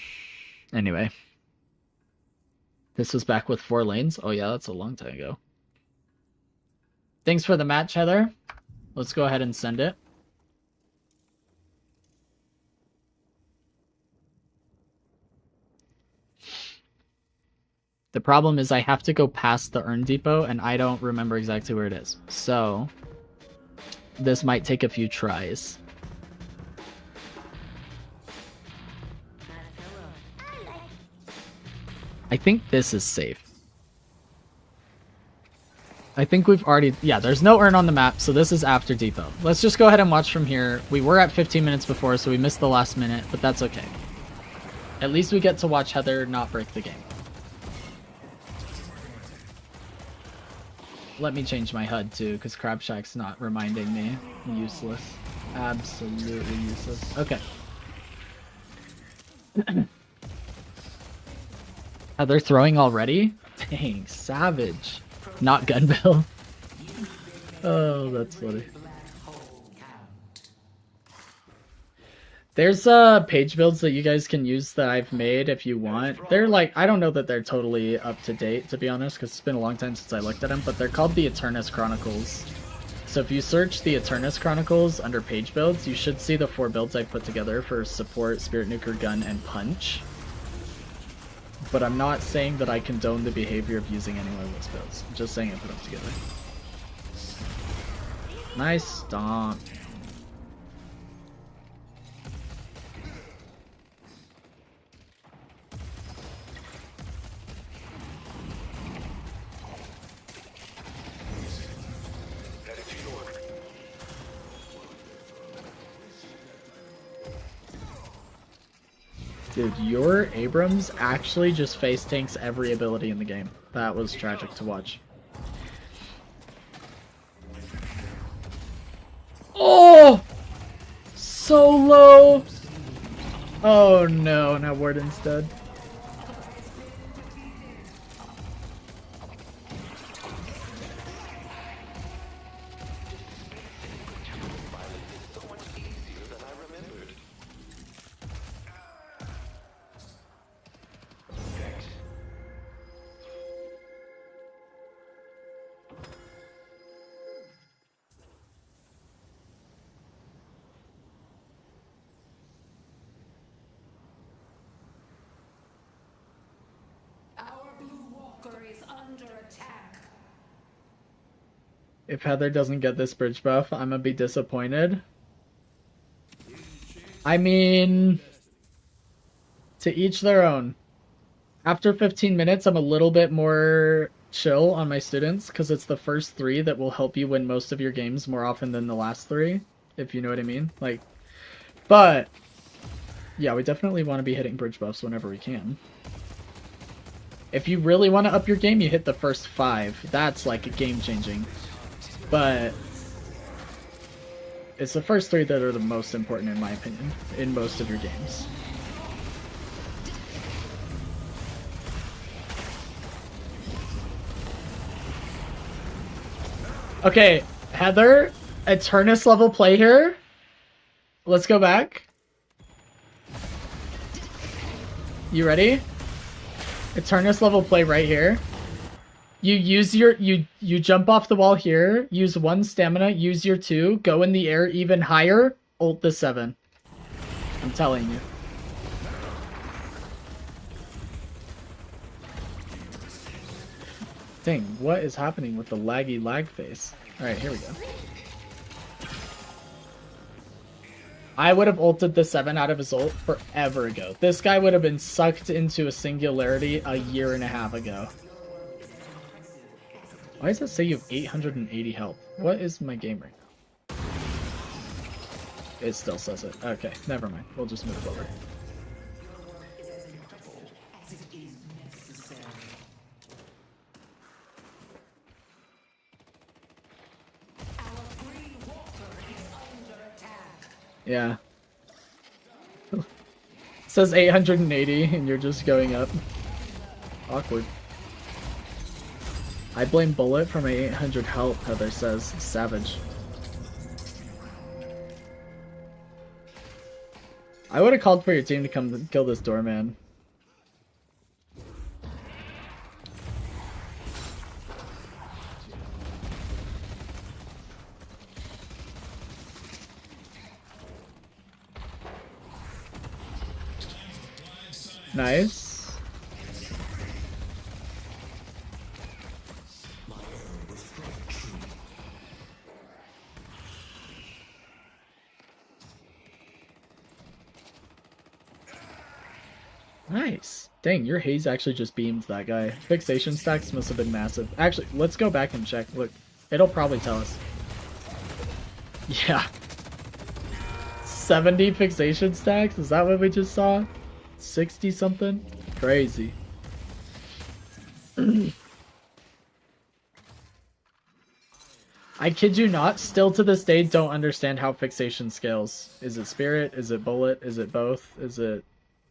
Anyway, this was back with 4 lanes. Oh yeah, that's a long time ago. Thanks for the match, Heather. Let's go ahead and send it. The problem is I have to go past the Urn Depot, and I don't remember exactly where it is. So, this might take a few tries. I think this is safe. I think we've already... Yeah, there's no urn on the map, so this is after Depot. Let's just go ahead and watch from here. We were at 15 minutes before, so we missed the last minute, but that's okay. At least we get to watch Heather not break the game. Let me change my HUD too, because Crabshack's not reminding me. Useless. Absolutely useless. Okay. They're throwing already? Dang, savage. Not Gunbill. Oh, that's funny. There's page builds that you guys can use that I've made if you want. They're like, I don't know that they're totally up to date, to be honest, because it's been a long time since I looked at them, but they're called the Eternus Chronicles. So if you search the Eternus Chronicles under page builds, you should see the 4 builds I've put together for support, Spirit Nuker, Gun, and Punch. But I'm not saying that I condone the behavior of using any one of those builds. I'm just saying I put them together. Nice stomp. Dude, your Abrams actually just face tanks every ability in the game. That was tragic to watch. Oh! So low! Oh no, now Warden's dead. is under attack. If Heather doesn't get this bridge buff, I'm gonna be disappointed. I mean, to each their own. After 15 minutes, I'm a little bit more chill on my students because it's the first 3 that will help you win most of your games more often than the last 3, if you know what I mean. Like, but yeah, we definitely want to be hitting bridge buffs whenever we can. If you really want to up your game, you hit the first 5. That's like a game changing. But it's the first 3 that are the most important in my opinion in most of your games. Okay, Heather, Eternus level play here. Let's go back. You ready? Eternus level play right here. You use your you jump off the wall here, use 1 stamina, use your 2, go in the air even higher, ult the 7. I'm telling you. Dang, what is happening with the laggy lag face? Alright, here we go. I would have ulted the 7 out of his ult forever ago. This guy would have been sucked into a singularity a year and a half ago. Why does it say you have 880 health? What is my game right now? It still says it. Okay, never mind. We'll just move forward. Yeah. It says 880 and you're just going up. Awkward. I blame Bullet for my 800 health, Heather says. Savage. I would have called for your team to come kill this doorman. Nice. Nice. Dang, your haze actually just beamed that guy. Fixation stacks must have been massive. Actually, let's go back and check. Look, it'll probably tell us. Yeah. 70 fixation stacks? Is that what we just saw? 60 something? Crazy. I kid you not, still to this day don't understand how fixation scales. Is it spirit? Is it bullet? Is it both? Is it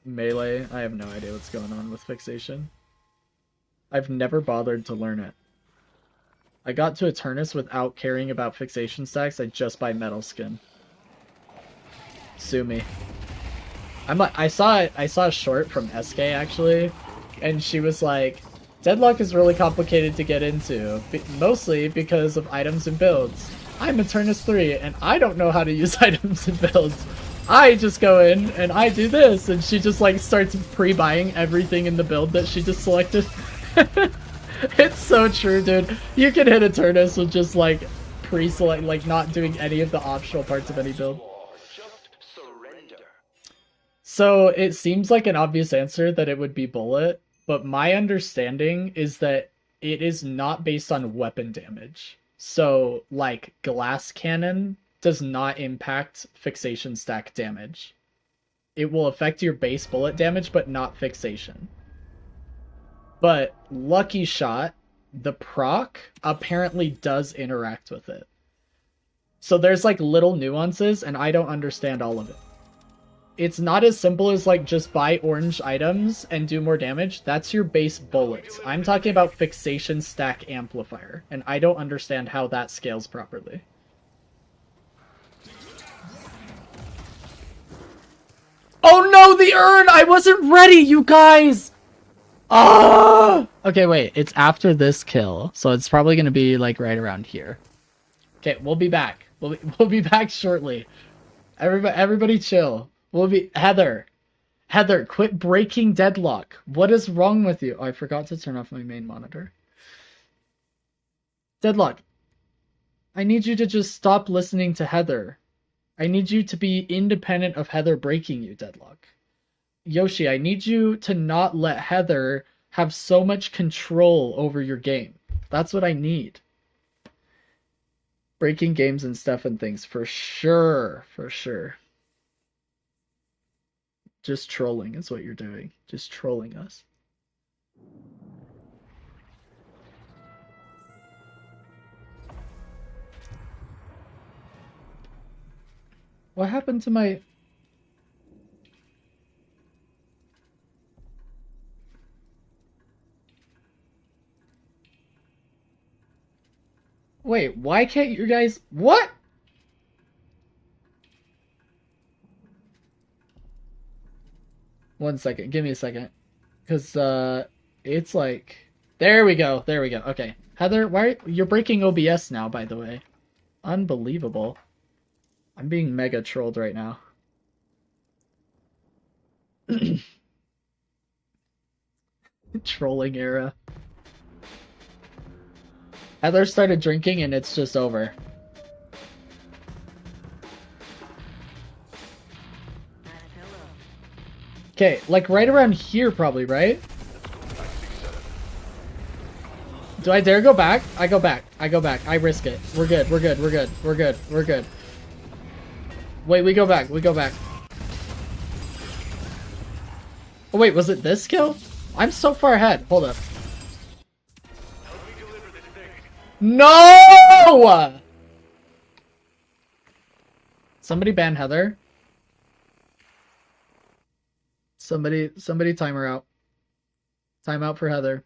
melee? I have no idea what's going on with fixation. I've never bothered to learn it. I got to Eternus without caring about fixation stacks. I just buy metal skin. Sue me. I saw a short from SK actually, and she was like, Deadlock is really complicated to get into, mostly because of items and builds. I'm Eternus 3, and I don't know how to use items and builds. I just go in, and I do this, and she just, like, starts pre-buying everything in the build that she just selected. It's so true, dude. You can hit Eternus with just, like, pre-select, like, not doing any of the optional parts of any build. So, it seems like an obvious answer that it would be bullet, but my understanding is that it is not based on weapon damage. So, like, glass cannon does not impact fixation stack damage. It will affect your base bullet damage, but not fixation. But Lucky Shot, the proc, apparently does interact with it. So there's, like, little nuances, and I don't understand all of it. It's not as simple as, like, just buy orange items and do more damage. That's your base bullets. I'm talking about fixation stack amplifier, and I don't understand how that scales properly. Oh no, the urn! I wasn't ready, you guys! Ah! Okay, wait. It's after this kill, so it's probably gonna be, like, right around here. Okay, we'll be back. We'll be back shortly. Everybody chill. We'll be... Heather, Heather, quit breaking Deadlock. What is wrong with you? Oh, I forgot to turn off my main monitor. Deadlock, I need you to just stop listening to Heather. I need you to be independent of Heather breaking you, Deadlock. Yoshi, I need you to not let Heather have so much control over your game. That's what I need. Breaking games and stuff and things, for sure, for sure. Just trolling is what you're doing. Just trolling us. What happened to my... Wait, why can't you guys... What? One second, give me a second. Because, it's like... There we go, there we go. Okay. Heather, why you're breaking OBS now, by the way. Unbelievable. I'm being mega trolled right now. Trolling era. Heather started drinking and it's just over. Okay, like right around here probably, right? Do I dare go back? I go back. I go back. I risk it. We're good. We're good. We're good. We're good. We're good. Wait, we go back. We go back. Oh wait, was it this kill? I'm so far ahead. Hold up. No! Somebody ban Heather. Somebody time her out. Time out for Heather.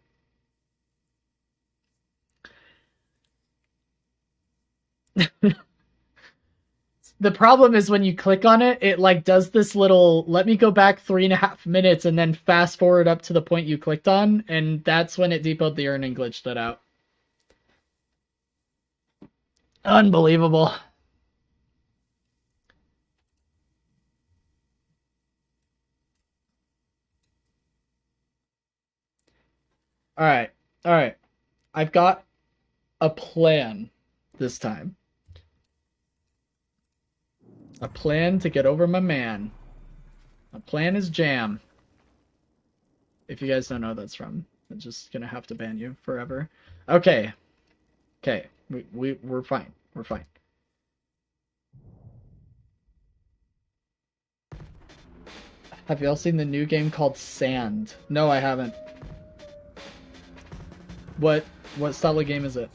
The problem is when you click on it, it like does this little, let me go back 3.5 minutes and then fast forward up to the point you clicked on, and that's when it depoted the urn and glitched it out. Unbelievable. Alright, alright. I've got a plan this time. A plan to get over my man. A plan is jam. If you guys don't know what that's from, I'm just gonna have to ban you forever. Okay. Okay. We're fine. We're fine. Have y'all seen the new game called Sand? No, I haven't. What style of game is it?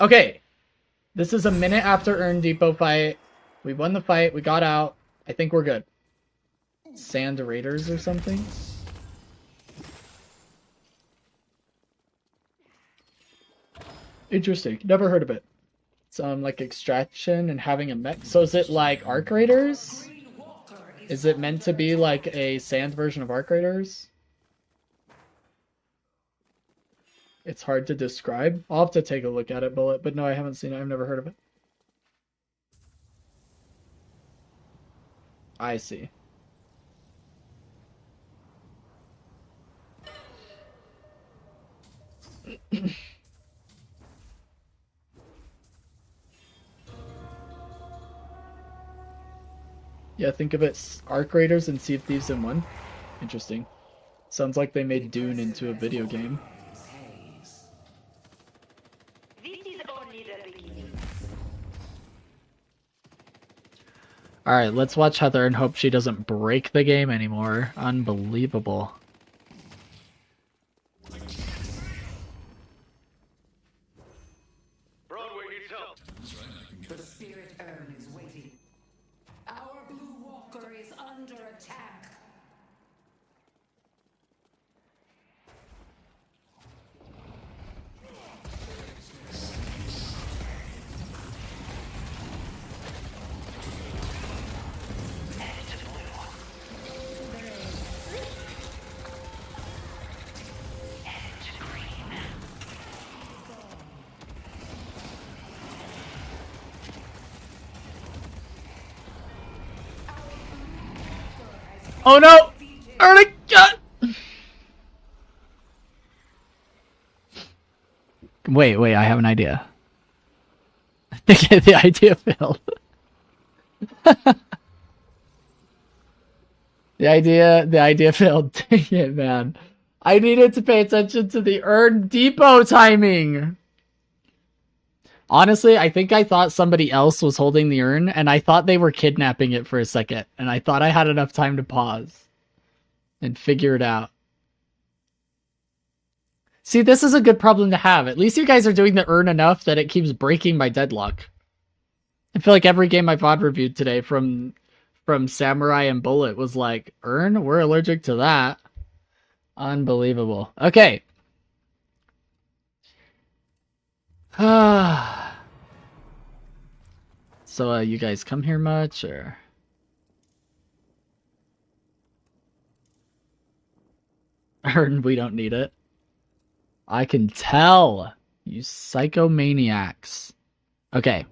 Okay, this is a minute after Urn Depot fight. We won the fight. We got out. I think we're good. Sand Raiders or something? Interesting. Never heard of it. Some like extraction and having a mech. So is it like Arc Raiders? Is it meant to be like a sand version of Arc Raiders? It's hard to describe. I'll have to take a look at it, Bullet. But no, I haven't seen it. I've never heard of it. I see. Yeah, think of it Arc Raiders and Sea of Thieves in one. Interesting. Sounds like they made Dune into a video game. Alright, let's watch Heather and hope she doesn't break the game anymore. Unbelievable. The spirit urn is waiting. Our blue walker is under attack. Oh no! Ernie, God! Wait, I have an idea. The idea failed. The idea failed. Dang it, man. I needed to pay attention to the urn depot timing. Honestly, I think I thought somebody else was holding the urn, and I thought they were kidnapping it for a second, and I thought I had enough time to pause and figure it out. See, this is a good problem to have. At least you guys are doing the urn enough that it keeps breaking my deadlock. I feel like every game I've VOD reviewed today from Samurai and Bullet was like, urn? We're allergic to that. Unbelievable. Okay. So, you guys come here much, or? Urn, we don't need it. I can tell. You psychomaniacs. Okay.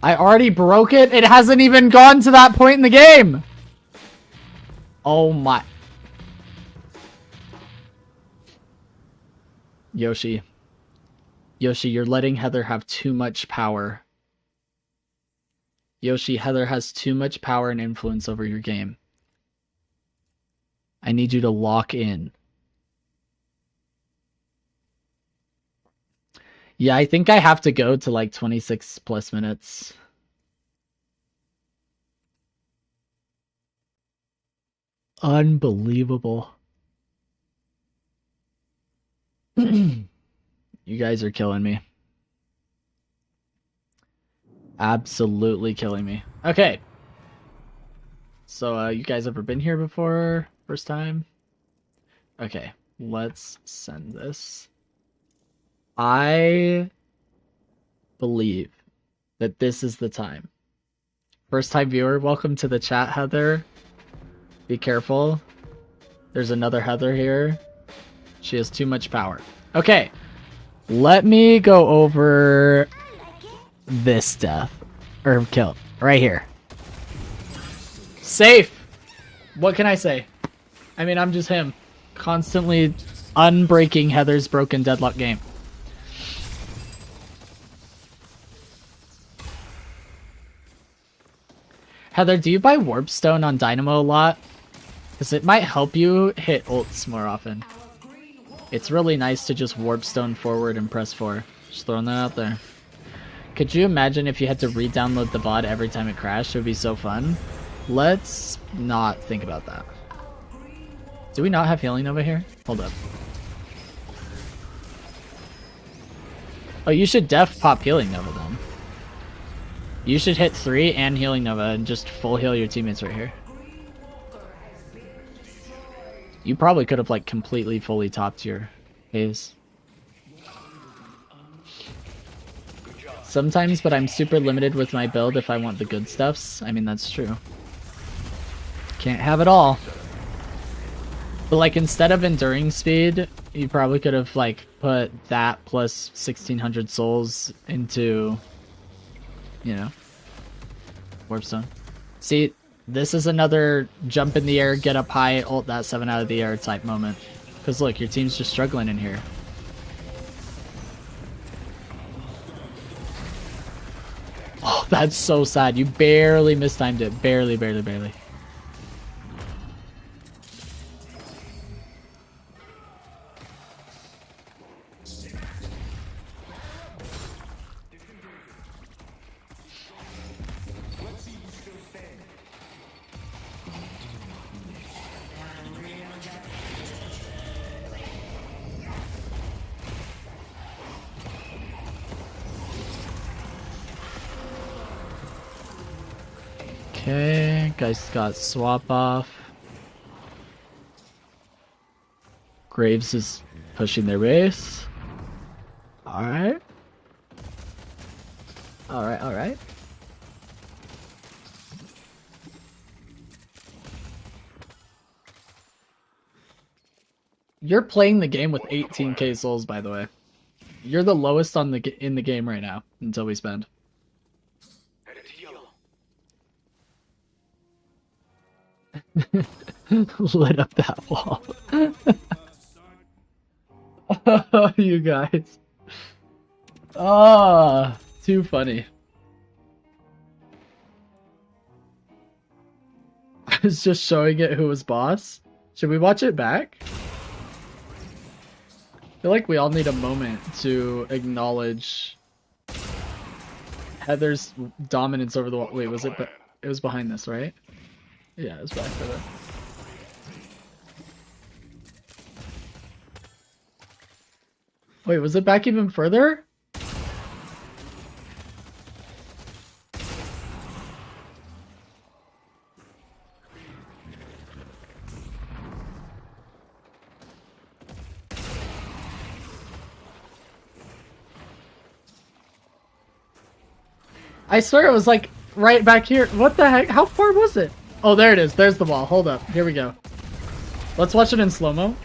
I already broke it. It hasn't even gone to that point in the game. Oh my. Yoshi, you're letting Heather have too much power. Yoshi, Heather has too much power and influence over your game. I need you to lock in. Yeah, I think I have to go to like 26 plus minutes. Unbelievable. You guys are killing me. Absolutely killing me. Okay. So, you guys ever been here before? First time? Okay, let's send this. I believe that this is the time. First time viewer, welcome to the chat, Heather. Be careful. There's another Heather here. She has too much power. Okay, let me go over this death. Or kill. Right here. Safe! What can I say? I mean, I'm just him. Constantly unbreaking Heather's broken deadlock game. Heather, do you buy Warpstone on Dynamo a lot? Because it might help you hit ults more often. It's really nice to just Warpstone forward and press 4. Just throwing that out there. Could you imagine if you had to re-download the VOD every time it crashed? It would be so fun. Let's not think about that. Do we not have healing over here? Hold up. Oh, you should pop healing Nova then. You should hit 3 and healing Nova and just full heal your teammates right here. You probably could have like completely fully topped your haze. Sometimes, but I'm super limited with my build if I want the good stuffs. I mean, that's true. Can't have it all. But like instead of enduring speed, you probably could have like put that plus 1600 souls into, you know, Warpstone. See, this is another jump in the air, get up high, ult that 7 out of the air type moment. Because look, your team's just struggling in here. Oh, that's so sad. You barely mistimed it. Barely, barely, barely. Okay, guys got swap off. Graves is pushing their base. Alright. Alright, alright. You're playing the game with 18k souls, by the way. You're the lowest on in the game right now until we spend. Lit up that wall. Oh, you guys. Ah, too funny. I was just showing it who was boss. Should we watch it back? I feel like we all need a moment to acknowledge Heather's dominance over the wall. Wait, was it? It was behind this, right? Yeah, it was back for that. Wait, was it back even further? I swear it was like right back here. What the heck? How far was it? Oh, there it is. There's the wall. Hold up. Here we go. Let's watch it in slow-mo.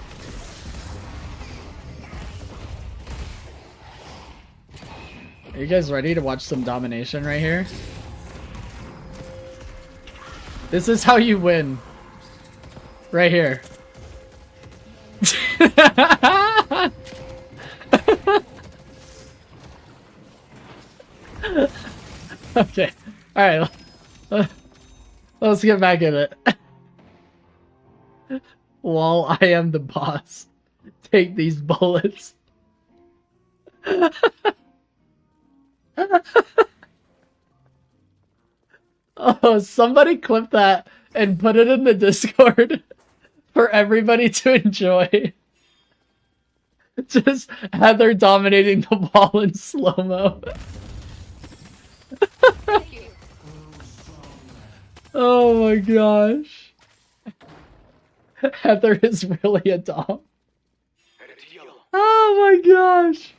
Are you guys ready to watch some domination right here? This is how you win. Right here. Okay. Alright. Let's get back in it. While I am the boss, take these bullets. Oh, somebody clip that and put it in the Discord for everybody to enjoy. Just Heather dominating the wall in slow-mo. Oh my gosh. Heather is really a dom. Oh my gosh.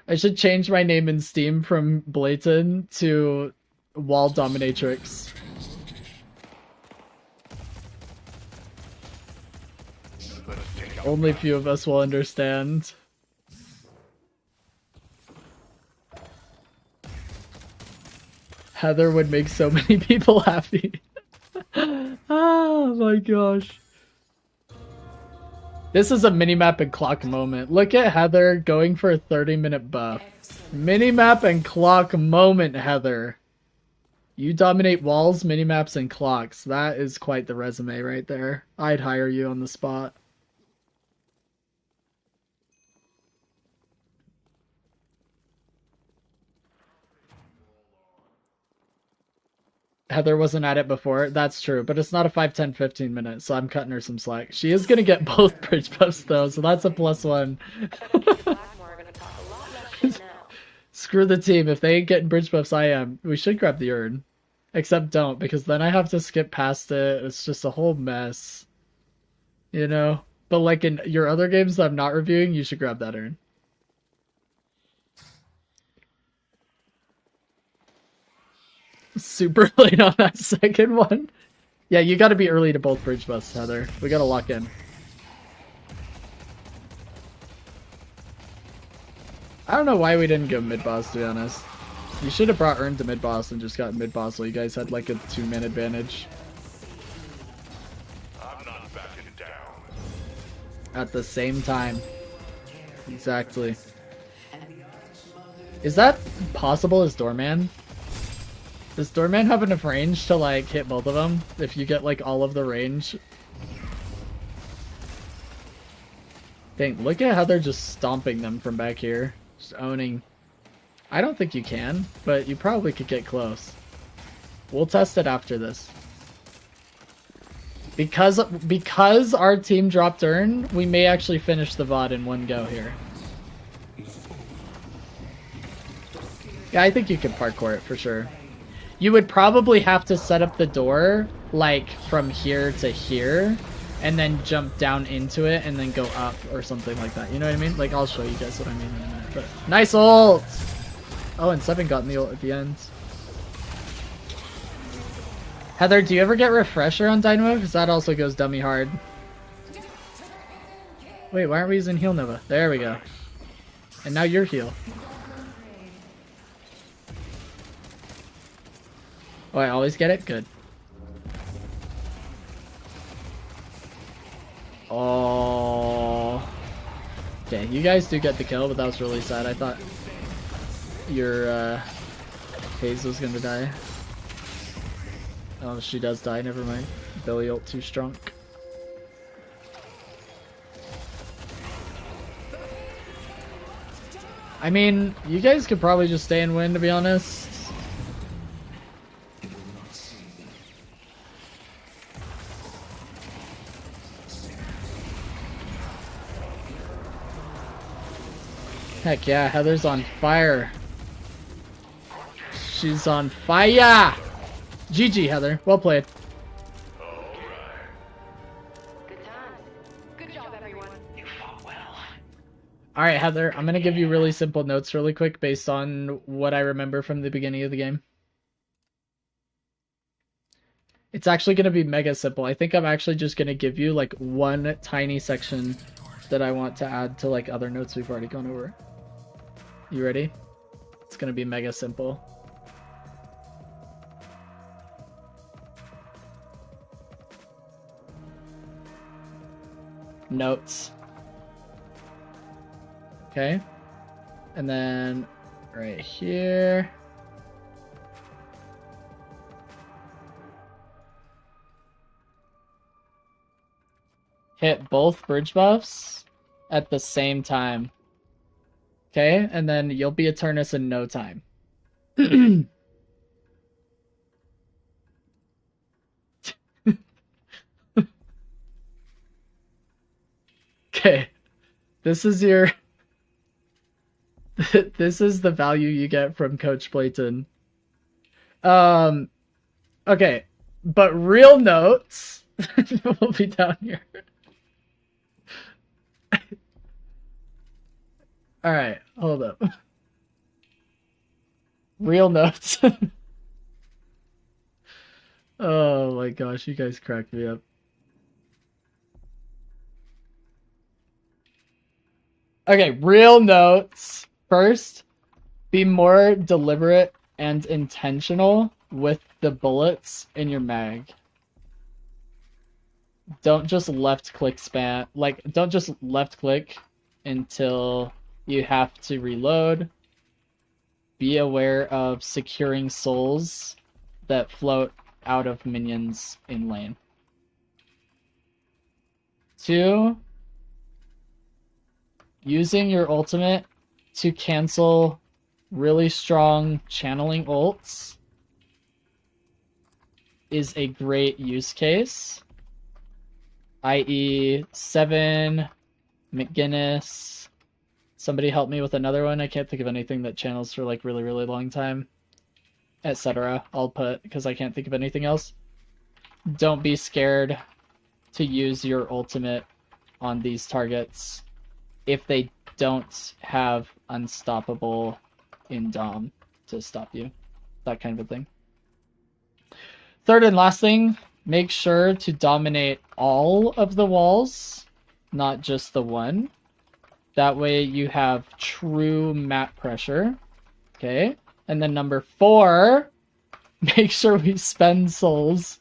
I should change my name in Steam from Blayton to Wall Dominatrix. Only few of us will understand. Heather would make so many people happy. Oh my gosh. This is a minimap and clock moment. Look at Heather going for a 30-minute buff. Minimap and clock moment, Heather. You dominate walls, minimaps, and clocks. That is quite the resume right there. I'd hire you on the spot. Heather wasn't at it before. That's true, but it's not a 5, 10, 15 minutes, so I'm cutting her some slack. She is going to get both bridge buffs, though, so that's a +1. Screw the team. If they ain't getting bridge buffs, I am. We should grab the urn. Except don't, because then I have to skip past it. It's just a whole mess. You know? But like in your other games that I'm not reviewing, you should grab that urn. Super late on that second one. Yeah, you gotta be early to both bridge buffs, Heather. We gotta lock in. I don't know why we didn't go mid-boss, to be honest. You should have brought Urn to mid-boss and just got mid-boss so you guys had like a 2-man advantage. I'm not backing down. At the same time. Exactly. Is that possible as Doorman? Does Doorman have enough range to like hit both of them? If you get like all of the range? Dang, look at how they're just stomping them from back here. Just owning. I don't think you can, but you probably could get close. We'll test it after this. Because our team dropped Urn, we may actually finish the VOD in one go here. Yeah, I think you can parkour it for sure. You would probably have to set up the door, like, from here to here, and then jump down into it, and then go up, or something like that. You know what I mean? Like, I'll show you guys what I mean in a minute. But nice ult! Oh, and 7 got in the ult at the end. Heather, do you ever get refresher on Dynamo? Because that also goes dummy hard. Wait, why aren't we using Heal Nova? There we go. And now you're heal. Oh, I always get it? Good. Oh. Okay, you guys do get the kill, but that was really sad. I thought your Haze was gonna die. Oh, she does die, never mind. Billy ult too strong. I mean, you guys could probably just stay and win, to be honest. Heck yeah, Heather's on fire. She's on fire! GG, Heather. Well played. Good times. Good job, everyone. You fought well. Alright, Heather, I'm gonna give you really simple notes really quick based on what I remember from the beginning of the game. It's actually gonna be mega simple. I think I'm actually just gonna give you like one tiny section that I want to add to like other notes we've already gone over. You ready? It's gonna be mega simple. Notes. Okay. And then right here. Hit both bridge buffs at the same time. Okay, and then you'll be Eternus in no time. Okay. This is your this is the value you get from Coach Blayton. Okay, but real notes will be down here. Alright, hold up. Real notes. Oh my gosh, you guys cracked me up. Okay, real notes. First, be more deliberate and intentional with the bullets in your mag. Don't just left click spam. Like, don't just left click until you have to reload. Be aware of securing souls that float out of minions in lane. 2, using your ultimate to cancel really strong channeling ults is a great use case. I.e. 7, McGinnis. Somebody help me with another one. I can't think of anything that channels for like really, really long time. Etc. I'll put, because I can't think of anything else. Don't be scared to use your ultimate on these targets if they don't have unstoppable in Dom to stop you. That kind of a thing. Third and last thing, make sure to dominate all of the walls, not just the one. That way you have true map pressure. Okay. And then number 4, make sure we spend souls.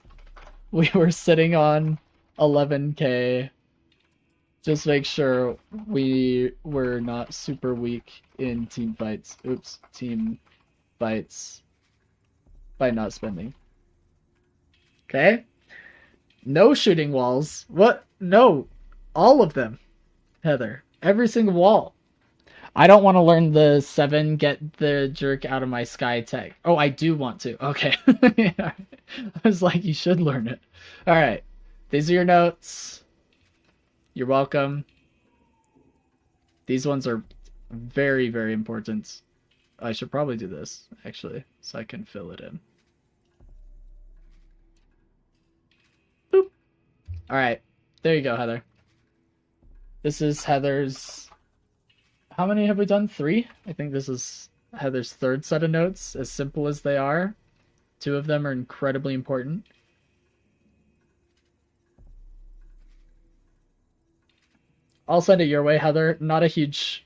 We were sitting on 11k. Just make sure we were not super weak in team fights. Oops, team fights by not spending. Okay? No shooting walls. What? No. All of them, Heather. Every single wall. I don't want to learn the 7 get the jerk out of my sky tech. Oh, I do want to. Okay. I was like, you should learn it. Alright. These are your notes. You're welcome. These ones are very, very important. I should probably do this, actually, so I can fill it in. Boop. Alright. There you go, Heather. This is Heather's... How many have we done? 3? I think this is Heather's 3rd set of notes, as simple as they are. 2 of them are incredibly important. I'll send it your way, Heather. Not a huge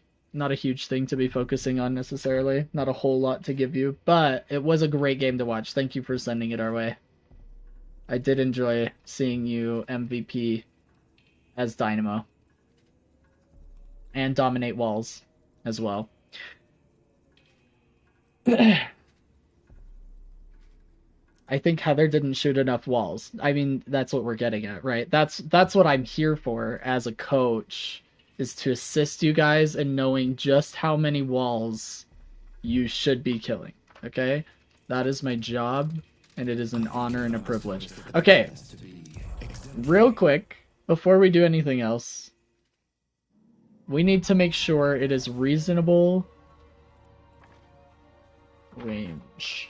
thing to be focusing on necessarily. Not a whole lot to give you, but it was a great game to watch. Thank you for sending it our way. I did enjoy seeing you MVP as Dynamo. And dominate walls as well. I think Heather didn't shoot enough walls. I mean, that's what we're getting at, right? That's what I'm here for as a coach, is to assist you guys in knowing just how many walls you should be killing, okay? That is my job, and it is an honor and a privilege. Okay, real quick, before we do anything else, we need to make sure it is reasonable range.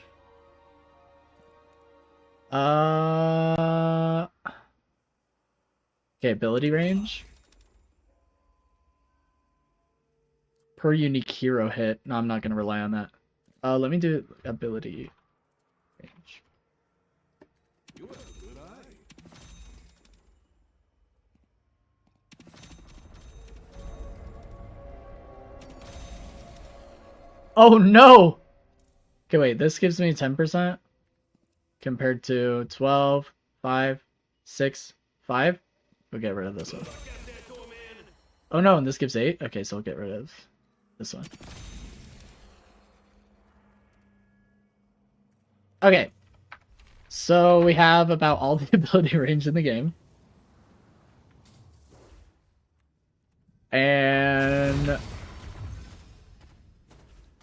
Okay, ability range. Per unique hero hit. No, I'm not going to rely on that. Let me do ability range. Oh no! Okay, wait, this gives me 10%? Compared to 12, 5, 6, 5. We'll get rid of this one. Oh no, and this gives 8? Okay, so we'll get rid of this one. Okay. So we have about all the ability range in the game. And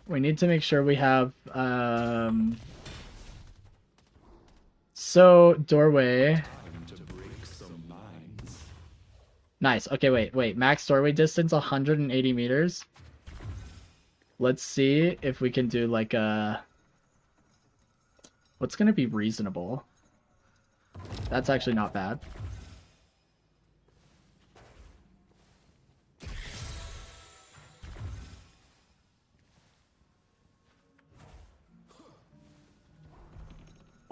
we need to make sure we have so doorway. Nice. Okay, wait. Max doorway distance 180 meters. Let's see if we can do like a... What's gonna be reasonable? That's actually not bad.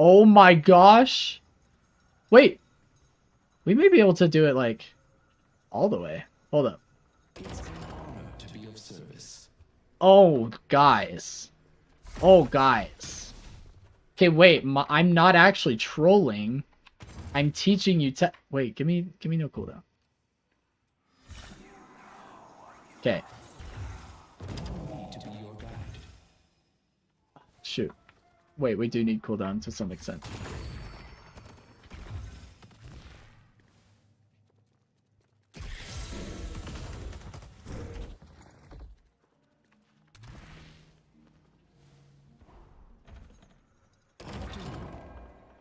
Oh my gosh! Wait! We may be able to do it, like, all the way. Hold up. It's an honor to be of service. Oh, guys. Oh, guys. Okay, wait. I'm not actually trolling. I'm teaching you wait, give me no cooldown. Okay. To be your guide. Shoot. Wait, we do need cooldown to some extent.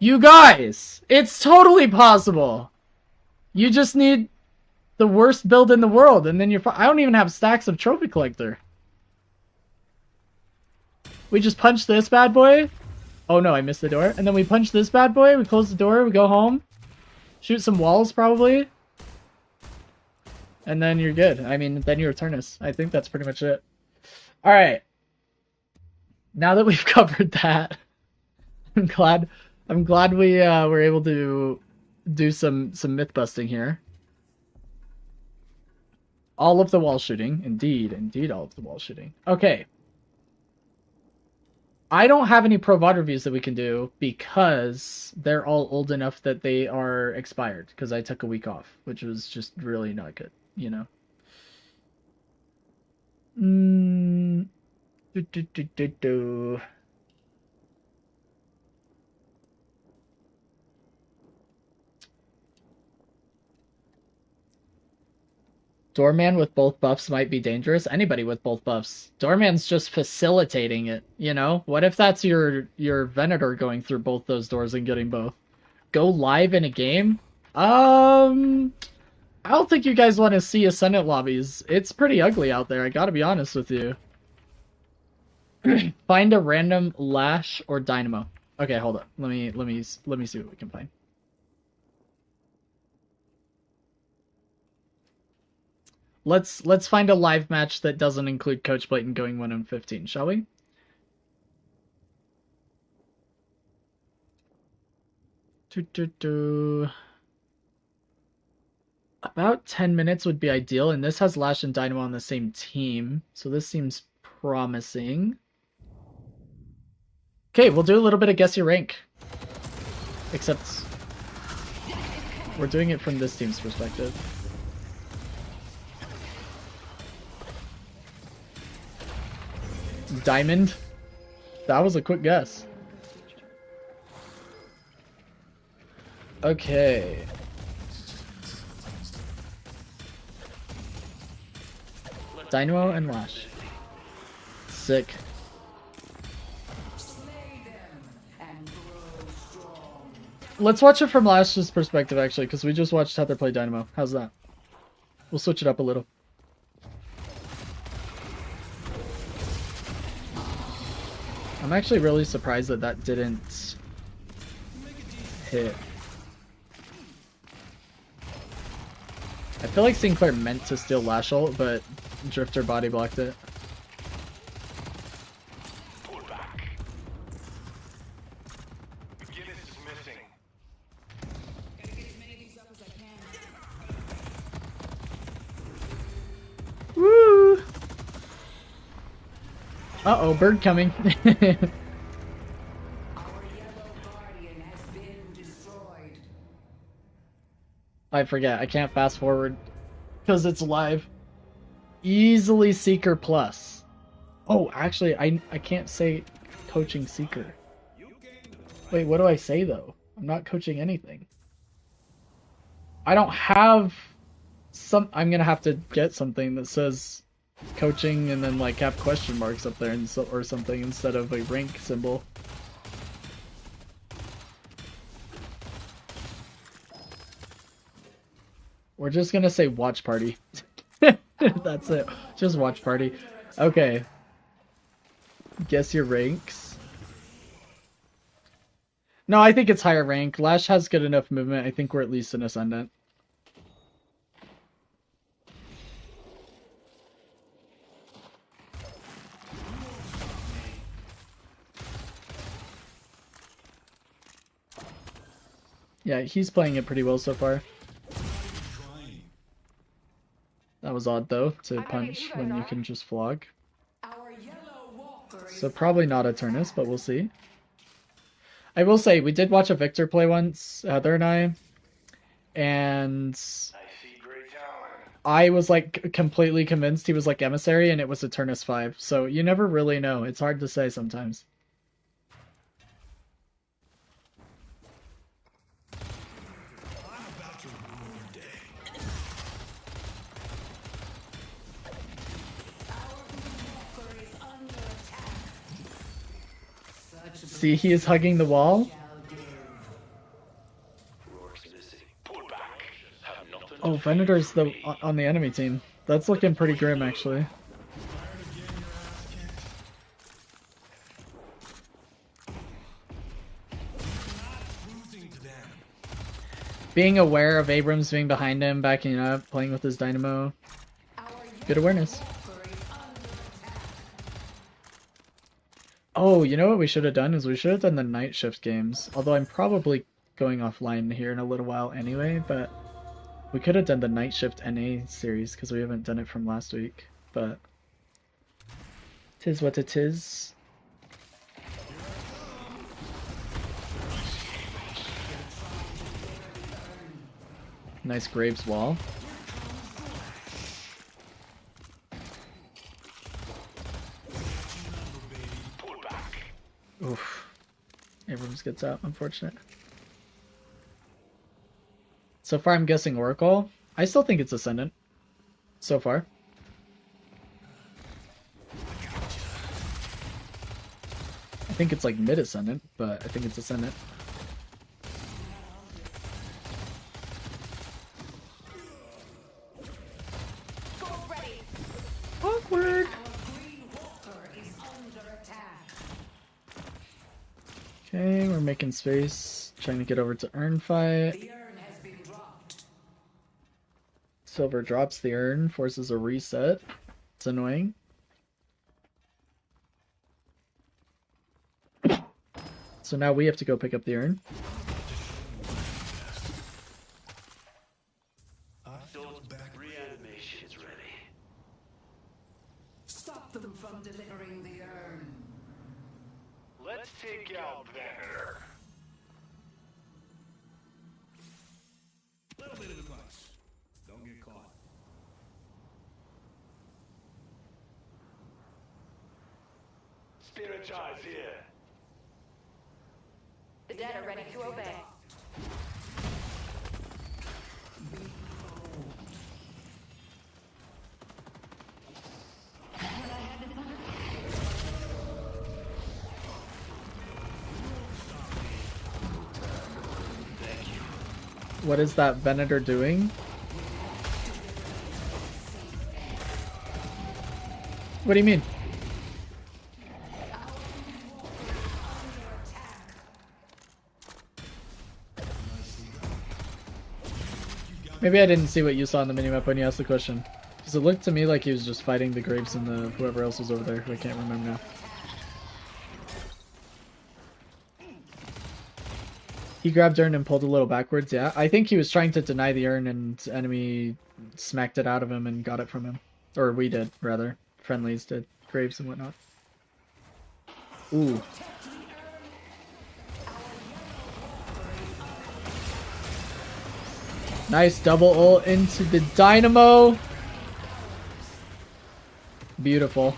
You guys! It's totally possible! You just need the worst build in the world, and then you're I don't even have stacks of Trophy Collector. We just punch this bad boy. Oh no, I missed the door. And then we punch this bad boy, we close the door, we go home. Shoot some walls, probably. And then you're good. I mean, then you're Eternus. I think that's pretty much it. Alright. Now that we've covered that, I'm glad we were able to do some myth busting here. All of the wall shooting. Indeed, all of the wall shooting. Okay. I don't have any Pro VOD reviews that we can do because they're all old enough that they are expired because I took a week off, which was just really not good, you know? Doorman with both buffs might be dangerous. Anybody with both buffs. Doorman's just facilitating it, you know? What if that's your Venator going through both those doors and getting both? Go live in a game? I don't think you guys want to see Ascendant lobbies. It's pretty ugly out there, I gotta be honest with you. Find a random Lash or Dynamo. Okay, hold up. Let me see what we can find. Let's find a live match that doesn't include Coach Blayton going 1-15, shall we? About 10 minutes would be ideal, and this has Lash and Dynamo on the same team, so this seems promising. Okay, we'll do a little bit of Guess Your Rank. Except we're doing it from this team's perspective. Diamond? That was a quick guess. Okay. Dynamo and Lash. Sick. Let's watch it from Lash's perspective, actually, because we just watched Heather play Dynamo. How's that? We'll switch it up a little. I'm actually really surprised that that didn't hit. I feel like Sinclair meant to steal Lash ult, but Drifter body blocked it. Pull back. Guinness is missing. Woo! Uh-oh, bird coming. Our yellow guardian has been destroyed. I forget, I can't fast forward because it's live. Easily Seeker Plus. Oh, actually, I can't say coaching Seeker. Wait, what do I say though? I'm not coaching anything. I don't have some. I'm gonna have to get something that says coaching and then like have question marks up there and so, or something instead of a rank symbol. We're just gonna say watch party. That's it. Just watch party. Okay. Guess your ranks. No, I think it's higher rank. Lash has good enough movement. I think we're at least an ascendant. Yeah, he's playing it pretty well so far. That was odd though, to punch when you can just flog. Our yellow walker is So probably not Eternus, but we'll see. I will say, we did watch a Victor play once, Heather and I, and I see great talent. I was like completely convinced he was like Emissary and it was Eternus 5. So you never really know. It's hard to say sometimes. I'm about to ruin your day. walker is under attack. Such See, he is hugging the wall. shall do. Pull back. Have nothing. Oh, Venator's on the enemy team. That's looking pretty grim, actually. Losing to them. Being aware of Abrams being behind him, backing up, playing with his Dynamo. Good awareness. Oh, you know what we should have done is we should have done the night shift games. Although I'm probably going offline here in a little while anyway, but we could have done the night shift NA series because we haven't done it from last week. But tis what it is. Nice Graves wall. Oof. Abrams gets out, unfortunate. So far I'm guessing Oracle. I still think it's Ascendant. So far. I think it's like mid-Ascendant, but I think it's Ascendant. Awkward! Green walker is under attack. Okay, we're making space. Trying to get over to Urn fight. The urn has been dropped. Silver drops the urn, forces a reset. It's annoying. So now we have to go pick up the urn. from delivering the urn. Let's take out Venator. Little bit of advice. Don't get caught. Spirit Charge here. The dead are ready to obey. What is that Venator doing? What do you mean? Maybe I didn't see what you saw on the minimap when you asked the question. Because it looked to me like he was just fighting the Graves and the whoever else was over there. I can't remember now. He grabbed urn and pulled a little backwards, yeah. I think he was trying to deny the urn and enemy smacked it out of him and got it from him. Or we did, rather. Friendlies did. Graves and whatnot. Ooh. Nice double ult into the dynamo. Beautiful.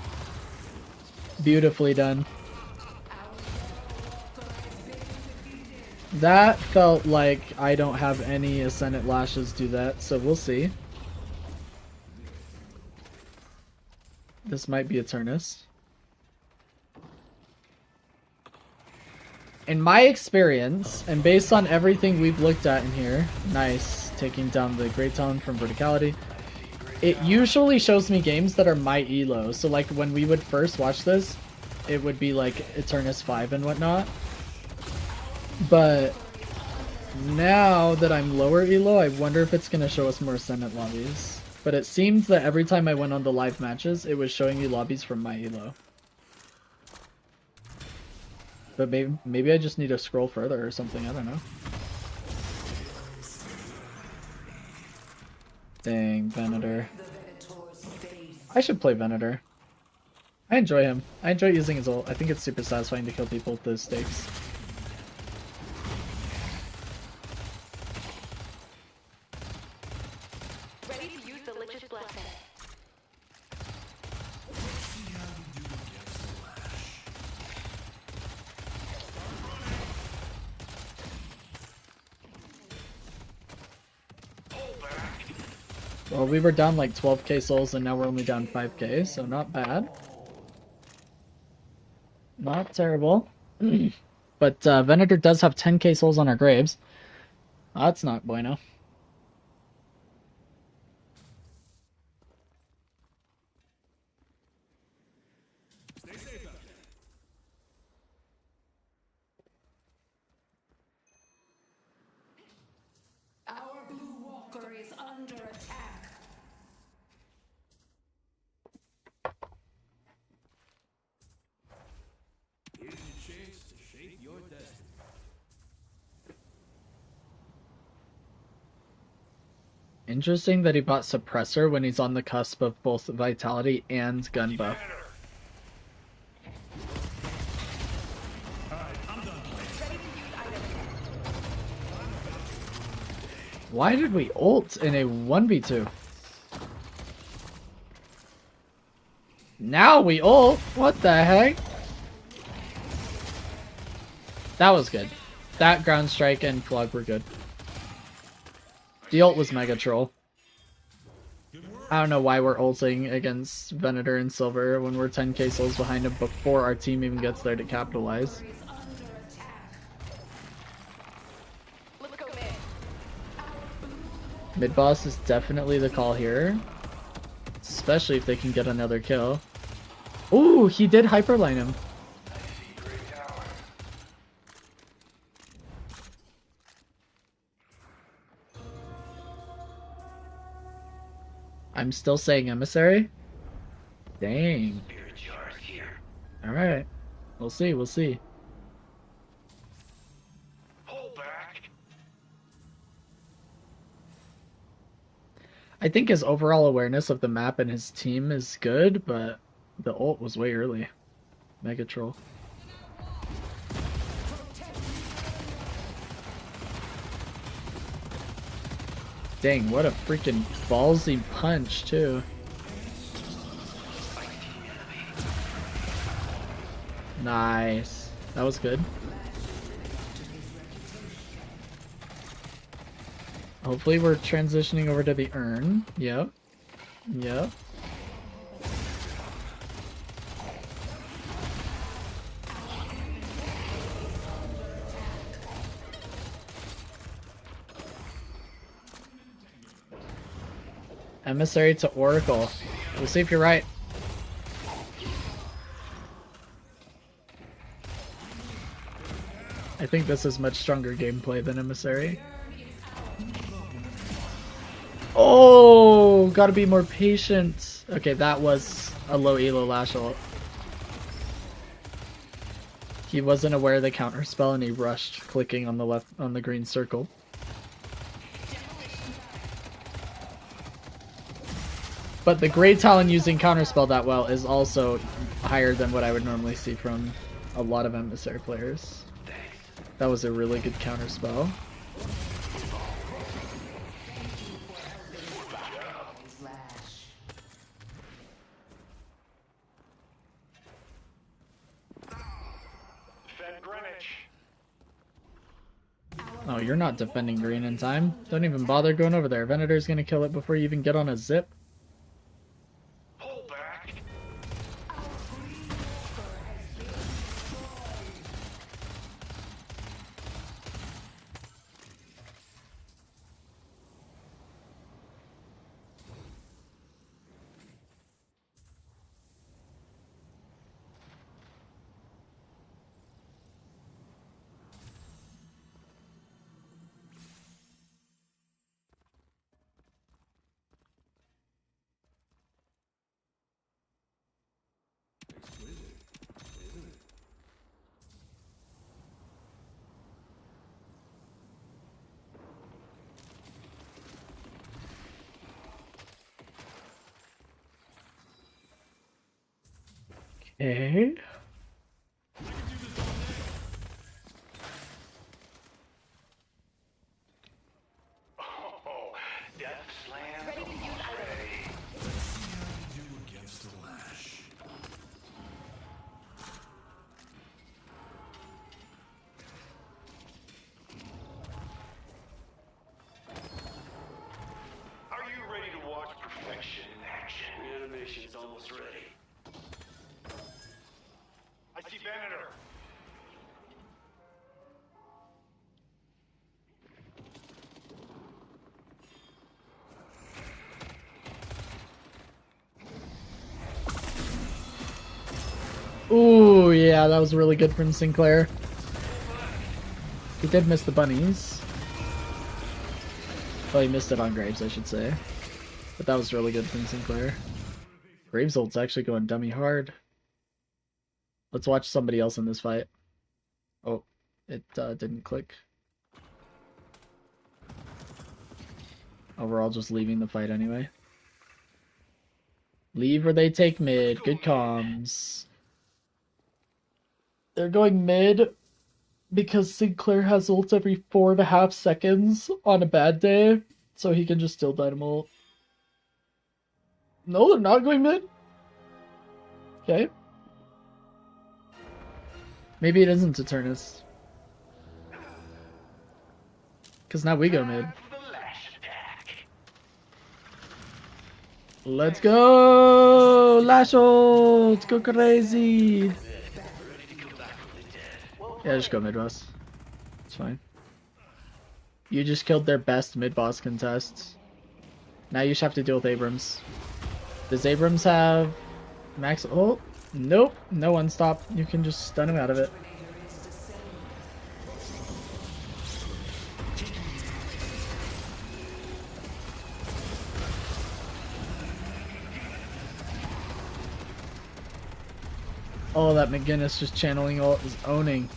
Beautifully done. That felt like I don't have any Ascendant Lashes do that, so we'll see. This might be Eternus. In my experience, and based on everything we've looked at in here, nice, taking down the Great Talon from verticality, it usually shows me games that are my elo. So like when we would first watch this, it would be like Eternus 5 and whatnot. But now that I'm lower elo, I wonder if it's going to show us more Ascendant lobbies. But it seemed that every time I went on the live matches, it was showing me lobbies from my elo. But maybe I just need to scroll further or something, I don't know. Dang, Venator. I should play Venator. I enjoy him. I enjoy using his ult. I think it's super satisfying to kill people with those stakes. Ready to use the Lich's blessing. Well, we were down like 12k souls and now we're only down 5k, so not bad. Not terrible. But Venator does have 10k souls on our Graves. That's not bueno. Stay safe out there. Our blue walker is under attack. Here's your chance to shape your destiny. Interesting that he bought Suppressor when he's on the cusp of both Vitality and Gun buff. Why did we ult in a 1v2? Now we ult? What the heck? That was good. That ground strike and flog were good. The ult was mega troll. I don't know why we're ulting against Venator and Silver when we're 10k souls behind him before our team even gets there to capitalize. Let's go mid. Mid boss is definitely the call here. Especially if they can get another kill. Ooh, he did hyperline him. I'm still saying emissary? Dang. Alright. We'll see, we'll see. Hold back. I think his overall awareness of the map and his team is good, but The ult was way early. Mega troll. Dang, what a freaking ballsy punch, too. Nice. That was good. Hopefully we're transitioning over to the urn. Yep. Yep. Emissary to Oracle. We'll see if you're right. I think this is much stronger gameplay than Emissary. Oh, gotta be more patient. Okay, that was a low elo lash ult. He wasn't aware of the counter spell and he rushed, clicking on the left on the green circle. But the Grey Talon using counterspell that well is also higher than what I would normally see from a lot of Emissary players. That was a really good counterspell. Oh, you're not defending green in time. Don't even bother going over there. Venator's gonna kill it before you even get on a zip. Okay. Oh, death slam. Ready to use item. Do against the lash. Are you ready to watch perfection in action? The animation's almost ready. I see Venator. Ooh, yeah, that was really good from Sinclair. He did miss the bunnies. Well, he missed it on Graves, I should say. But that was really good from Sinclair. Graves' ult's actually going dummy hard. Let's watch somebody else in this fight. Oh, it didn't click. Oh, we're all just leaving the fight anyway. Leave or they take mid. Good comms. They're going mid because Sinclair has ult every 4.5 seconds on a bad day, so he can just steal Dynamo ult. No, they're not going mid. Okay. Maybe it isn't Eternus. Because now we go mid. Let's go! Lash ult! Go crazy! Yeah, just go mid boss. It's fine. You just killed their best mid boss contests. Now you just have to deal with Abrams. Does Abrams have max ult? Nope. No one stop. You can just stun him out of it. Oh, that McGinnis just channeling ult is owning.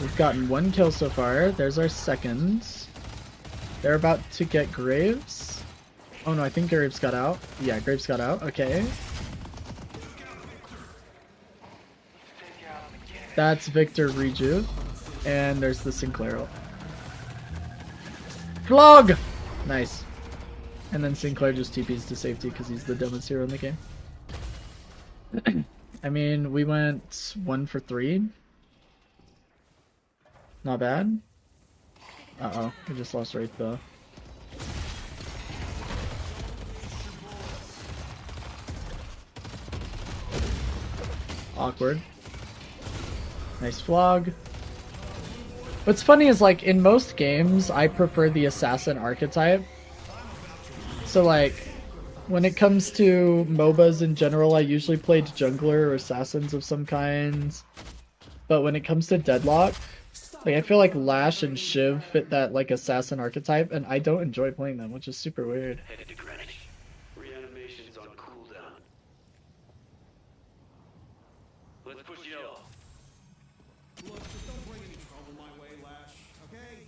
We've gotten 1 kill so far. There's our second. They're about to get Graves. Oh no, I think Graves got out. Yeah, Graves got out. Okay. That's Victor Rejuve. And there's the Sinclair ult. Flog! Nice. And then Sinclair just TPs to safety because he's the dumbest hero in the game. I mean, we went 1 for 3. Not bad. Uh-oh, we just lost Wraith though. Awkward. Nice flog. What's funny is, like, in most games, I prefer the assassin archetype. So, like, when it comes to MOBAs in general, I usually played jungler or assassins of some kind. But when it comes to Deadlock, like, I feel like Lash and Shiv fit that, like, assassin archetype, and I don't enjoy playing them, which is super weird. Headed to Greenwich. Reanimation's on cooldown. Let's push it off. Look, just don't bring any trouble my way, Lash, okay?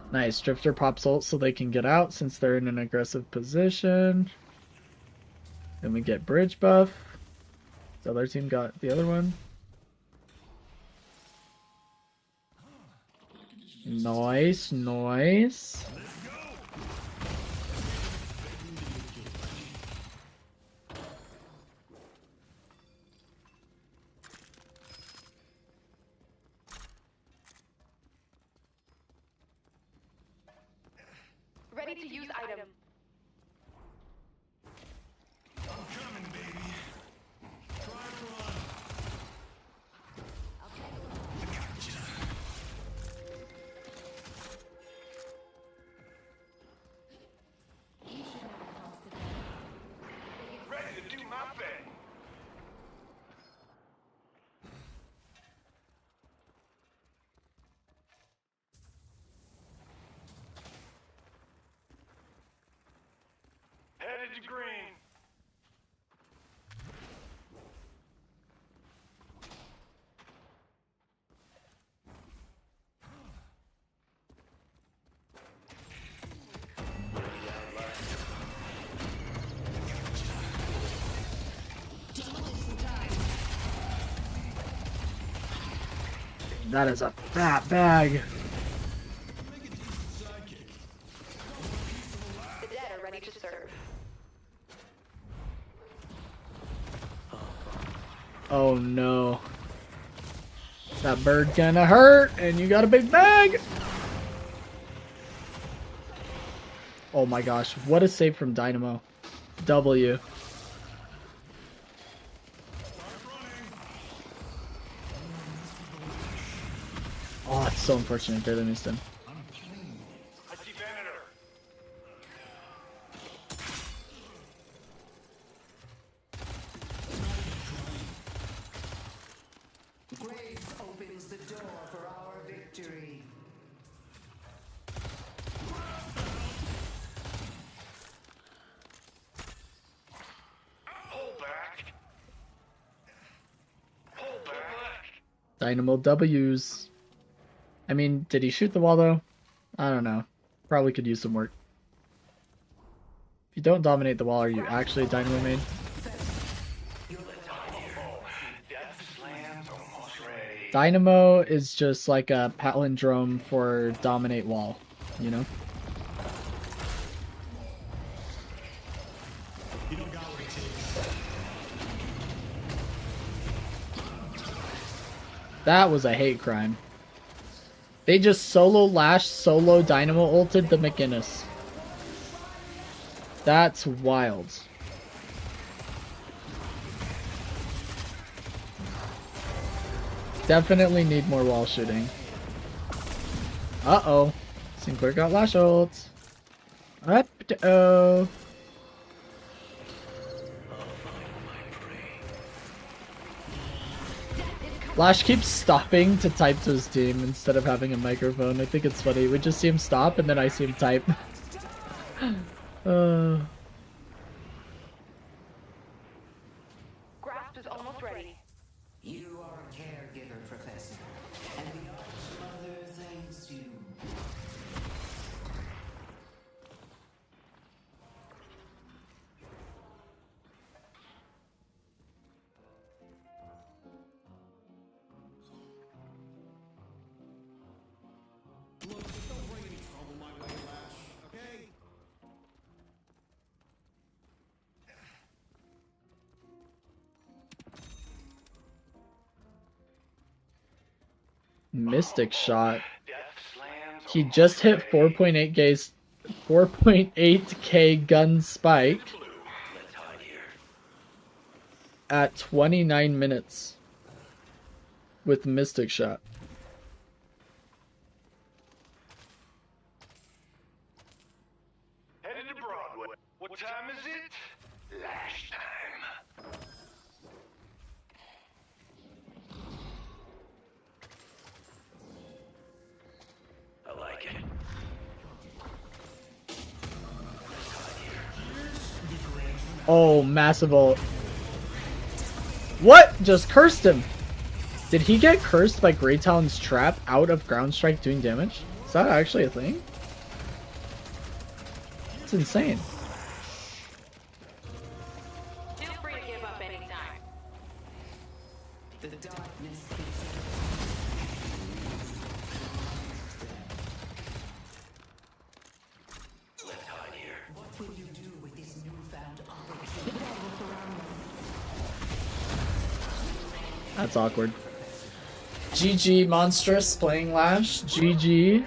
Nice, Drifter pops ult so they can get out since they're in an aggressive position. Then we get bridge buff. The other team got the other one. Nice, nice. Ready to use item. I'm coming, baby. Try to run. I gotcha. Ready to do my thing. Headed to green. That is a fat bag. Make a decent sidekick. The dead are ready to serve. Oh no. That bird kinda hurt, and you got a big bag! Oh my gosh, what a save from Dynamo. W. Oh, it's so unfortunate. Barely missed him. I see Venator. Grace opens the door for our victory. Hold back. Hold back. Dynamo W's. I mean, did he shoot the wall though? I don't know. Probably could use some work. If you don't dominate the wall, are you actually a Dynamo main? Dynamo is just like a palindrome for dominate wall, you know? That was a hate crime. They just solo Lash, solo Dynamo ulted the McInnes. That's wild. Definitely need more wall shooting. Uh-oh. Sinclair got Lash ult. Up-oh. Lash keeps stopping to type to his team instead of having a microphone. I think it's funny. We just see him stop and then I see him type. Grasp is almost ready. You are a caregiver, Professor, and the Mother thanks you. Look, just don't bring any trouble my way, Lash, okay? Mystic shot. He just hit 4.8k gun spike at 29 minutes with Mystic shot. Headed to Broadway. What time is it? Lash time. I like it. Oh, massive ult. What? Just cursed him. Did he get cursed by Grey Talon's trap out of ground strike doing damage? Is that actually a thing? It's insane. Feel free to give up anytime. The darkness What will you do with this newfound opportunity? That's awkward. GG Monstrous playing Lash. GG.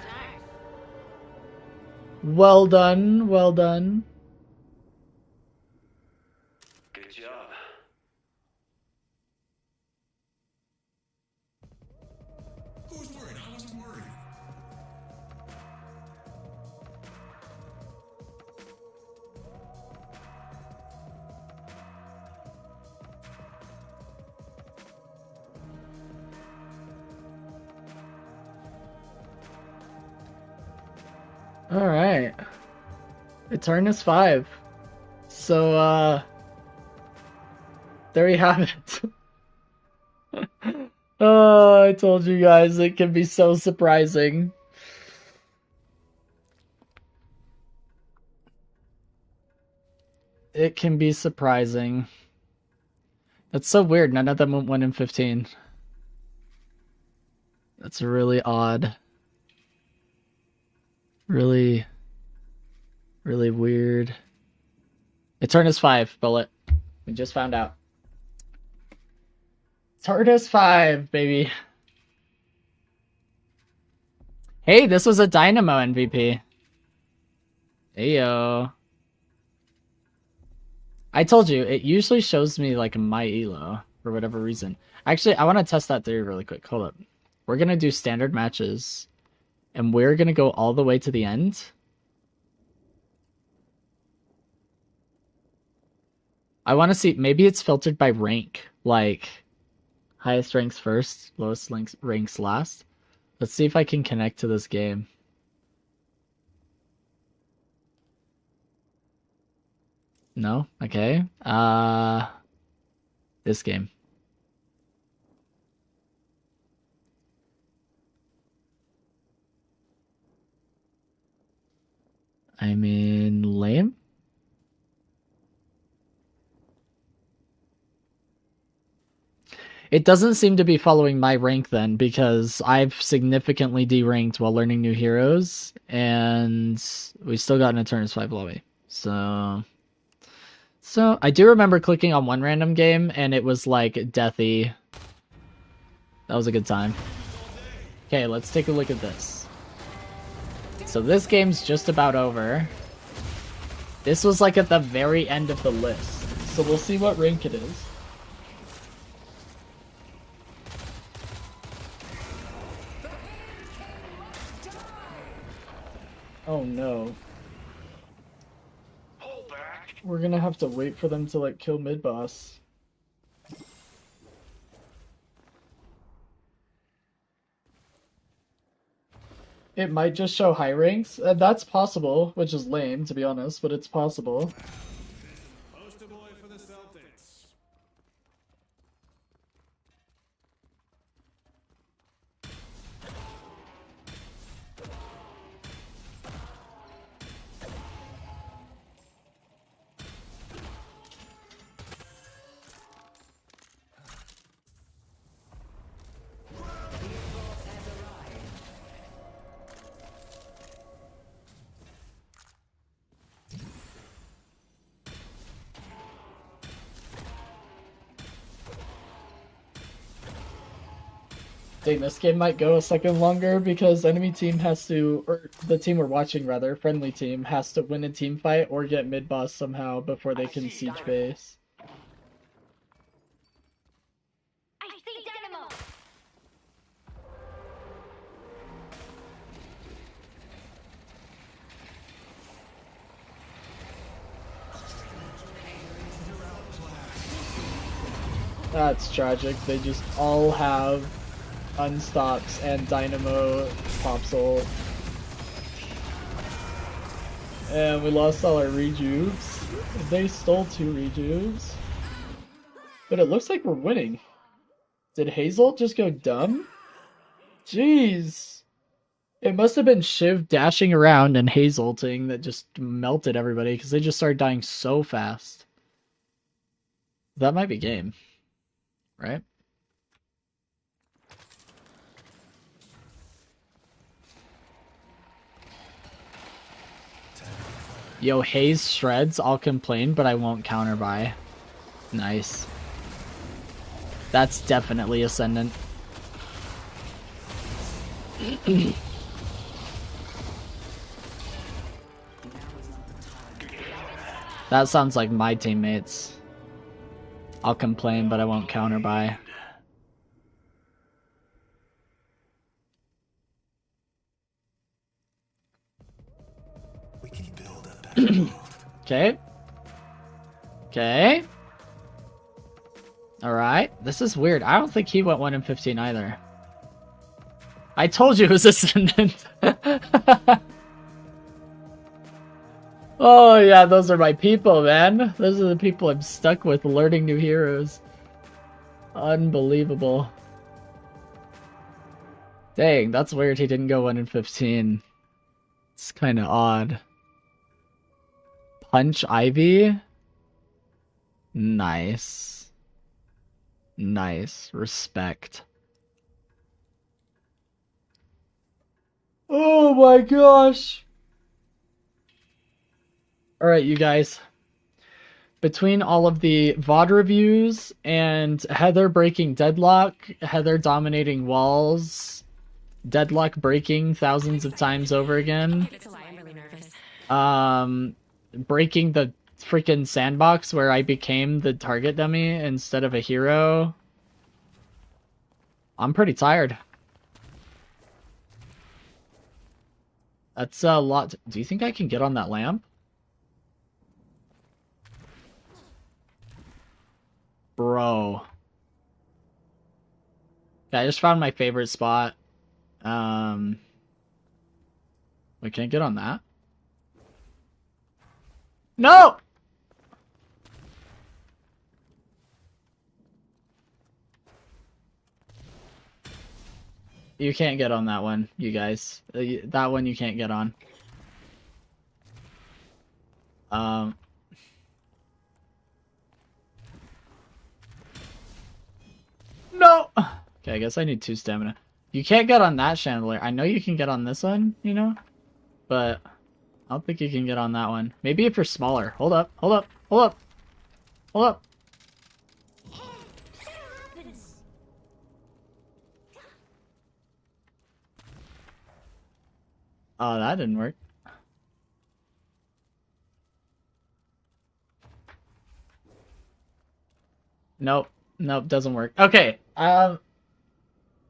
Well done, well done. Good job. Who's worried? I wasn't worried. Alright. Eternus 5. So, there you have it. Oh, I told you guys it can be so surprising. It can be surprising. That's so weird. None of them went 1 in 15. That's really odd. Really weird. Eternus 5, Bullet. We just found out. Eternus 5, baby. Hey, this was a Dynamo MVP. Heyo. I told you, it usually shows me like my elo for whatever reason. Actually, I want to test that theory really quick. Hold up. We're going to do standard matches. And we're going to go all the way to the end. I want to see, maybe it's filtered by rank. Like, highest ranks first, lowest ranks last. Let's see if I can connect to this game. No? Okay. This game. I mean, lame? It doesn't seem to be following my rank then, because I've significantly deranked while learning new heroes, and we still got an Eternus 5 lobby. So I do remember clicking on one random game, and it was like deathy. That was a good time. Okay, let's take a look at this. So this game's just about over. This was like at the very end of the list. So we'll see what rank it is. Oh no. Hold back. We're gonna have to wait for them to like kill mid-boss. It might just show high ranks. That's possible, which is lame, to be honest, but it's possible. Poster boy for the Celtics. Dang, this game might go a second longer because enemy team has to, or the team we're watching rather, friendly team, has to win a team fight or get mid-boss somehow before they can siege base. I see Dynamo. That's tragic. They just all have Unstops and Dynamo Pop ult. And we lost all our rejuves. They stole 2 rejuves. But it looks like we're winning. Did Hazel just go dumb? Jeez. It must have been Shiv dashing around and Hazelting that just melted everybody because they just started dying so fast. That might be game. Right? Yo, Haze shreds, I'll complain, but I won't counter buy. Nice. That's definitely Ascendant. That sounds like my teammates. I'll complain, but I won't counter buy. We can build a better world. Okay. Okay. Alright. This is weird. I don't think he went 1 in 15 either. I told you it was Ascendant. Oh yeah, those are my people, man. Those are the people I'm stuck with learning new heroes. Unbelievable. Dang, that's weird he didn't go 1 in 15. It's kind of odd. Punch Ivy? Nice. Nice. Respect. Oh my gosh! Alright, you guys. Between all of the VOD reviews and Heather breaking Deadlock, Heather dominating walls, Deadlock breaking thousands of times over again, I'm really nervous. breaking the freaking sandbox where I became the target dummy instead of a hero, I'm pretty tired. That's a lot. Do you think I can get on that lamp? Bro. Yeah, I just found my favorite spot. Wait, can I get on that? No! You can't get on that one, you guys. That one you can't get on. No! Okay, I guess I need 2 stamina. You can't get on that chandelier. I know you can get on this one, you know? But I don't think you can get on that one. Maybe if you're smaller. Hold up, hold up, hold up. Hold up. Oh, that didn't work. Nope. Nope, doesn't work. Okay.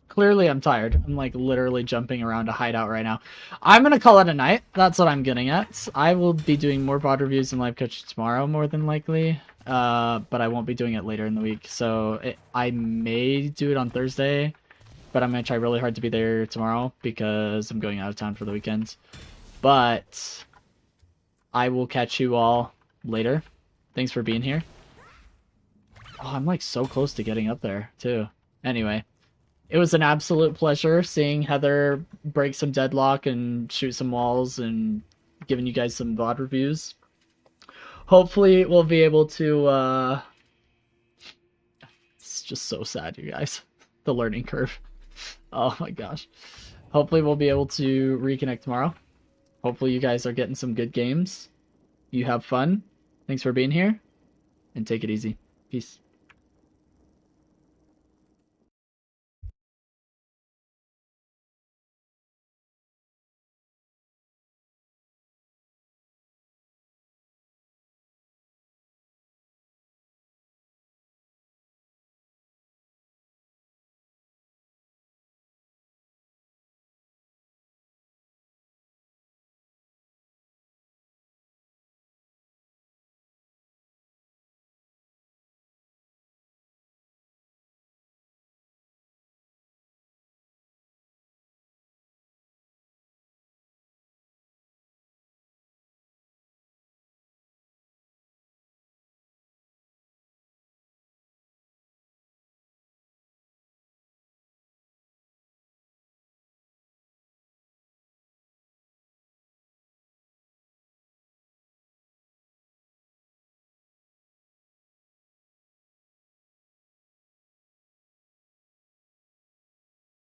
Clearly I'm tired. I'm like literally jumping around a hideout right now. I'm gonna call it a night. That's what I'm getting at. I will be doing more VOD reviews and live coaching tomorrow, more than likely. But I won't be doing it later in the week. So I may do it on Thursday. but I'm going to try really hard to be there tomorrow because I'm going out of town for the weekend. But I will catch you all later. Thanks for being here. Oh, I'm like so close to getting up there too. Anyway, it was an absolute pleasure seeing Heather break some Deadlock and shoot some walls and giving you guys some VOD reviews. Hopefully we'll be able to, it's just so sad, you guys. The learning curve. Oh my gosh. Hopefully we'll be able to reconnect tomorrow. Hopefully you guys are getting some good games. You have fun. Thanks for being here. And take it easy. Peace.